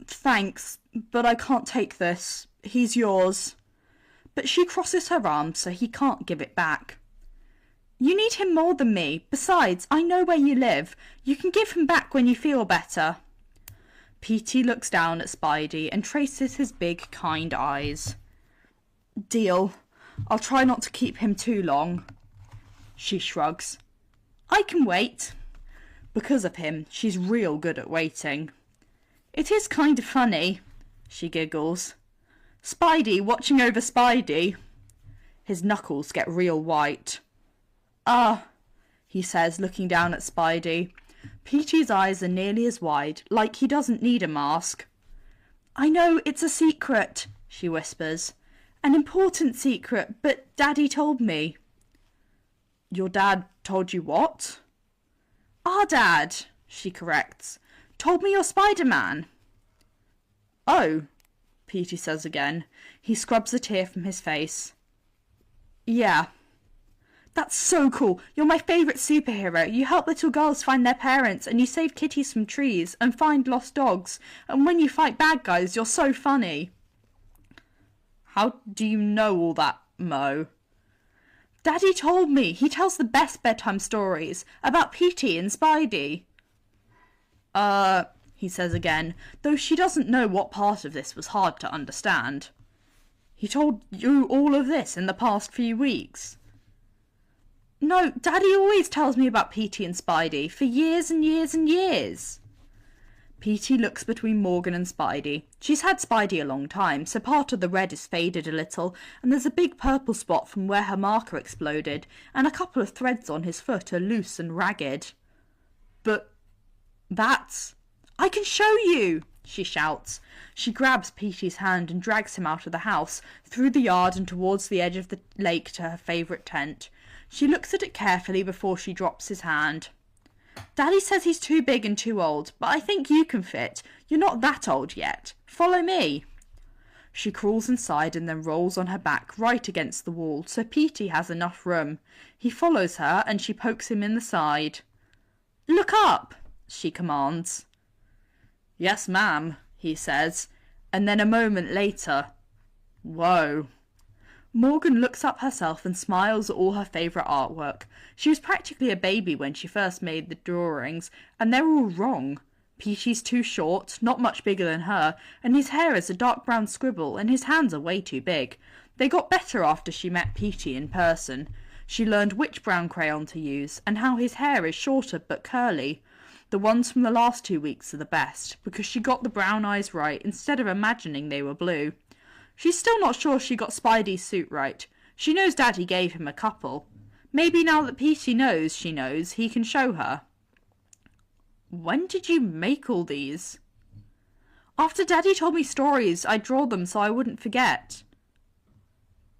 "Thanks, but I can't take this. He's yours. But she crosses her arms so he can't give it back. You need him more than me. Besides, I know where you live. You can give him back when you feel better. Petey looks down at Spidey and traces his big, kind eyes. Deal. I'll try not to keep him too long. She shrugs. I can wait. Because of him, she's real good at waiting. It is kind of funny. She giggles. Spidey watching over Spidey. His knuckles get real white. Ah, he says, looking down at Spidey. Petey's eyes are nearly as wide, like he doesn't need a mask. I know it's a secret, she whispers. An important secret, but Daddy told me. Your dad told you what? Our dad, she corrects, told me you're Spider-Man. Oh, Petey says again. He scrubs a tear from his face. Yeah. That's so cool. You're my favourite superhero. You help little girls find their parents, and you save kitties from trees, and find lost dogs. And when you fight bad guys, you're so funny. How do you know all that, Mo? Daddy told me. He tells the best bedtime stories about Petey and Spidey. He says again, though she doesn't know what part of this was hard to understand. He told you all of this in the past few weeks? No, Daddy always tells me about Petey and Spidey for years and years and years. Petey looks between Morgan and Spidey. She's had Spidey a long time, so part of the red is faded a little, and there's a big purple spot from where her marker exploded, and a couple of threads on his foot are loose and ragged. But that's... I can show you, she shouts. She grabs Petey's hand and drags him out of the house, through the yard and towards the edge of the lake to her favourite tent. She looks at it carefully before she drops his hand. Daddy says he's too big and too old, but I think you can fit. You're not that old yet. Follow me. She crawls inside and then rolls on her back right against the wall, so Petey has enough room. He follows her and she pokes him in the side. Look up, she commands. Yes, ma'am, he says, and then a moment later, whoa. Morgan looks up herself and smiles at all her favourite artwork. She was practically a baby when she first made the drawings, and they're all wrong. Petey's too short, not much bigger than her, and his hair is a dark brown scribble, and his hands are way too big. They got better after she met Petey in person. She learned which brown crayon to use, and how his hair is shorter but curly. The ones from the last 2 weeks are the best, because she got the brown eyes right instead of imagining they were blue. She's still not sure she got Spidey's suit right. She knows Daddy gave him a couple. Maybe now that Petey knows she knows, he can show her. When did you make all these? After Daddy told me stories, I'd draw them so I wouldn't forget.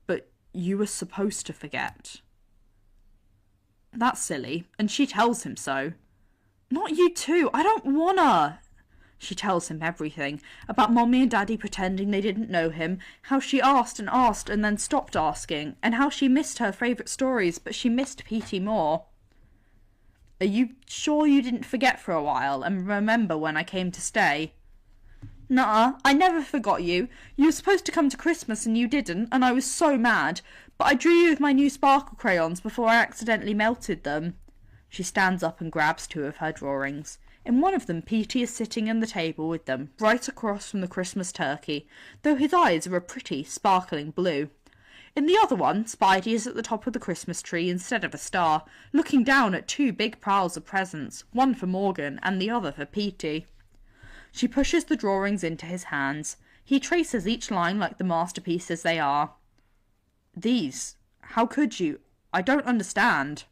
But you were supposed to forget. That's silly, and she tells him so. Not you too, I don't wanna. She tells him everything, about Mommy and Daddy pretending they didn't know him, how she asked and then stopped asking, and how she missed her favourite stories, but she missed Petey more. Are you sure you didn't forget for a while, and remember when I came to stay? Nuh-uh, I never forgot you. You were supposed to come to Christmas and you didn't, and I was so mad, but I drew you with my new sparkle crayons before I accidentally melted them. She stands up and grabs 2 of her drawings. In one of them, Petey is sitting on the table with them, right across from the Christmas turkey, though his eyes are a pretty, sparkling blue. In the other one, Spidey is at the top of the Christmas tree instead of a star, looking down at 2 big piles of presents, one for Morgan and the other for Petey. She pushes the drawings into his hands. He traces each line like the masterpieces they are. These? How could you? I don't understand.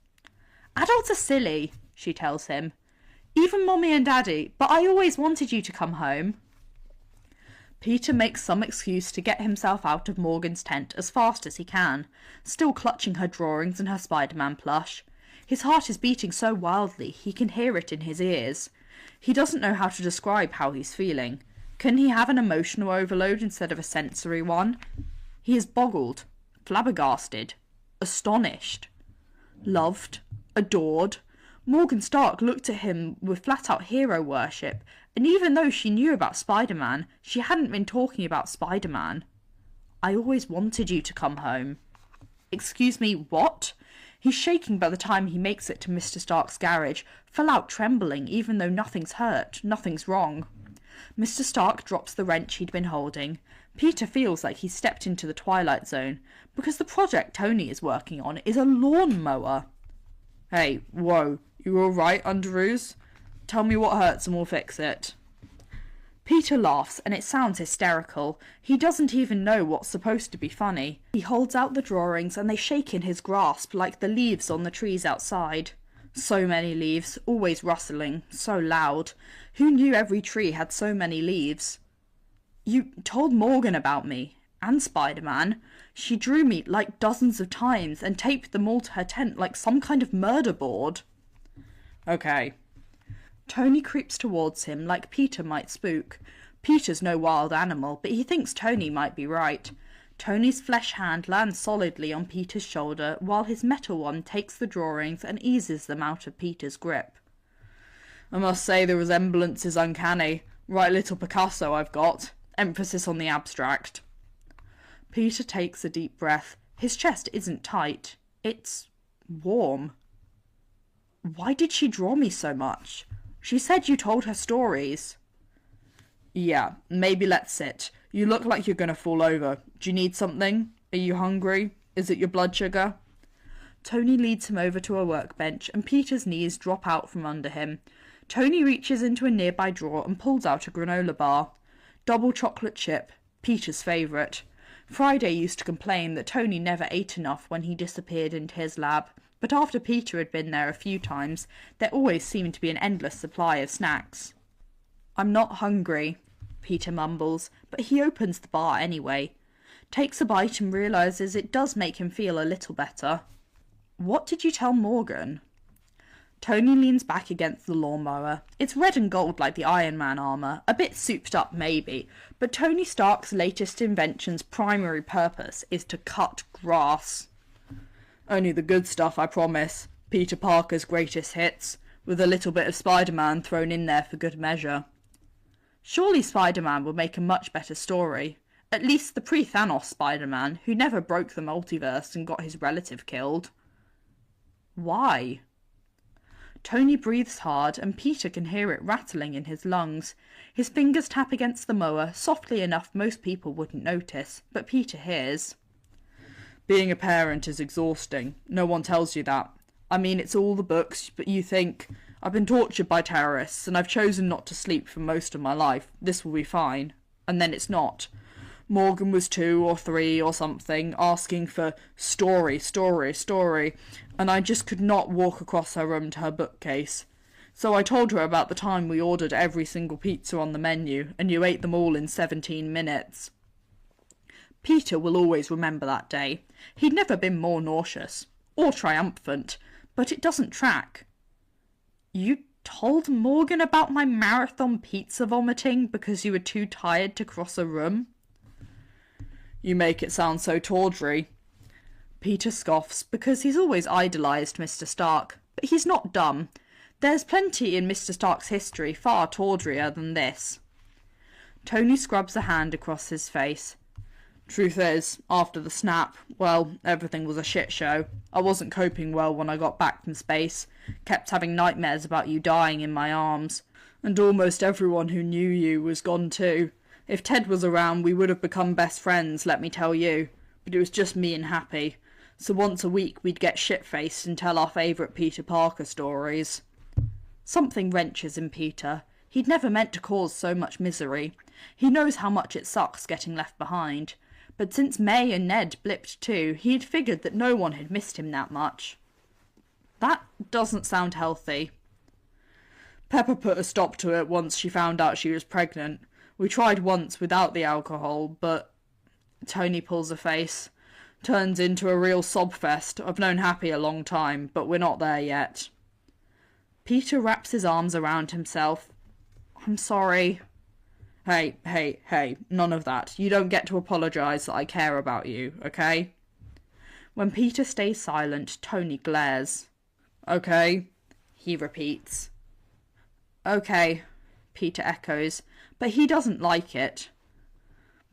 Adults are silly, she tells him. Even Mommy and Daddy, but I always wanted you to come home. Peter makes some excuse to get himself out of Morgan's tent as fast as he can, still clutching her drawings and her Spider-Man plush. His heart is beating so wildly he can hear it in his ears. He doesn't know how to describe how he's feeling. Can he have an emotional overload instead of a sensory one? He is boggled, flabbergasted, astonished, loved, adored. Morgan Stark looked at him with flat-out hero worship, and even though she knew about Spider-Man, she hadn't been talking about Spider-Man. I always wanted you to come home. Excuse me, what? He's shaking by the time he makes it to Mr. Stark's garage, full out trembling, even though nothing's hurt, nothing's wrong. Mr. Stark drops the wrench he'd been holding. Peter feels like he's stepped into the Twilight Zone, because the project Tony is working on is a lawnmower. Hey, whoa, you alright, Underoos? Tell me what hurts and we'll fix it. Peter laughs, and it sounds hysterical. He doesn't even know what's supposed to be funny. He holds out the drawings, and they shake in his grasp like the leaves on the trees outside. So many leaves, always rustling, so loud. Who knew every tree had so many leaves? You told Morgan about me, and Spider-Man. She drew me like dozens of times and taped them all to her tent like some kind of murder board. Okay. Tony creeps towards him like Peter might spook. Peter's no wild animal, but he thinks Tony might be right. Tony's flesh hand lands solidly on Peter's shoulder, while his metal one takes the drawings and eases them out of Peter's grip. I must say the resemblance is uncanny. Right little Picasso I've got. Emphasis on the abstract. Peter takes a deep breath. His chest isn't tight. It's warm. Why did she draw me so much? She said you told her stories. Yeah, maybe let's sit. You look like you're going to fall over. Do you need something? Are you hungry? Is it your blood sugar? Tony leads him over to a workbench, and Peter's knees drop out from under him. Tony reaches into a nearby drawer and pulls out a granola bar. Double chocolate chip, Peter's favourite. Friday used to complain that Tony never ate enough when he disappeared into his lab, but after Peter had been there a few times, there always seemed to be an endless supply of snacks. I'm not hungry, Peter mumbles, but he opens the bar anyway. Takes a bite and realises it does make him feel a little better. What did you tell Morgan? Tony leans back against the lawnmower. It's red and gold like the Iron Man armour, a bit souped up maybe, but Tony Stark's latest invention's primary purpose is to cut grass. Only the good stuff, I promise. Peter Parker's greatest hits, with a little bit of Spider-Man thrown in there for good measure. Surely Spider-Man would make a much better story. At least the pre-Thanos Spider-Man, who never broke the multiverse and got his relative killed. Why? Tony breathes hard, and Peter can hear it rattling in his lungs. His fingers tap against the mower, softly enough most people wouldn't notice, but Peter hears. Being a parent is exhausting. No one tells you that. I mean, it's all the books, but you think, I've been tortured by terrorists, and I've chosen not to sleep for most of my life. This will be fine. And then it's not. Morgan was 2 or 3 or something, asking for story, and I just could not walk across her room to her bookcase. So I told her about the time we ordered every single pizza on the menu, and you ate them all in 17 minutes. Peter will always remember that day. He'd never been more nauseous, or triumphant, but it doesn't track. You told Morgan about my marathon pizza vomiting because you were too tired to cross a room? You make it sound so tawdry. Peter scoffs, because he's always idolised Mr. Stark, but he's not dumb. There's plenty in Mr. Stark's history far tawdrier than this. Tony scrubs a hand across his face. Truth is, after the snap, well, everything was a shit show. I wasn't coping well when I got back from space. Kept having nightmares about you dying in my arms. And almost everyone who knew you was gone too. If Ted was around, we would have become best friends, let me tell you. But it was just me and Happy. So once a week we'd get shit-faced and tell our favourite Peter Parker stories. Something wrenches in Peter. He'd never meant to cause so much misery. He knows how much it sucks getting left behind. But since May and Ned blipped too, he had figured that no one had missed him that much. That doesn't sound healthy. Pepper put a stop to it once she found out she was pregnant. We tried once without the alcohol, but... Tony pulls a face. Turns into a real sob fest. I've known Happy a long time, but we're not there yet. Peter wraps his arms around himself. I'm sorry. Hey, none of that. You don't get to apologise that I care about you, okay? When Peter stays silent, Tony glares. Okay, he repeats. Okay, Peter echoes, but he doesn't like it.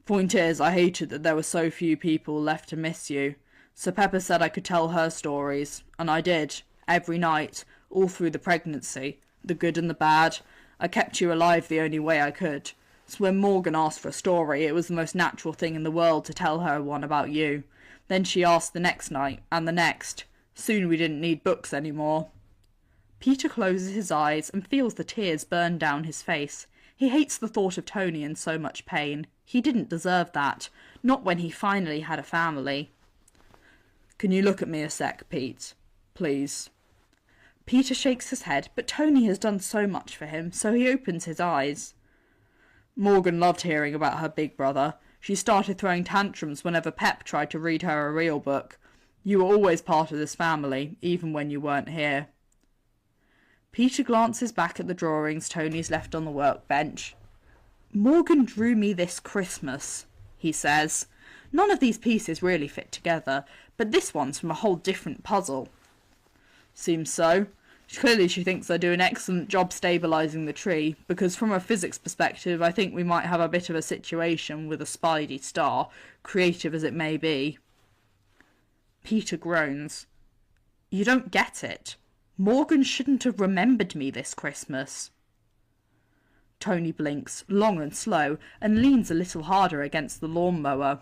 Point is, I hated that there were so few people left to miss you. So Pepper said I could tell her stories, and I did, every night, all through the pregnancy, the good and the bad. I kept you alive the only way I could. So when Morgan asked for a story, it was the most natural thing in the world to tell her one about you. Then she asked the next night, and the next. Soon we didn't need books anymore. Peter closes his eyes and feels the tears burn down his face. He hates the thought of Tony in so much pain. He didn't deserve that, not when he finally had a family. Can you look at me a sec, Pete? Please. Peter shakes his head, but Tony has done so much for him, so he opens his eyes. Morgan loved hearing about her big brother. She started throwing tantrums whenever Pep tried to read her a real book. You were always part of this family, even when you weren't here. Peter glances back at the drawings Tony's left on the workbench. Morgan drew me this Christmas, he says. None of these pieces really fit together, but this one's from a whole different puzzle. Seems so. Clearly she thinks I do an excellent job stabilising the tree, because from a physics perspective I think we might have a bit of a situation with a Spidey star, creative as it may be. Peter groans. You don't get it. Morgan shouldn't have remembered me this Christmas. Tony blinks, long and slow, and leans a little harder against the lawnmower.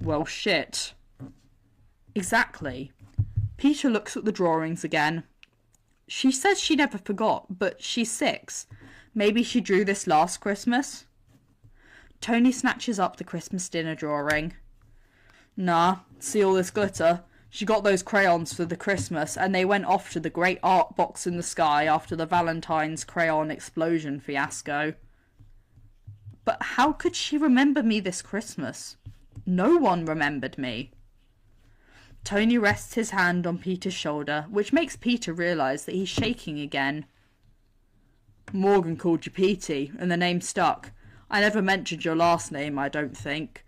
Well, shit. Exactly. Peter looks at the drawings again. She says she never forgot, but she's 6. Maybe she drew this last Christmas? Tony snatches up the Christmas dinner drawing. Nah, see all this glitter? She got those crayons for the Christmas, and they went off to the great art box in the sky after the Valentine's crayon explosion fiasco. But how could she remember me this Christmas? No one remembered me. Tony rests his hand on Peter's shoulder, which makes Peter realise that he's shaking again. Morgan called you Petey, and the name stuck. I never mentioned your last name, I don't think.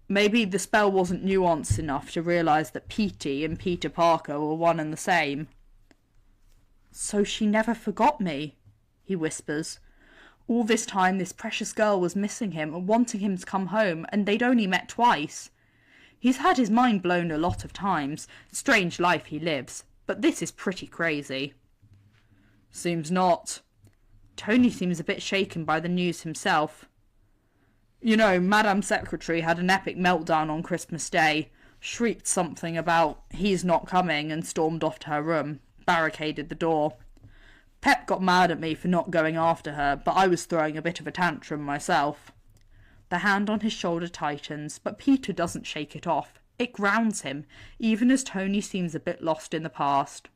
Maybe the spell wasn't nuanced enough to realise that Petey and Peter Parker were one and the same. So she never forgot me, he whispers. All this time this precious girl was missing him and wanting him to come home, and they'd only met twice. He's had his mind blown a lot of times. Strange life he lives, but this is pretty crazy. Seems not. Tony seems a bit shaken by the news himself. You know, Madame Secretary had an epic meltdown on Christmas Day, shrieked something about he's not coming and stormed off to her room, barricaded the door. Pep got mad at me for not going after her, but I was throwing a bit of a tantrum myself. The hand on his shoulder tightens, but Peter doesn't shake it off. It grounds him, even as Tony seems a bit lost in the past.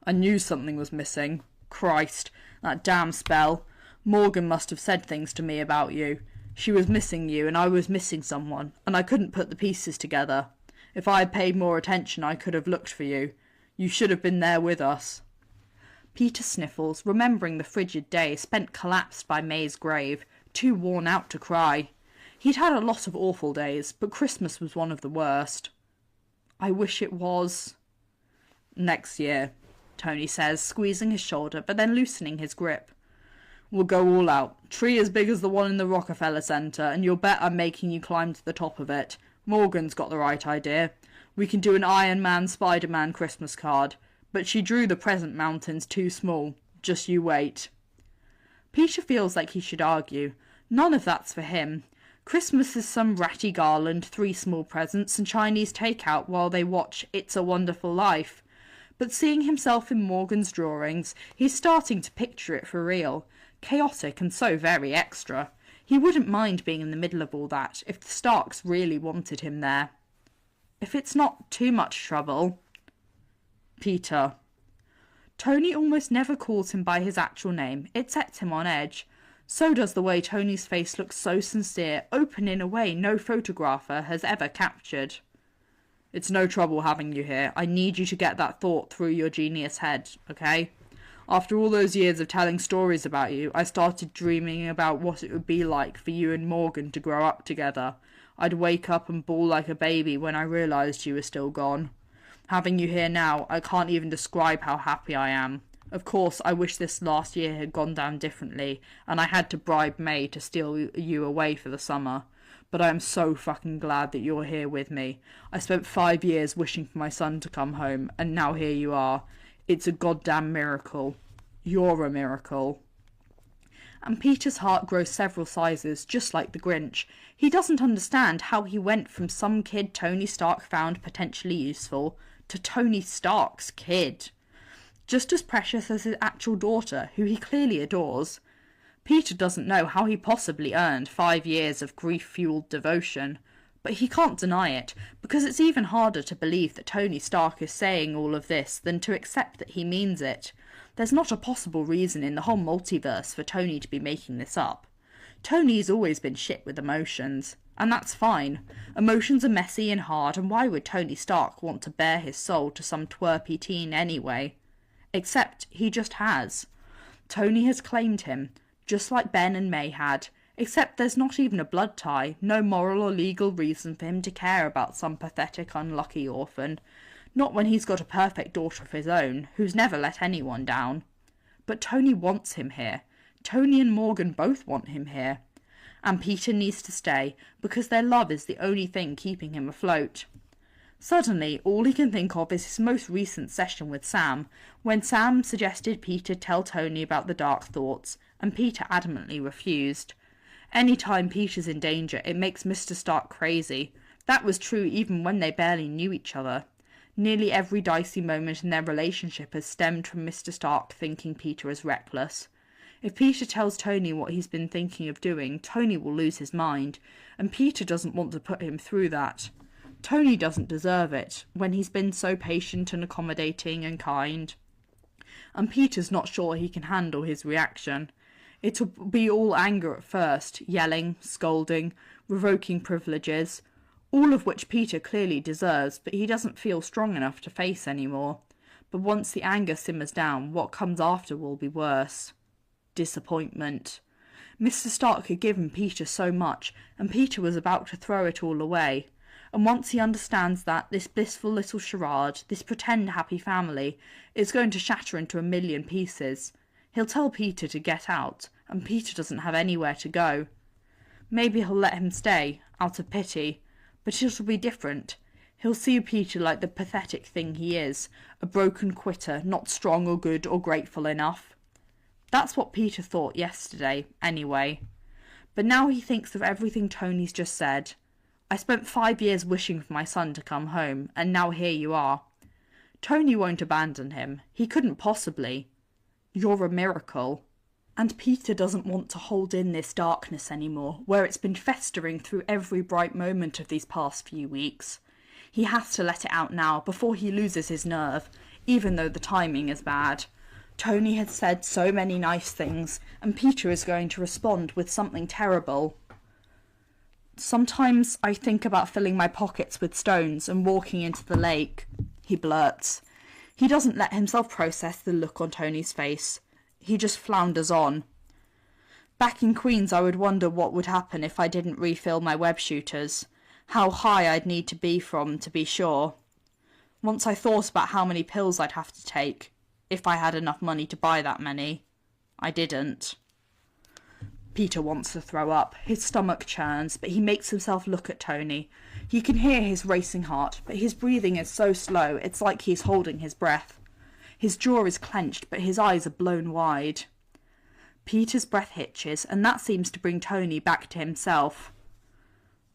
I knew something was missing. Christ, that damn spell. Morgan must have said things to me about you. She was missing you, and I was missing someone, and I couldn't put the pieces together. If I had paid more attention, I could have looked for you. You should have been there with us. Peter sniffles, remembering the frigid day spent collapsed by May's grave, too worn out to cry. He'd had a lot of awful days, but Christmas was one of the worst. I wish it was. Next year, Tony says, squeezing his shoulder, but then loosening his grip. We'll go all out. Tree as big as the one in the Rockefeller Centre, and you'll bet I'm making you climb to the top of it. Morgan's got the right idea. We can do an Iron Man Spider-Man Christmas card, but she drew the present mountains too small. Just you wait. Peter feels like he should argue. None of that's for him. Christmas is some ratty garland, 3 small presents, and Chinese takeout while they watch It's a Wonderful Life. But seeing himself in Morgan's drawings, he's starting to picture it for real. Chaotic and so very extra. He wouldn't mind being in the middle of all that if the Starks really wanted him there. If it's not too much trouble. Peter. Tony almost never calls him by his actual name. It sets him on edge. So does the way Tony's face looks so sincere, open in a way no photographer has ever captured. It's no trouble having you here. I need you to get that thought through your genius head, okay? After all those years of telling stories about you, I started dreaming about what it would be like for you and Morgan to grow up together. I'd wake up and bawl like a baby when I realised you were still gone. Having you here now, I can't even describe how happy I am. Of course, I wish this last year had gone down differently, and I had to bribe May to steal you away for the summer. but I am so fucking glad that you're here with me. I spent 5 years wishing for my son to come home, and now here you are. It's a goddamn miracle. You're a miracle. And Peter's heart grows several sizes, just like the Grinch. He doesn't understand how he went from some kid Tony Stark found potentially useful to Tony Stark's kid. Just as precious as his actual daughter, who he clearly adores. Peter doesn't know how he possibly earned 5 years of grief-fueled devotion, but he can't deny it, because it's even harder to believe that Tony Stark is saying all of this than to accept that he means it. There's not a possible reason in the whole multiverse for Tony to be making this up. Tony's always been shit with emotions, and that's fine. Emotions are messy and hard, and why would Tony Stark want to bare his soul to some twerpy teen anyway? Except he just has. Tony has claimed him, just like Ben and May had, except there's not even a blood tie, no moral or legal reason for him to care about some pathetic unlucky orphan. Not when he's got a perfect daughter of his own, who's never let anyone down. But Tony wants him here. Tony and Morgan both want him here. And Peter needs to stay, because their love is the only thing keeping him afloat. Suddenly, all he can think of is his most recent session with Sam, when Sam suggested Peter tell Tony about the dark thoughts, and Peter adamantly refused. Any time Peter's in danger, it makes Mr. Stark crazy. That was true even when they barely knew each other. Nearly every dicey moment in their relationship has stemmed from Mr. Stark thinking Peter is reckless. If Peter tells Tony what he's been thinking of doing, Tony will lose his mind, and Peter doesn't want to put him through that. Tony doesn't deserve it, when he's been so patient and accommodating and kind. And Peter's not sure he can handle his reaction. It'll be all anger at first, yelling, scolding, revoking privileges, all of which Peter clearly deserves, but he doesn't feel strong enough to face anymore. But once the anger simmers down, what comes after will be worse. Disappointment. Mr. Stark had given Peter so much, and Peter was about to throw it all away. And once he understands that this blissful little charade, this pretend happy family, is going to shatter into a million pieces, he'll tell Peter to get out, and Peter doesn't have anywhere to go. Maybe he'll let him stay, out of pity, but it'll be different. He'll see Peter like the pathetic thing he is, a broken quitter, not strong or good or grateful enough. That's what Peter thought yesterday, anyway. But now he thinks of everything Tony's just said. I spent 5 years wishing for my son to come home, and now here you are. Tony won't abandon him. He couldn't possibly. You're a miracle. And Peter doesn't want to hold in this darkness anymore, where it's been festering through every bright moment of these past few weeks. He has to let it out now, before he loses his nerve, even though the timing is bad. Tony has said so many nice things, and Peter is going to respond with something terrible. Sometimes I think about filling my pockets with stones and walking into the lake, he blurts. He doesn't let himself process the look on Tony's face. He just flounders on. Back in Queens, I would wonder what would happen if I didn't refill my web shooters. How high I'd need to be from to be sure. Once I thought about how many pills I'd have to take, if I had enough money to buy that many. I didn't. Peter wants to throw up. His stomach churns, but he makes himself look at Tony. You can hear his racing heart, but his breathing is so slow, it's like he's holding his breath. His jaw is clenched, but his eyes are blown wide. Peter's breath hitches, and that seems to bring Tony back to himself.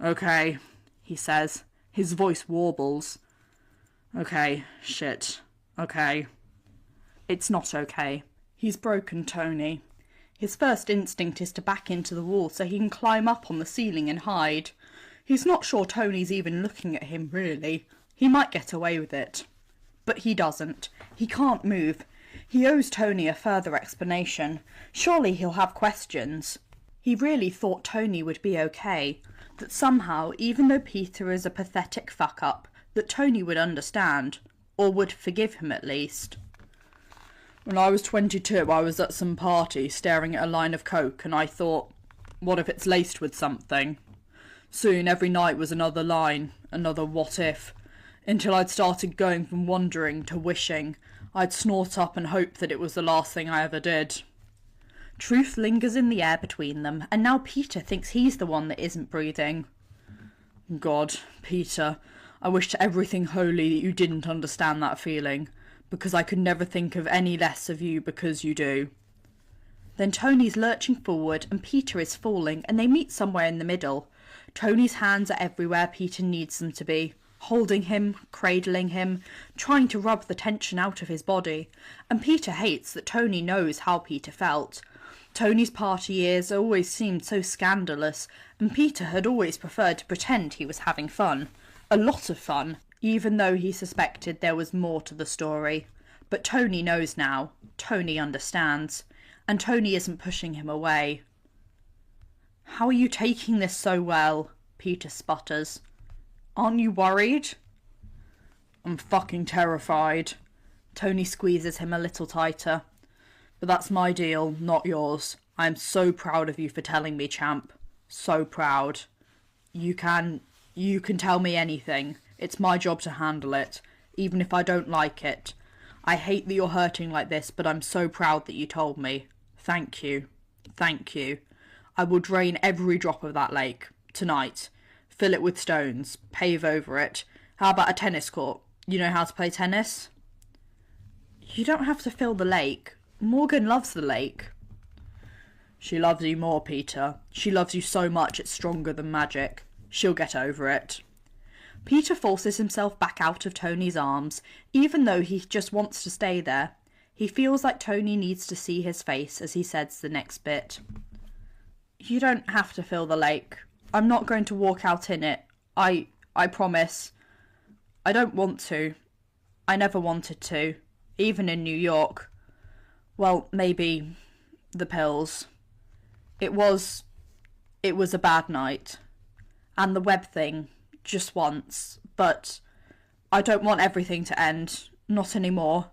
Okay, he says. His voice warbles. Okay, shit. Okay. It's not okay. He's broken Tony. His first instinct is to back into the wall so he can climb up on the ceiling and hide. He's not sure Tony's even looking at him, really. He might get away with it. But he doesn't. He can't move. He owes Tony a further explanation. Surely he'll have questions. He really thought Tony would be okay. That somehow, even though Peter is a pathetic fuck-up, that Tony would understand. Or would forgive him at least. When I was 22, I was at some party staring at a line of coke, and I thought, what if it's laced with something? Soon every night was another line, another what if, until I'd started going from wondering to wishing. I'd snort up and hope that it was the last thing I ever did. Truth lingers in the air between them, and now Peter thinks he's the one that isn't breathing. God, Peter, I wish to everything holy that you didn't understand that feeling, because I could never think of any less of you because you do. Then Tony's lurching forward and Peter is falling and they meet somewhere in the middle. Tony's hands are everywhere Peter needs them to be, holding him, cradling him, trying to rub the tension out of his body. And Peter hates that Tony knows how Peter felt. Tony's party years always seemed so scandalous, and Peter had always preferred to pretend he was having fun. A lot of fun, even though he suspected there was more to the story. But Tony knows now. Tony understands. And Tony isn't pushing him away. "How are you taking this so well?" Peter sputters. "Aren't you worried?" "I'm fucking terrified." Tony squeezes him a little tighter. "But that's my deal, not yours. I am so proud of you for telling me, champ. So proud. You can tell me anything. It's my job to handle it, even if I don't like it. I hate that you're hurting like this, but I'm so proud that you told me. Thank you. Thank you. I will drain every drop of that lake. Tonight. Fill it with stones. Pave over it. How about a tennis court? You know how to play tennis?" "You don't have to fill the lake. Morgan loves the lake." "She loves you more, Peter. She loves you so much it's stronger than magic. She'll get over it." Peter forces himself back out of Tony's arms, even though he just wants to stay there. He feels like Tony needs to see his face as he says the next bit. "You don't have to fill the lake. I'm not going to walk out in it. I promise. I don't want to. I never wanted to. Even in New York. Well, maybe the pills. It was a bad night. And the web thing, just once. But I don't want everything to end. Not anymore.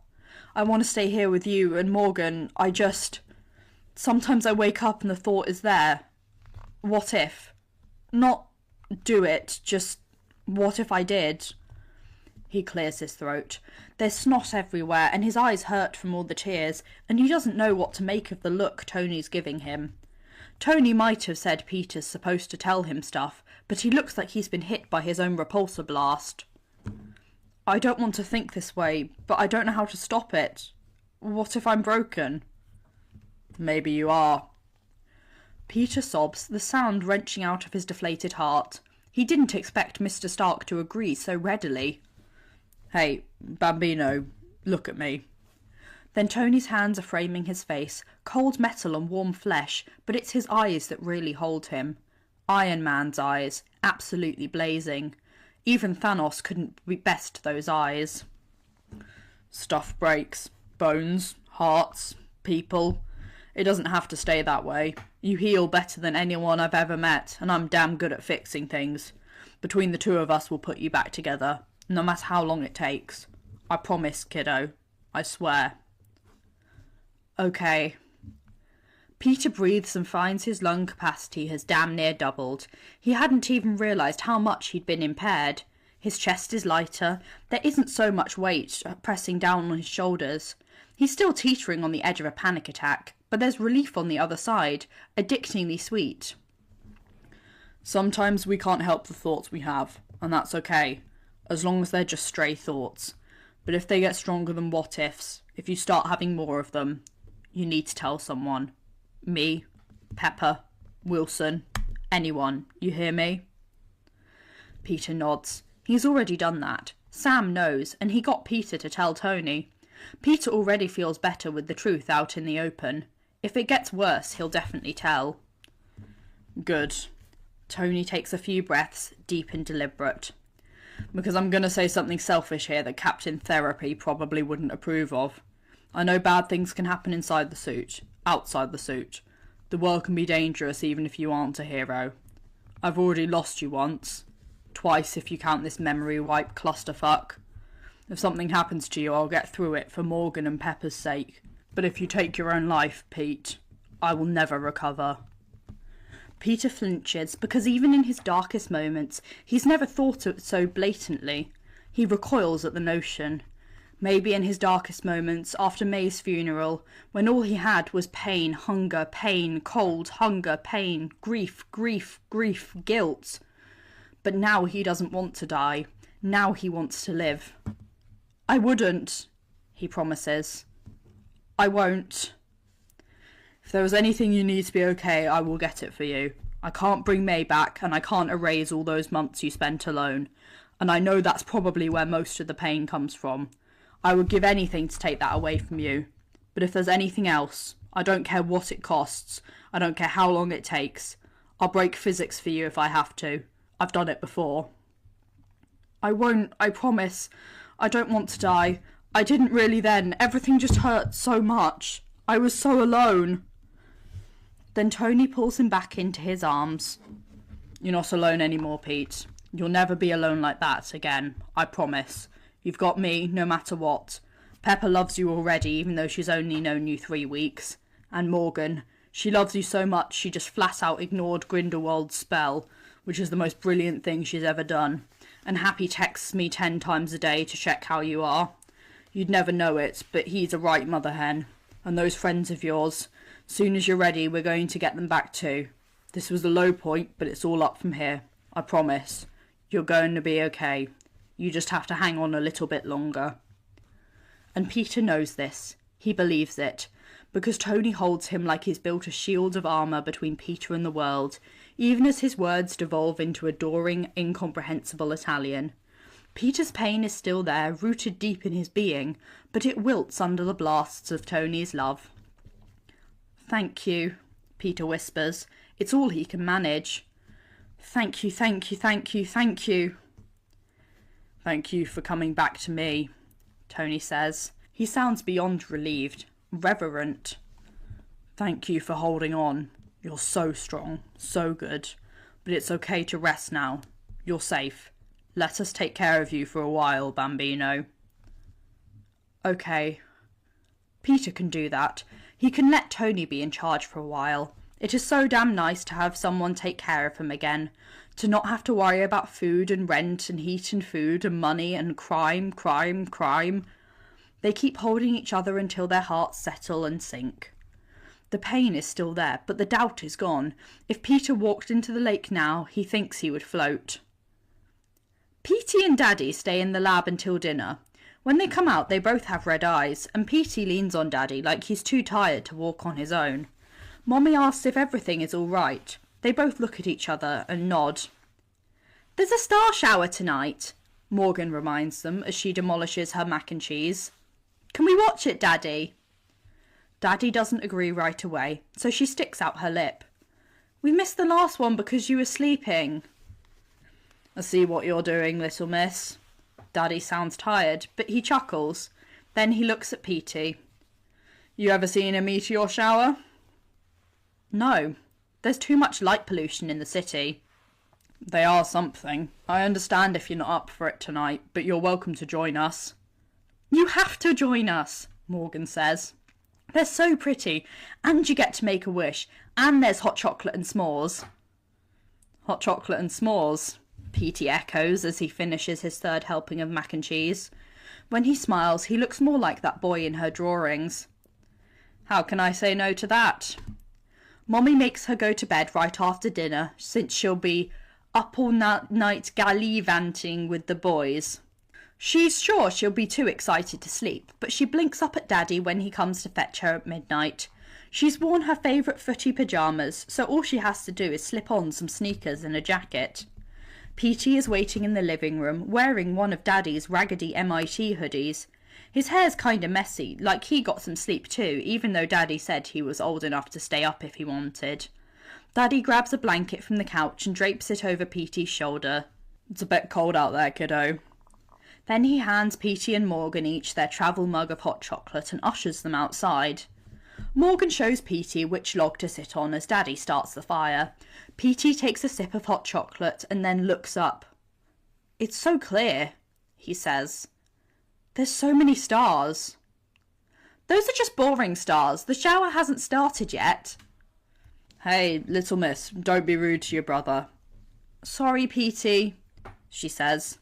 I want to stay here with you and Morgan. Sometimes I wake up and the thought is there. What if? Not do it, just what if I did?" He clears his throat. There's snot everywhere and his eyes hurt from all the tears, and he doesn't know what to make of the look Tony's giving him. Tony might have said Peter's supposed to tell him stuff, but he looks like he's been hit by his own repulsor blast. "I don't want to think this way, but I don't know how to stop it. What if I'm broken?" "Maybe you are." Peter sobs, the sound wrenching out of his deflated heart. He didn't expect Mr. Stark to agree so readily. "Hey, Bambino, look at me." Then Tony's hands are framing his face, cold metal and warm flesh, but it's his eyes that really hold him. Iron Man's eyes, absolutely blazing. Even Thanos couldn't best those eyes. "Stuff breaks. Bones, hearts, people. It doesn't have to stay that way. You heal better than anyone I've ever met, and I'm damn good at fixing things. Between the two of us, we'll put you back together, no matter how long it takes. I promise, kiddo. I swear." "Okay." Peter breathes and finds his lung capacity has damn near doubled. He hadn't even realised how much he'd been impaired. His chest is lighter. There isn't so much weight pressing down on his shoulders. He's still teetering on the edge of a panic attack, but there's relief on the other side, addictingly sweet. "Sometimes we can't help the thoughts we have, and that's okay, as long as they're just stray thoughts. But if they get stronger than what-ifs, if you start having more of them, you need to tell someone. Me, Pepper, Wilson, anyone, you hear me?" Peter nods. He's already done that. Sam knows, and he got Peter to tell Tony. Peter already feels better with the truth out in the open. If it gets worse, he'll definitely tell. "Good." Tony takes a few breaths, deep and deliberate. "Because I'm going to say something selfish here that Captain Therapy probably wouldn't approve of. I know bad things can happen inside the suit, outside the suit. The world can be dangerous even if you aren't a hero. I've already lost you once. Twice if you count this memory wipe clusterfuck. If something happens to you, I'll get through it for Morgan and Pepper's sake. But if you take your own life, Pete, I will never recover." Peter flinches because even in his darkest moments, he's never thought it so blatantly. He recoils at the notion. Maybe in his darkest moments, after May's funeral, when all he had was pain, hunger, pain, cold, hunger, pain, grief, grief, grief, guilt. But now he doesn't want to die. Now he wants to live. I wouldn't, he promises. I won't. If there was anything you need to be okay, I will get it for you. I can't bring May back, and I can't erase all those months you spent alone. And I know that's probably where most of the pain comes from. I would give anything to take that away from you. But if there's anything else, I don't care what it costs. I don't care how long it takes. I'll break physics for you if I have to. I've done it before. I won't, I promise. I don't want to die. I didn't really then. Everything just hurt so much. I was so alone. Then Tony pulls him back into his arms. You're not alone anymore, Pete. You'll never be alone like that again. I promise. You've got me, no matter what. Pepper loves you already, even though she's only known you 3 weeks. And Morgan, she loves you so much she just flat out ignored Grindelwald's spell, which is the most brilliant thing she's ever done. And Happy texts me 10 times a day to check how you are. You'd never know it, but he's a right mother hen. And those friends of yours, soon as you're ready, we're going to get them back too. This was the low point, but it's all up from here. I promise. You're going to be okay. You just have to hang on a little bit longer. And Peter knows this. He believes it. Because Tony holds him like he's built a shield of armour between Peter and the world, even as his words devolve into adoring, incomprehensible Italian. Peter's pain is still there, rooted deep in his being, but it wilts under the blasts of Tony's love. Thank you, Peter whispers. It's all he can manage. Thank you, thank you, thank you, thank you. Thank you for coming back to me, Tony says. He sounds beyond relieved, reverent. Thank you for holding on. You're so strong, so good. But it's okay to rest now. You're safe. Let us take care of you for a while, Bambino. Okay. Peter can do that. He can let Tony be in charge for a while. It is so damn nice to have someone take care of him again. To not have to worry about food and rent and heat and food and money and crime. They keep holding each other until their hearts settle and sink. The pain is still there, but the doubt is gone. If Peter walked into the lake now, he thinks he would float. Petey and Daddy stay in the lab until dinner. When they come out, they both have red eyes, and Petey leans on Daddy like he's too tired to walk on his own. Mommy asks if everything is all right. They both look at each other and nod. There's a star shower tonight, Morgan reminds them as she demolishes her mac and cheese. Can we watch it, Daddy? Daddy doesn't agree right away, so she sticks out her lip. We missed the last one because you were sleeping. I see what you're doing, little miss. Daddy sounds tired, but he chuckles. Then he looks at Petey. You ever seen a meteor shower? No. There's too much light pollution in the city. They are something. I understand if you're not up for it tonight, but you're welcome to join us. You have to join us, Morgan says. They're so pretty, and you get to make a wish, and there's hot chocolate and s'mores. Hot chocolate and s'mores, Petey echoes as he finishes his third helping of mac and cheese. When he smiles, he looks more like that boy in her drawings. How can I say no to that? Mommy makes her go to bed right after dinner, since she'll be up all night gallivanting with the boys. She's sure she'll be too excited to sleep, but she blinks up at Daddy when he comes to fetch her at midnight. She's worn her favourite footy pyjamas, so all she has to do is slip on some sneakers and a jacket. Petey is waiting in the living room, wearing one of Daddy's raggedy MIT hoodies. His hair's kinda messy, like he got some sleep too, even though Daddy said he was old enough to stay up if he wanted. Daddy grabs a blanket from the couch and drapes it over Petey's shoulder. It's a bit cold out there, kiddo. Then he hands Petey and Morgan each their travel mug of hot chocolate and ushers them outside. Morgan shows Petey which log to sit on as Daddy starts the fire. Petey takes a sip of hot chocolate and then looks up. It's so clear, he says. There's so many stars. Those are just boring stars. The shower hasn't started yet. Hey, little miss, don't be rude to your brother. Sorry, Petey, she says.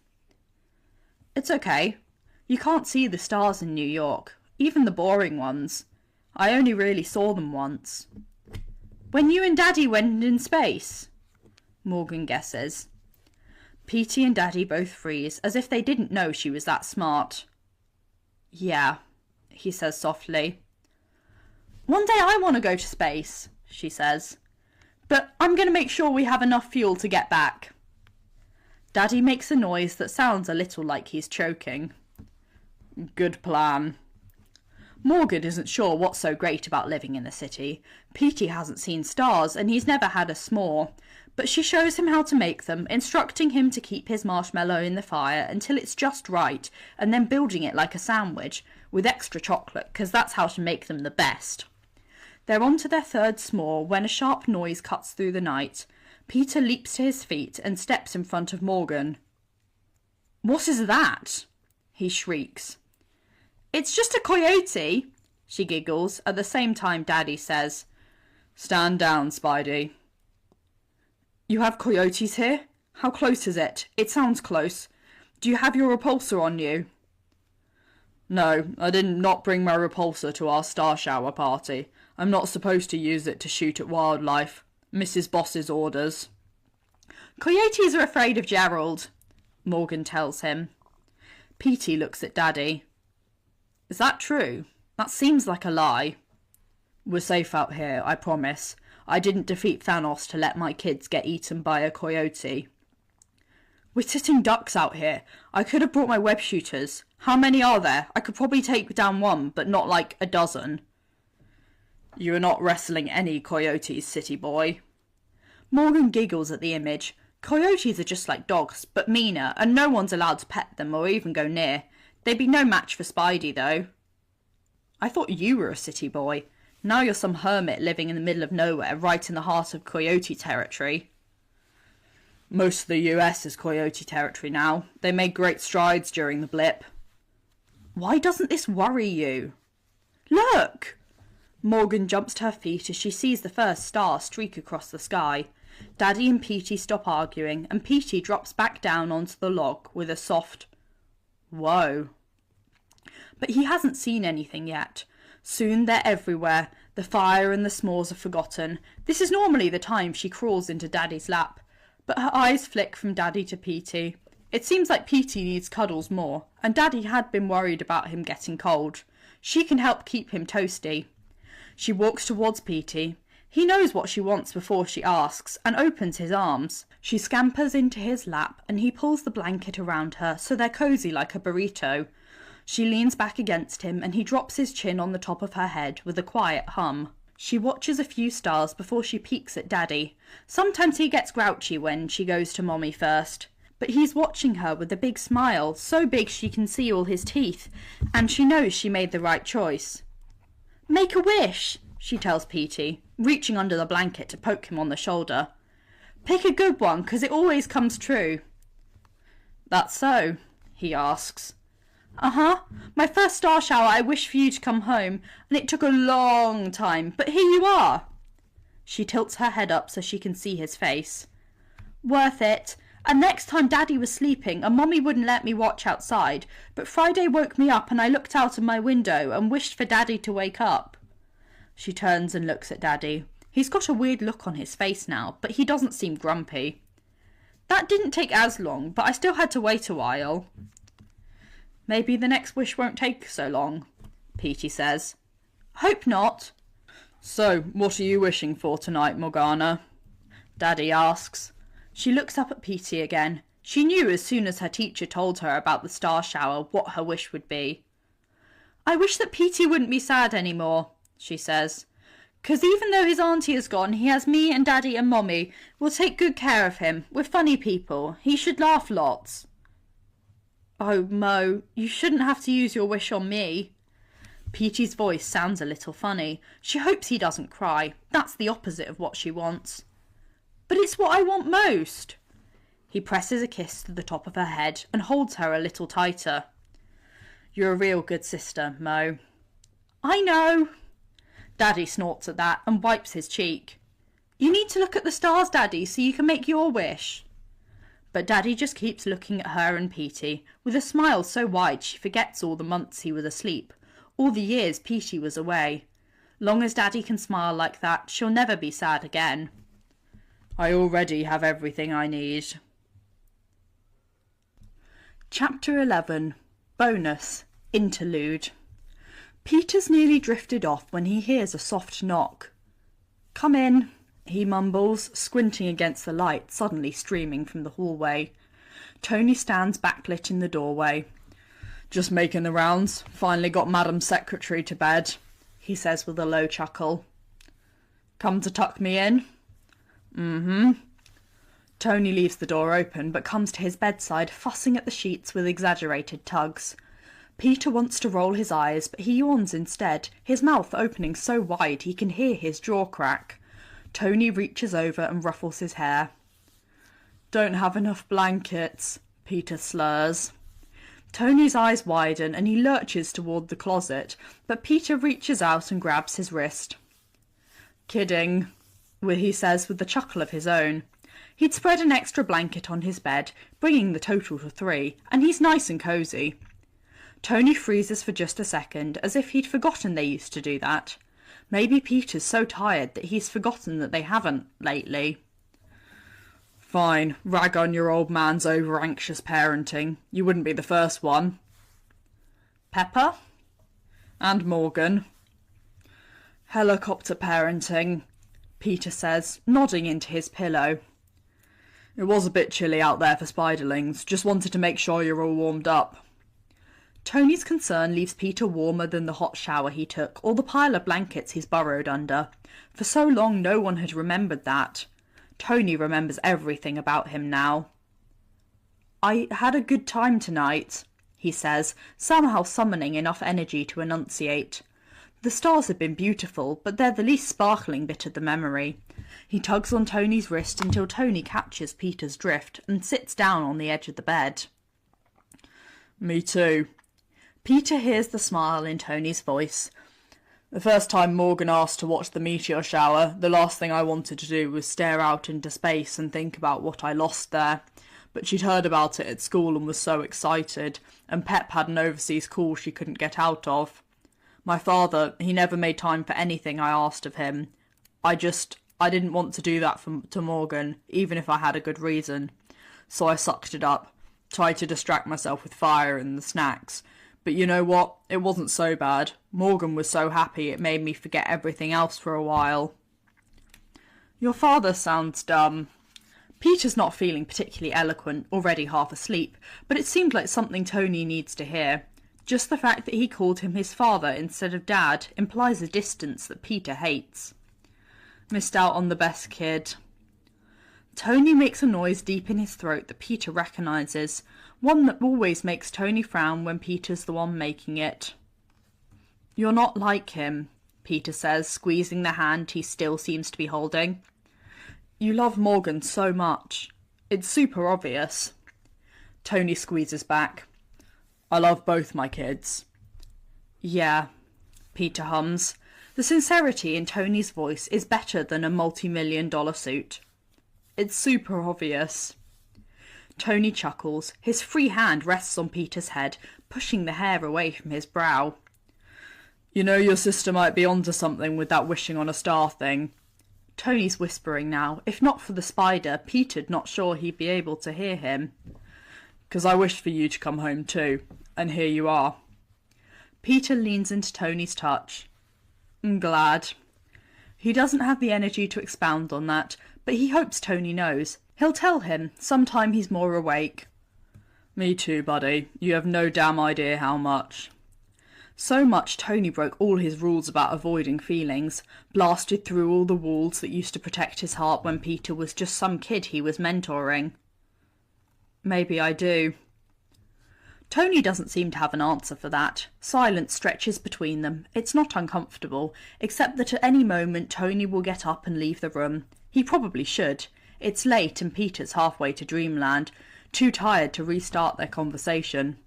It's okay. You can't see the stars in New York, even the boring ones. I only really saw them once. When you and Daddy went in space? Morgan guesses. Petey and Daddy both freeze, as if they didn't know she was that smart. Yeah, he says softly. One day I want to go to space, she says. But I'm going to make sure we have enough fuel to get back. Daddy makes a noise that sounds a little like he's choking. Good plan. Morgan isn't sure what's so great about living in the city. Petey hasn't seen stars and he's never had a s'more. But she shows him how to make them, instructing him to keep his marshmallow in the fire until it's just right, and then building it like a sandwich, with extra chocolate, because that's how to make them the best. They're on to their third s'more when a sharp noise cuts through the night. Peter leaps to his feet and steps in front of Morgan. What is that? He shrieks. It's just a coyote, she giggles, at the same time Daddy says, Stand down, Spidey. You have coyotes here? How close is it? It sounds close. Do you have your repulsor on you? No, I did not bring my repulsor to our star shower party. I'm not supposed to use it to shoot at wildlife. Mrs. Boss's orders. Coyotes are afraid of Gerald, Morgan tells him. Petey looks at Daddy. Is that true? That seems like a lie. We're safe out here, I promise. I didn't defeat Thanos to let my kids get eaten by a coyote. We're sitting ducks out here. I could have brought my web shooters. How many are there? I could probably take down one, but not like a dozen. You are not wrestling any coyotes, city boy. Morgan giggles at the image. Coyotes are just like dogs, but meaner, and no one's allowed to pet them or even go near. They'd be no match for Spidey, though. I thought you were a city boy. Now you're some hermit living in the middle of nowhere, right in the heart of coyote territory. Most of the US is coyote territory now. They made great strides during the blip. Why doesn't this worry you? Look! Morgan jumps to her feet as she sees the first star streak across the sky. Daddy and Petey stop arguing, and Petey drops back down onto the log with a soft, whoa. But he hasn't seen anything yet. Soon they're everywhere. The fire and the s'mores are forgotten. This is normally the time she crawls into Daddy's lap. But her eyes flick from Daddy to Petey. It seems like Petey needs cuddles more, and Daddy had been worried about him getting cold. She can help keep him toasty. She walks towards Petey. He knows what she wants before she asks, and opens his arms. She scampers into his lap, and he pulls the blanket around her so they're cosy like a burrito. She leans back against him, and he drops his chin on the top of her head with a quiet hum. She watches a few stars before she peeks at Daddy. Sometimes he gets grouchy when she goes to Mommy first. But he's watching her with a big smile, so big she can see all his teeth, and she knows she made the right choice. Make a wish, she tells Petey, reaching under the blanket to poke him on the shoulder. Pick a good one, 'cause it always comes true. That's so? He asks. Uh-huh. My first star shower I wished for you to come home, and it took a long time, but here you are. She tilts her head up so she can see his face. Worth it. And next time Daddy was sleeping and Mommy wouldn't let me watch outside, but Friday woke me up and I looked out of my window and wished for Daddy to wake up. She turns and looks at Daddy. He's got a weird look on his face now, but he doesn't seem grumpy. That didn't take as long, but I still had to wait a while. Maybe the next wish won't take so long, Petey says. Hope not. So, what are you wishing for tonight, Morgana? Daddy asks. She looks up at Petey again. She knew as soon as her teacher told her about the star shower what her wish would be. I wish that Petey wouldn't be sad anymore, she says. 'Cause even though his auntie is gone, he has me and Daddy and Mommy. We'll take good care of him. We're funny people. He should laugh lots. Oh, Mo, you shouldn't have to use your wish on me. Petey's voice sounds a little funny. She hopes he doesn't cry. That's the opposite of what she wants. But it's what I want most. He presses a kiss to the top of her head and holds her a little tighter. You're a real good sister, Mo. I know. Daddy snorts at that and wipes his cheek. You need to look at the stars, Daddy, so you can make your wish. But Daddy just keeps looking at her and Petey, with a smile so wide she forgets all the months he was asleep, all the years Petey was away. Long as Daddy can smile like that, she'll never be sad again. I already have everything I need. Chapter 11. Bonus. Interlude. Peter's nearly drifted off when he hears a soft knock. "Come in," he mumbles, squinting against the light suddenly streaming from the hallway. Tony stands backlit in the doorway. "Just making the rounds. Finally got Madam's secretary to bed," he says with a low chuckle. "Come to tuck me in?" "Mm-hmm." Tony leaves the door open but comes to his bedside, fussing at the sheets with exaggerated tugs. Peter wants to roll his eyes, but he yawns instead, his mouth opening so wide he can hear his jaw crack. Tony reaches over and ruffles his hair. "Don't have enough blankets," Peter slurs. Tony's eyes widen and he lurches toward the closet, but Peter reaches out and grabs his wrist. "Kidding," he says with a chuckle of his own. He'd spread an extra blanket on his bed, bringing the total to 3, and he's nice and cosy. Tony freezes for just a second, as if he'd forgotten they used to do that. Maybe Peter's so tired that he's forgotten that they haven't, lately. "Fine, rag on your old man's over-anxious parenting. You wouldn't be the first one." "Pepper?" "And Morgan." "Helicopter parenting," Peter says, nodding into his pillow. "It was a bit chilly out there for spiderlings. Just wanted to make sure you're all warmed up." Tony's concern leaves Peter warmer than the hot shower he took or the pile of blankets he's burrowed under. For so long no one had remembered that. Tony remembers everything about him now. "I had a good time tonight," he says, somehow summoning enough energy to enunciate. The stars have been beautiful, but they're the least sparkling bit of the memory. He tugs on Tony's wrist until Tony catches Peter's drift and sits down on the edge of the bed. "Me too." Peter hears the smile in Tony's voice. "The first time Morgan asked to watch the meteor shower, the last thing I wanted to do was stare out into space and think about what I lost there. But she'd heard about it at school and was so excited, and Pep had an overseas call she couldn't get out of. My father, he never made time for anything I asked of him. I didn't want to do that to Morgan, even if I had a good reason. So I sucked it up, tried to distract myself with fire and the snacks. But you know what? It wasn't so bad. Morgan was so happy it made me forget everything else for a while." "Your father sounds dumb." Peter's not feeling particularly eloquent, already half asleep, but it seemed like something Tony needs to hear. Just the fact that he called him his father instead of dad implies a distance that Peter hates. "Missed out on the best kid." Tony makes a noise deep in his throat that Peter recognises, one that always makes Tony frown when Peter's the one making it. "You're not like him," Peter says, squeezing the hand he still seems to be holding. "You love Morgan so much. It's super obvious." Tony squeezes back. "I love both my kids." "Yeah," Peter hums. The sincerity in Tony's voice is better than a multi-million-dollar suit. "It's super obvious." Tony chuckles. His free hand rests on Peter's head, pushing the hair away from his brow. "You know your sister might be onto something with that wishing on a star thing." Tony's whispering now. If not for the spider, Peter'd not sure he'd be able to hear him. "'Cause I wished for you to come home too, and here you are." Peter leans into Tony's touch. "I'm glad." He doesn't have the energy to expound on that, but he hopes Tony knows. He'll tell him sometime he's more awake. "Me too, buddy. You have no damn idea how much." So much Tony broke all his rules about avoiding feelings, blasted through all the walls that used to protect his heart when Peter was just some kid he was mentoring. "Maybe I do." Tony doesn't seem to have an answer for that. Silence stretches between them. It's not uncomfortable, except that at any moment Tony will get up and leave the room. He probably should. It's late and Peter's halfway to dreamland, too tired to restart their conversation.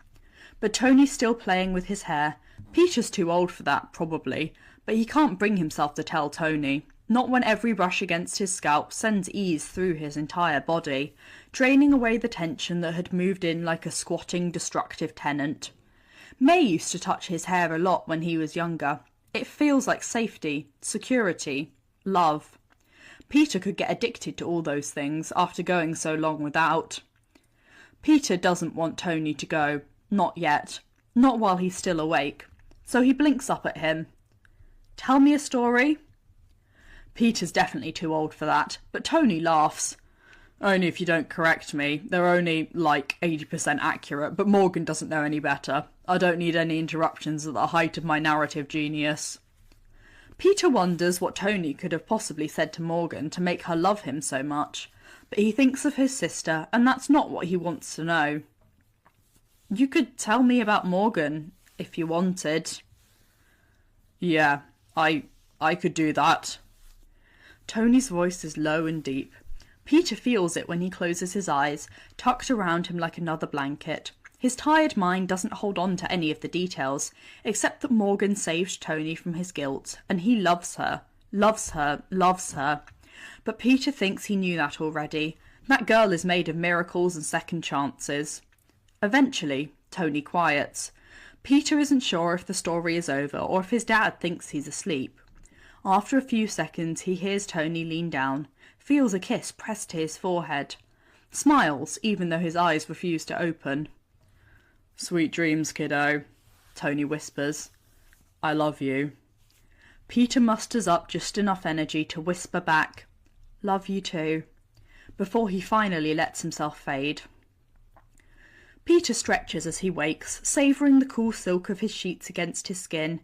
But Tony's still playing with his hair. Peter's too old for that, probably, but he can't bring himself to tell Tony. Not when every brush against his scalp sends ease through his entire body, draining away the tension that had moved in like a squatting, destructive tenant. May used to touch his hair a lot when he was younger. It feels like safety, security, love. Peter could get addicted to all those things after going so long without. Peter doesn't want Tony to go. Not yet. Not while he's still awake. So he blinks up at him. Tell me a story? Peter's definitely too old for that, but Tony laughs. Only if you don't correct me. They're only, 80% accurate, but Morgan doesn't know any better. I don't need any interruptions at the height of my narrative genius. Peter wonders what Tony could have possibly said to Morgan to make her love him so much, but he thinks of his sister, and that's not what he wants to know. You could tell me about Morgan, if you wanted. Yeah, I could do that. Tony's voice is low and deep. Peter feels it when he closes his eyes, tucked around him like another blanket. His tired mind doesn't hold on to any of the details, except that Morgan saved Tony from his guilt, and he loves her, loves her, loves her. But Peter thinks he knew that already. That girl is made of miracles and second chances. Eventually, Tony quiets. Peter isn't sure if the story is over or if his dad thinks he's asleep. After a few seconds, he hears Tony lean down, feels a kiss pressed to his forehead, smiles even though his eyes refuse to open. Sweet dreams, kiddo, Tony whispers. I love you. Peter musters up just enough energy to whisper back, love you too, before he finally lets himself fade. Peter stretches as he wakes, savouring the cool silk of his sheets against his skin.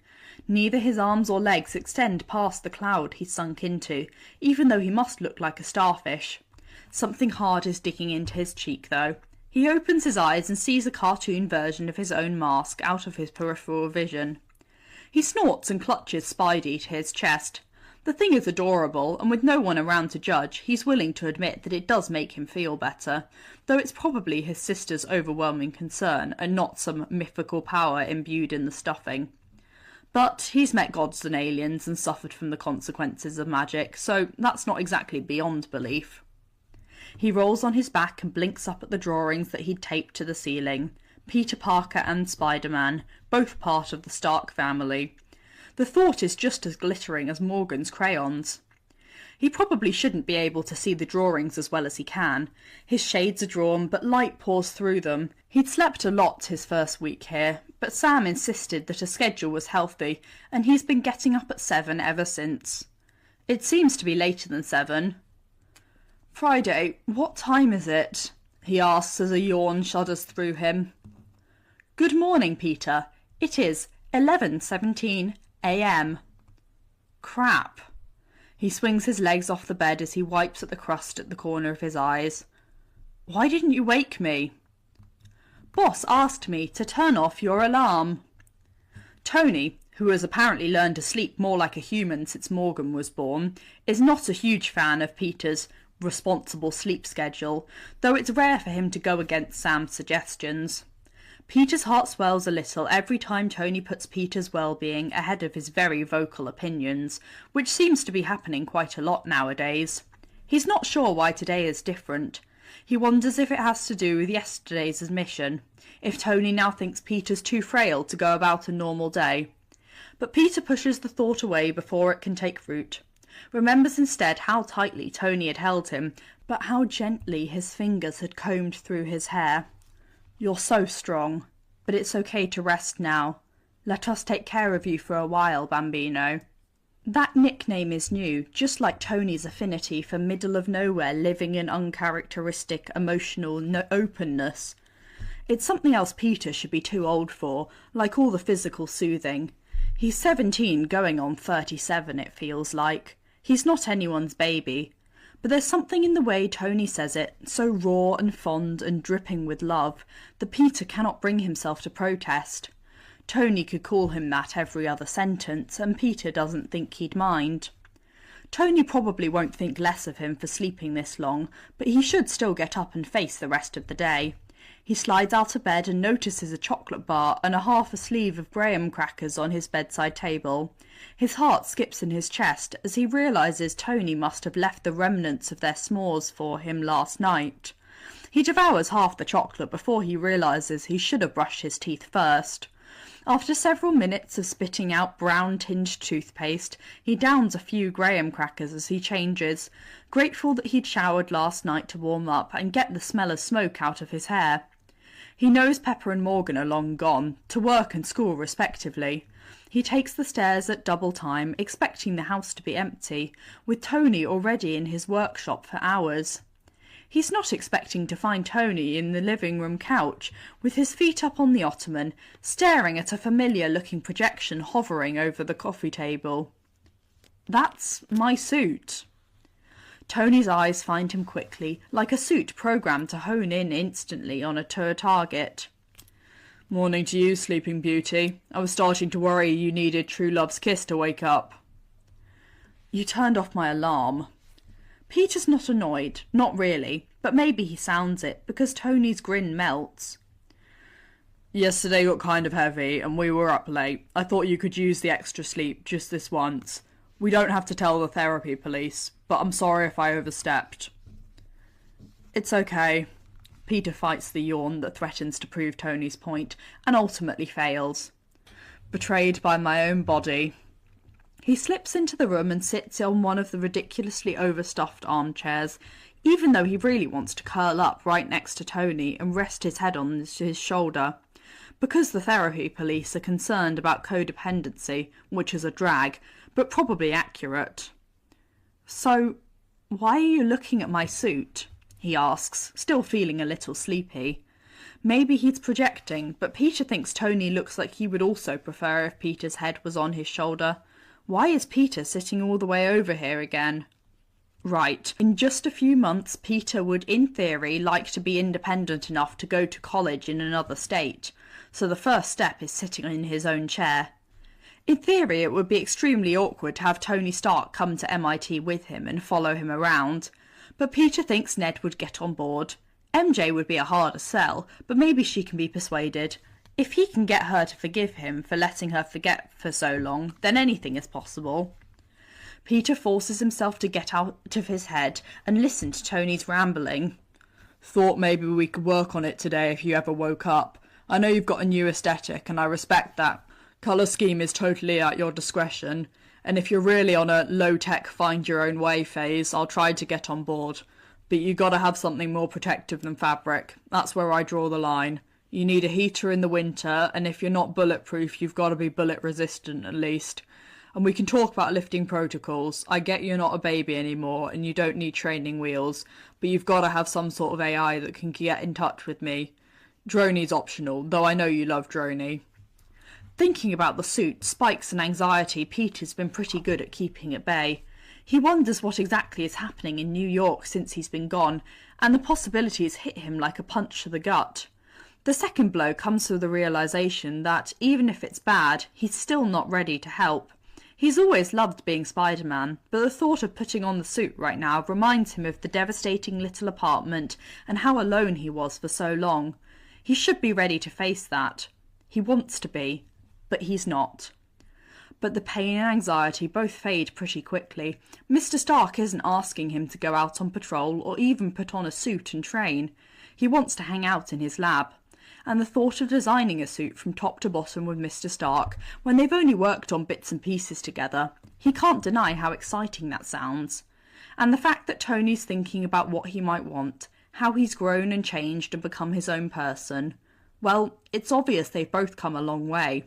Neither his arms or legs extend past the cloud he's sunk into, even though he must look like a starfish. Something hard is digging into his cheek, though. He opens his eyes and sees a cartoon version of his own mask out of his peripheral vision. He snorts and clutches Spidey to his chest. The thing is adorable, and with no one around to judge, he's willing to admit that it does make him feel better, though it's probably his sister's overwhelming concern and not some mythical power imbued in the stuffing. But he's met gods and aliens and suffered from the consequences of magic, so that's not exactly beyond belief. He rolls on his back and blinks up at the drawings that he'd taped to the ceiling. Peter Parker and Spider-Man, both part of the Stark family. The thought is just as glittering as Morgan's crayons. He probably shouldn't be able to see the drawings as well as he can. His shades are drawn, but light pours through them. He'd slept a lot his first week here, but Sam insisted that a schedule was healthy, and he's been getting up at 7 ever since. It seems to be later than 7. Friday, what time is it? He asks as a yawn shudders through him. Good morning, Peter. It is 11:17 a.m. Crap. He swings his legs off the bed as he wipes at the crust at the corner of his eyes. Why didn't you wake me? Boss asked me to turn off your alarm. Tony, who has apparently learned to sleep more like a human since Morgan was born, is not a huge fan of Peter's responsible sleep schedule, though it's rare for him to go against Sam's suggestions. Peter's heart swells a little every time Tony puts Peter's well-being ahead of his very vocal opinions, which seems to be happening quite a lot nowadays. He's not sure why today is different. He wonders if it has to do with yesterday's admission, if Tony now thinks Peter's too frail to go about a normal day. But Peter pushes the thought away before it can take root, remembers instead how tightly Tony had held him, but how gently his fingers had combed through his hair. You're so strong, but it's okay to rest now. Let us take care of you for a while, Bambino. That nickname is new, just like Tony's affinity for middle-of-nowhere living in uncharacteristic emotional openness. It's something else Peter should be too old for, like all the physical soothing. He's 17 going on 37, it feels like. He's not anyone's baby. But there's something in the way Tony says it, so raw and fond and dripping with love, that Peter cannot bring himself to protest. Tony could call him that every other sentence, and Peter doesn't think he'd mind. Tony probably won't think less of him for sleeping this long, but he should still get up and face the rest of the day. He slides out of bed and notices a chocolate bar and half a sleeve of graham crackers on his bedside table. His heart skips in his chest as he realises Tony must have left the remnants of their s'mores for him last night. He devours half the chocolate before he realises he should have brushed his teeth first. After several minutes of spitting out brown-tinged toothpaste, he downs a few graham crackers as he changes, grateful that he'd showered last night to warm up and get the smell of smoke out of his hair. He knows Pepper and Morgan are long gone, to work and school respectively. He takes the stairs at double time, expecting the house to be empty, with Tony already in his workshop for hours. He's not expecting to find Tony in the living room couch, with his feet up on the ottoman, staring at a familiar-looking projection hovering over the coffee table. That's my suit. Tony's eyes find him quickly, like a suit programmed to hone in instantly on a target. Morning to you, Sleeping Beauty. I was starting to worry you needed true love's kiss to wake up. You turned off my alarm. Peter's not annoyed, not really, but maybe he sounds it, because Tony's grin melts. Yesterday got kind of heavy, and we were up late. I thought you could use the extra sleep just this once. We don't have to tell the therapy police, but I'm sorry if I overstepped. It's okay. Peter fights the yawn that threatens to prove Tony's point, and ultimately fails. Betrayed by my own body. He slips into the room and sits on one of the ridiculously overstuffed armchairs, even though he really wants to curl up right next to Tony and rest his head on his shoulder. Because the therapy police are concerned about codependency, which is a drag, but probably accurate. So, why are you looking at my suit? He asks, still feeling a little sleepy. Maybe he's projecting, but Peter thinks Tony looks like he would also prefer if Peter's head was on his shoulder. Why is Peter sitting all the way over here again? Right, in just a few months, Peter would, in theory, like to be independent enough to go to college in another state, so the first step is sitting in his own chair. In theory, it would be extremely awkward to have Tony Stark come to MIT with him and follow him around, but Peter thinks Ned would get on board. MJ would be a harder sell, but maybe she can be persuaded. If he can get her to forgive him for letting her forget for so long, then anything is possible. Peter forces himself to get out of his head and listen to Tony's rambling. Thought maybe we could work on it today if you ever woke up. I know you've got a new aesthetic, and I respect that. Colour scheme is totally at your discretion, and if you're really on a low-tech find-your-own-way phase, I'll try to get on board. But you gotta have something more protective than fabric. That's where I draw the line. You need a heater in the winter, and if you're not bulletproof, you've got to be bullet-resistant at least. And we can talk about lifting protocols. I get you're not a baby anymore, and you don't need training wheels, but you've got to have some sort of AI that can get in touch with me. Droney's optional, though I know you love Droney. Thinking about the suit spikes an anxiety Peter's been pretty good at keeping at bay. He wonders what exactly is happening in New York since he's been gone, and the possibilities hit him like a punch to the gut. The second blow comes through the realisation that, even if it's bad, he's still not ready to help. He's always loved being Spider-Man, but the thought of putting on the suit right now reminds him of the devastating little apartment and how alone he was for so long. He should be ready to face that. He wants to be, but he's not. But the pain and anxiety both fade pretty quickly. Mr. Stark isn't asking him to go out on patrol or even put on a suit and train. He wants to hang out in his lab. And the thought of designing a suit from top to bottom with Mr. Stark, when they've only worked on bits and pieces together, he can't deny how exciting that sounds. And the fact that Tony's thinking about what he might want, how he's grown and changed and become his own person, well, it's obvious they've both come a long way.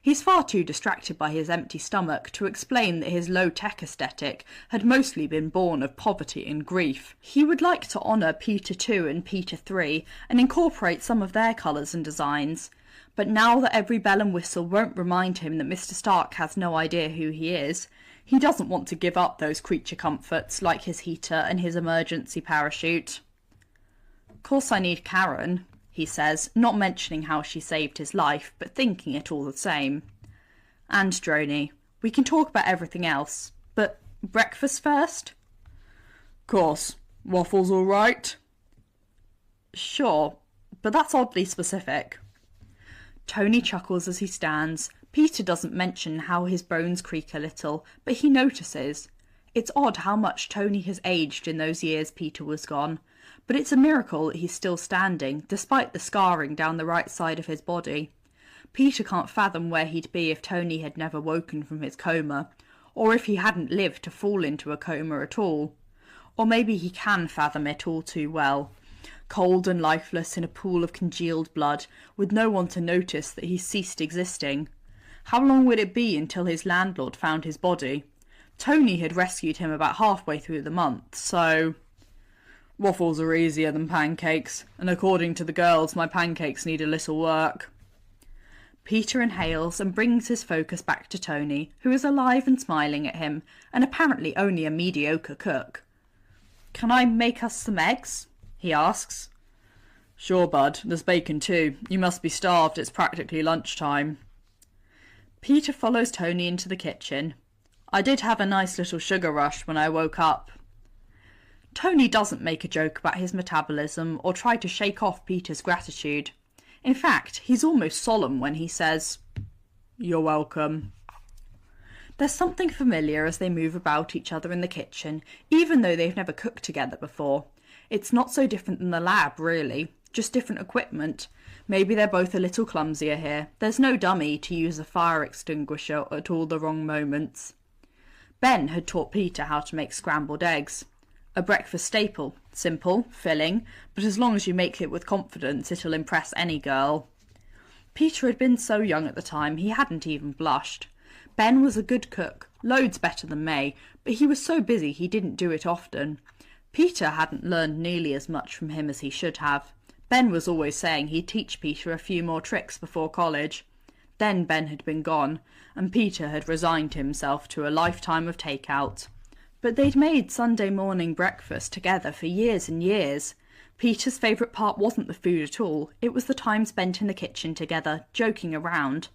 He's far too distracted by his empty stomach to explain that his low-tech aesthetic had mostly been born of poverty and grief. He would like to honour Peter 2 and Peter 3 and incorporate some of their colours and designs, but now that every bell and whistle won't remind him that Mr. Stark has no idea who he is, he doesn't want to give up those creature comforts like his heater and his emergency parachute. "Of course I need Karen," he says, not mentioning how she saved his life, but thinking it all the same. "And Droney. We can talk about everything else, but breakfast first?" "Course. Waffles all right?" "Sure, but that's oddly specific." Tony chuckles as he stands. Peter doesn't mention how his bones creak a little, but he notices. It's odd how much Tony has aged in those years Peter was gone. But it's a miracle that he's still standing, despite the scarring down the right side of his body. Peter can't fathom where he'd be if Tony had never woken from his coma, or if he hadn't lived to fall into a coma at all. Or maybe he can fathom it all too well, cold and lifeless in a pool of congealed blood, with no one to notice that he's ceased existing. How long would it be until his landlord found his body? Tony had rescued him about halfway through the month, so... Waffles are easier than pancakes, and according to the girls, my pancakes need a little work. Peter inhales and brings his focus back to Tony, who is alive and smiling at him, and apparently only a mediocre cook. "Can I make us some eggs?" he asks. "Sure, bud. There's bacon too. You must be starved. It's practically lunchtime." Peter follows Tony into the kitchen. "I did have a nice little sugar rush when I woke up." Tony doesn't make a joke about his metabolism or try to shake off Peter's gratitude. In fact, he's almost solemn when he says, "You're welcome." There's something familiar as they move about each other in the kitchen, even though they've never cooked together before. It's not so different than the lab, really, just different equipment. Maybe they're both a little clumsier here. There's no dummy to use a fire extinguisher at all the wrong moments. Ben had taught Peter how to make scrambled eggs. A breakfast staple, simple, filling, but as long as you make it with confidence, it'll impress any girl. Peter had been so young at the time, he hadn't even blushed. Ben was a good cook, loads better than May, but he was so busy he didn't do it often. Peter hadn't learned nearly as much from him as he should have. Ben was always saying he'd teach Peter a few more tricks before college. Then Ben had been gone, and Peter had resigned himself to a lifetime of takeout. But they'd made Sunday morning breakfast together for years and years. Peter's favourite part wasn't the food at all, it was the time spent in the kitchen together, joking around.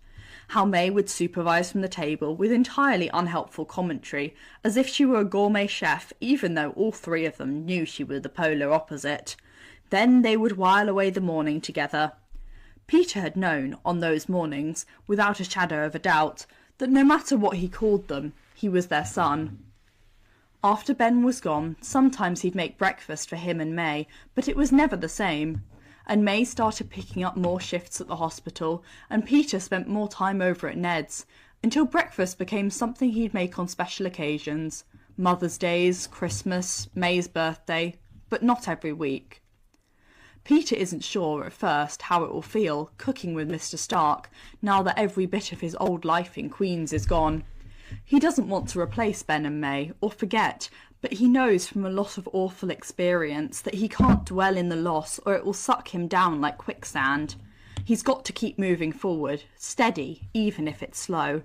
How May would supervise from the table with entirely unhelpful commentary, as if she were a gourmet chef, even though all three of them knew she was the polar opposite. Then they would while away the morning together. Peter had known, on those mornings, without a shadow of a doubt, that no matter what he called them, he was their son. After Ben was gone, sometimes he'd make breakfast for him and May, but it was never the same. And May started picking up more shifts at the hospital, and Peter spent more time over at Ned's, until breakfast became something he'd make on special occasions. Mother's Days, Christmas, May's birthday, but not every week. Peter isn't sure at first how it will feel, cooking with Mr. Stark, now that every bit of his old life in Queens is gone. He doesn't want to replace Ben and May, or forget, but he knows from a lot of awful experience that he can't dwell in the loss or it will suck him down like quicksand. He's got to keep moving forward, steady, even if it's slow.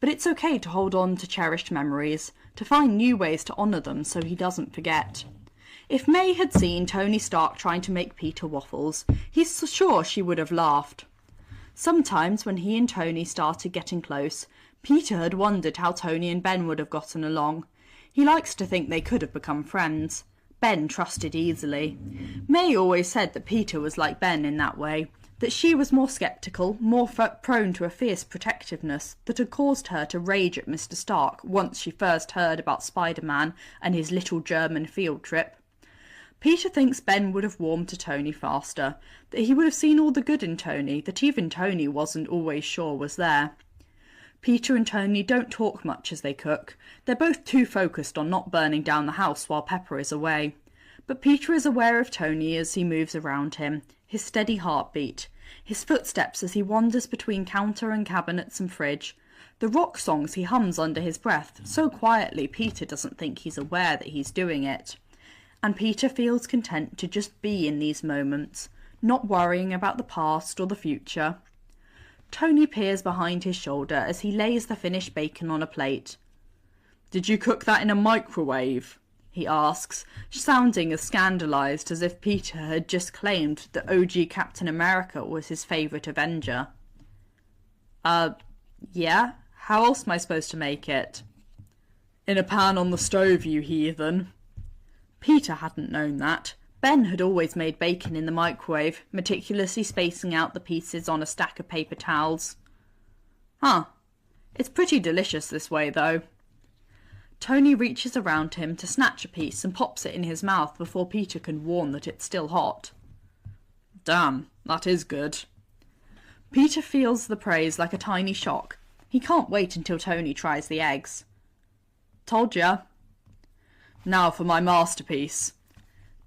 But it's okay to hold on to cherished memories, to find new ways to honour them so he doesn't forget. If May had seen Tony Stark trying to make Peter waffles, he's sure she would have laughed. Sometimes when he and Tony started getting close, Peter had wondered how Tony and Ben would have gotten along. He likes to think they could have become friends. Ben trusted easily. May always said that Peter was like Ben in that way, that she was more sceptical, more prone to a fierce protectiveness that had caused her to rage at Mr. Stark once she first heard about Spider-Man and his little German field trip. Peter thinks Ben would have warmed to Tony faster, that he would have seen all the good in Tony that even Tony wasn't always sure was there. Peter and Tony don't talk much as they cook. They're both too focused on not burning down the house while Pepper is away. But Peter is aware of Tony as he moves around him, his steady heartbeat, his footsteps as he wanders between counter and cabinets and fridge, the rock songs he hums under his breath so quietly Peter doesn't think he's aware that he's doing it. And Peter feels content to just be in these moments, not worrying about the past or the future. Tony peers behind his shoulder as he lays the finished bacon on a plate. "Did you cook that in a microwave?" he asks, sounding as scandalised as if Peter had just claimed that OG Captain America was his favourite Avenger. Yeah? How else am I supposed to make it?" "In a pan on the stove, you heathen." Peter hadn't known that. Ben had always made bacon in the microwave, meticulously spacing out the pieces on a stack of paper towels. "Huh. It's pretty delicious this way, though." Tony reaches around him to snatch a piece and pops it in his mouth before Peter can warn that it's still hot. "Damn, that is good." Peter feels the praise like a tiny shock. He can't wait until Tony tries the eggs. Told ya. Now for my masterpiece.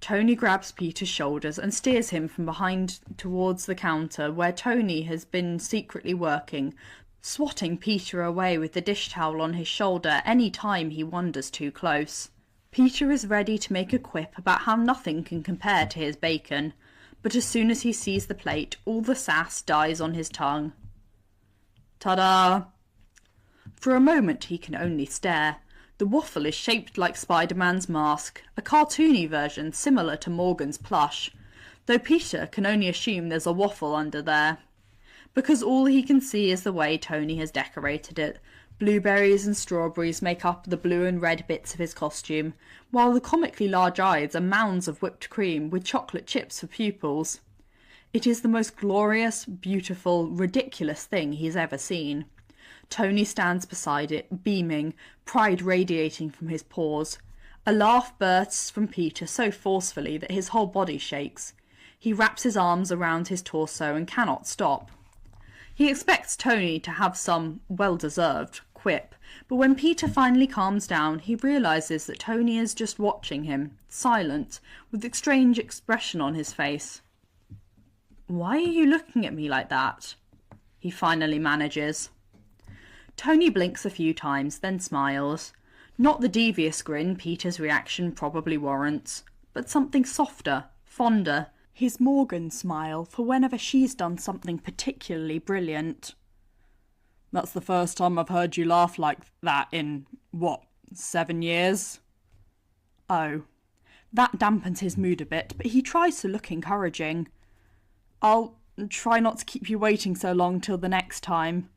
Tony grabs Peter's shoulders and steers him from behind towards the counter where Tony has been secretly working, swatting Peter away with the dish towel on his shoulder any time he wanders too close. Peter is ready to make a quip about how nothing can compare to his bacon, but as soon as he sees the plate, all the sass dies on his tongue. Ta-da! For a moment he can only stare. The waffle is shaped like Spider-Man's mask, a cartoony version similar to Morgan's plush, though Peter can only assume there's a waffle under there, because all he can see is the way Tony has decorated it. Blueberries and strawberries make up the blue and red bits of his costume, while the comically large eyes are mounds of whipped cream with chocolate chips for pupils. It is the most glorious, beautiful, ridiculous thing he's ever seen. Tony stands beside it, beaming, pride radiating from his pores. A laugh bursts from Peter so forcefully that his whole body shakes. He wraps his arms around his torso and cannot stop. He expects Tony to have some well-deserved quip, but when Peter finally calms down, he realises that Tony is just watching him, silent, with a strange expression on his face. "Why are you looking at me like that?" he finally manages. Tony blinks a few times, then smiles. Not the devious grin Peter's reaction probably warrants, but something softer, fonder, his Morgan smile for whenever she's done something particularly brilliant. That's the first time I've heard you laugh like that in, 7 years? Oh. That dampens his mood a bit, but he tries to look encouraging. I'll try not to keep you waiting so long till the next time.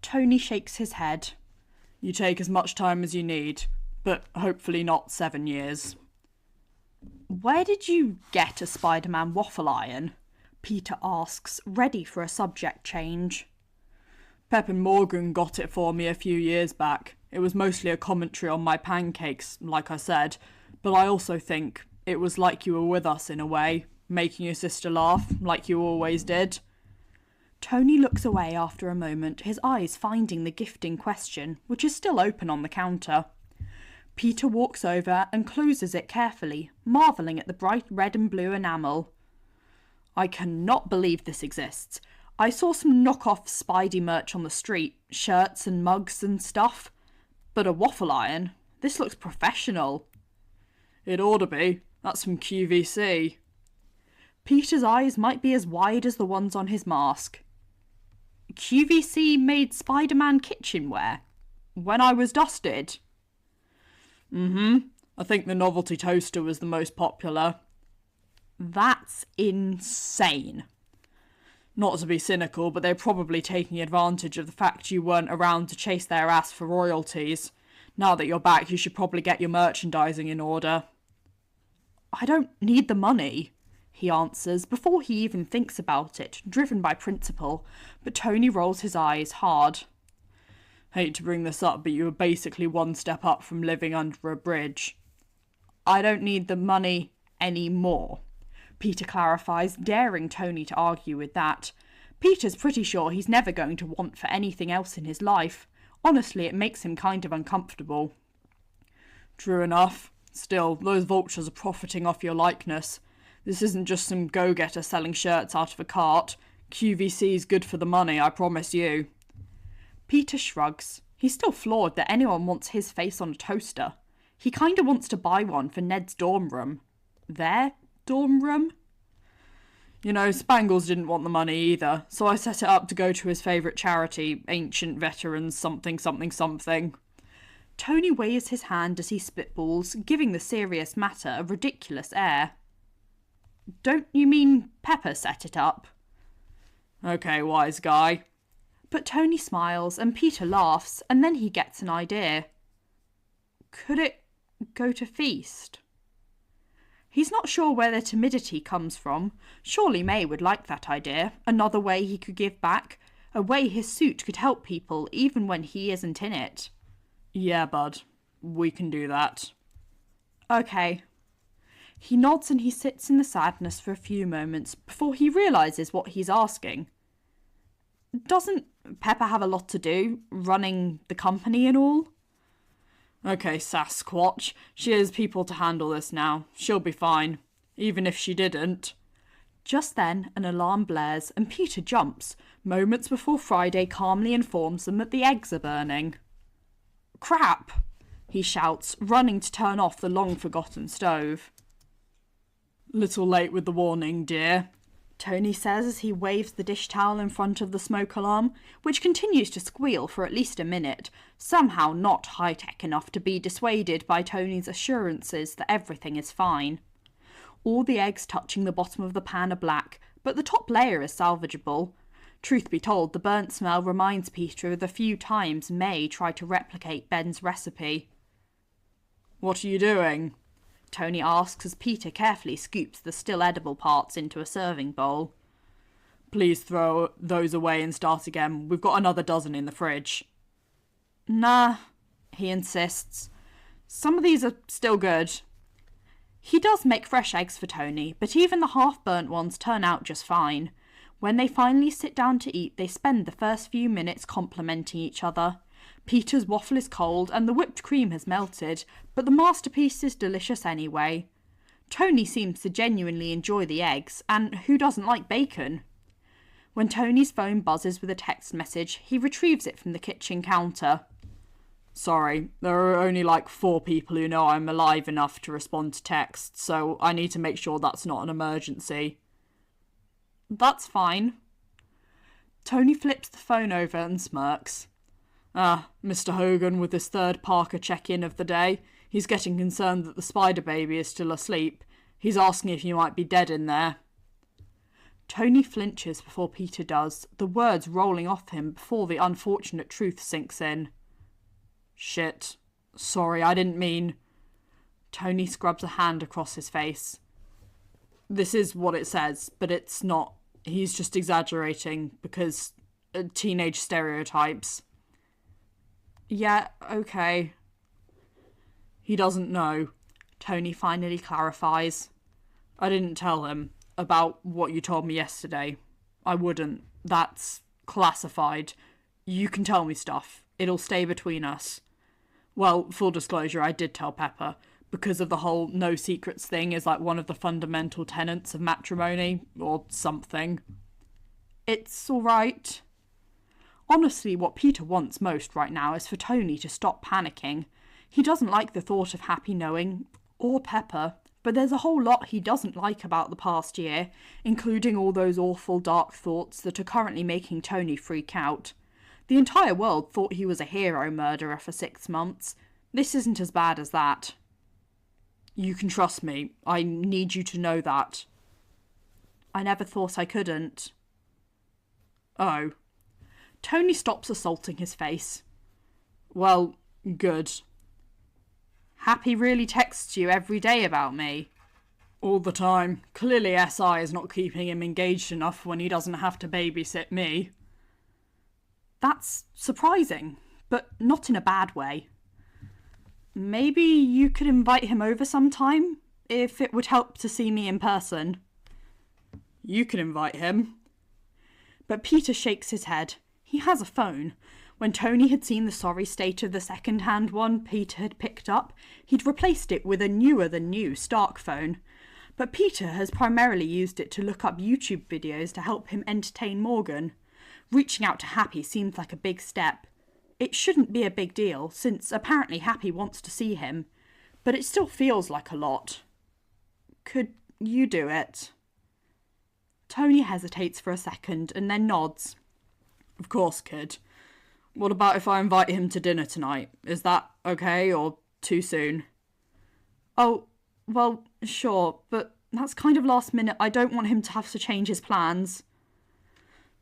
Tony shakes his head. You take as much time as you need, but hopefully not 7 years. Where did you get a Spider-Man waffle iron? Peter asks, ready for a subject change. Pep and Morgan got it for me a few years back. It was mostly a commentary on my pancakes, like I said, but I also think it was like you were with us in a way, making your sister laugh, like you always did. Tony looks away after a moment, his eyes finding the gift in question, which is still open on the counter. Peter walks over and closes it carefully, marvelling at the bright red and blue enamel. I cannot believe this exists. I saw some knockoff Spidey merch on the street, shirts and mugs and stuff. But a waffle iron? This looks professional. It ought to be. That's from QVC. Peter's eyes might be as wide as the ones on his mask. QVC made Spider-Man kitchenware? When I was dusted? I think the novelty toaster was the most popular. That's insane. Not to be cynical, but they're probably taking advantage of the fact you weren't around to chase their ass for royalties. Now that you're back, you should probably get your merchandising in order. I don't need the money, he answers before he even thinks about it, driven by principle, but Tony rolls his eyes hard. Hate to bring this up, but you were basically one step up from living under a bridge. I don't need the money anymore, Peter clarifies, daring Tony to argue with that. Peter's pretty sure he's never going to want for anything else in his life. Honestly, it makes him kind of uncomfortable. True enough. Still, those vultures are profiting off your likeness. This isn't just some go-getter selling shirts out of a cart. QVC's good for the money, I promise you. Peter shrugs. He's still floored that anyone wants his face on a toaster. He kinda wants to buy one for Ned's dorm room. Their dorm room? You know, Spangles didn't want the money either, so I set it up to go to his favourite charity, Ancient Veterans something something something. Tony waves his hand as he spitballs, giving the serious matter a ridiculous air. Don't you mean Pepper set it up? Okay, wise guy. But Tony smiles and Peter laughs, and then he gets an idea. Could it go to Feast? He's not sure where the timidity comes from. Surely May would like that idea. Another way he could give back. A way his suit could help people even when he isn't in it. Yeah, bud. We can do that. Okay. He nods and he sits in the sadness for a few moments before he realises what he's asking. Doesn't Pepper have a lot to do, running the company and all? Okay, Sasquatch, she has people to handle this now. She'll be fine. Even if she didn't. Just then, an alarm blares and Peter jumps, moments before Friday calmly informs them that the eggs are burning. Crap! He shouts, running to turn off the long-forgotten stove. Little late with the warning, dear, Tony says as he waves the dish towel in front of the smoke alarm, which continues to squeal for at least a minute, somehow not high-tech enough to be dissuaded by Tony's assurances that everything is fine. All the eggs touching the bottom of the pan are black, but the top layer is salvageable. Truth be told, the burnt smell reminds Peter of the few times May tried to replicate Ben's recipe. What are you doing? Tony asks as Peter carefully scoops the still edible parts into a serving bowl. Please throw those away and start again. We've got another dozen in the fridge. Nah, he insists. Some of these are still good. He does make fresh eggs for Tony, but even the half-burnt ones turn out just fine. When they finally sit down to eat, they spend the first few minutes complimenting each other. Peter's waffle is cold and the whipped cream has melted, but the masterpiece is delicious anyway. Tony seems to genuinely enjoy the eggs, and who doesn't like bacon? When Tony's phone buzzes with a text message, he retrieves it from the kitchen counter. Sorry, there are only like 4 people who know I'm alive enough to respond to texts, so I need to make sure that's not an emergency. That's fine. Tony flips the phone over and smirks. Mr. Hogan with his third Parker check-in of the day. He's getting concerned that the spider baby is still asleep. He's asking if you might be dead in there. Tony flinches before Peter does, the words rolling off him before the unfortunate truth sinks in. Shit. Sorry, I didn't mean... Tony scrubs a hand across his face. This is what it says, but it's not. He's just exaggerating because teenage stereotypes. Yeah, okay. He doesn't know. Tony finally clarifies. I didn't tell him about what you told me yesterday. I wouldn't. That's classified. You can tell me stuff. It'll stay between us. Well, full disclosure, I did tell Pepper, because of the whole no secrets thing is like one of the fundamental tenets of matrimony, or something. It's all right. Honestly, what Peter wants most right now is for Tony to stop panicking. He doesn't like the thought of Happy knowing, or Pepper, but there's a whole lot he doesn't like about the past year, including all those awful dark thoughts that are currently making Tony freak out. The entire world thought he was a hero murderer for 6 months. This isn't as bad as that. You can trust me. I need you to know that. I never thought I couldn't. Oh. Tony stops assaulting his face. Well, good. Happy really texts you every day about me. All the time. Clearly SI is not keeping him engaged enough when he doesn't have to babysit me. That's surprising, but not in a bad way. Maybe you could invite him over sometime, if it would help to see me in person. You can invite him. But Peter shakes his head. He has a phone. When Tony had seen the sorry state of the second-hand one Peter had picked up, he'd replaced it with a newer-than-new Stark phone. But Peter has primarily used it to look up YouTube videos to help him entertain Morgan. Reaching out to Happy seems like a big step. It shouldn't be a big deal, since apparently Happy wants to see him, but it still feels like a lot. Could you do it? Tony hesitates for a second and then nods. Of course, kid. What about if I invite him to dinner tonight? Is that okay, or too soon? Oh, well, sure, but that's kind of last minute. I don't want him to have to change his plans.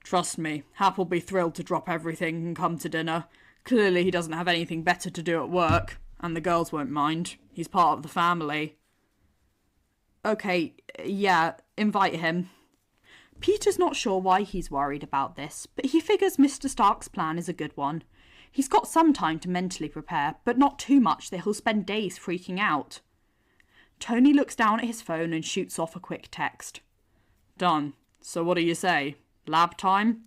Trust me, Hap will be thrilled to drop everything and come to dinner. Clearly he doesn't have anything better to do at work, and the girls won't mind. He's part of the family. Okay, yeah, invite him. Peter's not sure why he's worried about this, but he figures Mr. Stark's plan is a good one. He's got some time to mentally prepare, but not too much that he'll spend days freaking out. Tony looks down at his phone and shoots off a quick text. Done. So what do you say? Lab time?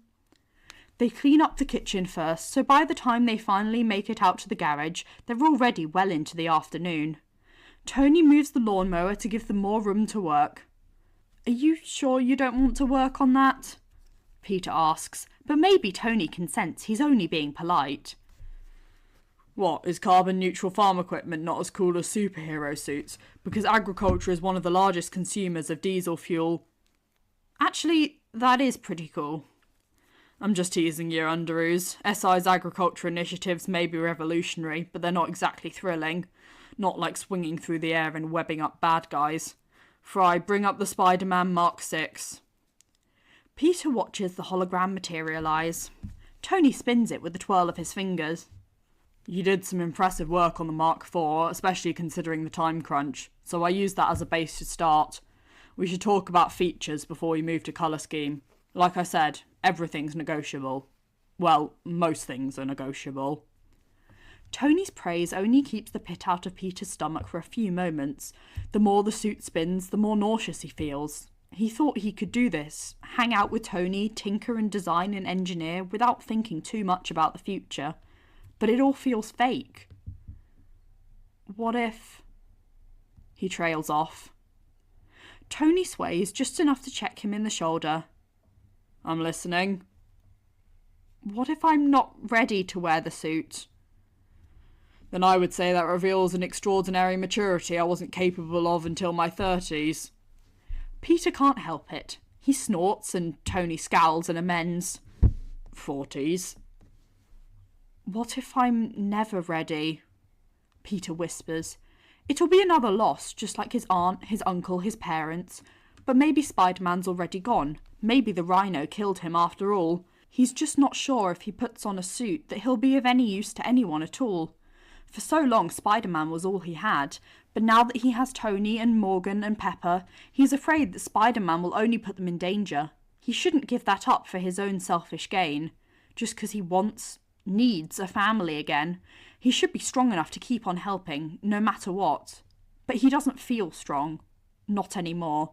They clean up the kitchen first, so by the time they finally make it out to the garage, they're already well into the afternoon. Tony moves the lawnmower to give them more room to work. "Are you sure you don't want to work on that?" Peter asks, but maybe Tony can sense he's only being polite. What, is carbon-neutral farm equipment not as cool as superhero suits? Because agriculture is one of the largest consumers of diesel fuel. Actually, that is pretty cool. I'm just teasing you, Underoos. SI's agriculture initiatives may be revolutionary, but they're not exactly thrilling. Not like swinging through the air and webbing up bad guys. Fry, bring up the Spider-Man Mark 6. Peter watches the hologram materialise. Tony spins it with a twirl of his fingers. You did some impressive work on the Mark 4, especially considering the time crunch, so I used that as a base to start. We should talk about features before we move to colour scheme. Like I said, everything's negotiable. Well, most things are negotiable. Tony's praise only keeps the pit out of Peter's stomach for a few moments. The more the suit spins, the more nauseous he feels. He thought he could do this, hang out with Tony, tinker and design and engineer without thinking too much about the future. But it all feels fake. What if... He trails off. Tony sways just enough to check him in the shoulder. I'm listening. What if I'm not ready to wear the suit? Then I would say that reveals an extraordinary maturity I wasn't capable of until my 30s. Peter can't help it. He snorts and Tony scowls and amends. 40s. What if I'm never ready? Peter whispers. It'll be another loss, just like his aunt, his uncle, his parents. But maybe Spider-Man's already gone. Maybe the rhino killed him after all. He's just not sure if he puts on a suit that he'll be of any use to anyone at all. For so long, Spider-Man was all he had, but now that he has Tony and Morgan and Pepper, he's afraid that Spider-Man will only put them in danger. He shouldn't give that up for his own selfish gain, just because he needs a family again. He should be strong enough to keep on helping, no matter what. But he doesn't feel strong. Not anymore.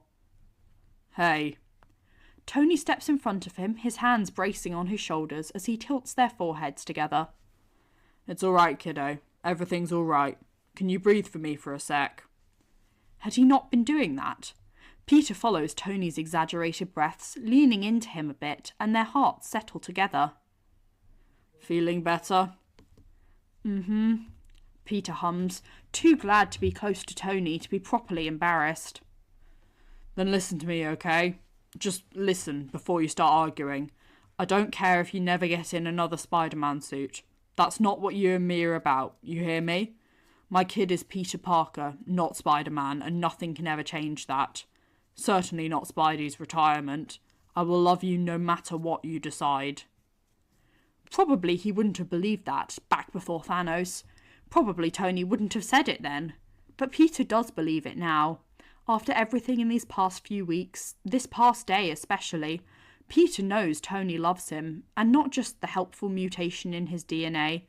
Hey. Tony steps in front of him, his hands bracing on his shoulders as he tilts their foreheads together. It's all right, kiddo. Everything's all right. Can you breathe for me for a sec? Had he not been doing that? Peter follows Tony's exaggerated breaths, leaning into him a bit, and their hearts settle together. Feeling better? Mm-hmm. Peter hums, too glad to be close to Tony to be properly embarrassed. Then listen to me, okay? Just listen before you start arguing. I don't care if you never get in another Spider-Man suit. That's not what you and me are about, you hear me? My kid is Peter Parker, not Spider-Man, and nothing can ever change that. Certainly not Spidey's retirement. I will love you no matter what you decide. Probably he wouldn't have believed that back before Thanos. Probably Tony wouldn't have said it then. But Peter does believe it now. After everything in these past few weeks, this past day especially, Peter knows Tony loves him, and not just the helpful mutation in his DNA.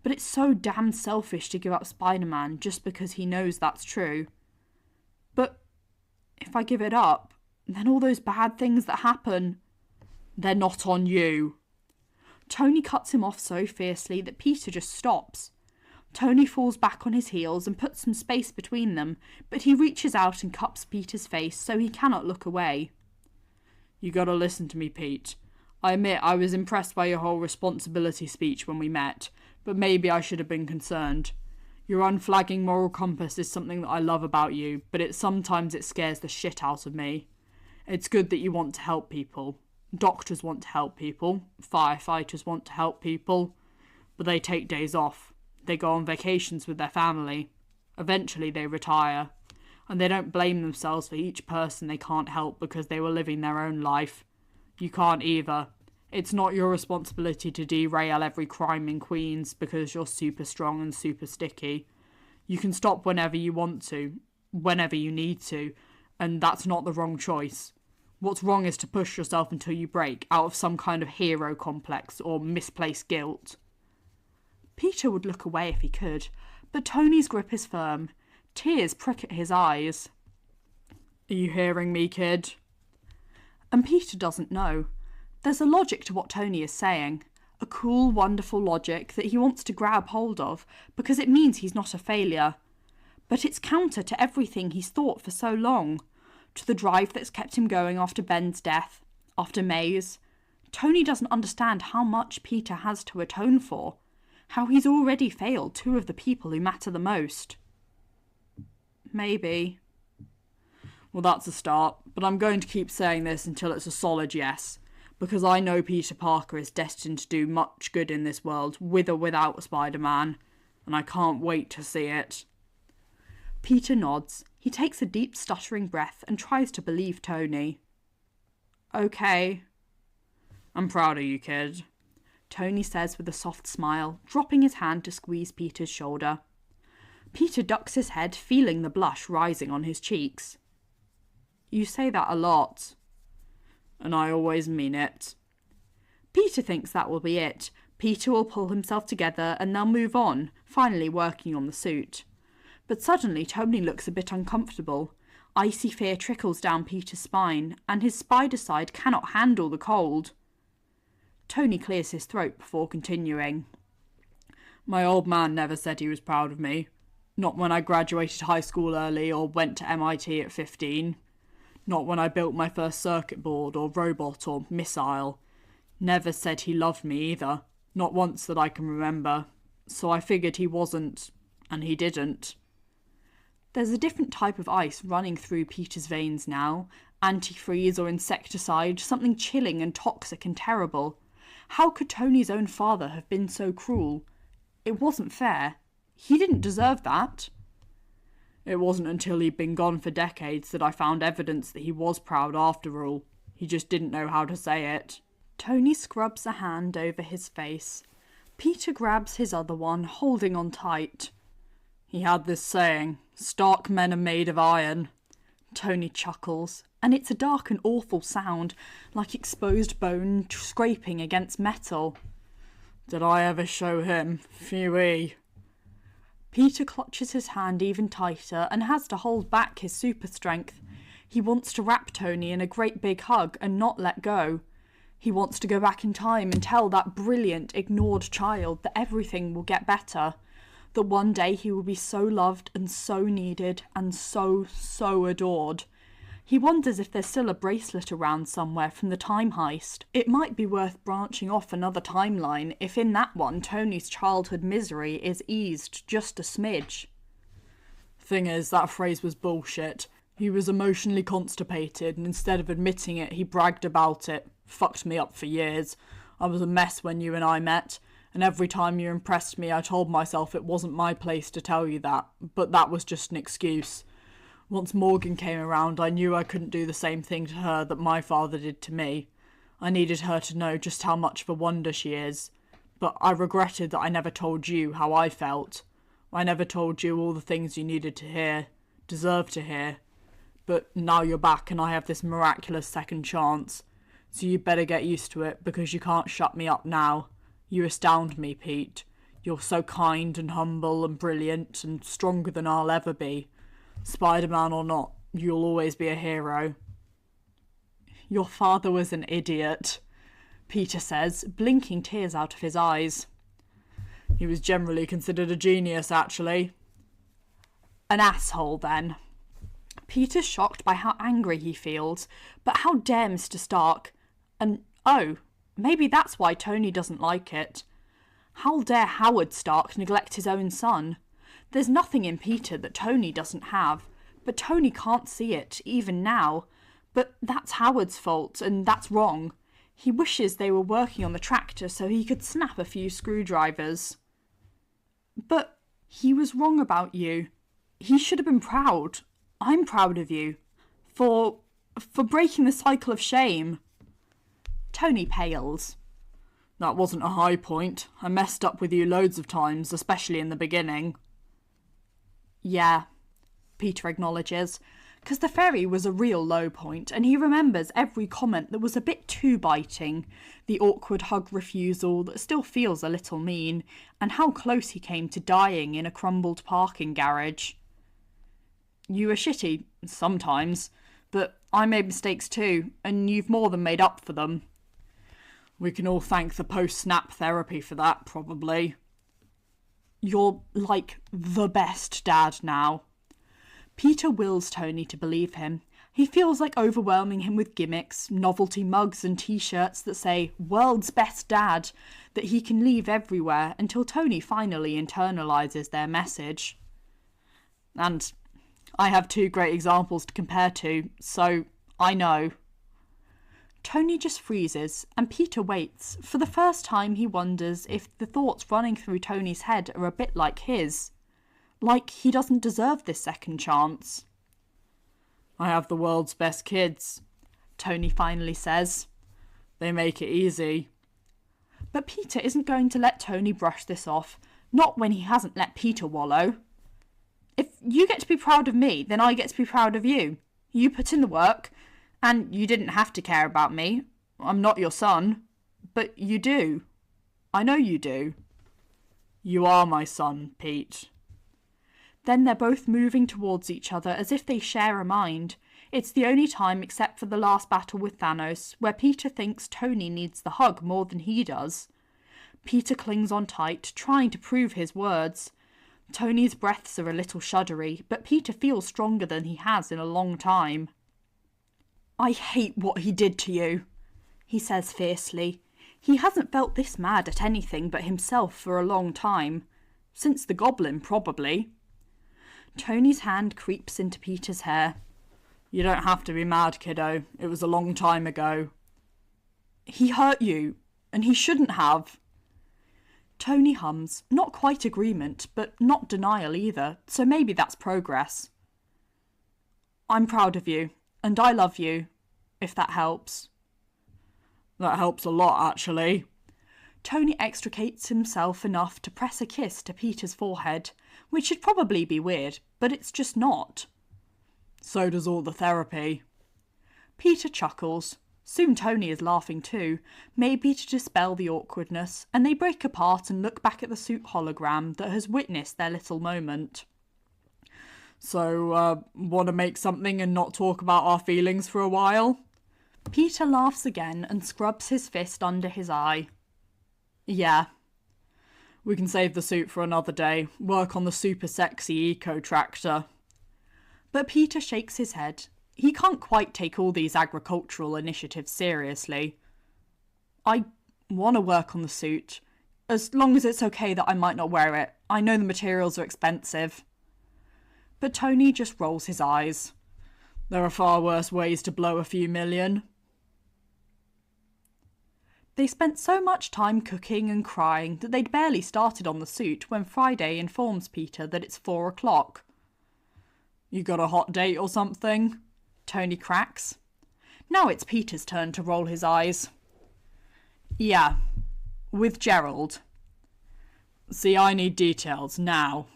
But it's so damn selfish to give up Spider-Man just because he knows that's true. But if I give it up, then all those bad things that happen, they're not on you. Tony cuts him off so fiercely that Peter just stops. Tony falls back on his heels and puts some space between them, but he reaches out and cups Peter's face so he cannot look away. You gotta listen to me, Pete. I admit I was impressed by your whole responsibility speech when we met, but maybe I should have been concerned. Your unflagging moral compass is something that I love about you, but sometimes it scares the shit out of me. It's good that you want to help people. Doctors want to help people. Firefighters want to help people. But they take days off. They go on vacations with their family. Eventually they retire. And they don't blame themselves for each person they can't help because they were living their own life. You can't either. It's not your responsibility to derail every crime in Queens because you're super strong and super sticky. You can stop whenever you want to, whenever you need to, and that's not the wrong choice. What's wrong is to push yourself until you break out of some kind of hero complex or misplaced guilt. Peter would look away if he could, but Tony's grip is firm. Tears prick at his eyes. Are you hearing me, kid? And Peter doesn't know. There's a logic to what Tony is saying. A cool, wonderful logic that he wants to grab hold of because it means he's not a failure. But it's counter to everything he's thought for so long. To the drive that's kept him going after Ben's death, after May's. Tony doesn't understand how much Peter has to atone for. How he's already failed two of the people who matter the most. Maybe. Well, that's a start, but I'm going to keep saying this until it's a solid yes. Because I know Peter Parker is destined to do much good in this world, with or without Spider-Man, and I can't wait to see it. Peter nods. He takes a deep stuttering breath and tries to believe Tony. Okay. I'm proud of you, kid. Tony says with a soft smile, dropping his hand to squeeze Peter's shoulder. Peter ducks his head, feeling the blush rising on his cheeks. You say that a lot. And I always mean it. Peter thinks that will be it. Peter will pull himself together and they'll move on, finally working on the suit. But suddenly Tony looks a bit uncomfortable. Icy fear trickles down Peter's spine, and his spider side cannot handle the cold. Tony clears his throat before continuing. My old man never said he was proud of me. Not when I graduated high school early or went to MIT at 15. Not when I built my first circuit board or robot or missile. Never said he loved me either. Not once that I can remember. So I figured he wasn't, and he didn't. There's a different type of ice running through Peter's veins now. Antifreeze or insecticide, something chilling and toxic and terrible. How could Tony's own father have been so cruel? It wasn't fair. He didn't deserve that. It wasn't until he'd been gone for decades that I found evidence that he was proud after all. He just didn't know how to say it. Tony scrubs a hand over his face. Peter grabs his other one, holding on tight. He had this saying, "Stark men are made of iron." Tony chuckles, and it's a dark and awful sound, like exposed bone scraping against metal. Did I ever show him? Phewee. Peter clutches his hand even tighter and has to hold back his super strength. He wants to wrap Tony in a great big hug and not let go. He wants to go back in time and tell that brilliant, ignored child that everything will get better. That one day he will be so loved and so needed and so adored. He wonders if there's still a bracelet around somewhere from the time heist. It might be worth branching off another timeline if in that one Tony's childhood misery is eased just a smidge. Thing is, that phrase was bullshit. He was emotionally constipated, and instead of admitting it, he bragged about it. Fucked me up for years. I was a mess when you and I met, and every time you impressed me I told myself it wasn't my place to tell you that, but that was just an excuse. Once Morgan came around, I knew I couldn't do the same thing to her that my father did to me. I needed her to know just how much of a wonder she is. But I regretted that I never told you how I felt. I never told you all the things you needed to hear, deserved to hear. But now you're back and I have this miraculous second chance. So you better get used to it, because you can't shut me up now. You astound me, Pete. You're so kind and humble and brilliant and stronger than I'll ever be. Spider-Man or not, you'll always be a hero. Your father was an idiot, Peter says, blinking tears out of his eyes. He was generally considered a genius, actually. An asshole, then. Peter's shocked by how angry he feels, but how dare Mr. Stark? And, oh, maybe that's why Tony doesn't like it. How dare Howard Stark neglect his own son? There's nothing in Peter that Tony doesn't have, but Tony can't see it, even now. But that's Howard's fault, and that's wrong. He wishes they were working on the tractor so he could snap a few screwdrivers. But he was wrong about you. He should have been proud. I'm proud of you. For breaking the cycle of shame. Tony pales. That wasn't a high point. I messed up with you loads of times, especially in the beginning. Yeah, Peter acknowledges, because the ferry was a real low point, and he remembers every comment that was a bit too biting, the awkward hug refusal that still feels a little mean, and how close he came to dying in a crumbled parking garage. You were shitty, sometimes, but I made mistakes too, and you've more than made up for them. We can all thank the post-snap therapy for that, probably. You're like the best dad now. Peter wills Tony to believe him. He feels like overwhelming him with gimmicks, novelty mugs and t-shirts that say "World's Best Dad" that he can leave everywhere until Tony finally internalises their message. And I have 2 great examples to compare to, so I know. Tony just freezes, and Peter waits. For the first time he wonders if the thoughts running through Tony's head are a bit like his. Like he doesn't deserve this second chance. I have the world's best kids, Tony finally says. They make it easy. But Peter isn't going to let Tony brush this off, not when he hasn't let Peter wallow. If you get to be proud of me, then I get to be proud of you. You put in the work, and you didn't have to care about me. I'm not your son, but you do. I know you do. You are my son, Pete. Then they're both moving towards each other as if they share a mind. It's the only time, except for the last battle with Thanos, where Peter thinks Tony needs the hug more than he does. Peter clings on tight, trying to prove his words. Tony's breaths are a little shuddery, but Peter feels stronger than he has in a long time. I hate what he did to you, he says fiercely. He hasn't felt this mad at anything but himself for a long time. Since the goblin, probably. Tony's hand creeps into Peter's hair. You don't have to be mad, kiddo. It was a long time ago. He hurt you, and he shouldn't have. Tony hums, not quite agreement, but not denial either, so maybe that's progress. I'm proud of you, and I love you, if that helps. That helps a lot, actually. Tony extricates himself enough to press a kiss to Peter's forehead, which should probably be weird, but it's just not. So does all the therapy. Peter chuckles. Soon Tony is laughing too, maybe to dispel the awkwardness, and they break apart and look back at the suit hologram that has witnessed their little moment. So, want to make something and not talk about our feelings for a while? Peter laughs again and scrubs his fist under his eye. Yeah. We can save the suit for another day. Work on the super sexy eco-tractor. But Peter shakes his head. He can't quite take all these agricultural initiatives seriously. I want to work on the suit. As long as it's okay that I might not wear it. I know the materials are expensive. But Tony just rolls his eyes. There are far worse ways to blow a few million. They spent so much time cooking and crying that they'd barely started on the suit when Friday informs Peter that it's 4 o'clock. You got a hot date or something? Tony cracks. Now it's Peter's turn to roll his eyes. Yeah, with Gerald. See, I need details now.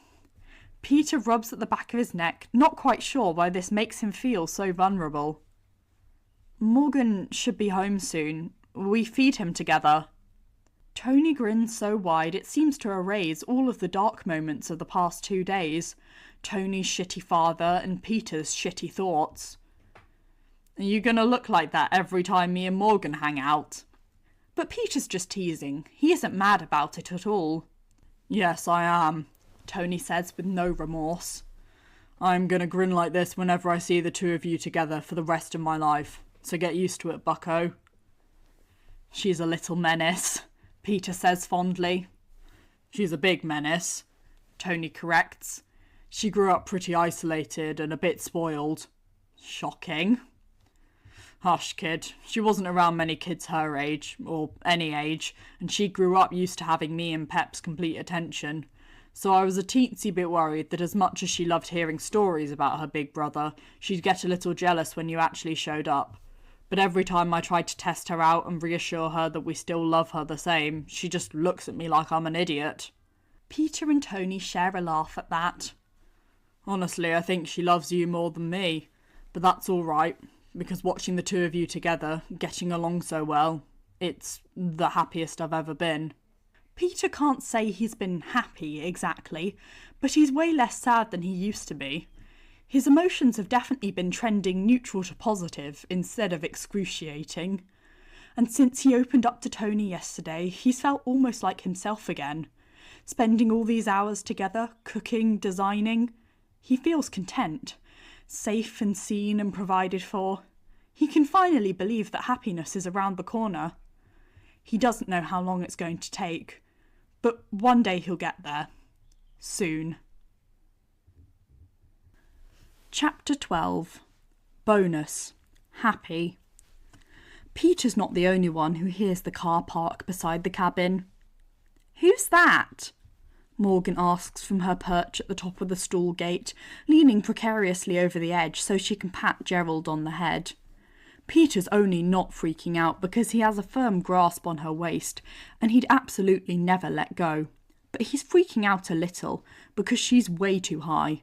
Peter rubs at the back of his neck, not quite sure why this makes him feel so vulnerable. Morgan should be home soon. We feed him together. Tony grins so wide it seems to erase all of the dark moments of the past 2 days. Tony's shitty father and Peter's shitty thoughts. Are you gonna look like that every time me and Morgan hang out? But Peter's just teasing. He isn't mad about it at all. Yes, I am, Tony says with no remorse. I'm gonna grin like this whenever I see the 2 of you together for the rest of my life. So get used to it, bucko. She's a little menace, Peter says fondly. She's a big menace, Tony corrects. She grew up pretty isolated and a bit spoiled. Shocking. Hush, kid. She wasn't around many kids her age, or any age, and she grew up used to having me and Pep's complete attention. So I was a teensy bit worried that as much as she loved hearing stories about her big brother, she'd get a little jealous when you actually showed up. But every time I tried to test her out and reassure her that we still love her the same, she just looks at me like I'm an idiot. Peter and Tony share a laugh at that. Honestly, I think she loves you more than me, but that's all right, because watching the 2 of you together, getting along so well, it's the happiest I've ever been. Peter can't say he's been happy exactly, but he's way less sad than he used to be. His emotions have definitely been trending neutral to positive instead of excruciating. And since he opened up to Tony yesterday, he's felt almost like himself again. Spending all these hours together, cooking, designing, he feels content, safe and seen and provided for. He can finally believe that happiness is around the corner. He doesn't know how long it's going to take, but one day he'll get there. Soon. Chapter 12. Bonus. Happy. Peter's not the only one who hears the car park beside the cabin. "Who's that?" Morgan asks from her perch at the top of the stall gate, leaning precariously over the edge so she can pat Gerald on the head. Peter's only not freaking out because he has a firm grasp on her waist, and he'd absolutely never let go. But he's freaking out a little because she's way too high.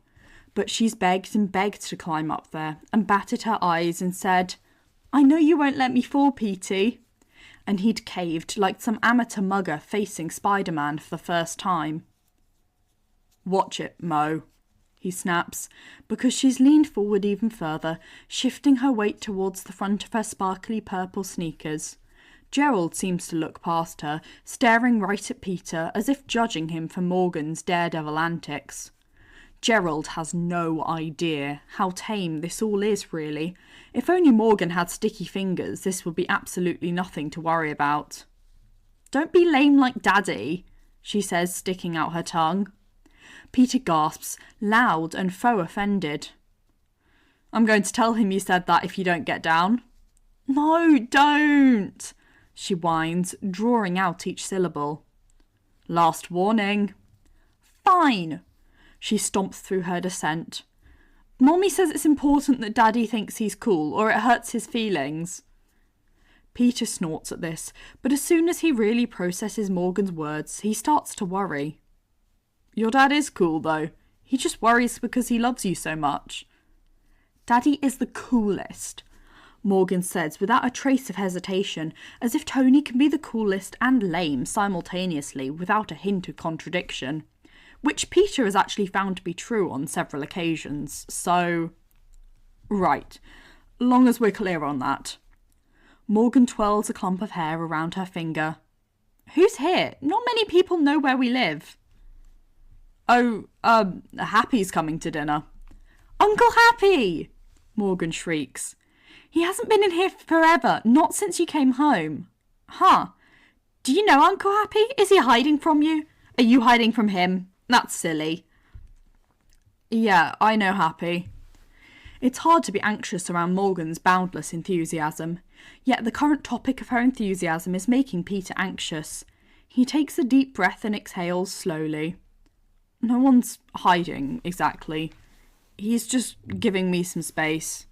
But she's begged and begged to climb up there and batted her eyes and said, "I know you won't let me fall, Petey." And he'd caved like some amateur mugger facing Spider-Man for the first time. "Watch it, Mo," he snaps, because she's leaned forward even further, shifting her weight towards the front of her sparkly purple sneakers. Gerald seems to look past her, staring right at Peter as if judging him for Morgan's daredevil antics. Gerald has no idea how tame this all is, really. If only Morgan had sticky fingers, this would be absolutely nothing to worry about. "Don't be lame like Daddy," she says, sticking out her tongue. Peter gasps, loud and faux offended. "I'm going to tell him you said that if you don't get down." "No, don't," she whines, drawing out each syllable. "Last warning." "Fine." She stomps through her dissent. "Mommy says it's important that Daddy thinks he's cool, or it hurts his feelings." Peter snorts at this, but as soon as he really processes Morgan's words, he starts to worry. "Your dad is cool, though. He just worries because he loves you so much." "Daddy is the coolest," Morgan says without a trace of hesitation, as if Tony can be the coolest and lame simultaneously without a hint of contradiction. Which Peter has actually found to be true on several occasions, so... Right, long as we're clear on that. Morgan twirls a clump of hair around her finger. "Who's here? Not many people know where we live." "Oh, Happy's coming to dinner." "Uncle Happy!" Morgan shrieks. "He hasn't been in here forever, not since you came home." "Huh. Do you know Uncle Happy? Is he hiding from you? Are you hiding from him? That's silly." "Yeah, I know Happy." It's hard to be anxious around Morgan's boundless enthusiasm, yet the current topic of her enthusiasm is making Peter anxious. He takes a deep breath and exhales slowly. "No one's hiding, exactly. He's just giving me some space."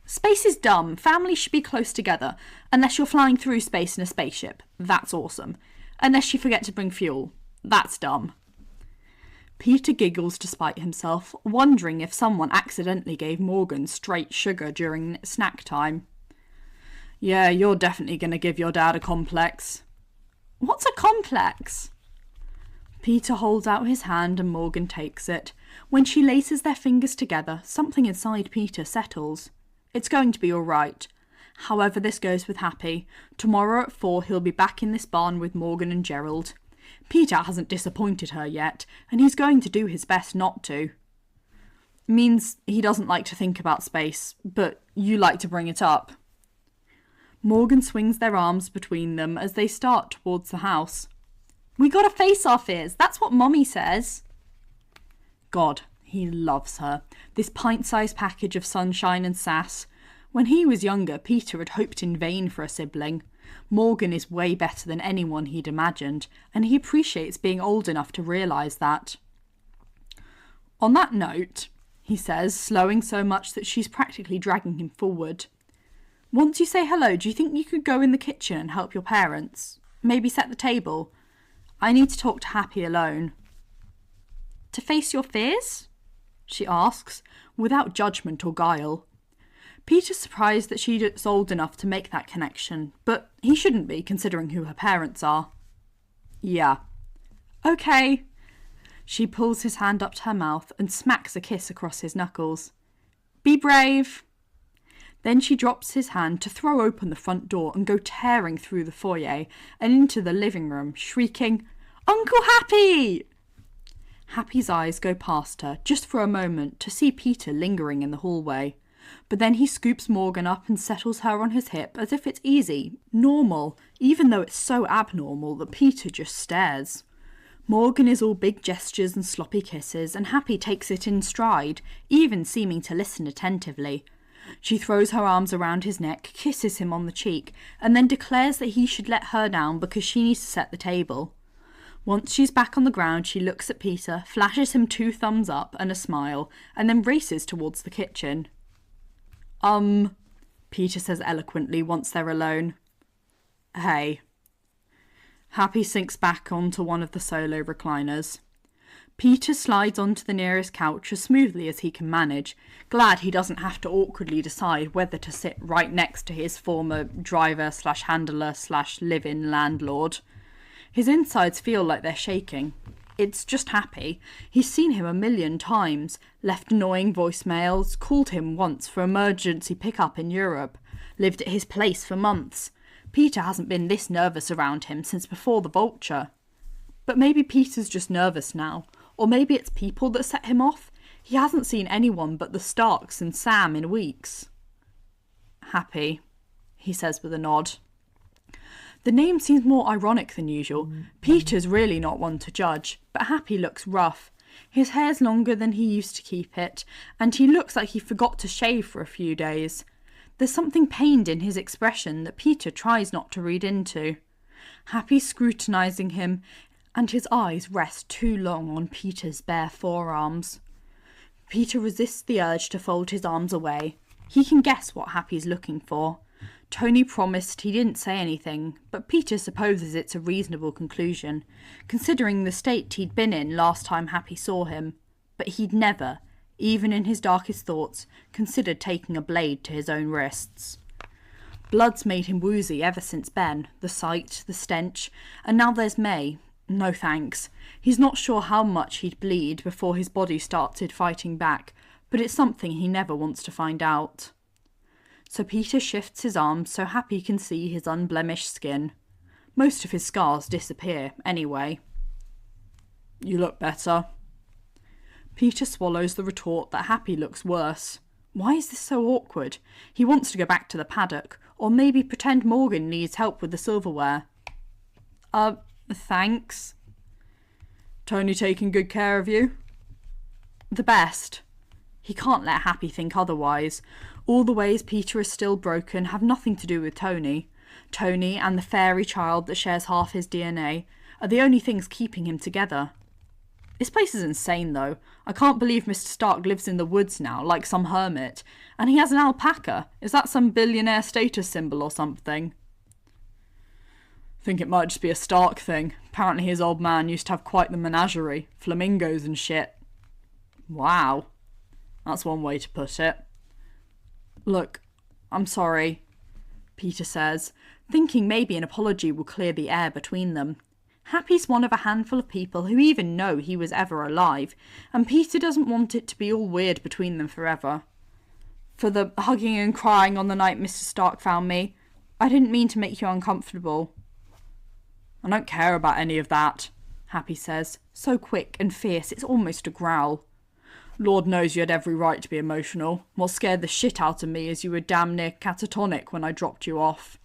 "Space is dumb. Families should be close together, unless you're flying through space in a spaceship. That's awesome. Unless you forget to bring fuel. That's dumb." Peter giggles despite himself, wondering if someone accidentally gave Morgan straight sugar during snack time. "Yeah, you're definitely going to give your dad a complex." "What's a complex?" Peter holds out his hand and Morgan takes it. When she laces their fingers together, something inside Peter settles. It's going to be all right. However this goes with Happy, tomorrow at 4 he'll be back in this barn with Morgan and Gerald. Peter hasn't disappointed her yet, and he's going to do his best not to. Means he doesn't like to think about space, but you like to bring it up. Morgan swings their arms between them as they start towards the house. "We gotta face our fears, that's what Mommy says." God, he loves her. This pint-sized package of sunshine and sass. When he was younger, Peter had hoped in vain for a sibling. Morgan is way better than anyone he'd imagined, and he appreciates being old enough to realise that. "On that note," he says, slowing so much that she's practically dragging him forward. "Once you say hello, do you think you could go in the kitchen and help your parents? Maybe set the table? I need to talk to Happy alone." "To face your fears?" she asks, without judgment or guile. Peter's surprised that she's old enough to make that connection, but he shouldn't be, considering who her parents are. "Yeah." "Okay." She pulls his hand up to her mouth and smacks a kiss across his knuckles. "Be brave." Then she drops his hand to throw open the front door and go tearing through the foyer and into the living room, shrieking, "Uncle Happy!" Happy's eyes go past her, just for a moment, to see Peter lingering in the hallway. But then he scoops Morgan up and settles her on his hip as if it's easy, normal, even though it's so abnormal that Peter just stares. Morgan is all big gestures and sloppy kisses, and Happy takes it in stride, even seeming to listen attentively. She throws her arms around his neck, kisses him on the cheek, and then declares that he should let her down because she needs to set the table. Once she's back on the ground, she looks at Peter, flashes him 2 thumbs up and a smile, and then races towards the kitchen. Peter says eloquently once they're alone. Hey. Happy sinks back onto one of the solo recliners. Peter slides onto the nearest couch as smoothly as he can manage, glad he doesn't have to awkwardly decide whether to sit right next to his former driver/handler/live-in landlord. His insides feel like they're shaking. It's just Happy. He's seen him a million times, left annoying voicemails, called him once for emergency pickup in Europe, lived at his place for months. Peter hasn't been this nervous around him since before the vulture. But maybe Peter's just nervous now, or maybe it's people that set him off. He hasn't seen anyone but the Starks and Sam in weeks. Happy, he says with a nod. The name seems more ironic than usual. Peter's really not one to judge, but Happy looks rough. His hair's longer than he used to keep it, and he looks like he forgot to shave for a few days. There's something pained in his expression that Peter tries not to read into. Happy's scrutinising him, and his eyes rest too long on Peter's bare forearms. Peter resists the urge to fold his arms away. He can guess what Happy's looking for. Tony promised he didn't say anything, but Peter supposes it's a reasonable conclusion, considering the state he'd been in last time Happy saw him. But he'd never, even in his darkest thoughts, considered taking a blade to his own wrists. Blood's made him woozy ever since Ben, the sight, the stench, and now there's May. No thanks. He's not sure how much he'd bleed before his body started fighting back, but it's something he never wants to find out. So Peter shifts his arms so Happy can see his unblemished skin. Most of his scars disappear, anyway. You look better. Peter swallows the retort that Happy looks worse. Why is this so awkward? He wants to go back to the paddock, or maybe pretend Morgan needs help with the silverware. Thanks. Tony taking good care of you? The best. He can't let Happy think otherwise. All the ways Peter is still broken have nothing to do with Tony. Tony and the fairy child that shares half his DNA are the only things keeping him together. This place is insane, though. I can't believe Mr. Stark lives in the woods now, like some hermit. And he has an alpaca. Is that some billionaire status symbol or something? Think it might just be a Stark thing. Apparently his old man used to have quite the menagerie. Flamingos and shit. Wow. That's one way to put it. Look, I'm sorry, Peter says, thinking maybe an apology will clear the air between them. Happy's one of a handful of people who even know he was ever alive, and Peter doesn't want it to be all weird between them forever. For the hugging and crying on the night Mr. Stark found me, I didn't mean to make you uncomfortable. I don't care about any of that, Happy says, so quick and fierce it's almost a growl. Lord knows you had every right to be emotional. What scared the shit out of me is you were damn near catatonic when I dropped you off.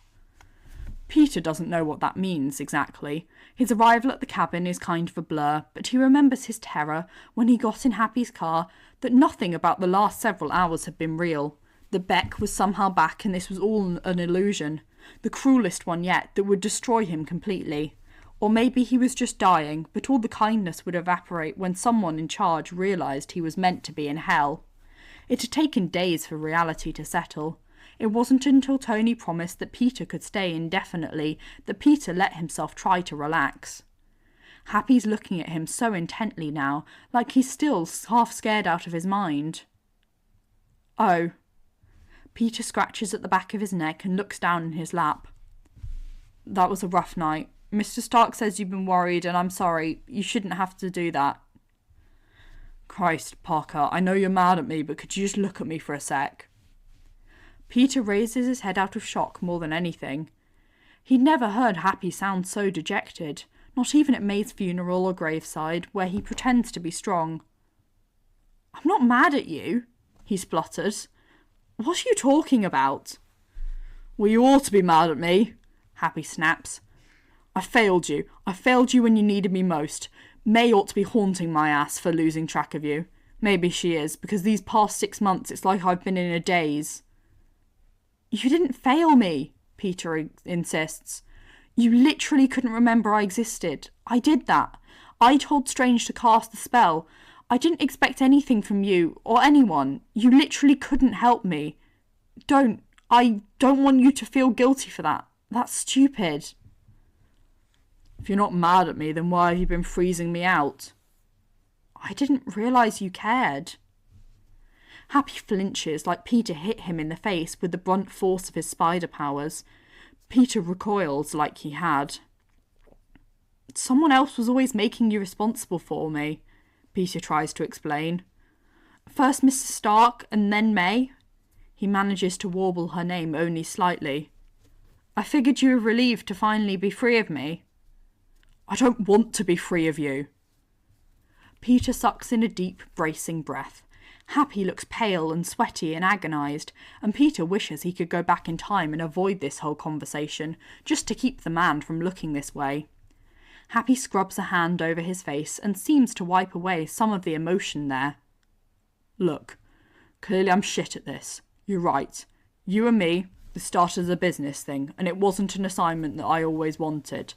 Peter doesn't know what that means exactly. His arrival at the cabin is kind of a blur, but he remembers his terror when he got in Happy's car that nothing about the last several hours had been real. The Beck was somehow back and this was all an illusion. The cruelest one yet that would destroy him completely. Or maybe he was just dying, but all the kindness would evaporate when someone in charge realised he was meant to be in hell. It had taken days for reality to settle. It wasn't until Tony promised that Peter could stay indefinitely that Peter let himself try to relax. Happy's looking at him so intently now, like he's still half scared out of his mind. Oh. Peter scratches at the back of his neck and looks down in his lap. That was a rough night. Mr. Stark says you've been worried, and I'm sorry. You shouldn't have to do that. Christ, Parker, I know you're mad at me, but could you just look at me for a sec? Peter raises his head out of shock more than anything. He'd never heard Happy sound so dejected, not even at May's funeral or graveside, where he pretends to be strong. "I'm not mad at you," he splutters. "What are you talking about?" "Well, you ought to be mad at me," Happy snaps. "I failed you. I failed you when you needed me most. May ought to be haunting my ass for losing track of you. Maybe she is, because these past 6 months it's like I've been in a daze." "You didn't fail me," Peter insists. "You literally couldn't remember I existed. I did that. I told Strange to cast the spell. I didn't expect anything from you, or anyone. You literally couldn't help me. I don't want you to feel guilty for that. That's stupid." "If you're not mad at me, then why have you been freezing me out?" "I didn't realise you cared." Happy flinches like Peter hit him in the face with the blunt force of his spider powers. Peter recoils like he had. "Someone else was always making you responsible for me," Peter tries to explain. "First Mr. Stark and then May." He manages to warble her name only slightly. "I figured you were relieved to finally be free of me." "I don't want to be free of you." Peter sucks in a deep, bracing breath. Happy looks pale and sweaty and agonised, and Peter wishes he could go back in time and avoid this whole conversation, just to keep the man from looking this way. Happy scrubs a hand over his face and seems to wipe away some of the emotion there. "Look, clearly I'm shit at this. You're right. You and me, this started as a business thing, and it wasn't an assignment that I always wanted.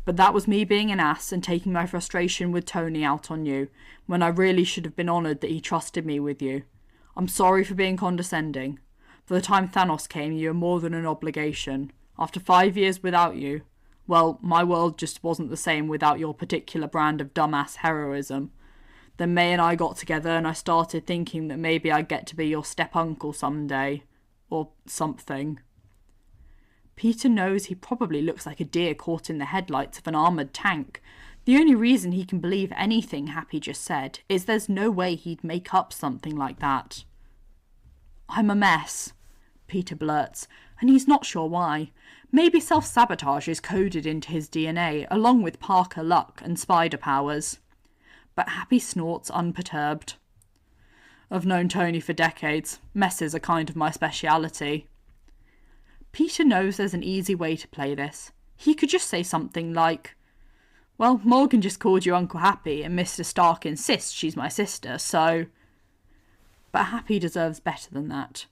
But that was me being an ass and taking my frustration with Tony out on you, when I really should have been honoured that he trusted me with you. I'm sorry for being condescending. By the time Thanos came, you were more than an obligation. After 5 years without you, well, my world just wasn't the same without your particular brand of dumbass heroism. Then May and I got together and I started thinking that maybe I'd get to be your step-uncle someday. Or something." Peter knows he probably looks like a deer caught in the headlights of an armoured tank. The only reason he can believe anything Happy just said is there's no way he'd make up something like that. "I'm a mess," Peter blurts, and he's not sure why. Maybe self-sabotage is coded into his DNA, along with Parker luck and spider powers. But Happy snorts unperturbed. "I've known Tony for decades. Messes are kind of my speciality." Peter knows there's an easy way to play this. He could just say something like, "Well, Morgan just called you Uncle Happy, and Mr. Stark insists she's my sister, so..." But Happy deserves better than that.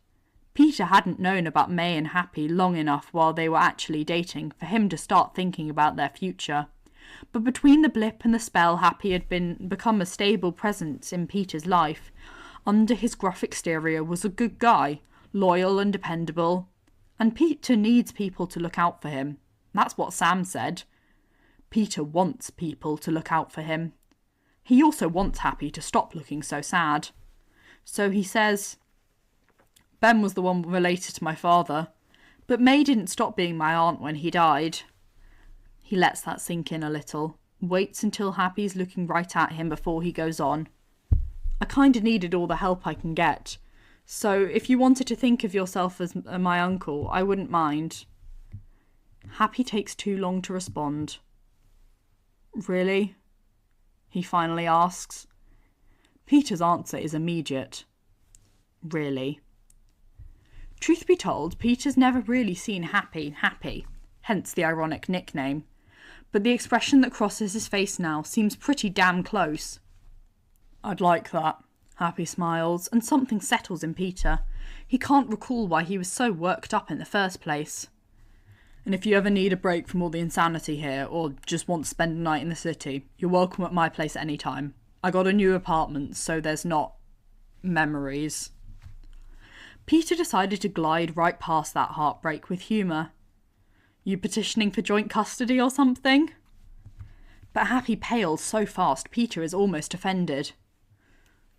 Peter hadn't known about May and Happy long enough while they were actually dating for him to start thinking about their future. But between the blip and the spell, Happy had become a stable presence in Peter's life. Under his gruff exterior was a good guy, loyal and dependable. And Peter needs people to look out for him. That's what Sam said. Peter wants people to look out for him. He also wants Happy to stop looking so sad. So he says, "Ben was the one related to my father, but May didn't stop being my aunt when he died." He lets that sink in a little, waits until Happy's looking right at him before he goes on. "I kinda needed all the help I can get, so if you wanted to think of yourself as my uncle, I wouldn't mind." Happy takes too long to respond. "Really?" he finally asks. Peter's answer is immediate. "Really?" Truth be told, Peter's never really seen Happy, hence the ironic nickname. But the expression that crosses his face now seems pretty damn close. "I'd like that," Happy smiles, and something settles in Peter. He can't recall why he was so worked up in the first place. "And if you ever need a break from all the insanity here, or just want to spend a night in the city, you're welcome at my place any time. I got a new apartment, so there's not... memories." Peter decided to glide right past that heartbreak with humour. "You petitioning for joint custody or something?" But Happy pales so fast Peter is almost offended.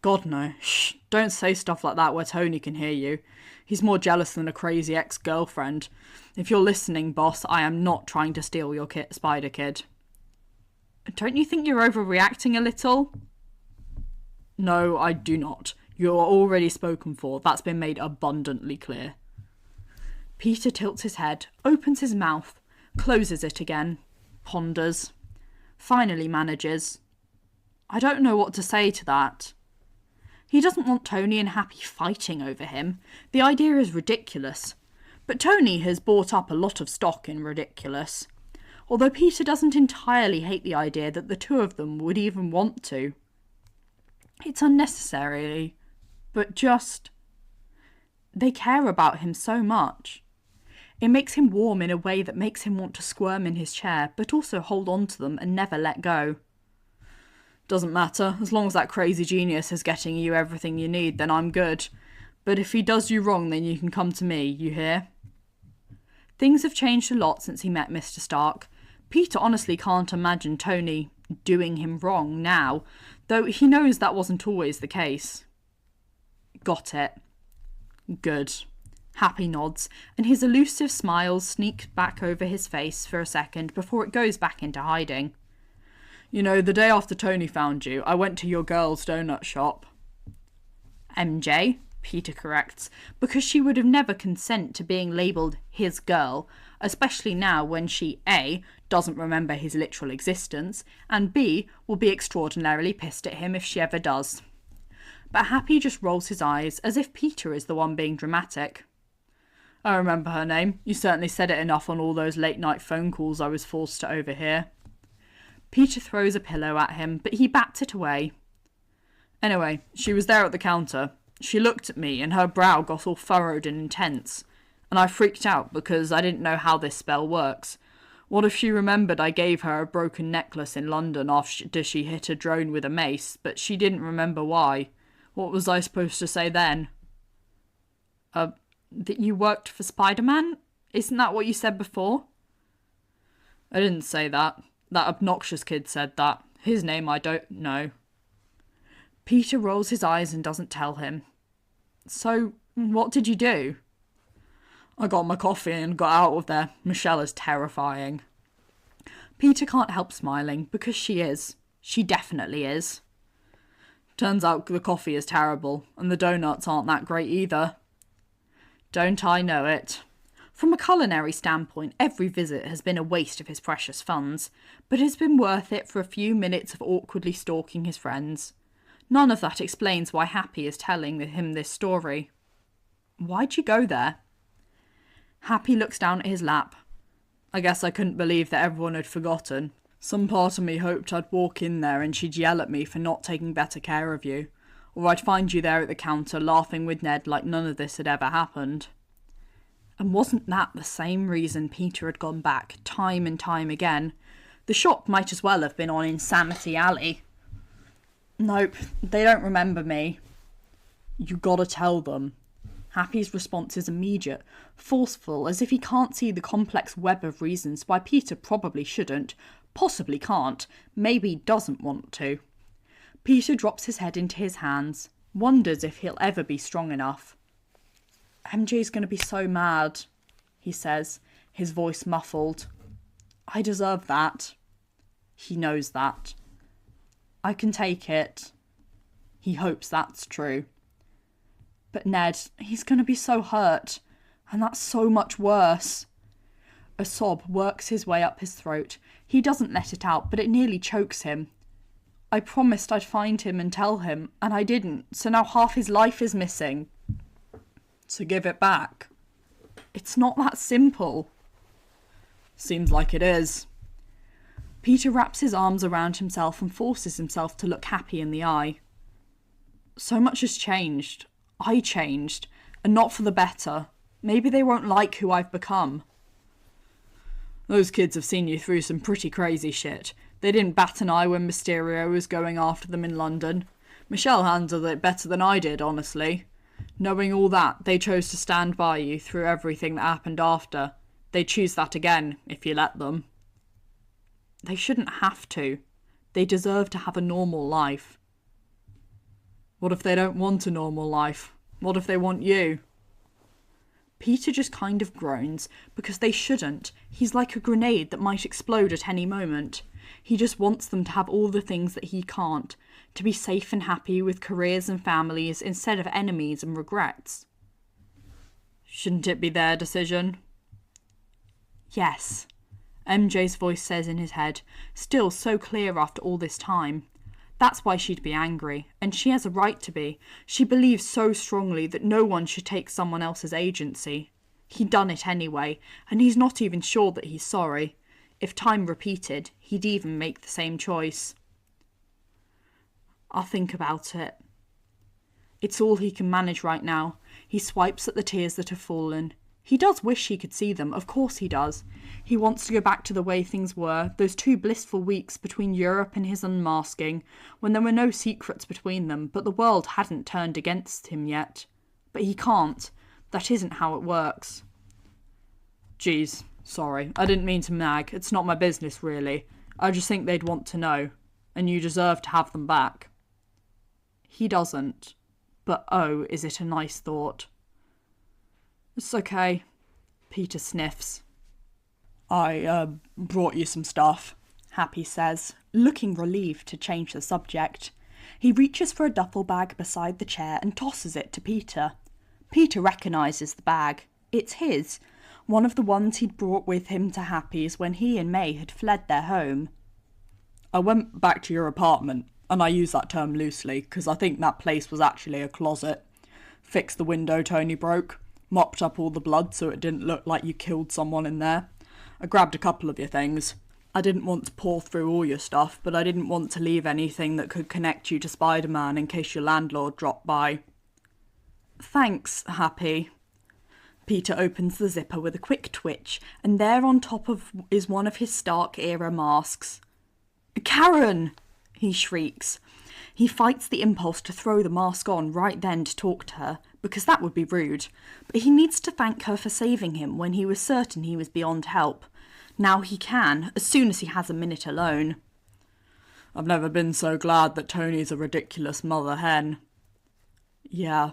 "God no, shh, don't say stuff like that where Tony can hear you. He's more jealous than a crazy ex-girlfriend. If you're listening, boss, I am not trying to steal your spider kid." "Don't you think you're overreacting a little?" "No, I do not. You're already spoken for. That's been made abundantly clear." Peter tilts his head, opens his mouth, closes it again, ponders, finally manages. I don't know what to say to that. He doesn't want Tony and Happy fighting over him. The idea is ridiculous. But Tony has bought up a lot of stock in ridiculous. Although Peter doesn't entirely hate the idea that the two of them would even want to. It's unnecessary, but just... They care about him so much. It makes him warm in a way that makes him want to squirm in his chair, but also hold on to them and never let go. Doesn't matter, as long as that crazy genius is getting you everything you need, then I'm good. But if he does you wrong, then you can come to me, you hear? Things have changed a lot since he met Mr. Stark. Peter honestly can't imagine Tony doing him wrong now, though he knows that wasn't always the case. Got it. Good. Happy nods, and his elusive smiles sneak back over his face for a second before it goes back into hiding. You know, the day after Tony found you, I went to your girl's donut shop. MJ, Peter corrects, because she would have never consent to being labelled his girl, especially now when she A, doesn't remember his literal existence, and B, will be extraordinarily pissed at him if she ever does. But Happy just rolls his eyes as if Peter is the one being dramatic. I remember her name. You certainly said it enough on all those late-night phone calls I was forced to overhear. Peter throws a pillow at him, but he bats it away. Anyway, she was there at the counter. She looked at me and her brow got all furrowed and intense, and I freaked out because I didn't know how this spell works. What if she remembered I gave her a broken necklace in London after she hit a drone with a mace, but she didn't remember why? What was I supposed to say then? That you worked for Spider-Man? Isn't that what you said before? I didn't say that. That obnoxious kid said that. His name I don't know. Peter rolls his eyes and doesn't tell him. So, what did you do? I got my coffee and got out of there. Michelle is terrifying. Peter can't help smiling, because she is. She definitely is. Turns out the coffee is terrible, and the donuts aren't that great either. Don't I know it? From a culinary standpoint, every visit has been a waste of his precious funds, but it has been worth it for a few minutes of awkwardly stalking his friends. None of that explains why Happy is telling him this story. Why'd you go there? Happy looks down at his lap. I guess I couldn't believe that everyone had forgotten. Some part of me hoped I'd walk in there and she'd yell at me for not taking better care of you, or I'd find you there at the counter laughing with Ned like none of this had ever happened. And wasn't that the same reason Peter had gone back time and time again? The shop might as well have been on Insanity Alley. Nope, they don't remember me. You gotta tell them. Happy's response is immediate, forceful, as if he can't see the complex web of reasons why Peter probably shouldn't, possibly can't, maybe doesn't want to. Peter drops his head into his hands, wonders if he'll ever be strong enough. MJ's going to be so mad, he says, his voice muffled. I deserve that. He knows that. I can take it. He hopes that's true. But Ned, he's going to be so hurt, and that's so much worse. A sob works his way up his throat. He doesn't let it out, but it nearly chokes him. I promised I'd find him and tell him, and I didn't, so now half his life is missing. So give it back. It's not that simple. Seems like it is. Peter wraps his arms around himself and forces himself to look Happy in the eye. So much has changed. I changed, and not for the better. Maybe they won't like who I've become. Those kids have seen you through some pretty crazy shit. They didn't bat an eye when Mysterio was going after them in London. Michelle handled it better than I did, honestly. Knowing all that, they chose to stand by you through everything that happened after. They'd choose that again, if you let them. They shouldn't have to. They deserve to have a normal life. What if they don't want a normal life? What if they want you? Peter just kind of groans, because they shouldn't. He's like a grenade that might explode at any moment. He just wants them to have all the things that he can't, to be safe and happy with careers and families instead of enemies and regrets. Shouldn't it be their decision? Yes, MJ's voice says in his head, still so clear after all this time. That's why she'd be angry, and she has a right to be. She believes so strongly that no one should take someone else's agency. He'd done it anyway, and he's not even sure that he's sorry. If time repeated, he'd even make the same choice. I'll think about it. It's all he can manage right now. He swipes at the tears that have fallen. He does wish he could see them, of course he does. He wants to go back to the way things were, those 2 blissful weeks between Europe and his unmasking, when there were no secrets between them, but the world hadn't turned against him yet. But he can't. That isn't how it works. Geez, sorry, I didn't mean to nag. It's not my business, really. I just think they'd want to know, and you deserve to have them back. He doesn't. But oh, is it a nice thought. It's okay. Peter sniffs. I brought you some stuff, Happy says, looking relieved to change the subject. He reaches for a duffel bag beside the chair and tosses it to Peter. Peter recognises the bag. It's his, one of the ones he'd brought with him to Happy's when he and May had fled their home. I went back to your apartment, and I use that term loosely because I think that place was actually a closet. Fixed the window Tony broke. Mopped up all the blood so it didn't look like you killed someone in there. I grabbed a couple of your things. I didn't want to pour through all your stuff, but I didn't want to leave anything that could connect you to Spider-Man in case your landlord dropped by. Thanks, Happy. Peter opens the zipper with a quick twitch, and there on top is one of his Stark-era masks. Karen! He shrieks. He fights the impulse to throw the mask on right then to talk to her, because that would be rude, but he needs to thank her for saving him when he was certain he was beyond help. Now he can, as soon as he has a minute alone. I've never been so glad that Tony's a ridiculous mother hen. Yeah.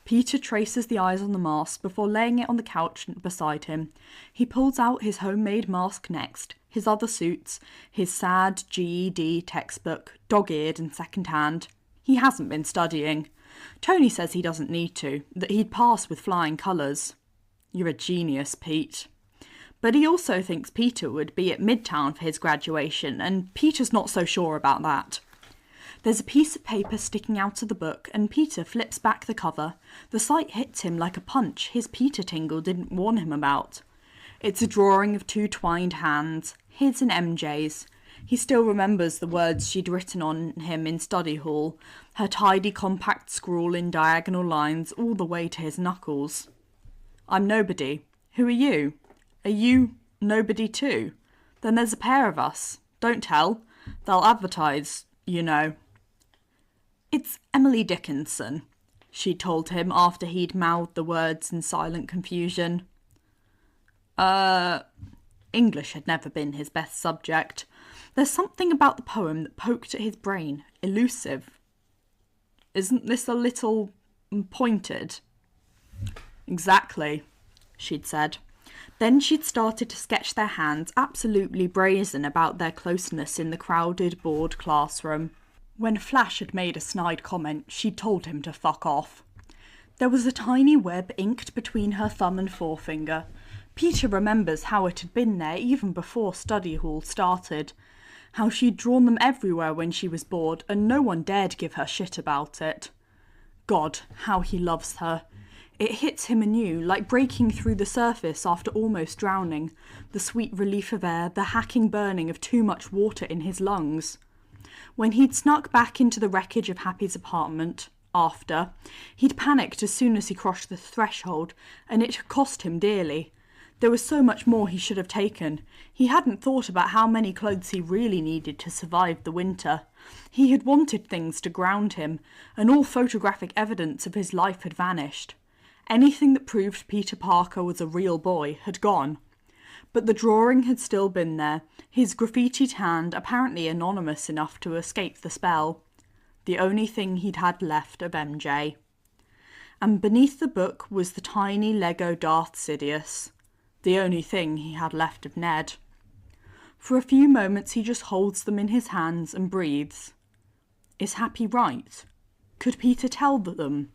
Peter traces the eyes on the mask before laying it on the couch beside him. He pulls out his homemade mask next, his other suits, his sad GED textbook, dog-eared and second-hand. He hasn't been studying. Tony says he doesn't need to, that he'd pass with flying colours. You're a genius, Pete. But he also thinks Peter would be at Midtown for his graduation, and Peter's not so sure about that. There's a piece of paper sticking out of the book, and Peter flips back the cover. The sight hits him like a punch his Peter tingle didn't warn him about. It's a drawing of 2 twined hands, his and MJ's. He still remembers the words she'd written on him in study hall, her tidy compact scrawl in diagonal lines all the way to his knuckles. I'm nobody. Who are you? Are you nobody too? Then there's a pair of us. Don't tell. They'll advertise, you know. It's Emily Dickinson, she told him after he'd mouthed the words in silent confusion. English had never been his best subject. There's something about the poem that poked at his brain, elusive. Isn't this a little pointed? Exactly, she'd said. Then she'd started to sketch their hands, absolutely brazen about their closeness in the crowded, bored classroom. When Flash had made a snide comment, she'd told him to fuck off. There was a tiny web inked between her thumb and forefinger. Peter remembers how it had been there even before study hall started. How she'd drawn them everywhere when she was bored, and no one dared give her shit about it. God, how he loves her. It hits him anew, like breaking through the surface after almost drowning, the sweet relief of air, the hacking burning of too much water in his lungs. When he'd snuck back into the wreckage of Happy's apartment, he'd panicked as soon as he crossed the threshold, and it had cost him dearly. There was so much more he should have taken. He hadn't thought about how many clothes he really needed to survive the winter. He had wanted things to ground him, and all photographic evidence of his life had vanished. Anything that proved Peter Parker was a real boy had gone. But the drawing had still been there, his graffitied hand apparently anonymous enough to escape the spell. The only thing he'd had left of MJ. And beneath the book was the tiny Lego Darth Sidious. The only thing he had left of Ned. For a few moments he just holds them in his hands and breathes. Is Happy right? Could Peter tell them?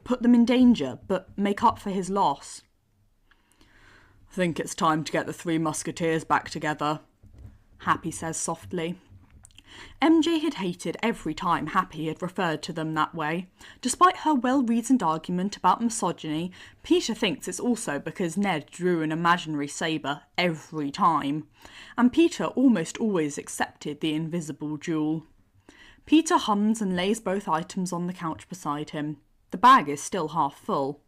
put them in danger, but make up for his loss. I think it's time to get the Three Musketeers back together, Happy says softly. MJ had hated every time Happy had referred to them that way. Despite her well-reasoned argument about misogyny, Peter thinks it's also because Ned drew an imaginary sabre every time, and Peter almost always accepted the invisible jewel. Peter hums and lays both items on the couch beside him. The bag is still half full.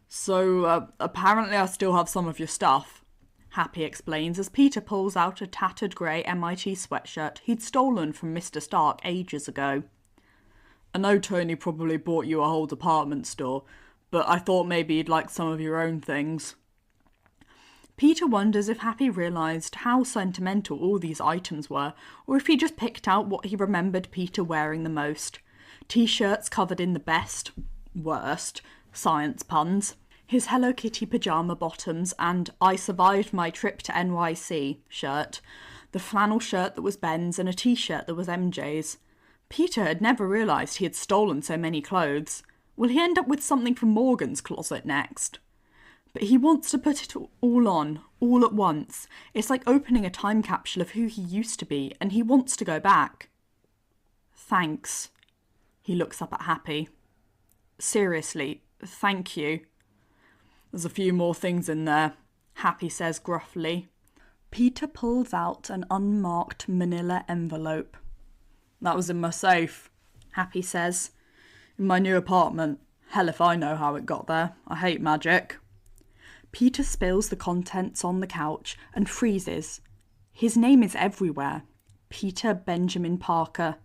So, apparently I still have some of your stuff, Happy explains as Peter pulls out a tattered grey MIT sweatshirt he'd stolen from Mr. Stark ages ago. I know Tony probably bought you a whole department store, but I thought maybe you'd like some of your own things. Peter wonders if Happy realised how sentimental all these items were, or if he just picked out what he remembered Peter wearing the most. T-shirts covered in the best, worst, science puns, his Hello Kitty pyjama bottoms and I survived my trip to NYC shirt, the flannel shirt that was Ben's and a t-shirt that was MJ's. Peter had never realised he had stolen so many clothes. Will he end up with something from Morgan's closet next? But he wants to put it all on, all at once. It's like opening a time capsule of who he used to be, and he wants to go back. Thanks. He looks up at Happy. Seriously, thank you. There's a few more things in there, Happy says gruffly. Peter pulls out an unmarked manila envelope. That was in my safe, Happy says. In my new apartment. Hell if I know how it got there. I hate magic. Peter spills the contents on the couch and freezes. His name is everywhere. Peter Benjamin Parker.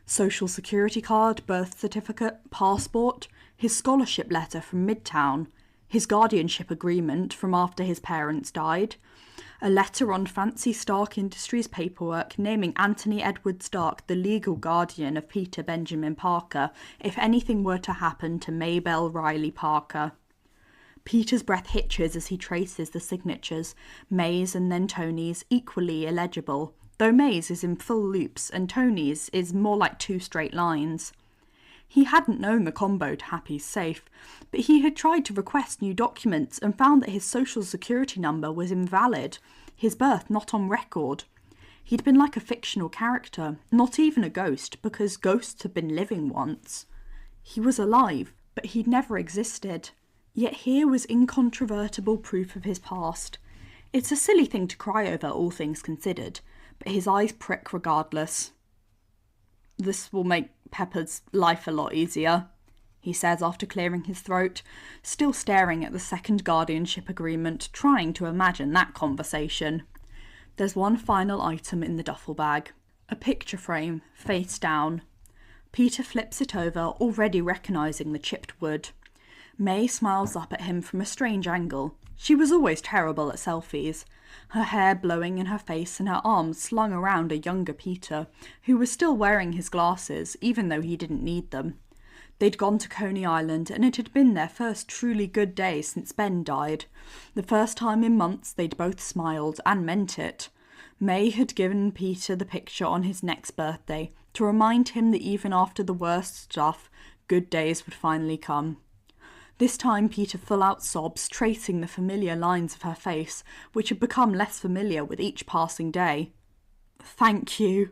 Social security card, birth certificate, passport, his scholarship letter from Midtown, his guardianship agreement from after his parents died, a letter on Fancy Stark Industries paperwork naming Anthony Edward Stark the legal guardian of Peter Benjamin Parker if anything were to happen to Maybelle Riley Parker. Peter's breath hitches as he traces the signatures, May's and then Tony's, equally illegible, though May's is in full loops and Tony's is more like two straight lines. He hadn't known the combo to Happy's safe, but he had tried to request new documents and found that his social security number was invalid, his birth not on record. He'd been like a fictional character, not even a ghost, because ghosts had been living once. He was alive, but he'd never existed. Yet here was incontrovertible proof of his past. It's a silly thing to cry over, all things considered, but his eyes prick regardless. This will make Pepper's life a lot easier, he says after clearing his throat, still staring at the second guardianship agreement, trying to imagine that conversation. There's one final item in the duffel bag, a picture frame, face down. Peter flips it over, already recognising the chipped wood. May smiles up at him from a strange angle. She was always terrible at selfies, her hair blowing in her face and her arms slung around a younger Peter, who was still wearing his glasses, even though he didn't need them. They'd gone to Coney Island, and it had been their first truly good day since Ben died. The first time in months they'd both smiled, and meant it. May had given Peter the picture on his next birthday, to remind him that even after the worst stuff, good days would finally come. This time Peter full out sobs, tracing the familiar lines of her face, which had become less familiar with each passing day. "Thank you,"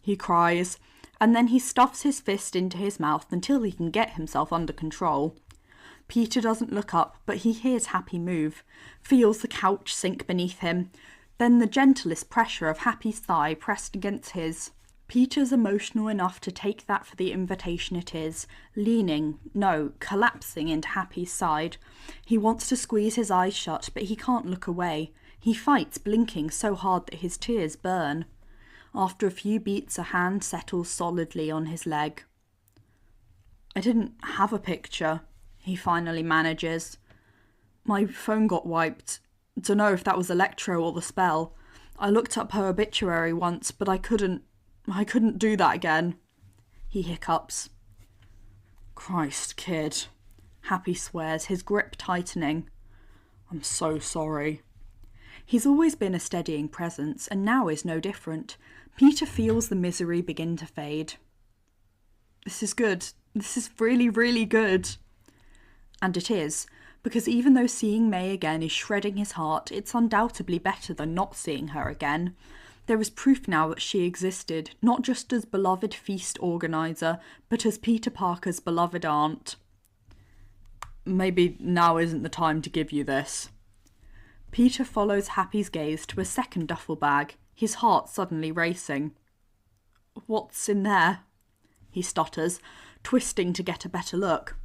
he cries, and then he stuffs his fist into his mouth until he can get himself under control. Peter doesn't look up, but he hears Happy move, feels the couch sink beneath him, then the gentlest pressure of Happy's thigh pressed against his. Peter's emotional enough to take that for the invitation it is, leaning, no, collapsing into Happy's side. He wants to squeeze his eyes shut, but he can't look away. He fights, blinking so hard that his tears burn. After a few beats, a hand settles solidly on his leg. "I didn't have a picture," he finally manages. "My phone got wiped. Dunno if that was Electro or the spell. I looked up her obituary once, but I couldn't do that again," he hiccups. "Christ, kid," Happy swears, his grip tightening. "I'm so sorry." He's always been a steadying presence, and now is no different. Peter feels the misery begin to fade. "This is good. This is really, really good. And it is, because even though seeing May again is shredding his heart, it's undoubtedly better than not seeing her again. There is proof now that she existed, not just as beloved feast organiser, but as Peter Parker's beloved aunt. Maybe now isn't the time to give you this. Peter follows Happy's gaze to a second duffel bag, his heart suddenly racing. What's in there? He stutters, twisting to get a better look.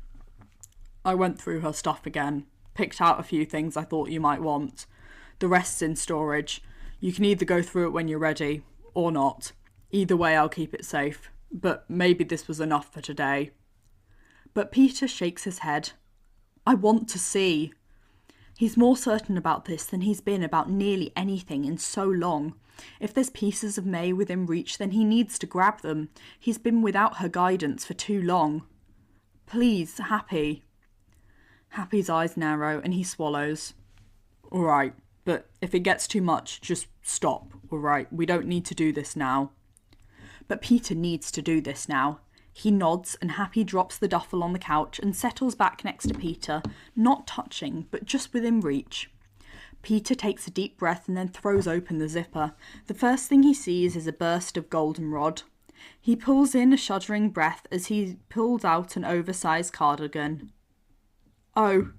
I went through her stuff again, picked out a few things I thought you might want. The rest's in storage. You can either go through it when you're ready, or not. Either way, I'll keep it safe. But maybe this was enough for today. But Peter shakes his head. I want to see. He's more certain about this than he's been about nearly anything in so long. If there's pieces of May within reach, then he needs to grab them. He's been without her guidance for too long. Please, Happy. Happy's eyes narrow and he swallows. All right, but if it gets too much, just stop, all right? We don't need to do this now. But Peter needs to do this now. He nods and Happy drops the duffel on the couch and settles back next to Peter, not touching, but just within reach. Peter takes a deep breath and then throws open the zipper. The first thing he sees is a burst of goldenrod. He pulls in a shuddering breath as he pulls out an oversized cardigan. Oh,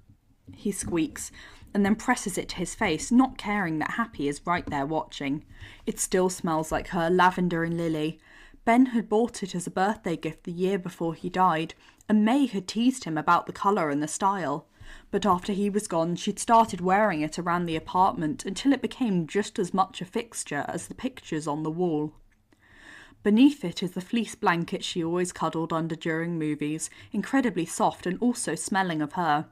he squeaks, and then presses it to his face, not caring that Happy is right there watching. It still smells like her, lavender and lily. Ben had bought it as a birthday gift the year before he died, and May had teased him about the colour and the style. But after he was gone, she'd started wearing it around the apartment until it became just as much a fixture as the pictures on the wall. Beneath it is the fleece blanket she always cuddled under during movies, incredibly soft and also smelling of her.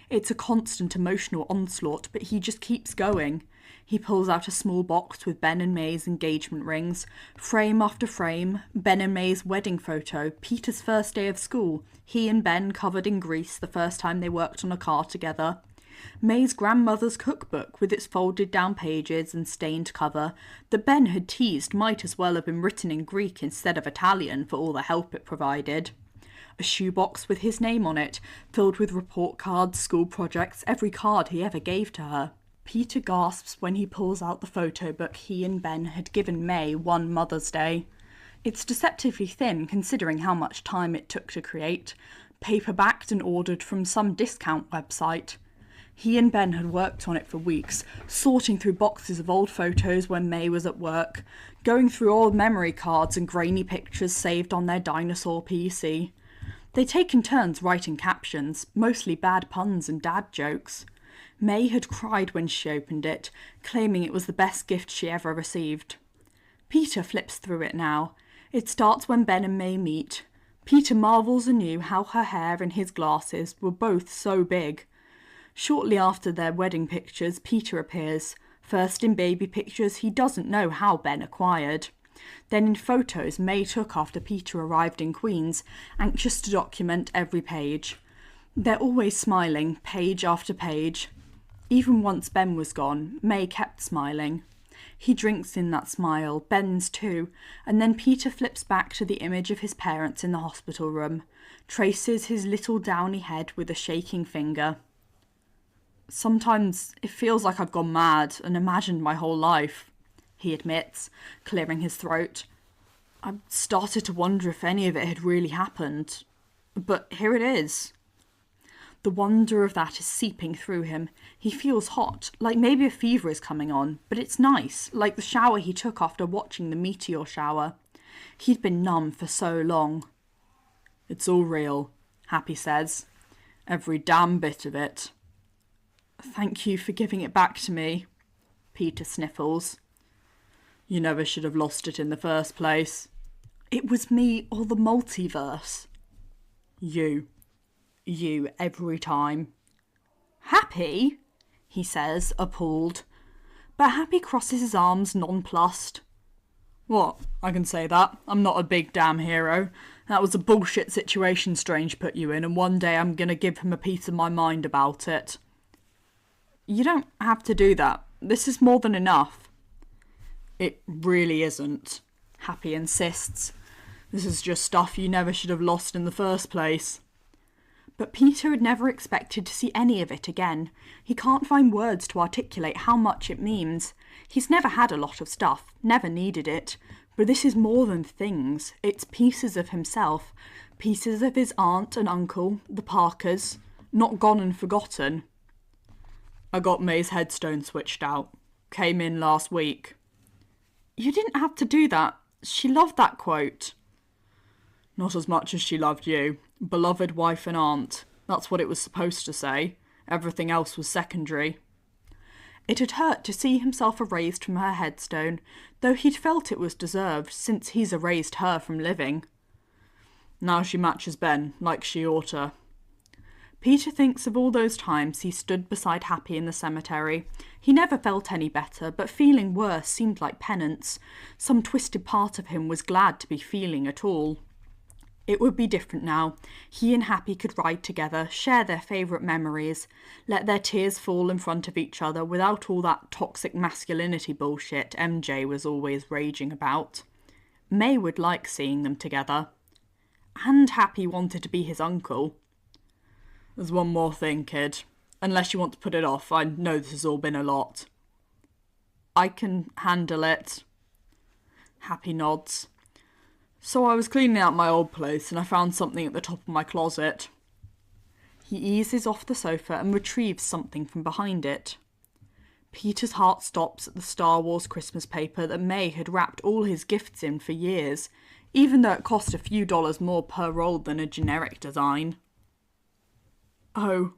It's a constant emotional onslaught, but he just keeps going. He pulls out a small box with Ben and May's engagement rings, frame after frame, Ben and May's wedding photo, Peter's first day of school, he and Ben covered in grease the first time they worked on a car together, May's grandmother's cookbook with its folded down pages and stained cover that Ben had teased might as well have been written in Greek instead of Italian for all the help it provided. A shoebox with his name on it, filled with report cards, school projects, every card he ever gave to her. Peter gasps when he pulls out the photo book he and Ben had given May one Mother's Day. It's deceptively thin considering how much time it took to create, paperbacked and ordered from some discount website. He and Ben had worked on it for weeks, sorting through boxes of old photos when May was at work, going through old memory cards and grainy pictures saved on their dinosaur PC. They'd taken turns writing captions, mostly bad puns and dad jokes. May had cried when she opened it, claiming it was the best gift she ever received. Peter flips through it now. It starts when Ben and May meet. Peter marvels anew how her hair and his glasses were both so big. Shortly after their wedding pictures, Peter appears, first in baby pictures he doesn't know how Ben acquired. Then in photos May took after Peter arrived in Queens, anxious to document every page. They're always smiling, page after page. Even once Ben was gone, May kept smiling. He drinks in that smile, Ben's too, and then Peter flips back to the image of his parents in the hospital room, traces his little downy head with a shaking finger. Sometimes it feels like I've gone mad and imagined my whole life, he admits, clearing his throat. I've started to wonder if any of it had really happened. But here it is. The wonder of that is seeping through him. He feels hot, like maybe a fever is coming on, but it's nice, like the shower he took after watching the meteor shower. He'd been numb for so long. It's all real, Happy says. Every damn bit of it. Thank you for giving it back to me, Peter sniffles. You never should have lost it in the first place. It was me or the multiverse. You every time. Happy? He says, appalled. But Happy crosses his arms, nonplussed. What? I can say that. I'm not a big damn hero. That was a bullshit situation Strange put you in, and one day I'm gonna give him a piece of my mind about it. You don't have to do that. This is more than enough. It really isn't, Happy insists. This is just stuff you never should have lost in the first place. But Peter had never expected to see any of it again. He can't find words to articulate how much it means. He's never had a lot of stuff, never needed it. But this is more than things. It's pieces of himself. Pieces of his aunt and uncle, the Parkers. Not gone and forgotten. I got May's headstone switched out. Came in last week. You didn't have to do that. She loved that quote. Not as much as she loved you. Beloved wife and aunt. That's what it was supposed to say. Everything else was secondary. It had hurt to see himself erased from her headstone, though he'd felt it was deserved, since he's erased her from living. Now she matches Ben, like she oughta. Peter thinks of all those times he stood beside Happy in the cemetery. He never felt any better, but feeling worse seemed like penance. Some twisted part of him was glad to be feeling at all. It would be different now. He and Happy could ride together, share their favourite memories, let their tears fall in front of each other without all that toxic masculinity bullshit MJ was always raging about. May would like seeing them together. And Happy wanted to be his uncle. There's one more thing, kid. Unless you want to put it off, I know this has all been a lot. I can handle it. Happy nods. So I was cleaning out my old place and I found something at the top of my closet. He eases off the sofa and retrieves something from behind it. Peter's heart stops at the Star Wars Christmas paper that May had wrapped all his gifts in for years, even though it cost a few dollars more per roll than a generic design. Oh,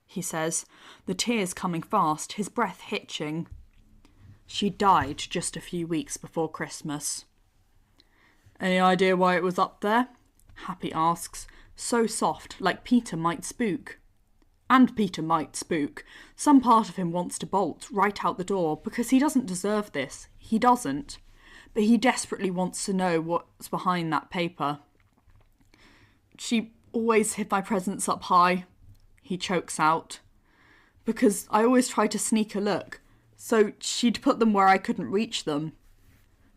he says, the tears coming fast, his breath hitching. She died just a few weeks before Christmas. Any idea why it was up there? Happy asks, so soft, like Peter might spook. And Peter might spook. Some part of him wants to bolt right out the door because he doesn't deserve this. He doesn't. But he desperately wants to know what's behind that paper. She always hid my presents up high, he chokes out. Because I always tried to sneak a look, so she'd put them where I couldn't reach them.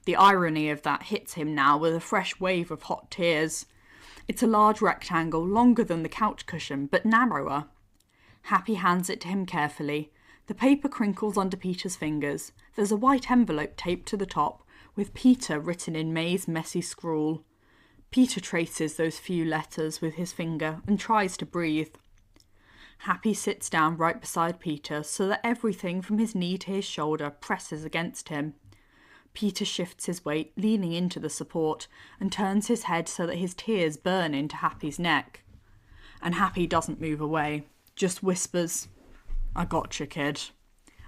The irony of that hits him now with a fresh wave of hot tears. It's a large rectangle, longer than the couch cushion, but narrower. Happy hands it to him carefully. The paper crinkles under Peter's fingers. There's a white envelope taped to the top, with Peter written in May's messy scrawl. Peter traces those few letters with his finger and tries to breathe. Happy sits down right beside Peter so that everything from his knee to his shoulder presses against him. Peter shifts his weight, leaning into the support, and turns his head so that his tears burn into Happy's neck. And Happy doesn't move away, just whispers, "I gotcha, kid,"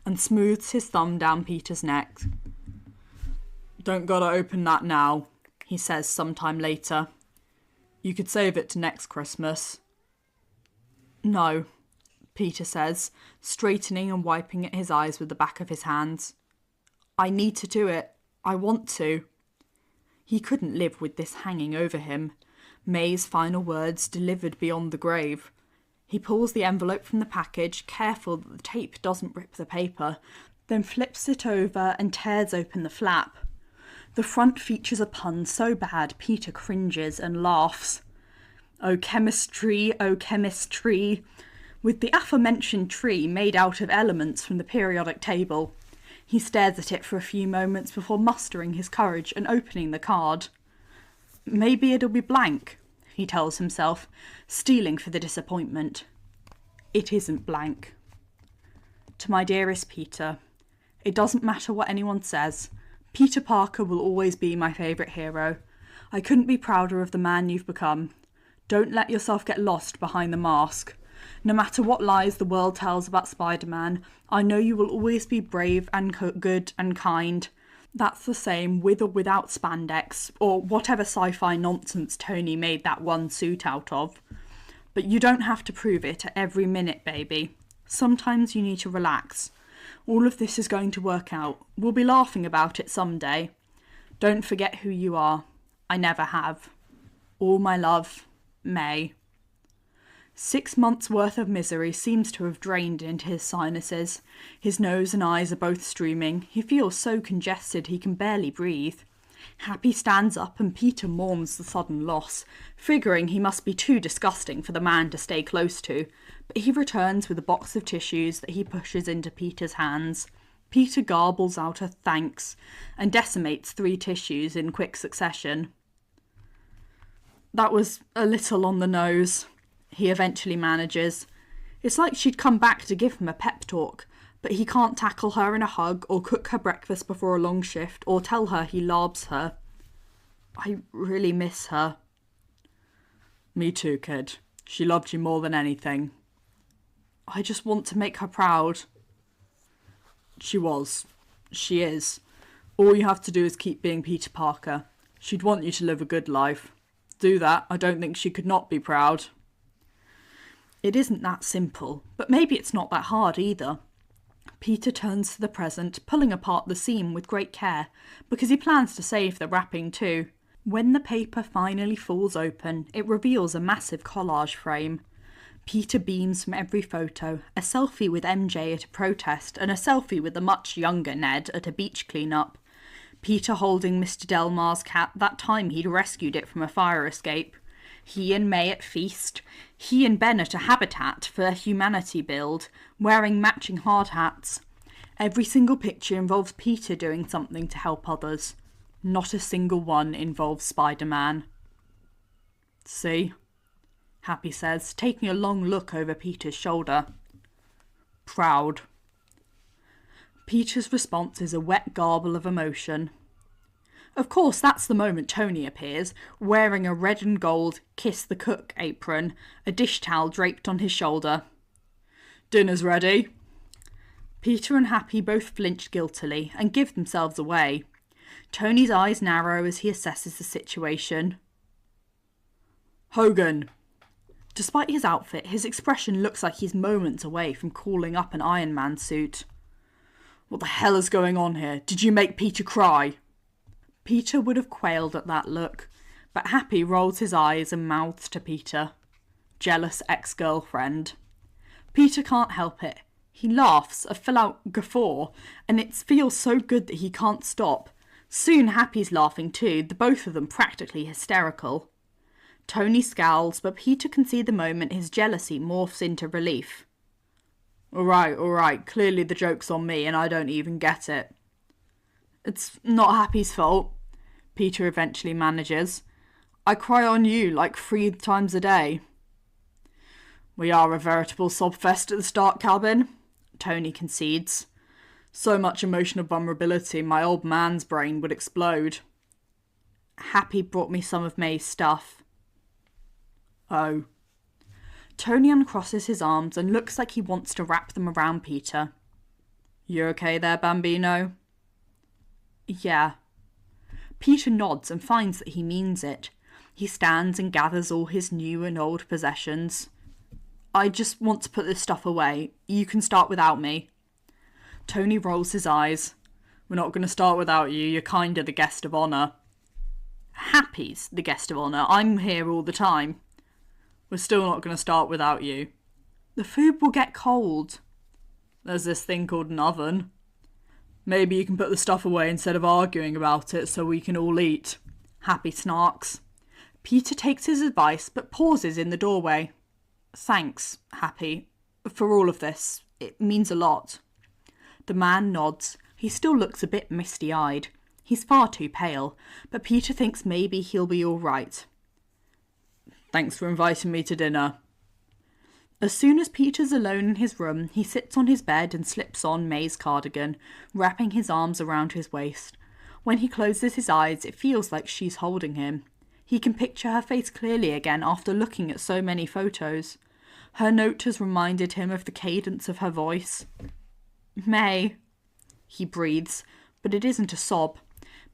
and smooths his thumb down Peter's neck. "Don't gotta open that now," he says sometime later. "You could save it to next Christmas." "No," Peter says, straightening and wiping at his eyes with the back of his hands. "I need to do it. I want to." He couldn't live with this hanging over him. May's final words delivered beyond the grave. He pulls the envelope from the package, careful that the tape doesn't rip the paper, then flips it over and tears open the flap. The front features a pun so bad Peter cringes and laughs. "Oh chemistry, oh chemistry," with the aforementioned tree made out of elements from the periodic table. He stares at it for a few moments before mustering his courage and opening the card. "Maybe it'll be blank," he tells himself, steeling for the disappointment. It isn't blank. "To my dearest Peter, it doesn't matter what anyone says. Peter Parker will always be my favourite hero. I couldn't be prouder of the man you've become. Don't let yourself get lost behind the mask. No matter what lies the world tells about Spider-Man, I know you will always be brave and good and kind. That's the same with or without spandex, or whatever sci-fi nonsense Tony made that one suit out of. But you don't have to prove it at every minute, baby. Sometimes you need to relax. All of this is going to work out. We'll be laughing about it someday. Don't forget who you are. I never have. All my love, May." 6 months' worth of misery seems to have drained into his sinuses. His nose and eyes are both streaming. He feels so congested he can barely breathe. Happy stands up and Peter mourns the sudden loss, figuring he must be too disgusting for the man to stay close to, but he returns with a box of tissues that he pushes into Peter's hands. Peter garbles out a thanks and decimates 3 tissues in quick succession. That was a little on the nose, he eventually manages. It's like she'd come back to give him a pep talk, but he can't tackle her in a hug or cook her breakfast before a long shift or tell her he loves her. I really miss her. Me too, kid. She loved you more than anything. I just want to make her proud. She was. She is. All you have to do is keep being Peter Parker. She'd want you to live a good life. Do that, I don't think she could not be proud. It isn't that simple, but maybe it's not that hard either. Peter turns to the present, pulling apart the seam with great care, because he plans to save the wrapping too. When the paper finally falls open, it reveals a massive collage frame. Peter beams from every photo, a selfie with MJ at a protest and a selfie with a much younger Ned at a beach clean-up. Peter holding Mr. Delmar's cat that time he'd rescued it from a fire escape. He and May at feast. He and Ben at a Habitat for Humanity build, wearing matching hard hats. Every single picture involves Peter doing something to help others. Not a single one involves Spider-Man. See? Happy says, taking a long look over Peter's shoulder. Proud. Peter's response is a wet garble of emotion. Of course, that's the moment Tony appears, wearing a red and gold Kiss the Cook apron, a dish towel draped on his shoulder. Dinner's ready. Peter and Happy both flinch guiltily and give themselves away. Tony's eyes narrow as he assesses the situation. Hogan. Despite his outfit, his expression looks like he's moments away from calling up an Iron Man suit. What the hell is going on here? Did you make Peter cry? Peter would have quailed at that look, but Happy rolls his eyes and mouths to Peter. Jealous ex-girlfriend. Peter can't help it. He laughs, a full-out guffaw, and it feels so good that he can't stop. Soon Happy's laughing too, the both of them practically hysterical. Tony scowls, but Peter can see the moment his jealousy morphs into relief. All right, clearly the joke's on me and I don't even get it. It's not Happy's fault, Peter eventually manages. I cry on you like 3 times a day. We are a veritable sobfest at the Stark cabin, Tony concedes. So much emotional vulnerability, my old man's brain would explode. Happy brought me some of May's stuff. Oh. Tony uncrosses his arms and looks like he wants to wrap them around Peter. You okay there, Bambino? Yeah. Peter nods and finds that he means it. He stands and gathers all his new and old possessions. I just want to put this stuff away. You can start without me. Tony rolls his eyes. We're not going to start without you. You're kind of the guest of honour. Happy's the guest of honour. I'm here all the time. We're still not going to start without you. The food will get cold. There's this thing called an oven. Maybe you can put the stuff away instead of arguing about it so we can all eat. Happy snarks. Peter takes his advice but pauses in the doorway. Thanks, Happy, for all of this. It means a lot. The man nods. He still looks a bit misty-eyed. He's far too pale, but Peter thinks maybe he'll be all right. Thanks for inviting me to dinner. As soon as Peter's alone in his room, he sits on his bed and slips on May's cardigan, wrapping his arms around his waist. When he closes his eyes, it feels like she's holding him. He can picture her face clearly again after looking at so many photos. Her note has reminded him of the cadence of her voice. May, he breathes, but it isn't a sob.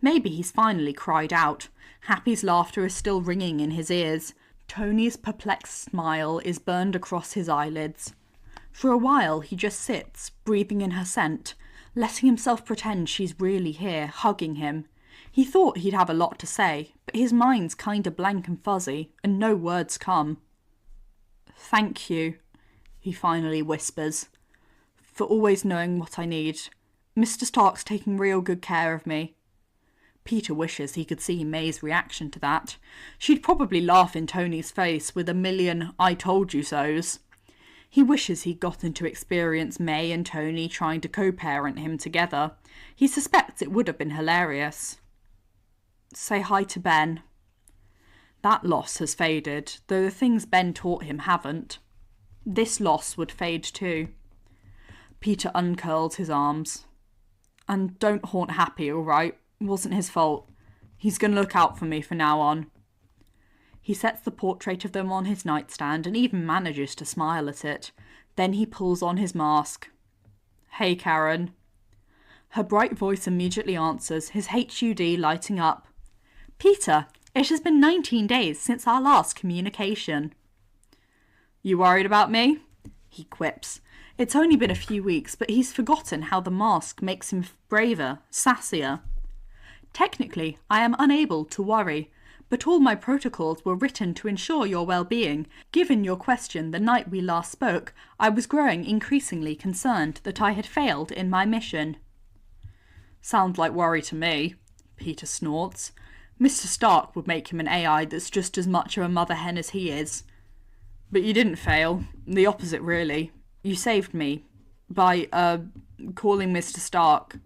Maybe he's finally cried out. Happy's laughter is still ringing in his ears. Tony's perplexed smile is burned across his eyelids. For a while he just sits, breathing in her scent, letting himself pretend she's really here, hugging him. He thought he'd have a lot to say, but his mind's kinda blank and fuzzy, and no words come. Thank you, he finally whispers, for always knowing what I need. Mr. Stark's taking real good care of me. Peter wishes he could see May's reaction to that. She'd probably laugh in Tony's face with a million "I told you so's." He wishes he'd gotten to experience May and Tony trying to co-parent him together. He suspects it would have been hilarious. Say hi to Ben. That loss has faded, though the things Ben taught him haven't. This loss would fade too. Peter uncurls his arms. And don't haunt Happy, all right? It wasn't his fault. He's going to look out for me from now on. He sets the portrait of them on his nightstand and even manages to smile at it. Then he pulls on his mask. Hey, Karen. Her bright voice immediately answers, his HUD lighting up. Peter, it has been 19 days since our last communication. You worried about me? He quips. It's only been a few weeks, but he's forgotten how the mask makes him braver, sassier. Technically, I am unable to worry, but all my protocols were written to ensure your well-being. Given your question the night we last spoke, I was growing increasingly concerned that I had failed in my mission. Sounds like worry to me, Peter snorts. Mr. Stark would make him an AI that's just as much of a mother hen as he is. But you didn't fail. The opposite, really. You saved me. By, calling Mr. Stark.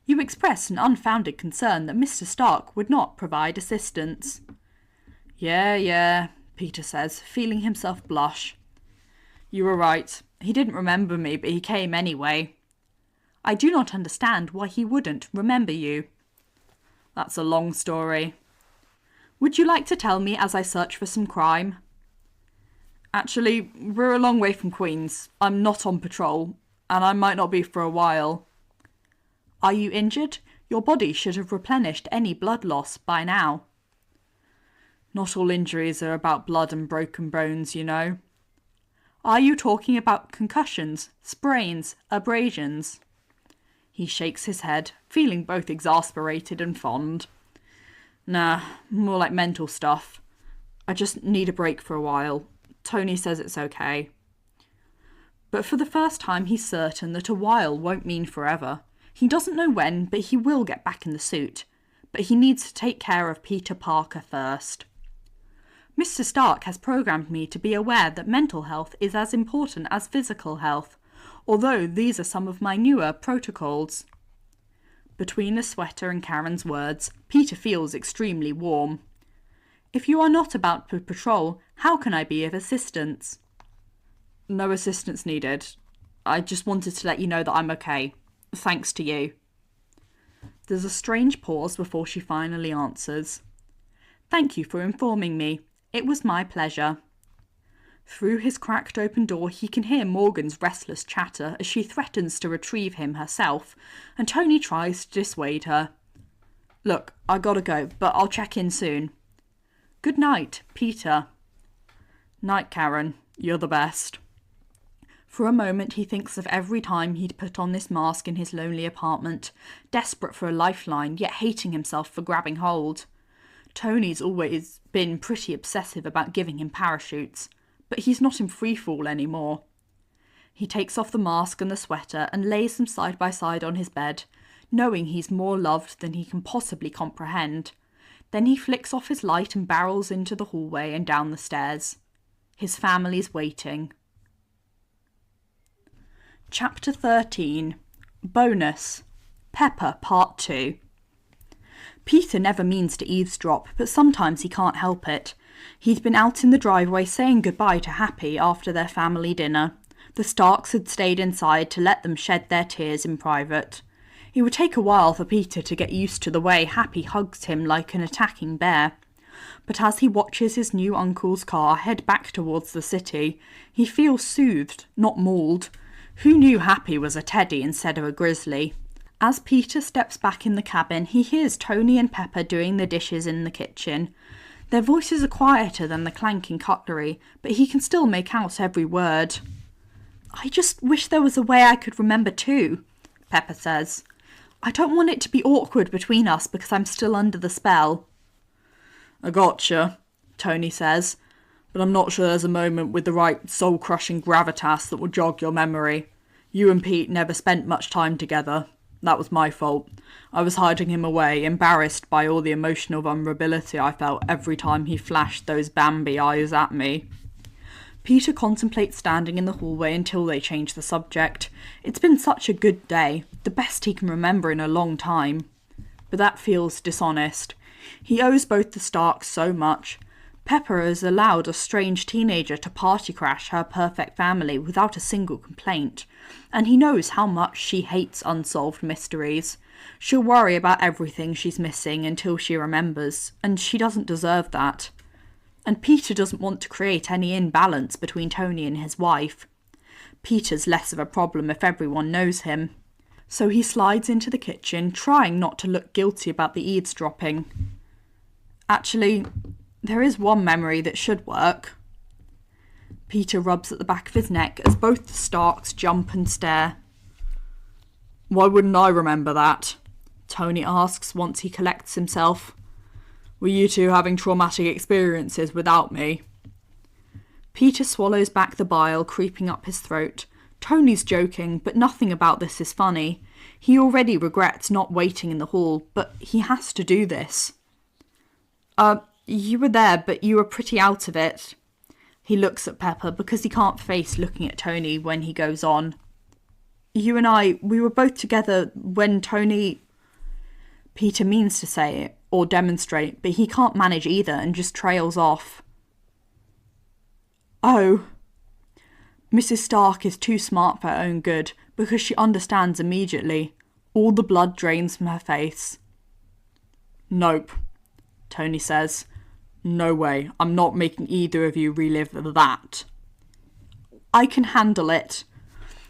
You expressed an unfounded concern that Mr. Stark would not provide assistance. Yeah, Peter says, feeling himself blush. You were right. He didn't remember me, but he came anyway. I do not understand why he wouldn't remember you. That's a long story. Would you like to tell me as I search for some crime? Actually, we're a long way from Queens. I'm not on patrol, and I might not be for a while. Are you injured? Your body should have replenished any blood loss by now. Not all injuries are about blood and broken bones, you know. Are you talking about concussions, sprains, abrasions? He shakes his head, feeling both exasperated and fond. Nah, more like mental stuff. I just need a break for a while. Tony says it's okay. But for the first time he's certain that a while won't mean forever. He doesn't know when, but he will get back in the suit. But he needs to take care of Peter Parker first. Mr. Stark has programmed me to be aware that mental health is as important as physical health, although these are some of my newer protocols. Between the sweater and Karen's words, Peter feels extremely warm. If you are not about to patrol, how can I be of assistance? No assistance needed. I just wanted to let you know that I'm okay. Thanks to you. There's a strange pause before she finally answers. Thank you for informing me. It was my pleasure. Through his cracked open door he can hear Morgan's restless chatter as she threatens to retrieve him herself, and Tony tries to dissuade her. Look, I gotta go, but I'll check in soon. Good night, Peter. Night, Karen. You're the best. For a moment he thinks of every time he'd put on this mask in his lonely apartment, desperate for a lifeline, yet hating himself for grabbing hold. Tony's always been pretty obsessive about giving him parachutes, but he's not in freefall anymore. He takes off the mask and the sweater and lays them side by side on his bed, knowing he's more loved than he can possibly comprehend. Then he flicks off his light and barrels into the hallway and down the stairs. His family's waiting. Chapter 13. Bonus. Pepper Part 2. Peter never means to eavesdrop, but sometimes he can't help it. He'd been out in the driveway saying goodbye to Happy after their family dinner. The Starks had stayed inside to let them shed their tears in private. It would take a while for Peter to get used to the way Happy hugs him like an attacking bear. But as he watches his new uncle's car head back towards the city, he feels soothed, not mauled. Who knew Happy was a teddy instead of a grizzly? As Peter steps back in the cabin, he hears Tony and Pepper doing the dishes in the kitchen. Their voices are quieter than the clanking cutlery, but he can still make out every word. I just wish there was a way I could remember too, Pepper says. I don't want it to be awkward between us because I'm still under the spell. I gotcha, Tony says, but I'm not sure there's a moment with the right soul-crushing gravitas that will jog your memory. You and Pete never spent much time together. That was my fault. I was hiding him away, embarrassed by all the emotional vulnerability I felt every time he flashed those Bambi eyes at me. Peter contemplates standing in the hallway until they change the subject. It's been such a good day, the best he can remember in a long time. But that feels dishonest. He owes both the Starks so much. Pepper has allowed a strange teenager to party crash her perfect family without a single complaint, and he knows how much she hates unsolved mysteries. She'll worry about everything she's missing until she remembers, and she doesn't deserve that. And Peter doesn't want to create any imbalance between Tony and his wife. Peter's less of a problem if everyone knows him. So he slides into the kitchen, trying not to look guilty about the eavesdropping. Actually, there is one memory that should work. Peter rubs at the back of his neck as both the Starks jump and stare. Why wouldn't I remember that? Tony asks once he collects himself. Were you two having traumatic experiences without me? Peter swallows back the bile creeping up his throat. Tony's joking, but nothing about this is funny. He already regrets not waiting in the hall, but he has to do this. You were there, but you were pretty out of it. He looks at Pepper because he can't face looking at Tony when he goes on. You and I, we were both together when Tony... Peter means to say it, or demonstrate, but he can't manage either and just trails off. Oh. Mrs. Stark is too smart for her own good, because she understands immediately. All the blood drains from her face. Nope, Tony says. No way, I'm not making either of you relive that. I can handle it,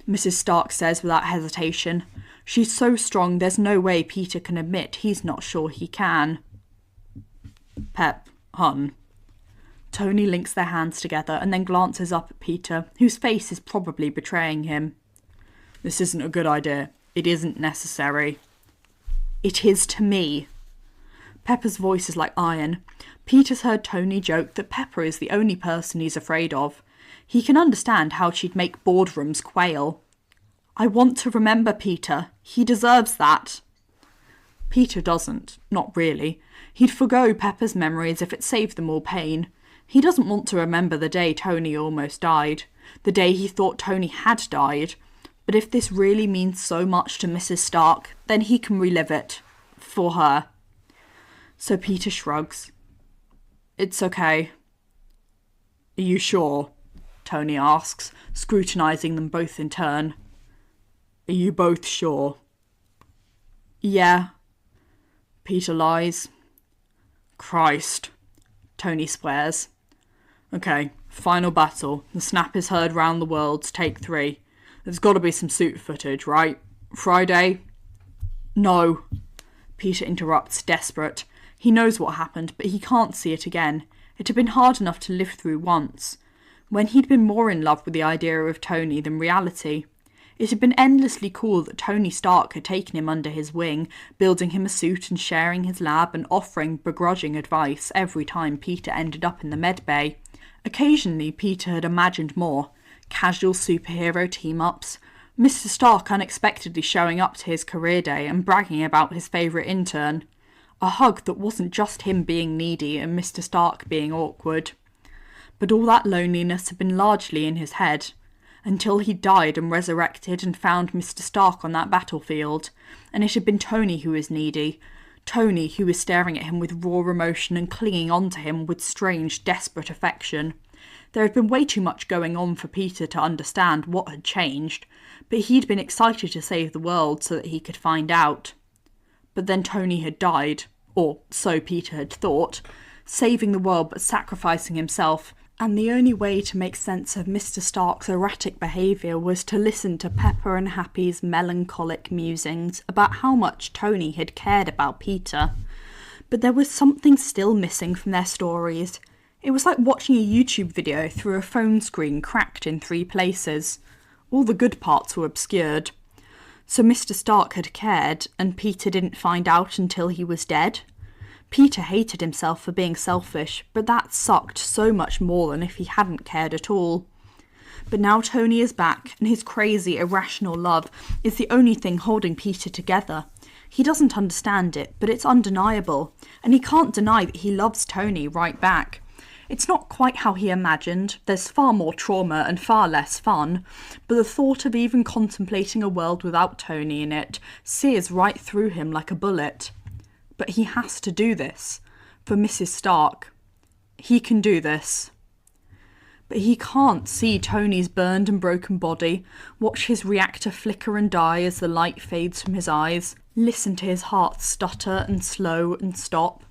Mrs. Stark says without hesitation. She's so strong there's no way Peter can admit he's not sure he can. Pep, hun. Tony links their hands together and then glances up at Peter, whose face is probably betraying him. This isn't a good idea. It isn't necessary. It is to me. Pepper's voice is like iron. Peter's heard Tony joke that Pepper is the only person he's afraid of. He can understand how she'd make boardrooms quail. I want to remember Peter. He deserves that. Peter doesn't. Not really. He'd forgo Pepper's memories if it saved them all pain. He doesn't want to remember the day Tony almost died. The day he thought Tony had died. But if this really means so much to Mrs. Stark, then he can relive it. For her. So Peter shrugs. It's okay. Are you sure? Tony asks, scrutinising them both in turn. Are you both sure? Yeah. Peter lies. Christ, Tony swears. Okay, final battle. The snap is heard round the world. Take 3. There's got to be some suit footage, right? Friday? No. Peter interrupts, desperate. He knows what happened, but he can't see it again. It had been hard enough to live through once. When he'd been more in love with the idea of Tony than reality. It had been endlessly cool that Tony Stark had taken him under his wing, building him a suit and sharing his lab and offering begrudging advice every time Peter ended up in the med bay. Occasionally Peter had imagined more. Casual superhero team-ups. Mr. Stark unexpectedly showing up to his career day and bragging about his favourite intern. A hug that wasn't just him being needy and Mr. Stark being awkward. But all that loneliness had been largely in his head. Until he died and resurrected and found Mr. Stark on that battlefield, and it had been Tony who was needy, Tony who was staring at him with raw emotion and clinging on to him with strange, desperate affection. There had been way too much going on for Peter to understand what had changed, but he'd been excited to save the world so that he could find out. But then Tony had died, or so Peter had thought, saving the world but sacrificing himself. And the only way to make sense of Mr. Stark's erratic behaviour was to listen to Pepper and Happy's melancholic musings about how much Tony had cared about Peter. But there was something still missing from their stories. It was like watching a YouTube video through a phone screen cracked in 3 places. All the good parts were obscured. So Mr. Stark had cared, and Peter didn't find out until he was dead? Peter hated himself for being selfish, but that sucked so much more than if he hadn't cared at all. But now Tony is back, and his crazy, irrational love is the only thing holding Peter together. He doesn't understand it, but it's undeniable, and he can't deny that he loves Tony right back. It's not quite how he imagined, there's far more trauma and far less fun, but the thought of even contemplating a world without Tony in it sears right through him like a bullet. But he has to do this, for Mrs. Stark. He can do this. But he can't see Tony's burned and broken body, watch his reactor flicker and die as the light fades from his eyes, listen to his heart stutter and slow and stop.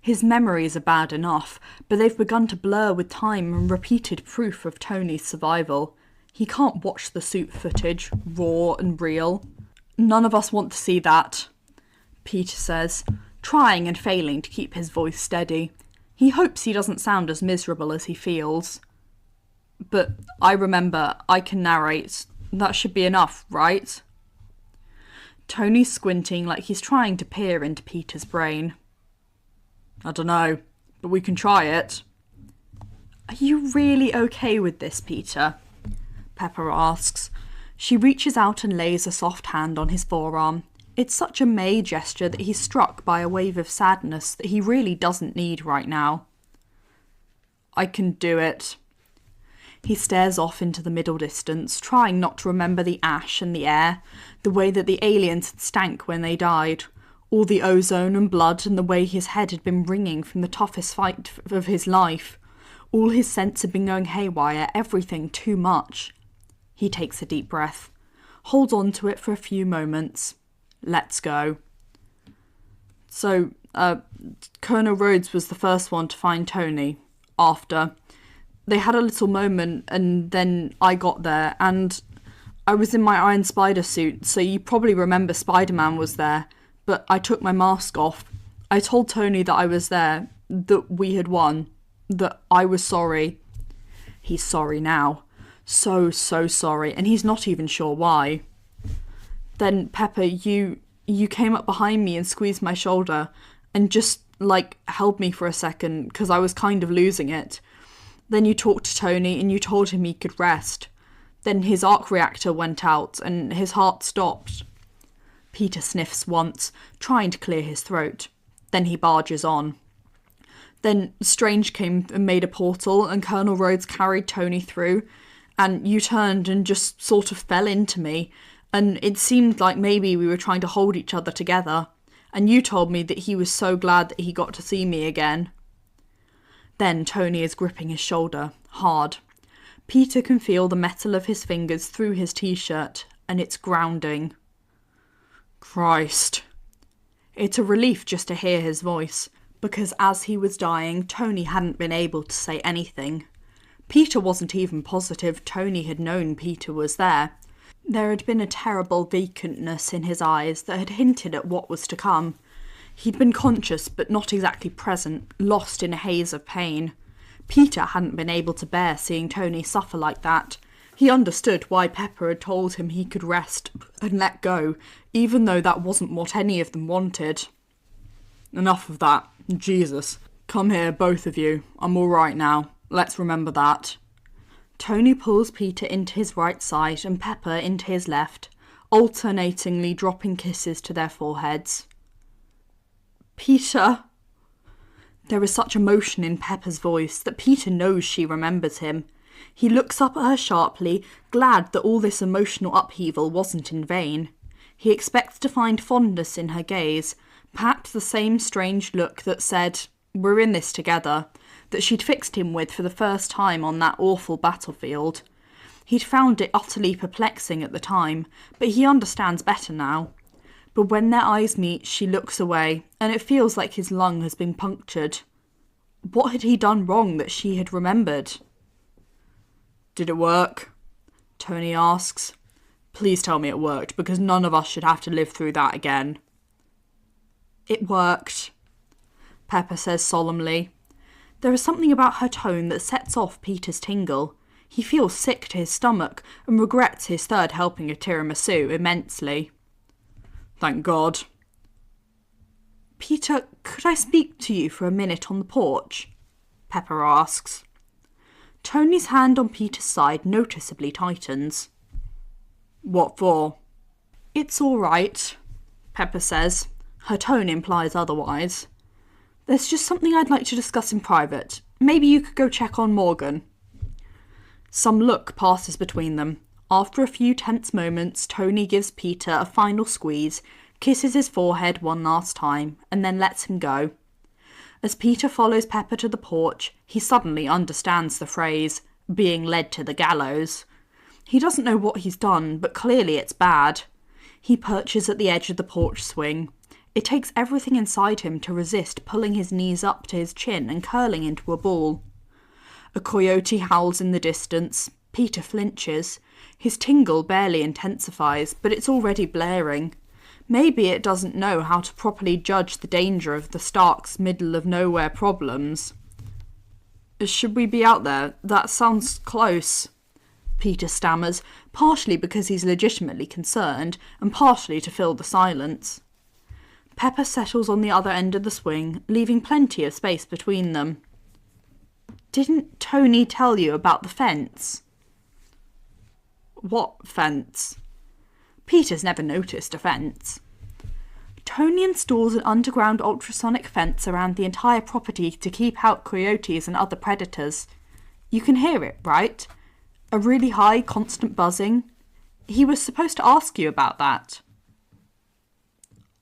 His memories are bad enough, but they've begun to blur with time and repeated proof of Tony's survival. He can't watch the suit footage, raw and real. None of us want to see that, Peter says, trying and failing to keep his voice steady. He hopes he doesn't sound as miserable as he feels. But I remember, I can narrate. That should be enough, right? Tony's squinting like he's trying to peer into Peter's brain. I don't know, but we can try it. Are you really okay with this, Peter? Pepper asks. She reaches out and lays a soft hand on his forearm. It's such a May gesture that he's struck by a wave of sadness that he really doesn't need right now. I can do it. He stares off into the middle distance, trying not to remember the ash and the air, the way that the aliens had stank when they died, all the ozone and blood and the way his head had been ringing from the toughest fight of his life. All his sense had been going haywire, everything too much. He takes a deep breath, holds on to it for a few moments. Let's go. So, Colonel Rhodes was the first one to find Tony. After. They had a little moment and then I got there and I was in my Iron Spider suit, so you probably remember Spider-Man was there, but I took my mask off. I told Tony that I was there, that we had won, that I was sorry. He's sorry now. So sorry, and he's not even sure why. Then, Pepper, you came up behind me and squeezed my shoulder and just, held me for a second, because I was kind of losing it. Then you talked to Tony and you told him he could rest. Then his arc reactor went out and his heart stopped. Peter sniffs once, trying to clear his throat. Then he barges on. Then Strange came and made a portal and Colonel Rhodes carried Tony through and you turned and just sort of fell into me and it seemed like maybe we were trying to hold each other together and you told me that he was so glad that he got to see me again. Then Tony is gripping his shoulder, hard. Peter can feel the metal of his fingers through his t-shirt, and it's grounding. Christ. It's a relief just to hear his voice, because as he was dying, Tony hadn't been able to say anything. Peter wasn't even positive Tony had known Peter was there. There had been a terrible vacantness in his eyes that had hinted at what was to come. He'd been conscious, but not exactly present, lost in a haze of pain. Peter hadn't been able to bear seeing Tony suffer like that. He understood why Pepper had told him he could rest and let go, even though that wasn't what any of them wanted. Enough of that. Jesus. Come here, both of you. I'm all right now. Let's remember that. Tony pulls Peter into his right side and Pepper into his left, alternatingly dropping kisses to their foreheads. Peter. There is such emotion in Pepper's voice that Peter knows she remembers him. He looks up at her sharply, glad that all this emotional upheaval wasn't in vain. He expects to find fondness in her gaze, perhaps the same strange look that said, "We're in this together," that she'd fixed him with for the first time on that awful battlefield. He'd found it utterly perplexing at the time, but he understands better now. But when their eyes meet, she looks away, and it feels like his lung has been punctured. What had he done wrong that she had remembered? Did it work? Tony asks. Please tell me it worked, because none of us should have to live through that again. It worked, Pepper says solemnly. There is something about her tone that sets off Peter's tingle. He feels sick to his stomach and regrets his third helping of tiramisu immensely. Thank God. Peter, could I speak to you for a minute on the porch? Pepper asks. Tony's hand on Peter's side noticeably tightens. What for? It's all right, Pepper says. Her tone implies otherwise. There's just something I'd like to discuss in private. Maybe you could go check on Morgan. Some look passes between them. After a few tense moments, Tony gives Peter a final squeeze, kisses his forehead one last time, and then lets him go. As Peter follows Pepper to the porch, he suddenly understands the phrase, being led to the gallows. He doesn't know what he's done, but clearly it's bad. He perches at the edge of the porch swing. It takes everything inside him to resist pulling his knees up to his chin and curling into a ball. A coyote howls in the distance. Peter flinches. His tingle barely intensifies, but it's already blaring. Maybe it doesn't know how to properly judge the danger of the Starks' middle-of-nowhere problems. Should we be out there? That sounds close, Peter stammers, partially because he's legitimately concerned, and partially to fill the silence. Pepper settles on the other end of the swing, leaving plenty of space between them. Didn't Tony tell you about the fence? What fence? Peter's never noticed a fence. Tony installs an underground ultrasonic fence around the entire property to keep out coyotes and other predators. You can hear it, right? A really high, constant buzzing. He was supposed to ask you about that.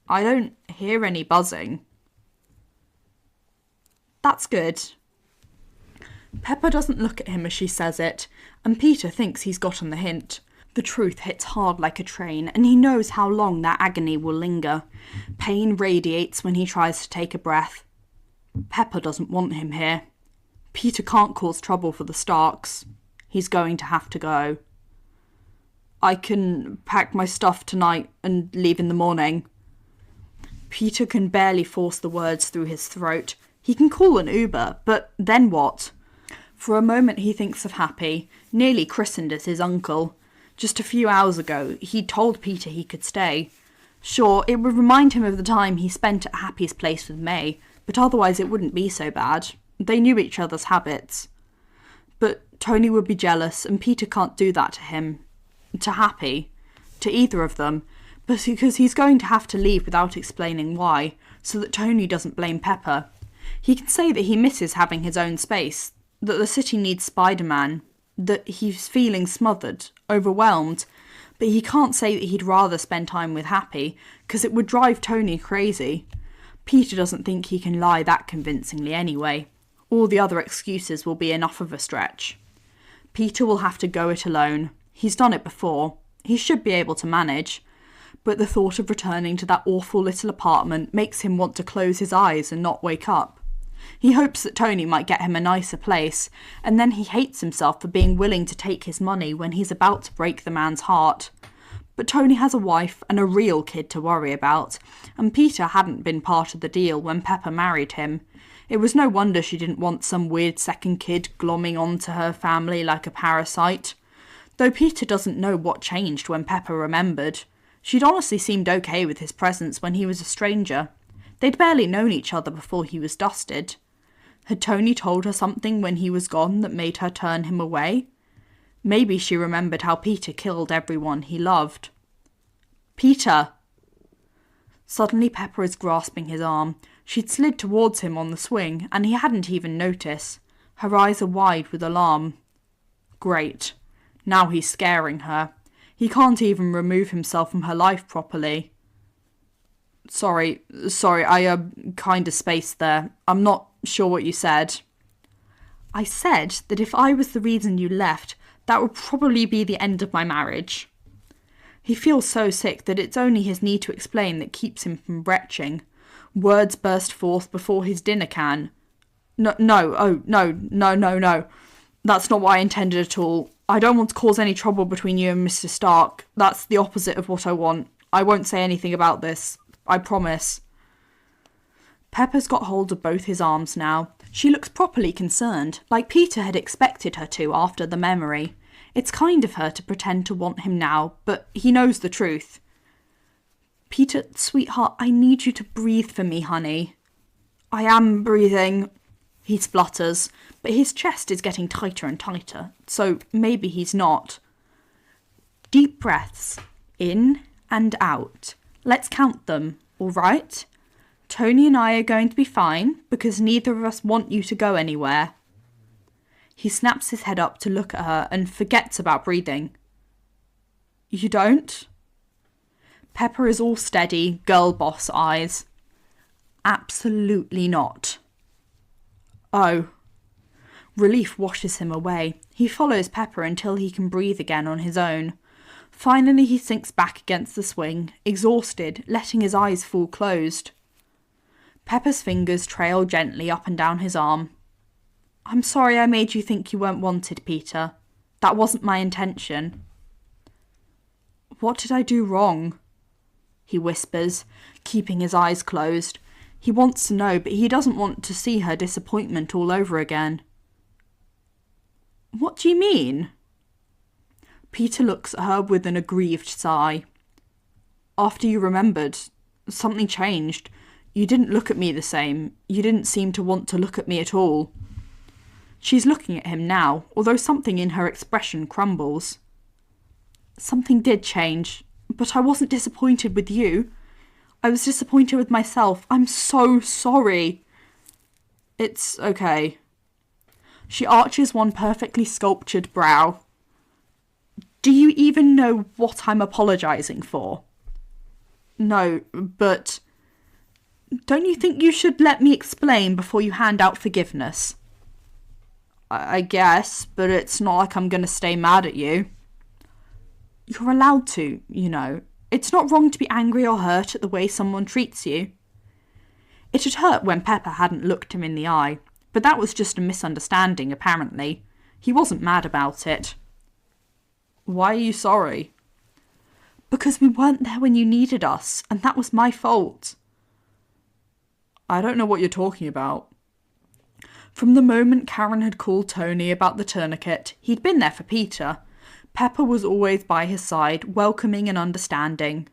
I don't hear any buzzing. That's good. Pepper doesn't look at him as she says it, and Peter thinks he's gotten the hint. The truth hits hard like a train, and he knows how long that agony will linger. Pain radiates when he tries to take a breath. Pepper doesn't want him here. Peter can't cause trouble for the Starks. He's going to have to go. I can pack my stuff tonight and leave in the morning. Peter can barely force the words through his throat. He can call an Uber, but then what? For a moment he thinks of Happy, nearly christened as his uncle. Just a few hours ago, he'd told Peter he could stay. Sure, it would remind him of the time he spent at Happy's place with May, but otherwise it wouldn't be so bad. They knew each other's habits. But Tony would be jealous, and Peter can't do that to him. To Happy. To either of them. But because he's going to have to leave without explaining why, so that Tony doesn't blame Pepper. He can say that he misses having his own space, that the city needs Spider-Man, that he's feeling smothered, overwhelmed, but he can't say that he'd rather spend time with Happy, because it would drive Tony crazy. Peter doesn't think he can lie that convincingly anyway. All the other excuses will be enough of a stretch. Peter will have to go it alone. He's done it before. He should be able to manage. But the thought of returning to that awful little apartment makes him want to close his eyes and not wake up. He hopes that Tony might get him a nicer place, and then he hates himself for being willing to take his money when he's about to break the man's heart. But Tony has a wife and a real kid to worry about, and Peter hadn't been part of the deal when Pepper married him. It was no wonder she didn't want some weird second kid glomming onto her family like a parasite. Though Peter doesn't know what changed when Pepper remembered. She'd honestly seemed okay with his presence when he was a stranger. They'd barely known each other before he was dusted. Had Tony told her something when he was gone that made her turn him away? Maybe she remembered how Peter killed everyone he loved. Peter! Suddenly Pepper is grasping his arm. She'd slid towards him on the swing, and he hadn't even noticed. Her eyes are wide with alarm. Great. Now he's scaring her. He can't even remove himself from her life properly. Sorry, I kinda spaced there. I'm not sure what you said. I said that if I was the reason you left, that would probably be the end of my marriage. He feels so sick that it's only his need to explain that keeps him from retching. Words burst forth before his dinner can. No. That's not what I intended at all. I don't want to cause any trouble between you and Mr. Stark. That's the opposite of what I want. I won't say anything about this. I promise. Pepper's got hold of both his arms now. She looks properly concerned, like Peter had expected her to after the memory. It's kind of her to pretend to want him now, but he knows the truth. Peter, sweetheart, I need you to breathe for me, honey. I am breathing, he splutters, but his chest is getting tighter and tighter, so maybe he's not. Deep breaths, in and out. Let's count them, all right? Tony and I are going to be fine because neither of us want you to go anywhere. He snaps his head up to look at her and forgets about breathing. You don't? Pepper is all steady, girl boss eyes. Absolutely not. Oh. Relief washes him away. He follows Pepper until he can breathe again on his own. Finally he sinks back against the swing, exhausted, letting his eyes fall closed. Pepper's fingers trail gently up and down his arm. I'm sorry I made you think you weren't wanted, Peter. That wasn't my intention. What did I do wrong? He whispers, keeping his eyes closed. He wants to know, but he doesn't want to see her disappointment all over again. What do you mean? Peter looks at her with an aggrieved sigh. After you remembered, something changed. You didn't look at me the same. You didn't seem to want to look at me at all. She's looking at him now, although something in her expression crumbles. Something did change, but I wasn't disappointed with you. I was disappointed with myself. I'm so sorry. It's okay. She arches one perfectly sculptured brow. Do you even know what I'm apologising for? No, but... Don't you think you should let me explain before you hand out forgiveness? I guess, but it's not like I'm going to stay mad at you. You're allowed to, you know. It's not wrong to be angry or hurt at the way someone treats you. It had hurt when Pepper hadn't looked him in the eye, but that was just a misunderstanding, apparently. He wasn't mad about it. Why are you sorry? Because we weren't there when you needed us, and that was my fault. I don't know what you're talking about. From the moment Karen had called Tony about the tourniquet, he'd been there for Peter. Pepper was always by his side, welcoming and understanding.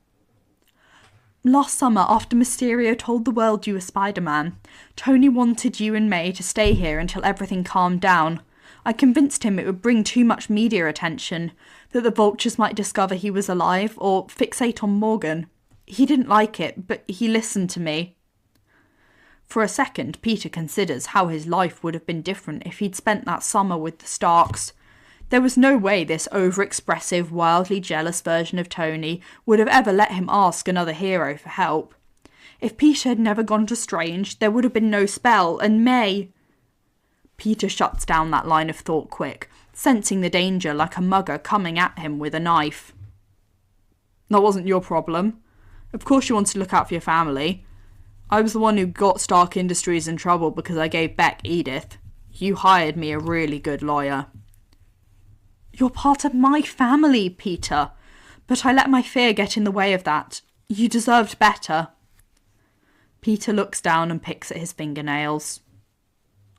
Last summer, after Mysterio told the world you were Spider-Man, Tony wanted you and May to stay here until everything calmed down. I convinced him it would bring too much media attention, that the vultures might discover he was alive or fixate on Morgan. He didn't like it, but he listened to me. For a second, Peter considers how his life would have been different if he'd spent that summer with the Starks. There was no way this over-expressive, wildly jealous version of Tony would have ever let him ask another hero for help. If Peter had never gone to Strange, there would have been no spell, and May... Peter shuts down that line of thought quick, sensing the danger like a mugger coming at him with a knife. That wasn't your problem. Of course you wanted to look out for your family. I was the one who got Stark Industries in trouble because I gave Beck Edith. You hired me a really good lawyer. You're part of my family, Peter. But I let my fear get in the way of that. You deserved better. Peter looks down and picks at his fingernails.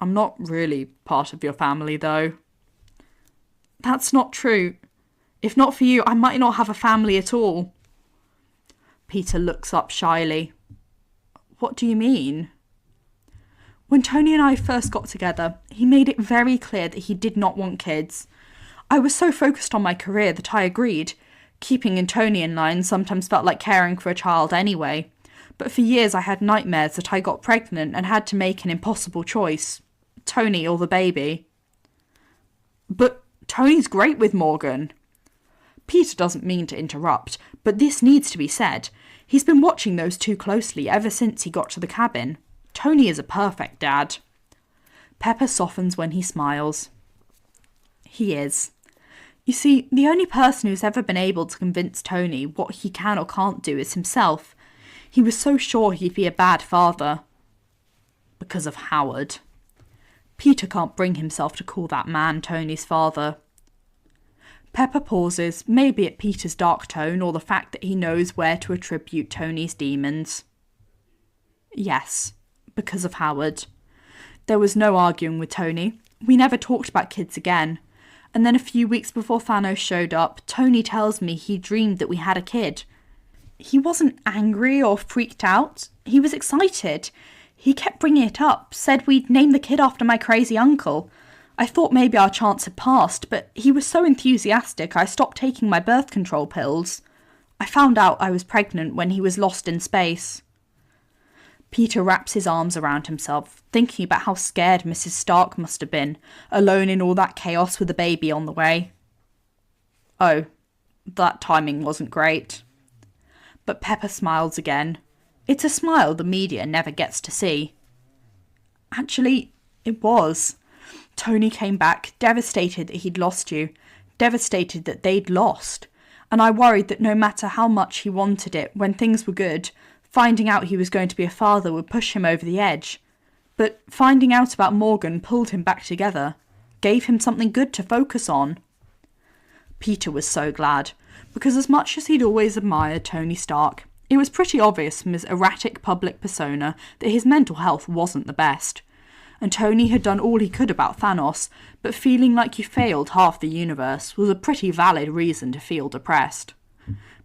I'm not really part of your family, though. That's not true. If not for you, I might not have a family at all. Peter looks up shyly. What do you mean? When Tony and I first got together, he made it very clear that he did not want kids. I was so focused on my career that I agreed. Keeping in Tony in line sometimes felt like caring for a child anyway. But for years I had nightmares that I got pregnant and had to make an impossible choice. Tony or the baby. But Tony's great with Morgan. Peter doesn't mean to interrupt, but this needs to be said. He's been watching those two closely ever since he got to the cabin. Tony is a perfect dad. Pepper softens when he smiles. He is. You see, the only person who's ever been able to convince Tony what he can or can't do is himself. He was so sure he'd be a bad father. Because of Howard. Peter can't bring himself to call that man Tony's father. Pepper pauses, maybe at Peter's dark tone or the fact that he knows where to attribute Tony's demons. Yes, because of Howard. There was no arguing with Tony. We never talked about kids again. And then a few weeks before Thanos showed up, Tony tells me he dreamed that we had a kid. He wasn't angry or freaked out. He was excited. He kept bringing it up, said we'd name the kid after my crazy uncle. I thought maybe our chance had passed, but he was so enthusiastic I stopped taking my birth control pills. I found out I was pregnant when he was lost in space. Peter wraps his arms around himself, thinking about how scared Mrs. Stark must have been, alone in all that chaos with a baby on the way. Oh, that timing wasn't great. But Pepper smiles again. It's a smile the media never gets to see. Actually, it was. Tony came back, devastated that he'd lost you, devastated that they'd lost, and I worried that no matter how much he wanted it, when things were good, finding out he was going to be a father would push him over the edge. But finding out about Morgan pulled him back together, gave him something good to focus on. Peter was so glad, because as much as he'd always admired Tony Stark, it was pretty obvious from his erratic public persona that his mental health wasn't the best. And Tony had done all he could about Thanos, but feeling like you failed half the universe was a pretty valid reason to feel depressed.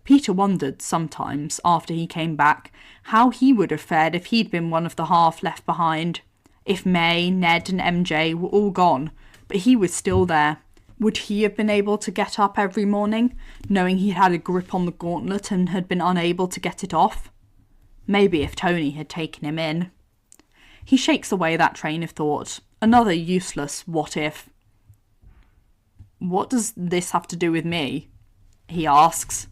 Peter wondered sometimes, after he came back, how he would have fared if he'd been one of the half left behind. If May, Ned and MJ were all gone, but he was still there. Would he have been able to get up every morning, knowing he had a grip on the gauntlet and had been unable to get it off? Maybe if Tony had taken him in. He shakes away that train of thought. Another useless what if. What does this have to do with me? He asks.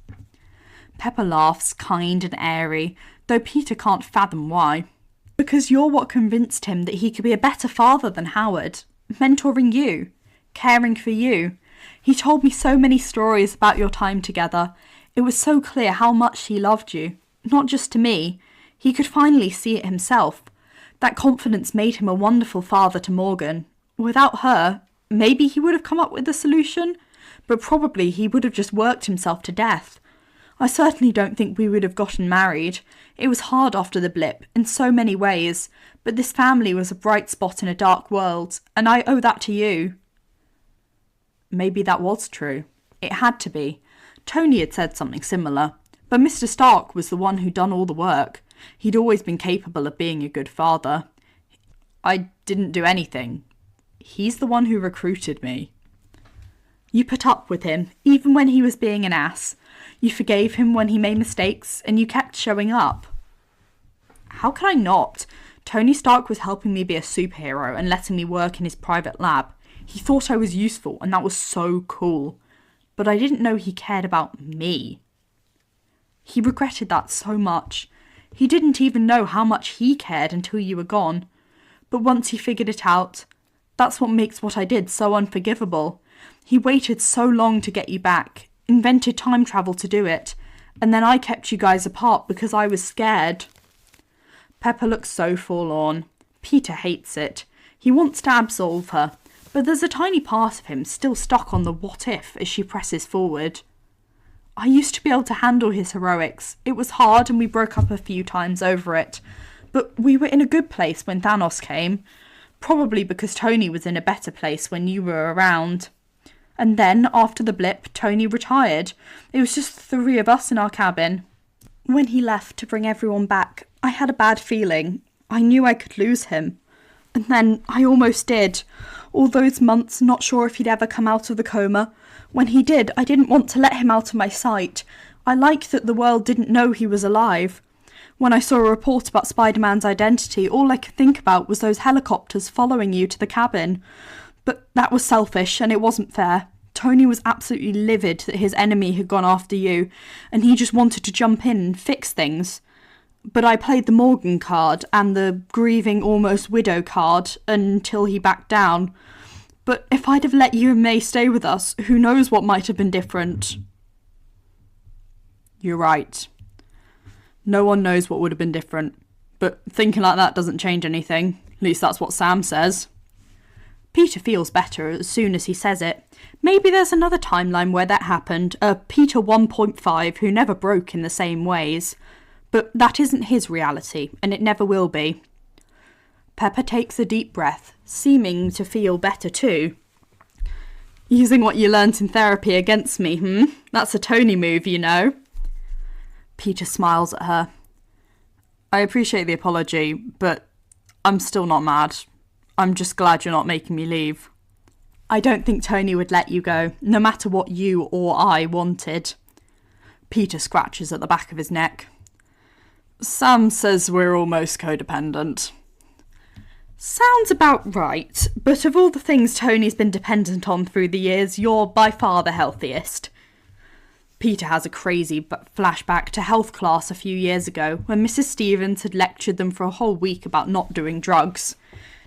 Pepper laughs, kind and airy, though Peter can't fathom why. Because you're what convinced him that he could be a better father than Howard, mentoring you, caring for you. He told me so many stories about your time together. It was so clear how much he loved you, not just to me. He could finally see it himself. That confidence made him a wonderful father to Morgan. Without her, maybe he would have come up with a solution, but probably he would have just worked himself to death. I certainly don't think we would have gotten married. It was hard after the blip, in so many ways, but this family was a bright spot in a dark world, and I owe that to you. Maybe that was true. It had to be. Tony had said something similar, but Mr. Stark was the one who'd done all the work. He'd always been capable of being a good father. I didn't do anything. He's the one who recruited me. You put up with him, even when he was being an ass. You forgave him when he made mistakes, and you kept showing up. How could I not? Tony Stark was helping me be a superhero and letting me work in his private lab. He thought I was useful, and that was so cool. But I didn't know he cared about me. He regretted that so much. He didn't even know how much he cared until you were gone. But once he figured it out, that's what makes what I did so unforgivable. He waited so long to get you back, invented time travel to do it, and then I kept you guys apart because I was scared. Pepper looks so forlorn. Peter hates it. He wants to absolve her, but there's a tiny part of him still stuck on the what if as she presses forward. I used to be able to handle his heroics. It was hard and we broke up a few times over it, but we were in a good place when Thanos came, probably because Tony was in a better place when you were around. And then, after the blip, Tony retired. It was just the three of us in our cabin. When he left to bring everyone back, I had a bad feeling. I knew I could lose him. And then I almost did. All those months not sure if he'd ever come out of the coma. When he did, I didn't want to let him out of my sight. I liked that the world didn't know he was alive. When I saw a report about Spider-Man's identity, all I could think about was those helicopters following you to the cabin. But that was selfish, and it wasn't fair. Tony was absolutely livid that his enemy had gone after you, and he just wanted to jump in and fix things. But I played the Morgan card and the grieving almost widow card until he backed down. But if I'd have let you and May stay with us, who knows what might have been different. You're right. No one knows what would have been different. But thinking like that doesn't change anything. At least that's what Sam says. Peter feels better as soon as he says it. Maybe there's another timeline where that happened, a Peter 1.5 who never broke in the same ways. But that isn't his reality, and it never will be. Pepper takes a deep breath, seeming to feel better too. Using what you learnt in therapy against me, That's a Tony move, you know. Peter smiles at her. I appreciate the apology, but I'm still not mad. I'm just glad you're not making me leave. I don't think Tony would let you go, no matter what you or I wanted. Peter scratches at the back of his neck. Sam says we're almost codependent. Sounds about right, but of all the things Tony's been dependent on through the years, you're by far the healthiest. Peter has a crazy flashback to health class a few years ago when Mrs. Stevens had lectured them for a whole week about not doing drugs.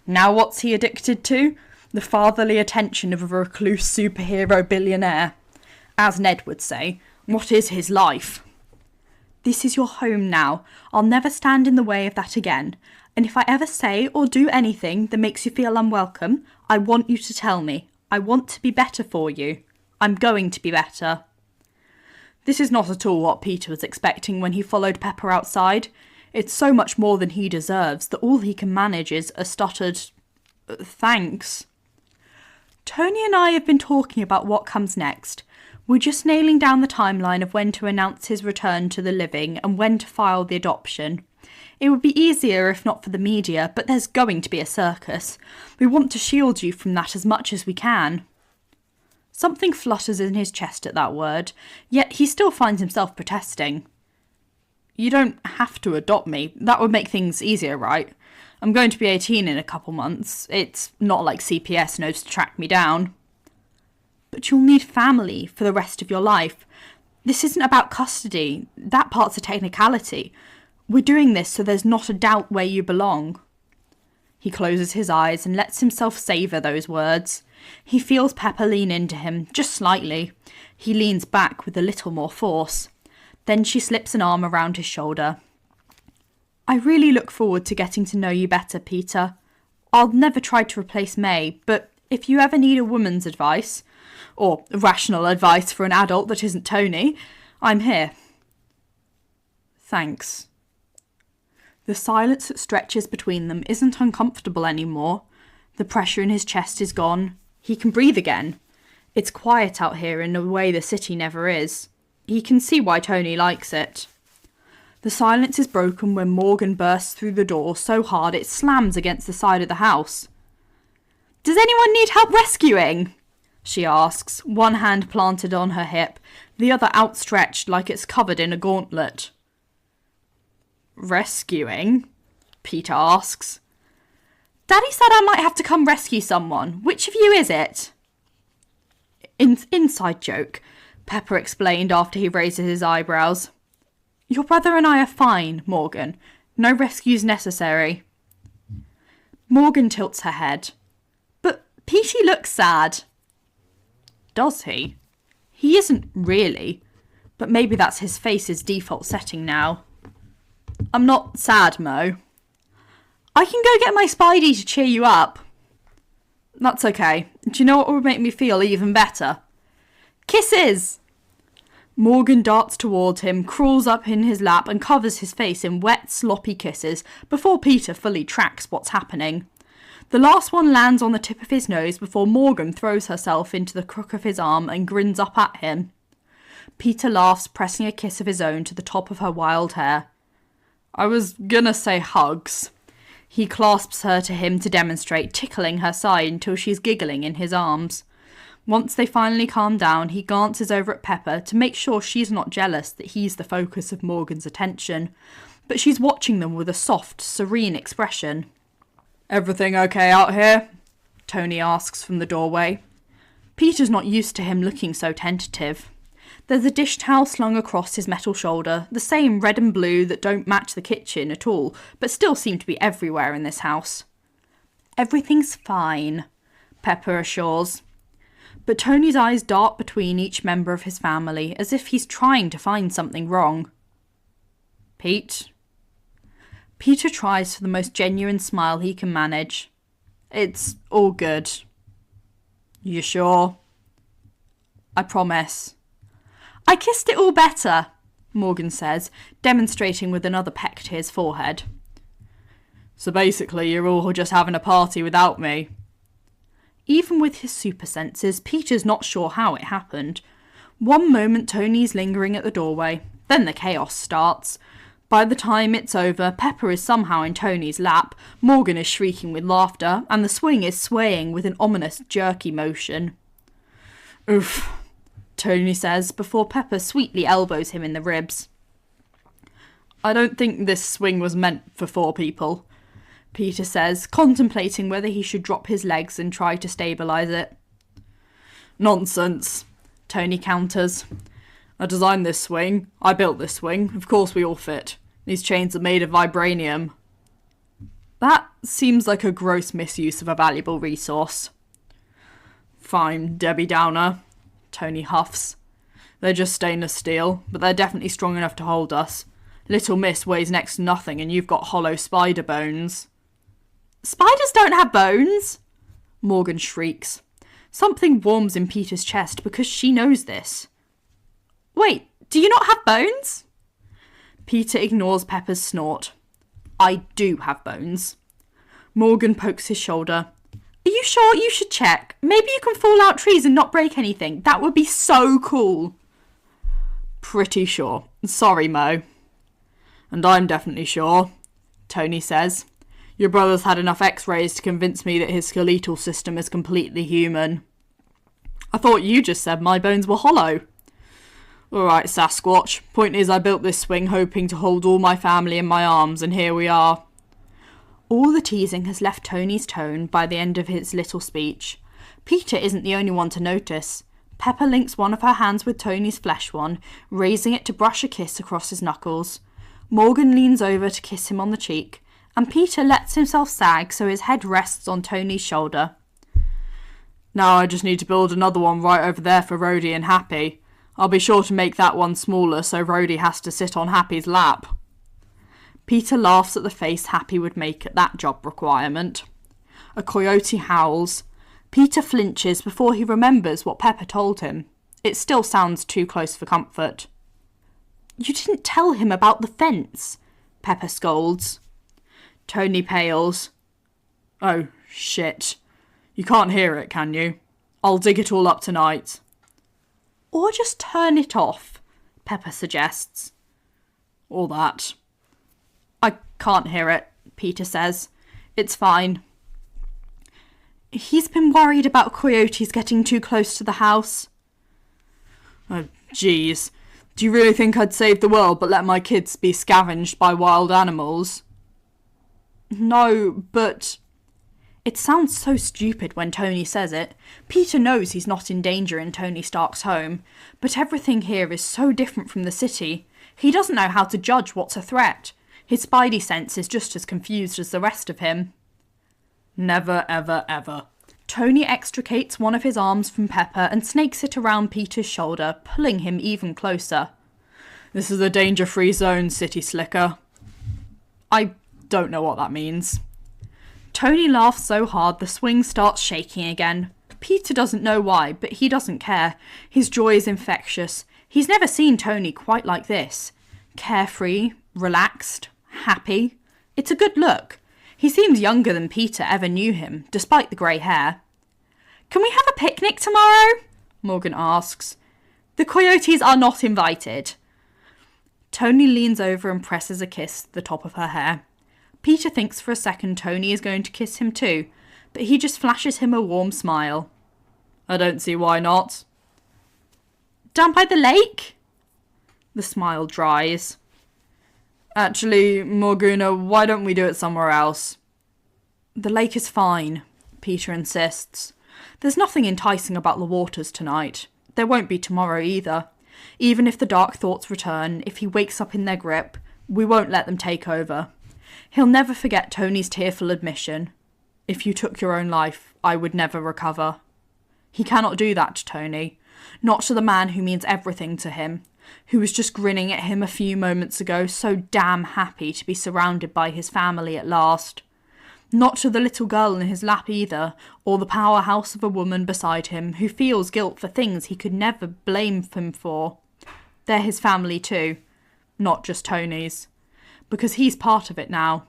Now what's he addicted to? The fatherly attention of a recluse superhero billionaire. As Ned would say, what is his life? This is your home now. I'll never stand in the way of that again. And if I ever say or do anything that makes you feel unwelcome, I want you to tell me. I want to be better for you. I'm going to be better. This is not at all what Peter was expecting when he followed Pepper outside. It's so much more than he deserves that all he can manage is a stuttered, thanks. Tony and I have been talking about what comes next. We're just nailing down the timeline of when to announce his return to the living and when to file the adoption. It would be easier if not for the media, but there's going to be a circus. We want to shield you from that as much as we can. Something flutters in his chest at that word, yet he still finds himself protesting. You don't have to adopt me. That would make things easier, right? I'm going to be 18 in a couple months. It's not like CPS knows to track me down. But you'll need family for the rest of your life. This isn't about custody. That part's a technicality. We're doing this so there's not a doubt where you belong. He closes his eyes and lets himself savour those words. He feels Pepper lean into him, just slightly. He leans back with a little more force. Then she slips an arm around his shoulder. I really look forward to getting to know you better, Peter. I'll never try to replace May, but if you ever need a woman's advice, or rational advice for an adult that isn't Tony, I'm here. Thanks. The silence that stretches between them isn't uncomfortable anymore. The pressure in his chest is gone. He can breathe again. It's quiet out here in a way the city never is. He can see why Tony likes it. The silence is broken when Morgan bursts through the door so hard it slams against the side of the house. Does anyone need help rescuing? She asks, one hand planted on her hip, the other outstretched like it's covered in a gauntlet. Rescuing? Peter asks. Daddy said I might have to come rescue someone. Which of you is it? Inside joke, Pepper explained after he raises his eyebrows. Your brother and I are fine, Morgan. No rescues necessary. Morgan tilts her head. But Petey looks sad. Does he? He isn't really. But maybe that's his face's default setting now. I'm not sad, Mo. I can go get my Spidey to cheer you up. That's okay. Do you know what would make me feel even better? Kisses! Morgan darts towards him, crawls up in his lap and covers his face in wet, sloppy kisses before Peter fully tracks what's happening. The last one lands on the tip of his nose before Morgan throws herself into the crook of his arm and grins up at him. Peter laughs, pressing a kiss of his own to the top of her wild hair. I was gonna say hugs. He clasps her to him to demonstrate, tickling her side until she's giggling in his arms. Once they finally calm down, he glances over at Pepper to make sure she's not jealous that he's the focus of Morgan's attention, but she's watching them with a soft, serene expression. Everything okay out here? Tony asks from the doorway. Peter's not used to him looking so tentative. There's a dish towel slung across his metal shoulder, the same red and blue that don't match the kitchen at all, but still seem to be everywhere in this house. Everything's fine, Pepper assures. But Tony's eyes dart between each member of his family, as if he's trying to find something wrong. Pete? Peter tries for the most genuine smile he can manage. It's all good. You sure? I promise. I kissed it all better, Morgan says, demonstrating with another peck to his forehead. So basically you're all just having a party without me. Even with his super senses, Peter's not sure how it happened. One moment Tony's lingering at the doorway, then the chaos starts. By the time it's over, Pepper is somehow in Tony's lap, Morgan is shrieking with laughter, and the swing is swaying with an ominous, jerky motion. Oof, Tony says, before Pepper sweetly elbows him in the ribs. I don't think this swing was meant for 4 people, Peter says, contemplating whether he should drop his legs and try to stabilise it. Nonsense, Tony counters. I designed this swing. I built this swing. Of course we all fit. These chains are made of vibranium. That seems like a gross misuse of a valuable resource. Fine, Debbie Downer, Tony huffs. They're just stainless steel, but they're definitely strong enough to hold us. Little Miss weighs next to nothing and you've got hollow spider bones. Spiders don't have bones, Morgan shrieks. Something warms in Peter's chest because she knows this. Wait, do you not have bones? Peter ignores Pepper's snort. I do have bones. Morgan pokes his shoulder. Are you sure? You should check. Maybe you can fall out trees and not break anything. That would be so cool. Pretty sure. Sorry, Mo. And I'm definitely sure, Tony says. Your brother's had enough x-rays to convince me that his skeletal system is completely human. I thought you just said my bones were hollow. Alright, Sasquatch. Point is, I built this swing hoping to hold all my family in my arms, and here we are. All the teasing has left Tony's tone by the end of his little speech. Peter isn't the only one to notice. Pepper links one of her hands with Tony's flesh one, raising it to brush a kiss across his knuckles. Morgan leans over to kiss him on the cheek, and Peter lets himself sag so his head rests on Tony's shoulder. Now I just need to build another one right over there for Rhodey and Happy. I'll be sure to make that one smaller so Rhodey has to sit on Happy's lap. Peter laughs at the face Happy would make at that job requirement. A coyote howls. Peter flinches before he remembers what Pepper told him. It still sounds too close for comfort. You didn't tell him about the fence, Pepper scolds. Tony pales. Oh, shit. You can't hear it, can you? I'll dig it all up tonight. Or just turn it off, Pepper suggests. Or that. I can't hear it, Peter says. It's fine. He's been worried about coyotes getting too close to the house. Oh, jeez. Do you really think I'd save the world but let my kids be scavenged by wild animals? No, but... It sounds so stupid when Tony says it. Peter knows he's not in danger in Tony Stark's home, but everything here is so different from the city. He doesn't know how to judge what's a threat. His spidey sense is just as confused as the rest of him. Never, ever, ever. Tony extricates one of his arms from Pepper and snakes it around Peter's shoulder, pulling him even closer. This is a danger-free zone, City Slicker. I don't know what that means. Tony laughs so hard the swing starts shaking again. Peter doesn't know why, but he doesn't care. His joy is infectious. He's never seen Tony quite like this. Carefree, relaxed, happy. It's a good look. He seems younger than Peter ever knew him, despite the grey hair. Can we have a picnic tomorrow? Morgan asks. The coyotes are not invited. Tony leans over and presses a kiss to the top of her hair. Peter thinks for a second Tony is going to kiss him too, but he just flashes him a warm smile. I don't see why not. Down by the lake? The smile dries. Actually, Morgana, why don't we do it somewhere else? The lake is fine, Peter insists. There's nothing enticing about the waters tonight. There won't be tomorrow either. Even if the dark thoughts return, if he wakes up in their grip, we won't let them take over. He'll never forget Tony's tearful admission. If you took your own life, I would never recover. He cannot do that to Tony. Not to the man who means everything to him, who was just grinning at him a few moments ago, so damn happy to be surrounded by his family at last. Not to the little girl in his lap either, or the powerhouse of a woman beside him who feels guilt for things he could never blame him for. They're his family too, not just Tony's. Because he's part of it now.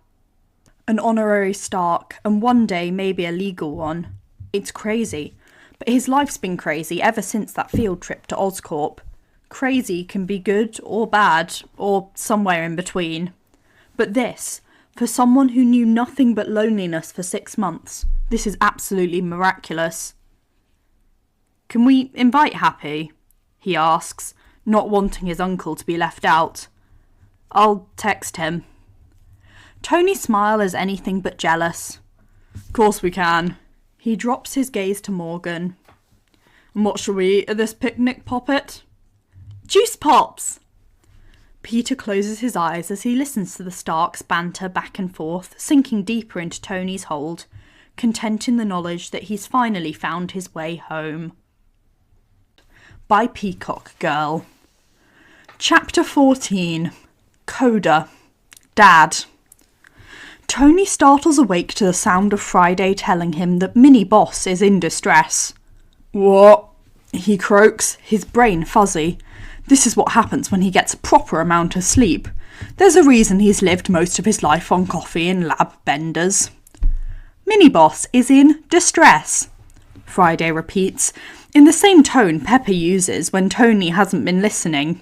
An honorary Stark, and one day maybe a legal one. It's crazy, but his life's been crazy ever since that field trip to Oscorp. Crazy can be good or bad, or somewhere in between. But this, for someone who knew nothing but loneliness for 6 months, this is absolutely miraculous. "Can we invite Happy?" he asks, not wanting his uncle to be left out. "I'll text him." Tony's smile is anything but jealous. "Course we can." He drops his gaze to Morgan. "And what shall we eat at this picnic, Poppet?" "Juice pops!" Peter closes his eyes as he listens to the Starks' banter back and forth, sinking deeper into Tony's hold, content in the knowledge that he's finally found his way home. By Peacockgirl. Chapter 14. Coda. Dad. Tony startles awake to the sound of Friday telling him that Mini Boss is in distress. "What?" he croaks, his brain fuzzy. This is what happens when he gets a proper amount of sleep. There's a reason he's lived most of his life on coffee and lab benders. "Mini Boss is in distress," Friday repeats, in the same tone Pepper uses when Tony hasn't been listening.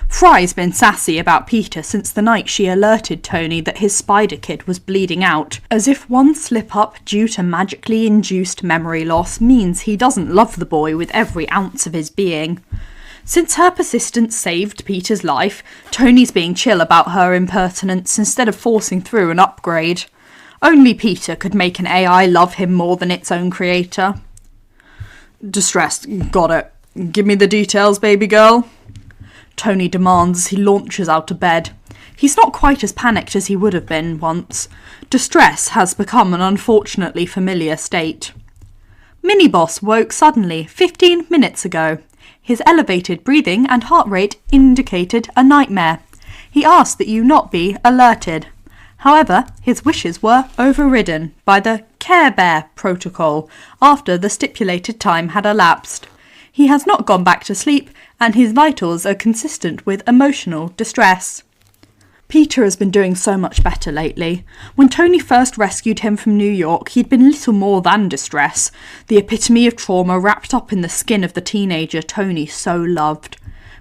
Fry's been sassy about Peter since the night she alerted Tony that his spider kid was bleeding out, as if one slip-up due to magically induced memory loss means he doesn't love the boy with every ounce of his being. Since her persistence saved Peter's life, Tony's being chill about her impertinence instead of forcing through an upgrade. Only Peter could make an AI love him more than its own creator. "Distressed, got it. Give me the details, baby girl," Tony demands as he launches out of bed. He's not quite as panicked as he would have been once. Distress has become an unfortunately familiar state. Mini Boss woke suddenly 15 minutes ago. His elevated breathing and heart rate indicated a nightmare. He asked that you not be alerted. However, his wishes were overridden by the Care Bear protocol after the stipulated time had elapsed. He has not gone back to sleep, and his vitals are consistent with emotional distress. Peter has been doing so much better lately. When Tony first rescued him from New York, he'd been little more than distress, the epitome of trauma wrapped up in the skin of the teenager Tony so loved.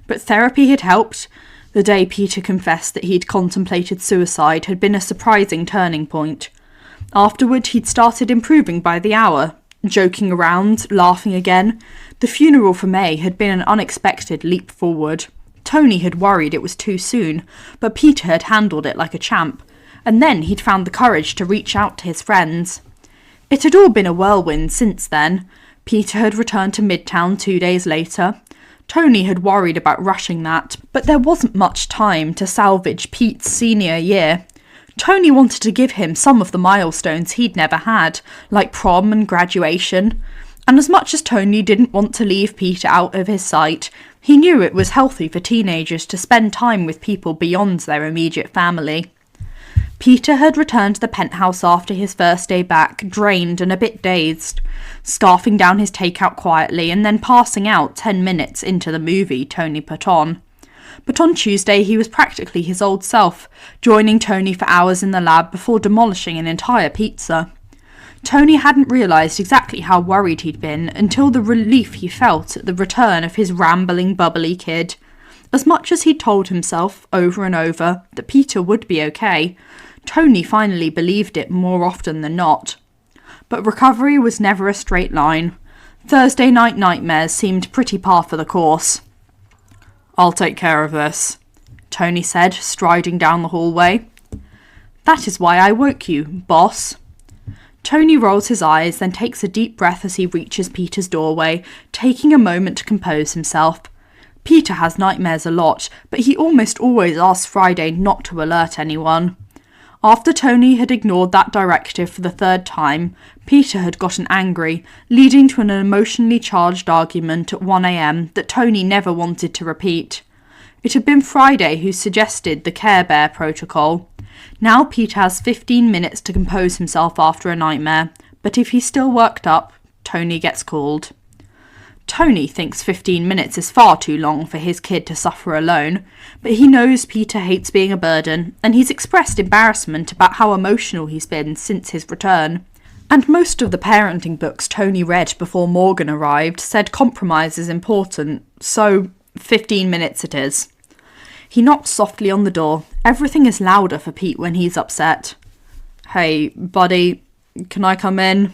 But therapy had helped. The day Peter confessed that he'd contemplated suicide had been a surprising turning point. Afterward, he'd started improving by the hour, joking around, laughing again. The funeral for May had been an unexpected leap forward. Tony had worried it was too soon, but Peter had handled it like a champ, and then he'd found the courage to reach out to his friends. It had all been a whirlwind since then. Peter had returned to Midtown 2 days later. Tony had worried about rushing that, but there wasn't much time to salvage Pete's senior year. Tony wanted to give him some of the milestones he'd never had, like prom and graduation. And as much as Tony didn't want to leave Peter out of his sight, he knew it was healthy for teenagers to spend time with people beyond their immediate family. Peter had returned to the penthouse after his first day back, drained and a bit dazed, scarfing down his takeout quietly and then passing out 10 minutes into the movie Tony put on. But on Tuesday he was practically his old self, joining Tony for hours in the lab before demolishing an entire pizza. Tony hadn't realised exactly how worried he'd been until the relief he felt at the return of his rambling, bubbly kid. As much as he'd told himself, over and over, that Peter would be okay, Tony finally believed it more often than not. But recovery was never a straight line. Thursday night nightmares seemed pretty par for the course. "I'll take care of this," Tony said, striding down the hallway. "That is why I woke you, boss." Tony rolls his eyes, then takes a deep breath as he reaches Peter's doorway, taking a moment to compose himself. Peter has nightmares a lot, but he almost always asks Friday not to alert anyone. After Tony had ignored that directive for the 3rd time, Peter had gotten angry, leading to an emotionally charged argument at 1 a.m. that Tony never wanted to repeat. It had been Friday who suggested the Care Bear protocol. Now Peter has 15 minutes to compose himself after a nightmare, but if he's still worked up, Tony gets called. Tony thinks 15 minutes is far too long for his kid to suffer alone, but he knows Peter hates being a burden, and he's expressed embarrassment about how emotional he's been since his return. And most of the parenting books Tony read before Morgan arrived said compromise is important, so 15 minutes it is. He knocks softly on the door. Everything is louder for Pete when he's upset. Hey, buddy, can I come in?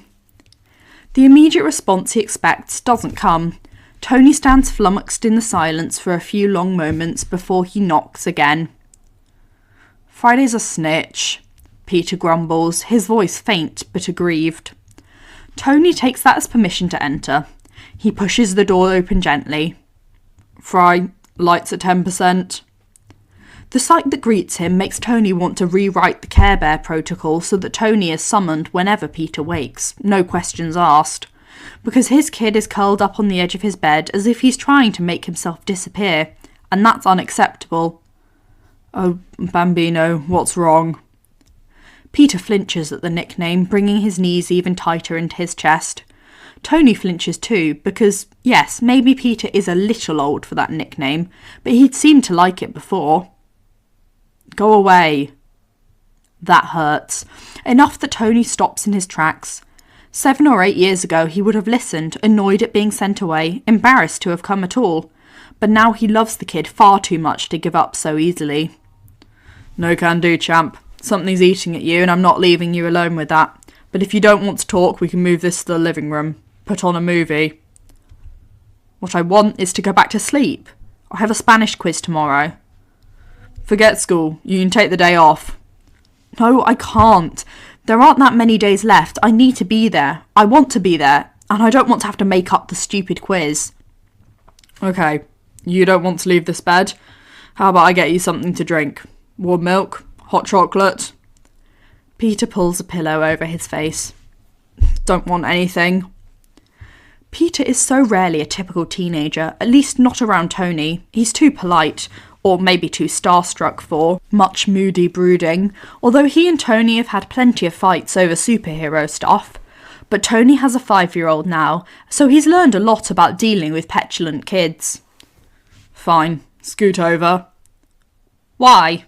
The immediate response he expects doesn't come. Tony stands flummoxed in the silence for a few long moments before he knocks again. Friday's a snitch, Peter grumbles, his voice faint but aggrieved. Tony takes that as permission to enter. He pushes the door open gently. Fry, lights at 10%. The sight that greets him makes Tony want to rewrite the Care Bear protocol so that Tony is summoned whenever Peter wakes, no questions asked, because his kid is curled up on the edge of his bed as if he's trying to make himself disappear, and that's unacceptable. Oh, Bambino, what's wrong? Peter flinches at the nickname, bringing his knees even tighter into his chest. Tony flinches too, because, yes, maybe Peter is a little old for that nickname, but he'd seemed to like it before. Go away. That hurts. Enough that Tony stops in his tracks. 7 or 8 years ago he would have listened, annoyed at being sent away, embarrassed to have come at all. But now he loves the kid far too much to give up so easily. No can do, champ. Something's eating at you and I'm not leaving you alone with that. But if you don't want to talk, we can move this to the living room. Put on a movie. What I want is to go back to sleep. I have a Spanish quiz tomorrow. Forget school. You can take the day off. No, I can't. There aren't that many days left. I need to be there. I want to be there. And I don't want to have to make up the stupid quiz. Okay. You don't want to leave this bed? How about I get you something to drink? Warm milk? Hot chocolate? Peter pulls a pillow over his face. Don't want anything. Peter is so rarely a typical teenager, at least not around Tony. He's too polite, or maybe too starstruck for much moody brooding, although he and Tony have had plenty of fights over superhero stuff. But Tony has a 5-year-old now, so he's learned a lot about dealing with petulant kids. Fine, scoot over. Why?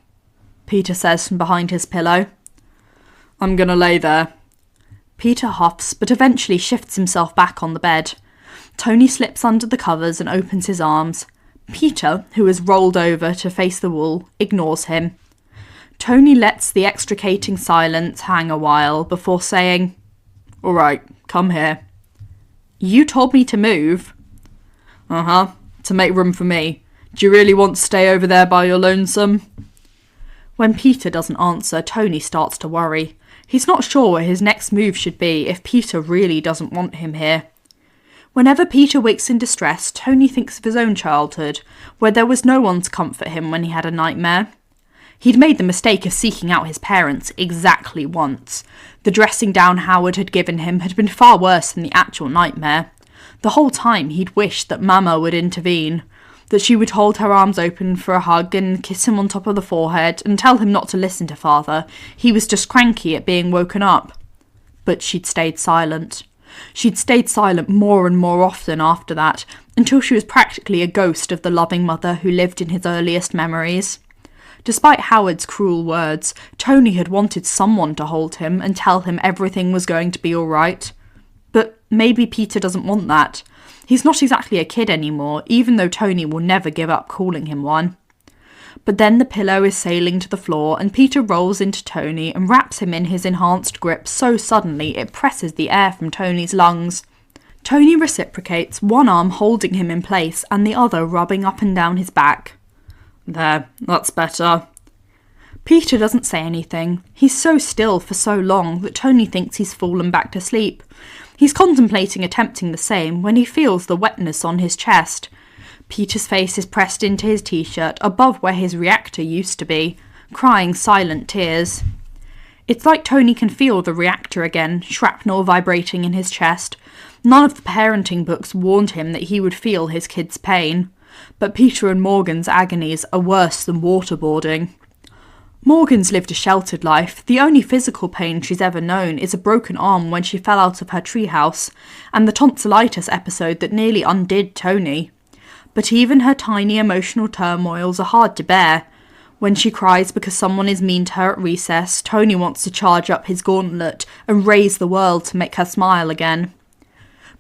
Peter says from behind his pillow. I'm gonna lay there. Peter huffs, but eventually shifts himself back on the bed. Tony slips under the covers and opens his arms. Peter, who has rolled over to face the wall, ignores him. Tony lets the extricating silence hang a while before saying, All right, come here. You told me to move. Uh-huh, to make room for me. Do you really want to stay over there by your lonesome? When Peter doesn't answer, Tony starts to worry. He's not sure where his next move should be if Peter really doesn't want him here. Whenever Peter wakes in distress, Tony thinks of his own childhood, where there was no one to comfort him when he had a nightmare. He'd made the mistake of seeking out his parents exactly once. The dressing down Howard had given him had been far worse than the actual nightmare. The whole time he'd wished that Mama would intervene, that she would hold her arms open for a hug and kiss him on top of the forehead and tell him not to listen to Father. He was just cranky at being woken up. But she'd stayed silent. She'd stayed silent more and more often after that, until she was practically a ghost of the loving mother who lived in his earliest memories. Despite Howard's cruel words, Tony had wanted someone to hold him and tell him everything was going to be all right. But maybe Peter doesn't want that. He's not exactly a kid anymore, even though Tony will never give up calling him one. But then the pillow is sailing to the floor and Peter rolls into Tony and wraps him in his enhanced grip so suddenly it presses the air from Tony's lungs. Tony reciprocates, one arm holding him in place and the other rubbing up and down his back. There, that's better. Peter doesn't say anything. He's so still for so long that Tony thinks he's fallen back to sleep. He's contemplating attempting the same when he feels the wetness on his chest. Peter's face is pressed into his t-shirt above where his reactor used to be, crying silent tears. It's like Tony can feel the reactor again, shrapnel vibrating in his chest. None of the parenting books warned him that he would feel his kid's pain. But Peter and Morgan's agonies are worse than waterboarding. Morgan's lived a sheltered life. The only physical pain she's ever known is a broken arm when she fell out of her treehouse, and the tonsillitis episode that nearly undid Tony. But even her tiny emotional turmoils are hard to bear. When she cries because someone is mean to her at recess, Tony wants to charge up his gauntlet and raise the world to make her smile again.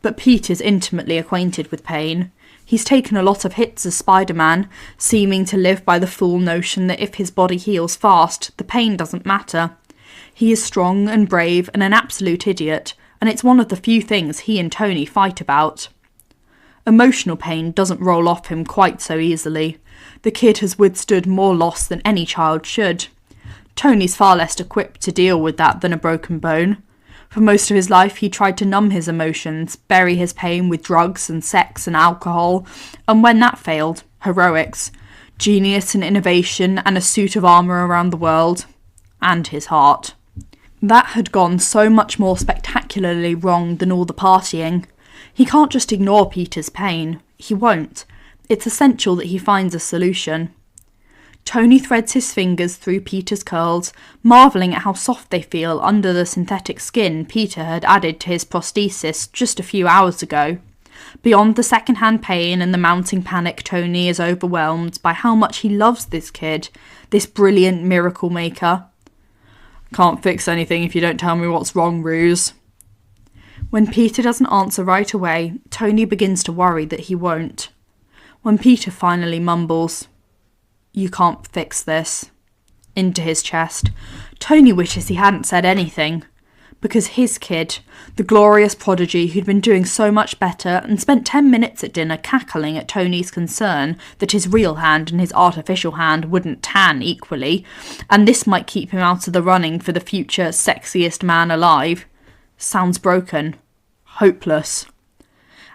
But Pete is intimately acquainted with pain. He's taken a lot of hits as Spider-Man, seeming to live by the fool notion that if his body heals fast, the pain doesn't matter. He is strong and brave and an absolute idiot, and it's one of the few things he and Tony fight about. Emotional pain doesn't roll off him quite so easily. The kid has withstood more loss than any child should. Tony's far less equipped to deal with that than a broken bone. For most of his life he tried to numb his emotions, bury his pain with drugs and sex and alcohol, and when that failed, heroics, genius and innovation and a suit of armour around the world. And his heart. That had gone so much more spectacularly wrong than all the partying. He can't just ignore Peter's pain. He won't. It's essential that he finds a solution. Tony threads his fingers through Peter's curls, marvelling at how soft they feel under the synthetic skin Peter had added to his prosthesis just a few hours ago. Beyond the second-hand pain and the mounting panic, Tony is overwhelmed by how much he loves this kid, this brilliant miracle maker. Can't fix anything if you don't tell me what's wrong, Ruse. When Peter doesn't answer right away, Tony begins to worry that he won't. When Peter finally mumbles, "You can't fix this," into his chest, Tony wishes he hadn't said anything, because his kid, the glorious prodigy who'd been doing so much better and spent 10 minutes at dinner cackling at Tony's concern that his real hand and his artificial hand wouldn't tan equally, and this might keep him out of the running for the future sexiest man alive, sounds broken, hopeless.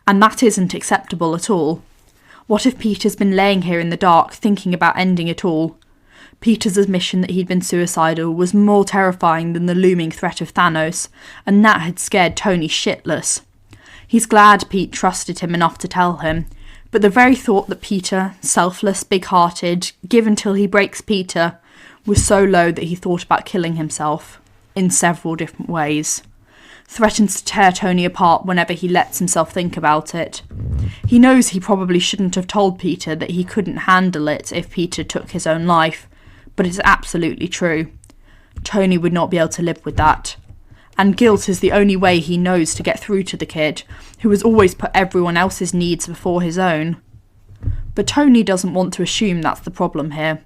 And that isn't acceptable at all. What if Peter's been laying here in the dark thinking about ending it all? Peter's admission that he'd been suicidal was more terrifying than the looming threat of Thanos, and that had scared Tony shitless. He's glad Pete trusted him enough to tell him, but the very thought that Peter, selfless, big-hearted, give until he breaks Peter, was so low that he thought about killing himself, in several different ways. Threatens to tear Tony apart whenever he lets himself think about it. He knows he probably shouldn't have told Peter that he couldn't handle it if Peter took his own life, but it's absolutely true. Tony would not be able to live with that. And guilt is the only way he knows to get through to the kid, who has always put everyone else's needs before his own. But Tony doesn't want to assume that's the problem here,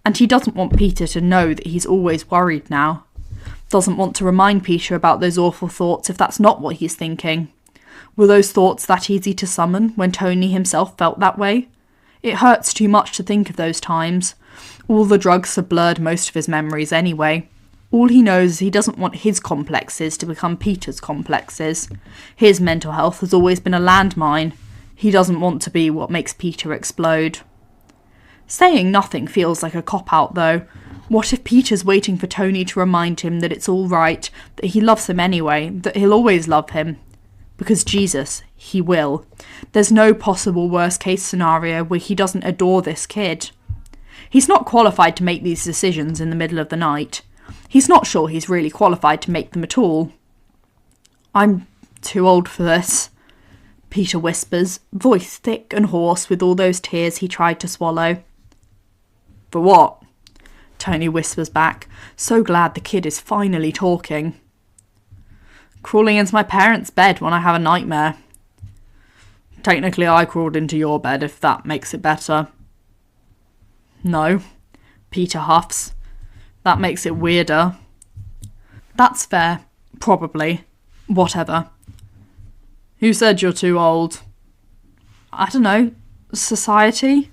and he doesn't want Peter to know that he's always worried now. Doesn't want to remind Peter about those awful thoughts if that's not what he's thinking. Were those thoughts that easy to summon when Tony himself felt that way? It hurts too much to think of those times. All the drugs have blurred most of his memories anyway. All he knows is he doesn't want his complexes to become Peter's complexes. His mental health has always been a landmine. He doesn't want to be what makes Peter explode. Saying nothing feels like a cop-out though. What if Peter's waiting for Tony to remind him that it's all right, that he loves him anyway, that he'll always love him? Because Jesus, he will. There's no possible worst-case scenario where he doesn't adore this kid. He's not qualified to make these decisions in the middle of the night. He's not sure he's really qualified to make them at all. "I'm too old for this," Peter whispers, voice thick and hoarse with all those tears he tried to swallow. "For what?" Tony whispers back, so glad the kid is finally talking. "Crawling into my parents' bed when I have a nightmare." "Technically I crawled into your bed, if that makes it better." "No," Peter huffs. "That makes it weirder." "That's fair. Probably. Whatever." "Who said you're too old?" "I don't know. Society?"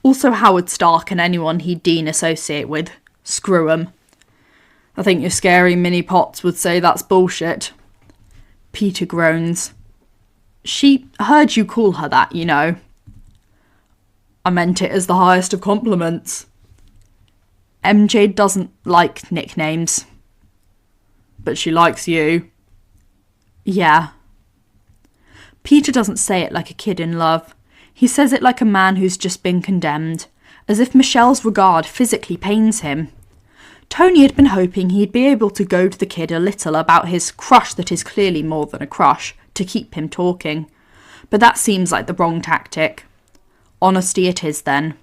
Also Howard Stark and anyone he'd Dean associate with. Screw 'em. "I think your scary Minnie Potts would say that's bullshit." Peter groans. "She heard you call her that, you know." "I meant it as the highest of compliments." "MJ doesn't like nicknames." "But she likes you." "Yeah." Peter doesn't say it like a kid in love. He says it like a man who's just been condemned, as if Michelle's regard physically pains him. Tony had been hoping he'd be able to goad the kid a little about his crush that is clearly more than a crush, to keep him talking. But that seems like the wrong tactic. Honesty it is then.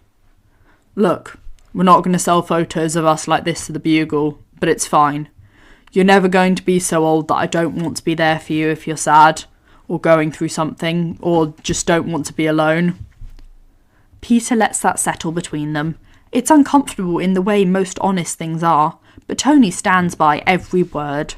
"Look, we're not going to sell photos of us like this to the Bugle, but it's fine. You're never going to be so old that I don't want to be there for you if you're sad, or going through something, or just don't want to be alone. Peter lets that settle between them. It's uncomfortable in the way most honest things are, but Tony stands by every word.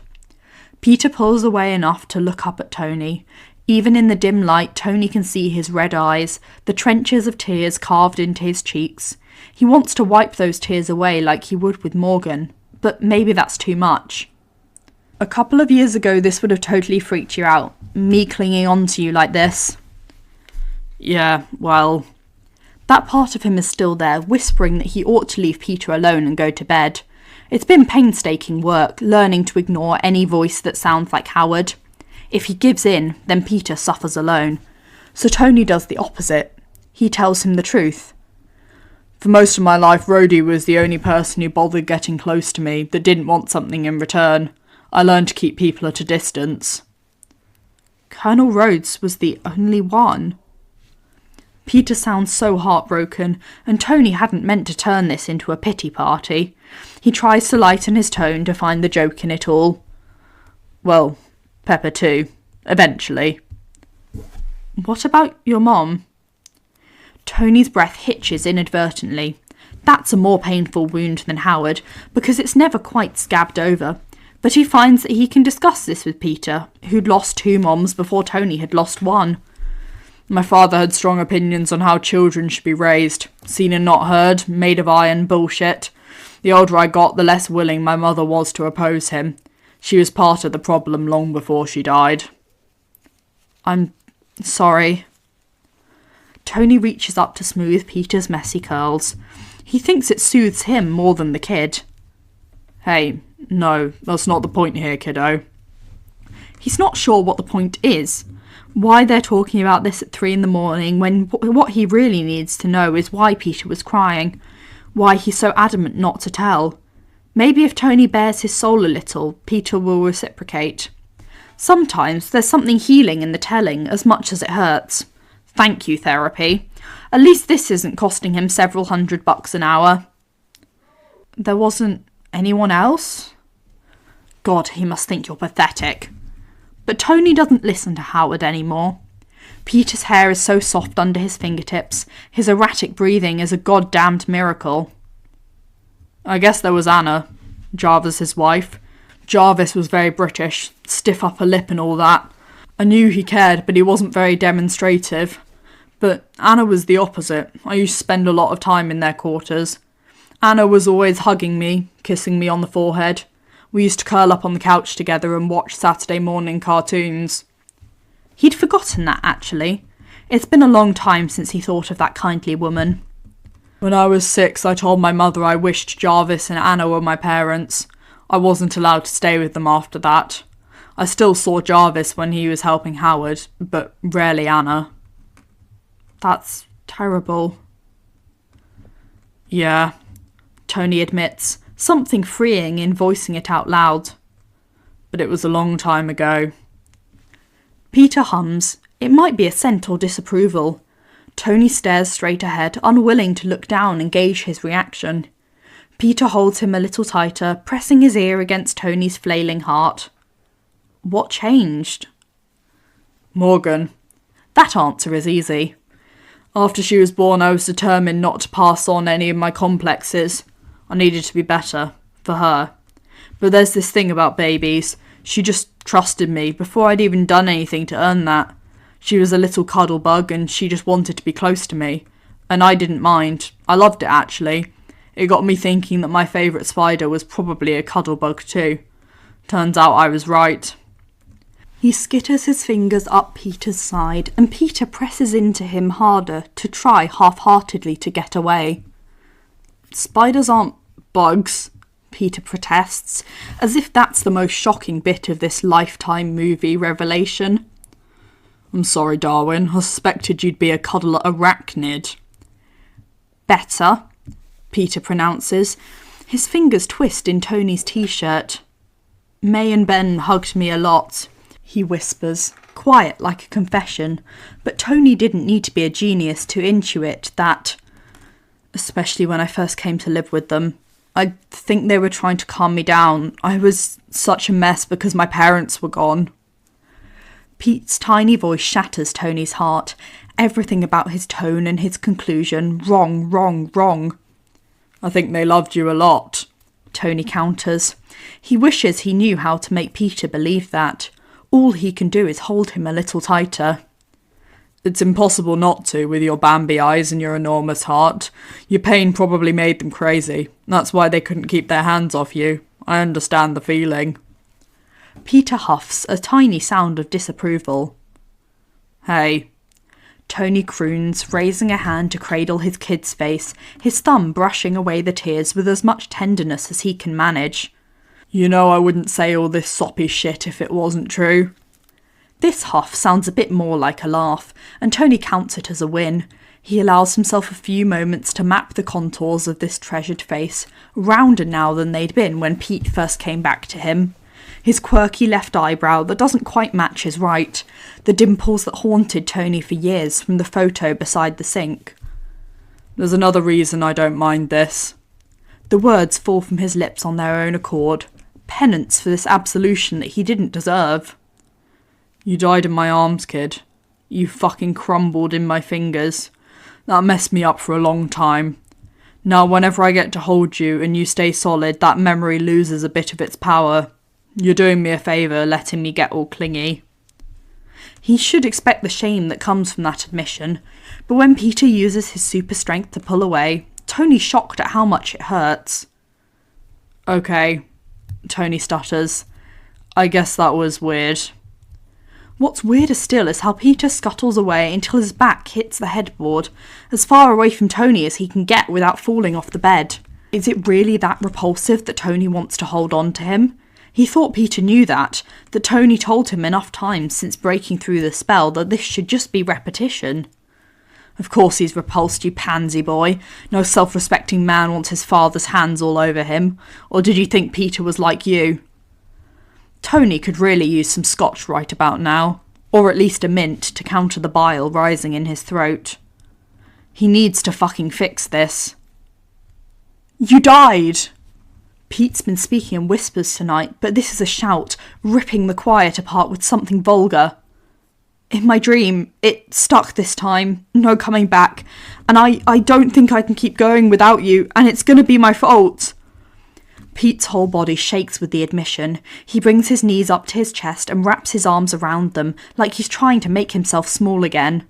Peter pulls away enough to look up at Tony. Even in the dim light, Tony can see his red eyes, the trenches of tears carved into his cheeks. He wants to wipe those tears away like he would with Morgan, but maybe that's too much. A couple of years ago, this would have totally freaked you out, me clinging on to you like this. Yeah, well... That part of him is still there, whispering that he ought to leave Peter alone and go to bed. It's been painstaking work, learning to ignore any voice that sounds like Howard. If he gives in, then Peter suffers alone. So Tony does the opposite. He tells him the truth. For most of my life, Rhodey was the only person who bothered getting close to me that didn't want something in return. I learned to keep people at a distance. Colonel Rhodes was the only one. Peter sounds so heartbroken, and Tony hadn't meant to turn this into a pity party. He tries to lighten his tone to find the joke in it all. Well, Pepper too, eventually. What about your mom? Tony's breath hitches inadvertently. That's a more painful wound than Howard, because it's never quite scabbed over. But he finds that he can discuss this with Peter, who'd lost 2 moms before Tony had lost 1. My father had strong opinions on how children should be raised. Seen and not heard, made of iron bullshit. The older I got, the less willing my mother was to oppose him. She was part of the problem long before she died. I'm sorry. Tony reaches up to smooth Peter's messy curls. He thinks it soothes him more than the kid. Hey, no, that's not the point here, kiddo. He's not sure what the point is. Why they're talking about this at 3 in the morning when what he really needs to know is why Peter was crying. Why he's so adamant not to tell. Maybe if Tony bares his soul a little, Peter will reciprocate. Sometimes there's something healing in the telling as much as it hurts. Thank you, therapy. At least this isn't costing him several $100 an hour. There wasn't anyone else? God, he must think you're pathetic. But Tony doesn't listen to Howard anymore. Peter's hair is so soft under his fingertips. His erratic breathing is a goddamned miracle. I guess there was Anna, Jarvis's wife. Jarvis was very British, stiff upper lip and all that. I knew he cared, but he wasn't very demonstrative. But Anna was the opposite. I used to spend a lot of time in their quarters. Anna was always hugging me, kissing me on the forehead. We used to curl up on the couch together and watch Saturday morning cartoons. He'd forgotten that, actually. It's been a long time since he thought of that kindly woman. When I was 6, I told my mother I wished Jarvis and Anna were my parents. I wasn't allowed to stay with them after that. I still saw Jarvis when he was helping Howard, but rarely Anna. That's terrible. Yeah, Tony admits, something freeing in voicing it out loud. But it was a long time ago. Peter hums. It might be assent or disapproval. Tony stares straight ahead, unwilling to look down and gauge his reaction. Peter holds him a little tighter, pressing his ear against Tony's flailing heart. What changed? Morgan. That answer is easy. After she was born, I was determined not to pass on any of my complexes. I needed to be better, for her. But there's this thing about babies. She just trusted me before I'd even done anything to earn that. She was a little cuddle bug and she just wanted to be close to me. And I didn't mind. I loved it, actually. It got me thinking that my favourite spider was probably a cuddle bug too. Turns out I was right. He skitters his fingers up Peter's side, and Peter presses into him harder to try half-heartedly to get away. Spiders aren't bugs, Peter protests, as if that's the most shocking bit of this Lifetime movie revelation. I'm sorry, Darwin. I suspected you'd be a cuddle arachnid. Better, Peter pronounces. His fingers twist in Tony's t-shirt. May and Ben hugged me a lot, he whispers, quiet like a confession, but Tony didn't need to be a genius to intuit that, especially when I first came to live with them. I think they were trying to calm me down. I was such a mess because my parents were gone. Pete's tiny voice shatters Tony's heart. Everything about his tone and his conclusion, wrong, wrong, wrong. I think they loved you a lot, Tony counters. He wishes he knew how to make Peter believe that. All he can do is hold him a little tighter. It's impossible not to, with your Bambi eyes and your enormous heart. Your pain probably made them crazy. That's why they couldn't keep their hands off you. I understand the feeling. Peter huffs, a tiny sound of disapproval. Hey. Tony croons, raising a hand to cradle his kid's face, his thumb brushing away the tears with as much tenderness as he can manage. You know I wouldn't say all this soppy shit if it wasn't true. This huff sounds a bit more like a laugh, and Tony counts it as a win. He allows himself a few moments to map the contours of this treasured face, rounder now than they'd been when Pete first came back to him. His quirky left eyebrow that doesn't quite match his right, the dimples that haunted Tony for years from the photo beside the sink. There's another reason I don't mind this. The words fall from his lips on their own accord, penance for this absolution that he didn't deserve. You died in my arms, kid. You fucking crumbled in my fingers. That messed me up for a long time. Now whenever I get to hold you and you stay solid, that memory loses a bit of its power. You're doing me a favour letting me get all clingy. He should expect the shame that comes from that admission, but when Peter uses his super strength to pull away, Tony's shocked at how much it hurts. Okay, Tony stutters. I guess that was weird. What's weirder still is how Peter scuttles away until his back hits the headboard, as far away from Tony as he can get without falling off the bed. Is it really that repulsive that Tony wants to hold on to him? He thought Peter knew that Tony told him enough times since breaking through the spell that this should just be repetition. Of course he's repulsed, you pansy boy. No self-respecting man wants his father's hands all over him. Or did you think Peter was like you? Tony could really use some scotch right about now, or at least a mint to counter the bile rising in his throat. He needs to fucking fix this. You died! Pete's been speaking in whispers tonight, but this is a shout, ripping the quiet apart with something vulgar. In my dream, it stuck this time, no coming back, and I don't think I can keep going without you, and it's gonna be my fault. Pete's whole body shakes with the admission. He brings his knees up to his chest and wraps his arms around them, like he's trying to make himself small again.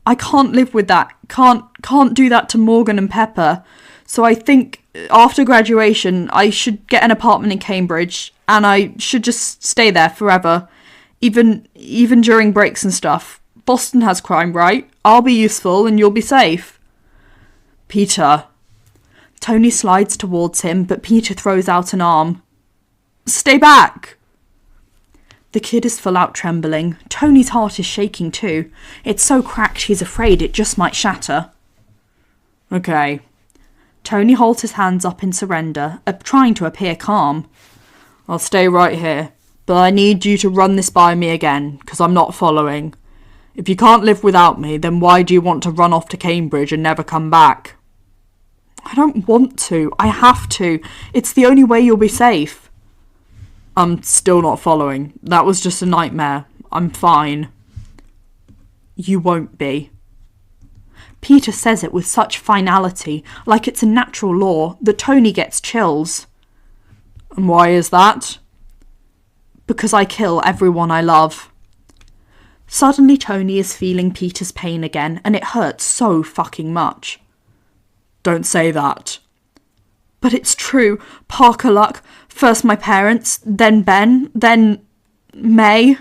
I can't live with that, can't do that to Morgan and Pepper, so I think after graduation I should get an apartment in Cambridge, and I should just stay there forever, even during breaks and stuff. Boston has crime, right? I'll be useful and you'll be safe. Peter. Tony slides towards him, but Peter throws out an arm. Stay back! The kid is full out trembling. Tony's heart is shaking too. It's so cracked he's afraid it just might shatter. Okay. Tony holds his hands up in surrender, trying to appear calm. I'll stay right here, but I need you to run this by me again, because I'm not following. If you can't live without me, then why do you want to run off to Cambridge and never come back? I don't want to. I have to. It's the only way you'll be safe. I'm still not following. That was just a nightmare. I'm fine. You won't be. Peter says it with such finality, like it's a natural law, that Tony gets chills. And why is that? Because I kill everyone I love. Suddenly Tony is feeling Peter's pain again, and it hurts so fucking much. Don't say that. But it's true. Parker luck. First my parents, then Ben, then May.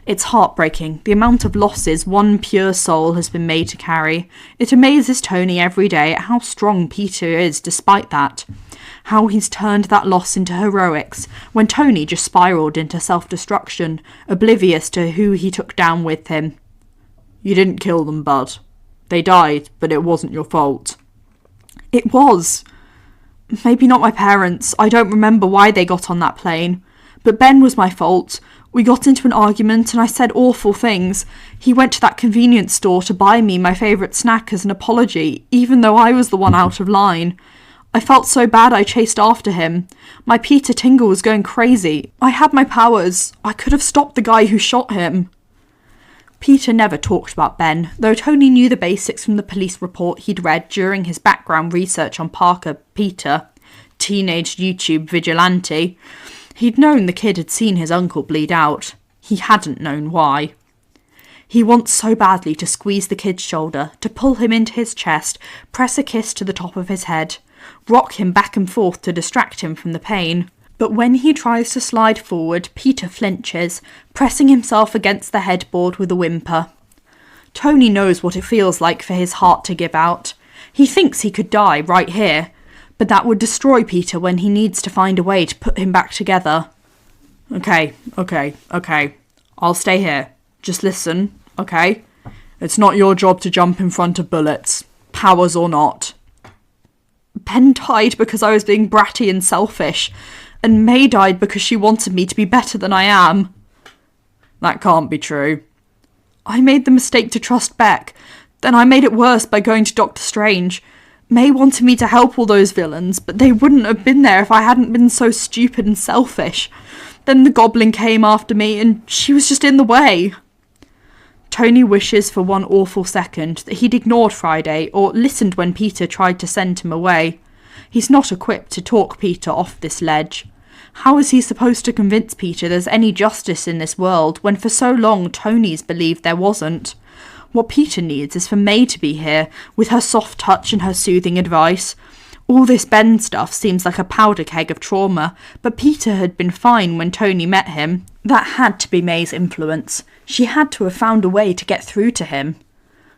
It's heartbreaking, the amount of losses one pure soul has been made to carry. It amazes Tony every day at how strong Peter is despite that. How he's turned that loss into heroics, when Tony just spiralled into self-destruction, oblivious to who he took down with him. You didn't kill them, bud. They died, but it wasn't your fault. It was. Maybe not my parents. I don't remember why they got on that plane. But Ben was my fault. We got into an argument and I said awful things. He went to that convenience store to buy me my favourite snack as an apology, even though I was the one out of line. I felt so bad I chased after him. My Peter Tingle was going crazy. I had my powers. I could have stopped the guy who shot him. Peter never talked about Ben, though Tony knew the basics from the police report he'd read during his background research on Parker Peter, teenage YouTube vigilante. He'd known the kid had seen his uncle bleed out. He hadn't known why. He wants so badly to squeeze the kid's shoulder, to pull him into his chest, press a kiss to the top of his head, rock him back and forth to distract him from the pain. But when he tries to slide forward, Peter flinches, pressing himself against the headboard with a whimper. Tony knows what it feels like for his heart to give out. He thinks he could die right here, but that would destroy Peter when he needs to find a way to put him back together. Okay. I'll stay here. Just listen, okay? It's not your job to jump in front of bullets, powers or not. Ben died because I was being bratty and selfish, and May died because she wanted me to be better than I am. That can't be true. I made the mistake to trust Beck. Then I made it worse by going to Doctor Strange. May wanted me to help all those villains, but they wouldn't have been there if I hadn't been so stupid and selfish. Then the Goblin came after me, and she was just in the way. Tony wishes for one awful second that he'd ignored Friday or listened when Peter tried to send him away. He's not equipped to talk Peter off this ledge. How is he supposed to convince Peter there's any justice in this world when for so long Tony's believed there wasn't? What Peter needs is for May to be here, with her soft touch and her soothing advice. All this Ben stuff seems like a powder keg of trauma, but Peter had been fine when Tony met him. That had to be May's influence. She had to have found a way to get through to him.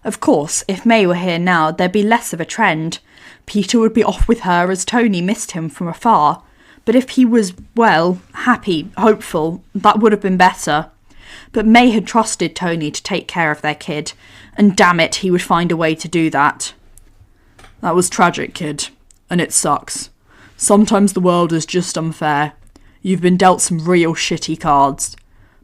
Of course, if May were here now, there'd be less of a trend. Peter would be off with her as Tony missed him from afar. But if he was, well, happy, hopeful, that would have been better. But May had trusted Tony to take care of their kid, and damn it, he would find a way to do that. That was tragic, kid, and it sucks. Sometimes the world is just unfair. You've been dealt some real shitty cards.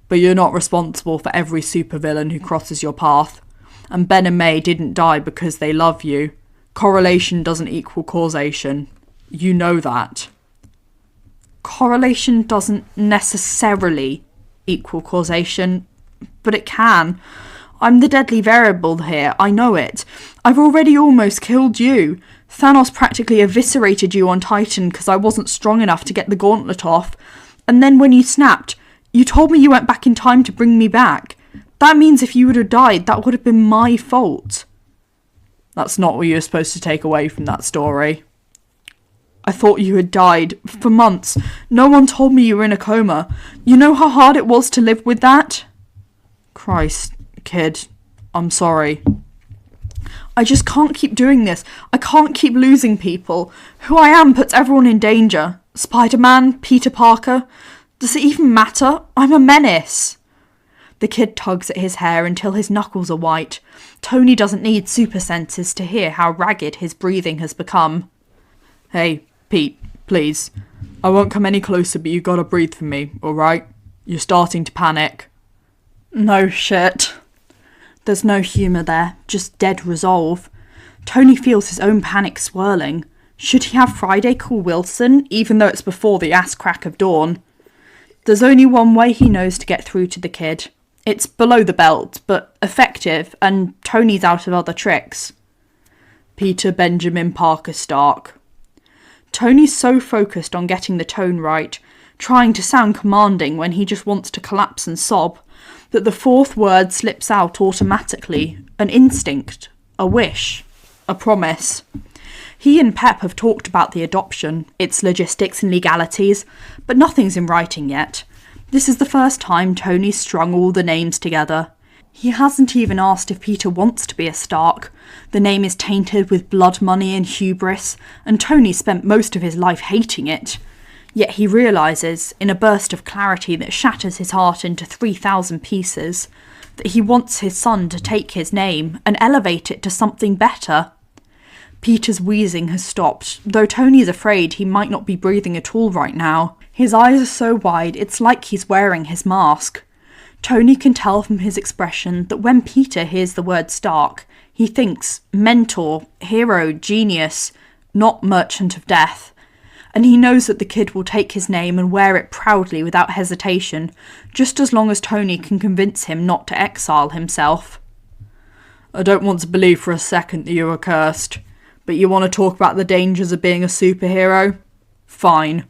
But you're not responsible for every supervillain who crosses your path. And Ben and May didn't die because they love you. Correlation doesn't equal causation. You know that. Correlation doesn't necessarily equal causation, but it can. I'm the deadly variable here, I know it. I've already almost killed you. Thanos practically eviscerated you on Titan because I wasn't strong enough to get the gauntlet off. And then when you snapped, you told me you went back in time to bring me back. That means if you would have died, that would have been my fault. That's not what you're supposed to take away from that story. I thought you had died for months. No one told me you were in a coma. You know how hard it was to live with that? Christ, kid, I'm sorry. I just can't keep doing this. I can't keep losing people. Who I am puts everyone in danger. Spider-Man, Peter Parker. Does it even matter? I'm a menace. The kid tugs at his hair until his knuckles are white. Tony doesn't need super senses to hear how ragged his breathing has become. Hey, Pete, please. I won't come any closer, but you gotta breathe for me, alright? You're starting to panic. No shit. There's no humour there, just dead resolve. Tony feels his own panic swirling. Should he have Friday call Wilson, even though it's before the ass crack of dawn? There's only one way he knows to get through to the kid. It's below the belt, but effective, and Tony's out of other tricks. Peter Benjamin Parker Stark. Tony's so focused on getting the tone right, trying to sound commanding when he just wants to collapse and sob, that the fourth word slips out automatically. An instinct, a wish, a promise. He and Pep have talked about the adoption, its logistics and legalities, but nothing's in writing yet. This is the first time Tony's strung all the names together. He hasn't even asked if Peter wants to be a Stark. The name is tainted with blood money and hubris, and Tony spent most of his life hating it. Yet he realises, in a burst of clarity that shatters his heart into 3,000 pieces, that he wants his son to take his name and elevate it to something better. Peter's wheezing has stopped, though Tony's afraid he might not be breathing at all right now. His eyes are so wide it's like he's wearing his mask. Tony can tell from his expression that when Peter hears the word Stark, he thinks mentor, hero, genius, not Merchant of Death. And he knows that the kid will take his name and wear it proudly without hesitation, just as long as Tony can convince him not to exile himself. I don't want to believe for a second that you are cursed, but you want to talk about the dangers of being a superhero? Fine.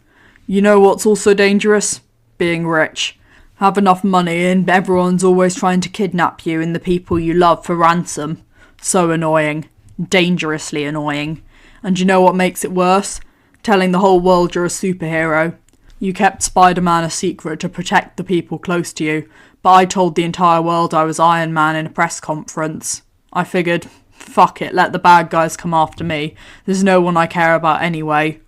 You know what's also dangerous? Being rich. Have enough money and everyone's always trying to kidnap you and the people you love for ransom. So annoying. Dangerously annoying. And you know what makes it worse? Telling the whole world you're a superhero. You kept Spider-Man a secret to protect the people close to you, but I told the entire world I was Iron Man in a press conference. I figured, fuck it, let the bad guys come after me. There's no one I care about anyway.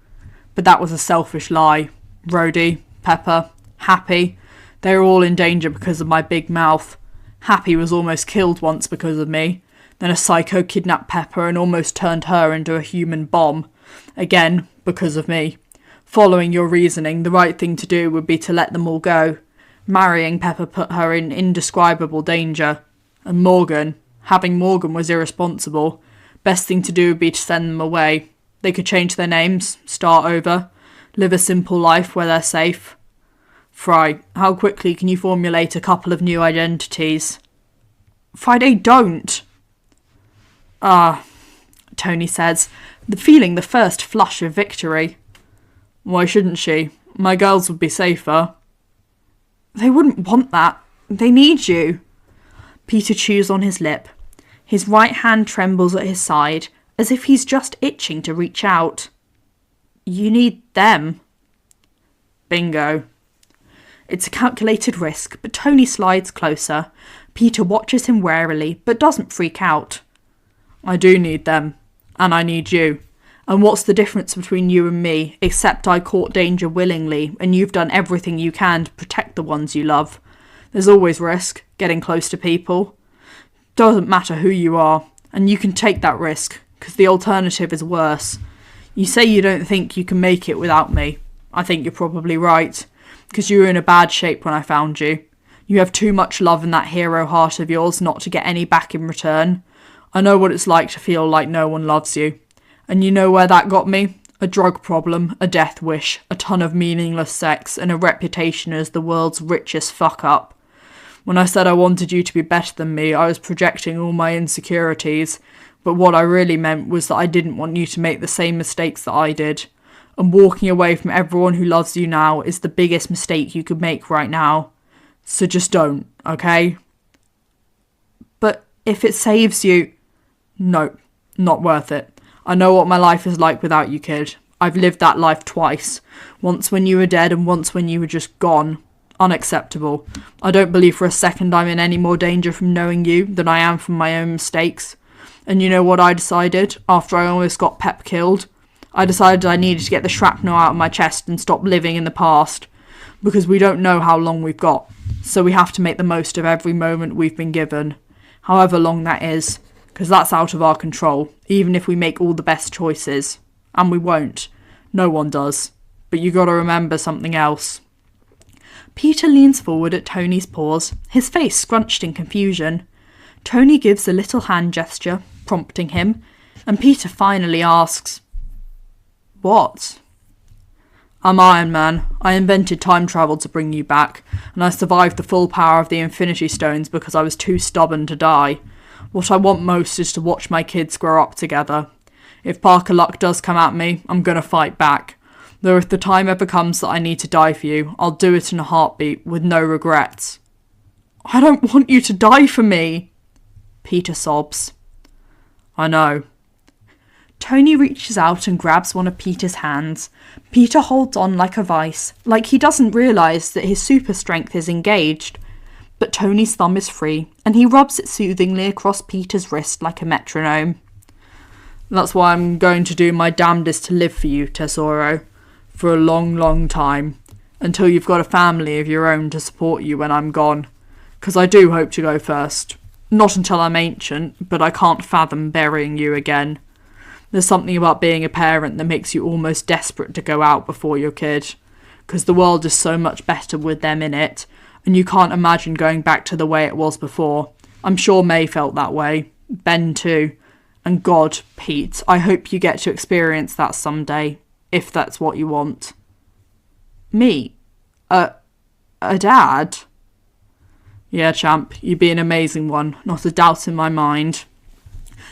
But that was a selfish lie. Rhodey, Pepper, Happy, they were all in danger because of my big mouth. Happy was almost killed once because of me. Then a psycho kidnapped Pepper and almost turned her into a human bomb. Again, because of me. Following your reasoning, the right thing to do would be to let them all go. Marrying Pepper put her in indescribable danger. And having Morgan was irresponsible. Best thing to do would be to send them away. They could change their names, start over, live a simple life where they're safe. Fry, how quickly can you formulate a couple of new identities? Friday, don't! Tony says, feeling the first flush of victory. Why shouldn't she? My girls would be safer. They wouldn't want that. They need you. Peter chews on his lip. His right hand trembles at his side, as if he's just itching to reach out. You need them. Bingo. It's a calculated risk, but Tony slides closer. Peter watches him warily, but doesn't freak out. I do need them. And I need you. And what's the difference between you and me, except I court danger willingly, and you've done everything you can to protect the ones you love? There's always risk, getting close to people. Doesn't matter who you are, and you can take that risk, because the alternative is worse. You say you don't think you can make it without me. I think you're probably right, because you were in a bad shape when I found you. You have too much love in that hero heart of yours not to get any back in return. I know what it's like to feel like no one loves you. And you know where that got me? A drug problem, a death wish, a ton of meaningless sex, and a reputation as the world's richest fuck-up. When I said I wanted you to be better than me, I was projecting all my insecurities, but what I really meant was that I didn't want you to make the same mistakes that I did. And walking away from everyone who loves you now is the biggest mistake you could make right now. So just don't, okay? But if it saves you... No, not worth it. I know what my life is like without you, kid. I've lived that life twice. Once when you were dead and once when you were just gone. Unacceptable. I don't believe for a second I'm in any more danger from knowing you than I am from my own mistakes. And you know what I decided after I almost got Pep killed? I decided I needed to get the shrapnel out of my chest and stop living in the past. Because we don't know how long we've got. So we have to make the most of every moment we've been given. However long that is. Because that's out of our control, even if we make all the best choices. And we won't. No one does. But you gotta remember something else. Peter leans forward at Tony's paws, his face scrunched in confusion. Tony gives a little hand gesture, prompting him, and Peter finally asks, "What?" I'm Iron Man. I invented time travel to bring you back, and I survived the full power of the Infinity Stones because I was too stubborn to die. What I want most is to watch my kids grow up together. If Parker Luck does come at me, I'm gonna fight back. Though if the time ever comes that I need to die for you, I'll do it in a heartbeat, with no regrets. I don't want you to die for me, Peter sobs. I know. Tony reaches out and grabs one of Peter's hands. Peter holds on like a vice, like he doesn't realise that his super strength is engaged. But Tony's thumb is free, and he rubs it soothingly across Peter's wrist like a metronome. That's why I'm going to do my damnedest to live for you, Tesoro. For a long, long time. Until you've got a family of your own to support you when I'm gone. 'Cause I do hope to go first. Not until I'm ancient, but I can't fathom burying you again. There's something about being a parent that makes you almost desperate to go out before your kid. 'Cause the world is so much better with them in it, and you can't imagine going back to the way it was before. I'm sure May felt that way. Ben too. And God, Pete, I hope you get to experience that someday, if that's what you want. Me? A dad? Yeah, champ, you'd be an amazing one, not a doubt in my mind.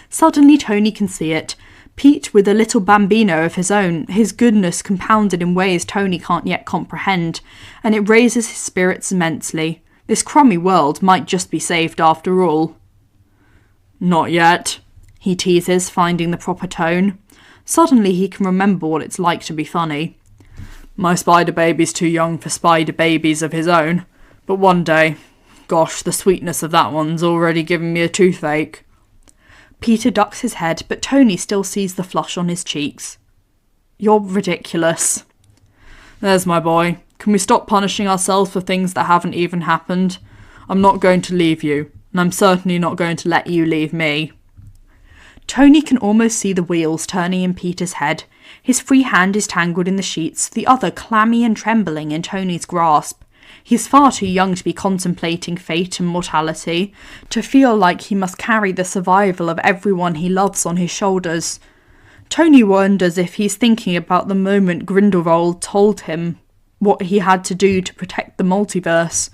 Suddenly Tony can see it. Pete with a little bambino of his own, his goodness compounded in ways Tony can't yet comprehend, and it raises his spirits immensely. This crummy world might just be saved after all. Not yet, he teases, finding the proper tone. Suddenly he can remember what it's like to be funny. My spider baby's too young for spider babies of his own, but one day, gosh, the sweetness of that one's already given me a toothache. Peter ducks his head, but Tony still sees the flush on his cheeks. You're ridiculous. There's my boy. Can we stop punishing ourselves for things that haven't even happened? I'm not going to leave you, and I'm certainly not going to let you leave me. Tony can almost see the wheels turning in Peter's head. His free hand is tangled in the sheets, the other clammy and trembling in Tony's grasp. He's far too young to be contemplating fate and mortality, to feel like he must carry the survival of everyone he loves on his shoulders. Tony wonders if he's thinking about the moment Grindelwald told him what he had to do to protect the multiverse.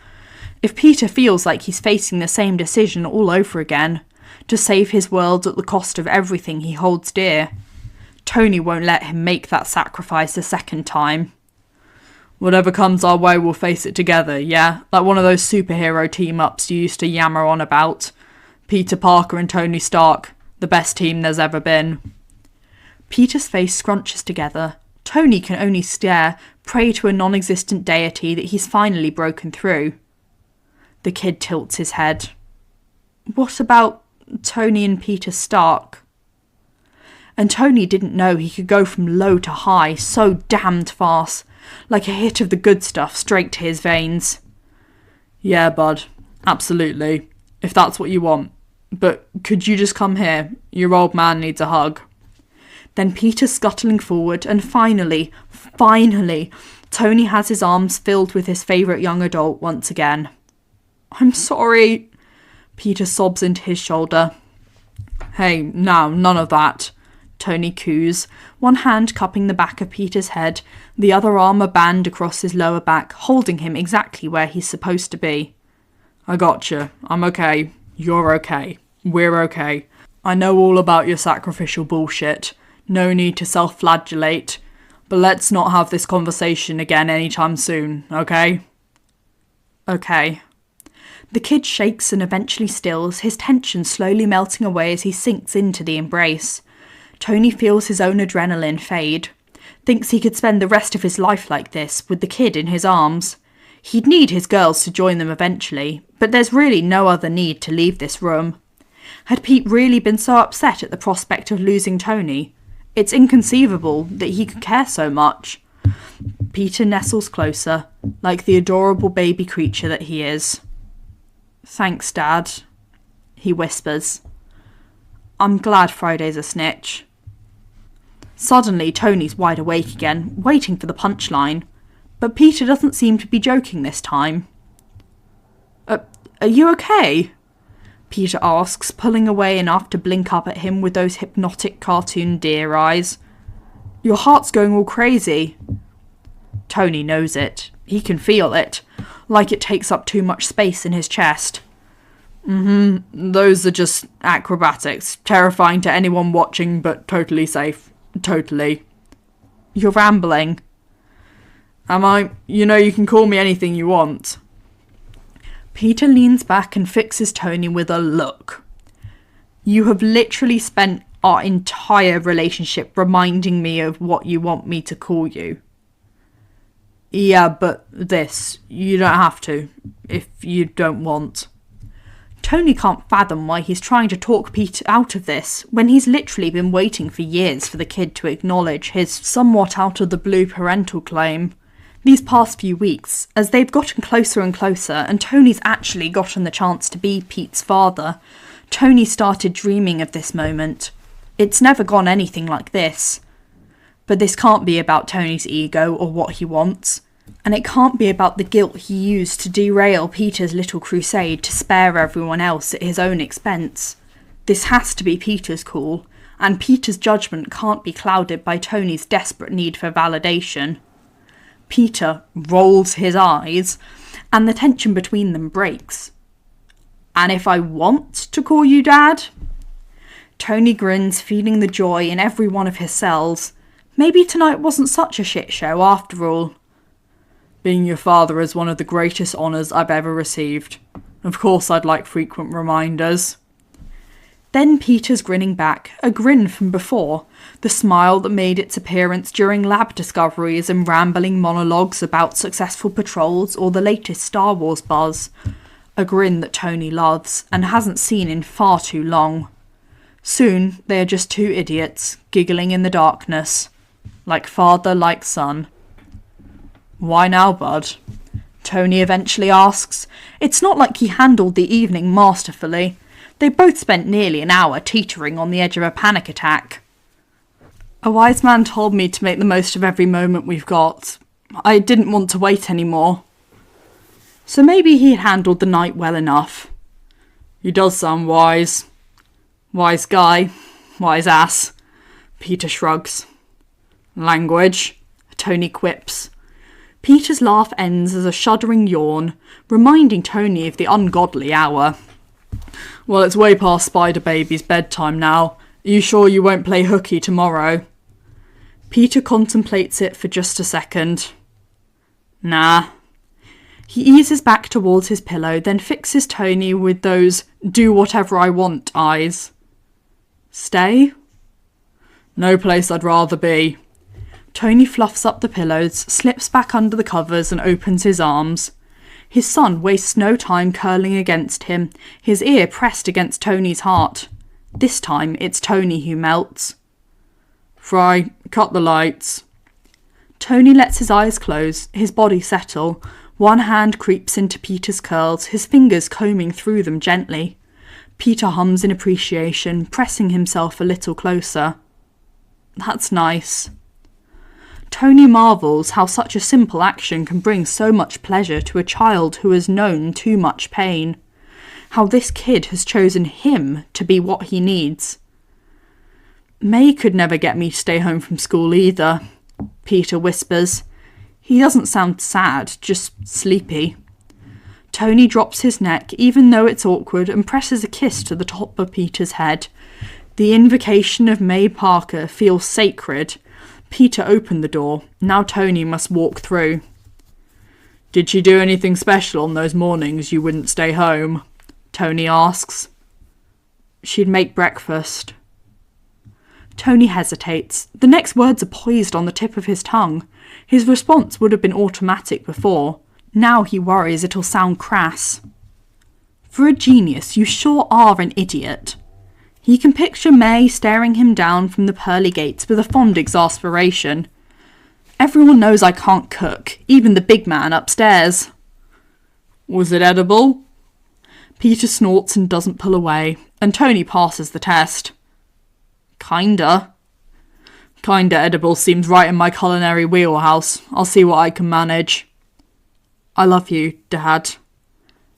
If Peter feels like he's facing the same decision all over again, to save his world at the cost of everything he holds dear, Tony won't let him make that sacrifice a second time. Whatever comes our way, we'll face it together, yeah? Like one of those superhero team-ups you used to yammer on about. Peter Parker and Tony Stark, the best team there's ever been. Peter's face scrunches together. Tony can only stare, prey to a non-existent deity that he's finally broken through. The kid tilts his head. What about Tony and Peter Stark? And Tony didn't know he could go from low to high so damned fast, like a hit of the good stuff straight to his veins. Yeah, bud, absolutely, if that's what you want. But could you just come here? Your old man needs a hug. Then Peter's scuttling forward, and finally, Tony has his arms filled with his favourite young adult once again. I'm sorry, Peter sobs into his shoulder. Hey, now, none of that, Tony coos, one hand cupping the back of Peter's head, the other arm a band across his lower back, holding him exactly where he's supposed to be. I gotcha. I'm okay. You're okay. We're okay. I know all about your sacrificial bullshit. No need to self-flagellate. But let's not have this conversation again anytime soon, okay? Okay. The kid shakes and eventually stills, his tension slowly melting away as he sinks into the embrace. Tony feels his own adrenaline fade. Thinks he could spend the rest of his life like this, with the kid in his arms. He'd need his girls to join them eventually, but there's really no other need to leave this room. Had Pete really been so upset at the prospect of losing Tony? It's inconceivable that he could care so much. Peter nestles closer, like the adorable baby creature that he is. Thanks, Dad, he whispers. I'm glad Friday's a snitch. Suddenly, Tony's wide awake again, waiting for the punchline. But Peter doesn't seem to be joking this time. Are you okay? Peter asks, pulling away enough to blink up at him with those hypnotic cartoon deer eyes. Your heart's going all crazy. Tony knows it. He can feel it, like it takes up too much space in his chest. Those are just acrobatics. Terrifying to anyone watching, but totally safe. Totally. You're rambling. Am I? You know you can call me anything you want. Peter leans back and fixes Tony with a look. You have literally spent our entire relationship reminding me of what you want me to call you. Yeah, but this, you don't have to, if you don't want. Tony can't fathom why he's trying to talk Pete out of this, when he's literally been waiting for years for the kid to acknowledge his somewhat out-of-the-blue parental claim. These past few weeks, as they've gotten closer and closer, and Tony's actually gotten the chance to be Pete's father, Tony started dreaming of this moment. It's never gone anything like this. But this can't be about Tony's ego or what he wants. And it can't be about the guilt he used to derail Peter's little crusade to spare everyone else at his own expense. This has to be Peter's call. and Peter's judgment can't be clouded by Tony's desperate need for validation. Peter rolls his eyes, and the tension between them breaks. "And if I want to call you Dad?" Tony grins, feeling the joy in every one of his cells. Maybe tonight wasn't such a shit show after all. "Being your father is one of the greatest honours I've ever received. Of course I'd like frequent reminders." Then Peter's grinning back, a grin from before, the smile that made its appearance during lab discoveries and rambling monologues about successful patrols or the latest Star Wars buzz. A grin that Tony loves and hasn't seen in far too long. Soon they are just two idiots, giggling in the darkness. Like father, like son. "Why now, bud?" Tony eventually asks. It's not like he handled the evening masterfully. They both spent nearly an hour teetering on the edge of a panic attack. "A wise man told me to make the most of every moment we've got. I didn't want to wait anymore." So maybe he had handled the night well enough. "He does sound wise." "Wise guy. Wise ass." Peter shrugs. "Language," Tony quips. Peter's laugh ends as a shuddering yawn, reminding Tony of the ungodly hour. "Well, it's way past Spider Baby's bedtime now. Are you sure you won't play hooky tomorrow?" Peter contemplates it for just a second. "Nah." He eases back towards his pillow, then fixes Tony with those "do whatever I want" eyes. "Stay?" "No place I'd rather be." Tony fluffs up the pillows, slips back under the covers and opens his arms. His son wastes no time curling against him, his ear pressed against Tony's heart. This time it's Tony who melts. "Fry, cut the lights." Tony lets his eyes close, his body settle. One hand creeps into Peter's curls, his fingers combing through them gently. Peter hums in appreciation, pressing himself a little closer. That's nice. Tony marvels how such a simple action can bring so much pleasure to a child who has known too much pain. How this kid has chosen him to be what he needs. "May could never get me to stay home from school either," Peter whispers. He doesn't sound sad, just sleepy. Tony drops his neck, even though it's awkward, and presses a kiss to the top of Peter's head. The invocation of May Parker feels sacred. Peter opened the door. Now Tony must walk through. "Did she do anything special on those mornings you wouldn't stay home?" Tony asks. "She'd make breakfast." Tony hesitates. The next words are poised on the tip of his tongue. His response would have been automatic before. Now he worries it'll sound crass. For a genius, you sure are an idiot. He can picture May staring him down from the pearly gates with a fond exasperation. "Everyone knows I can't cook, even the big man upstairs." "Was it edible?" Peter snorts and doesn't pull away, and Tony passes the test. "Kinda." "Kinda edible seems right in my culinary wheelhouse. I'll see what I can manage." "I love you, Dad,"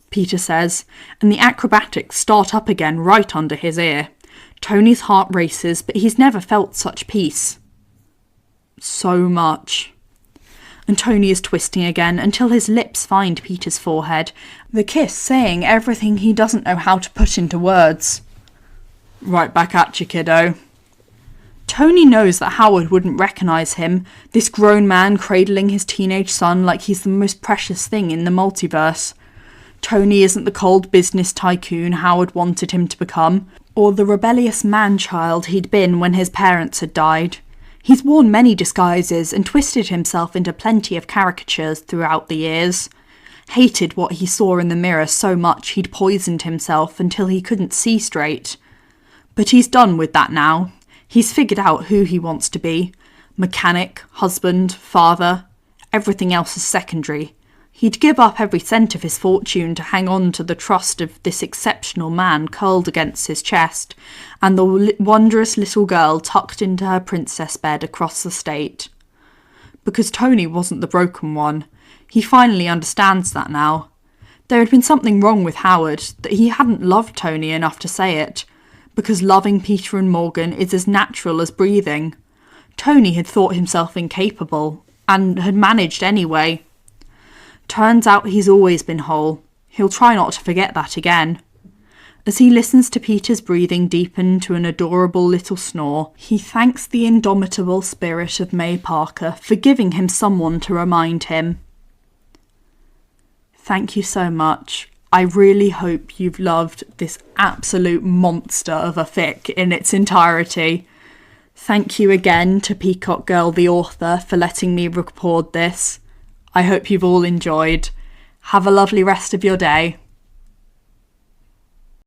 Peter says, and the acrobatics start up again right under his ear. Tony's heart races, but he's never felt such peace. So much. And Tony is twisting again until his lips find Peter's forehead, the kiss saying everything he doesn't know how to put into words. "Right back at you, kiddo." Tony knows that Howard wouldn't recognise him, this grown man cradling his teenage son like he's the most precious thing in the multiverse. Tony isn't the cold business tycoon Howard wanted him to become, or the rebellious man-child he'd been when his parents had died. He's worn many disguises and twisted himself into plenty of caricatures throughout the years. Hated what he saw in the mirror so much he'd poisoned himself until he couldn't see straight. But he's done with that now. He's figured out who he wants to be. Mechanic, husband, father. Everything else is secondary. He'd give up every cent of his fortune to hang on to the trust of this exceptional man curled against his chest, and the wondrous little girl tucked into her princess bed across the state. Because Tony wasn't the broken one. He finally understands that now. There had been something wrong with Howard, that he hadn't loved Tony enough to say it. because loving Peter and Morgan is as natural as breathing. Tony had thought himself incapable, and had managed anyway. Turns out he's always been whole. He'll try not to forget that again. As he listens to Peter's breathing deepen to an adorable little snore, he thanks the indomitable spirit of May Parker for giving him someone to remind him. Thank you so much. I really hope you've loved this absolute monster of a fic in its entirety. Thank you again to Peacock Girl the author for letting me record this. I hope you've all enjoyed. Have a lovely rest of your day.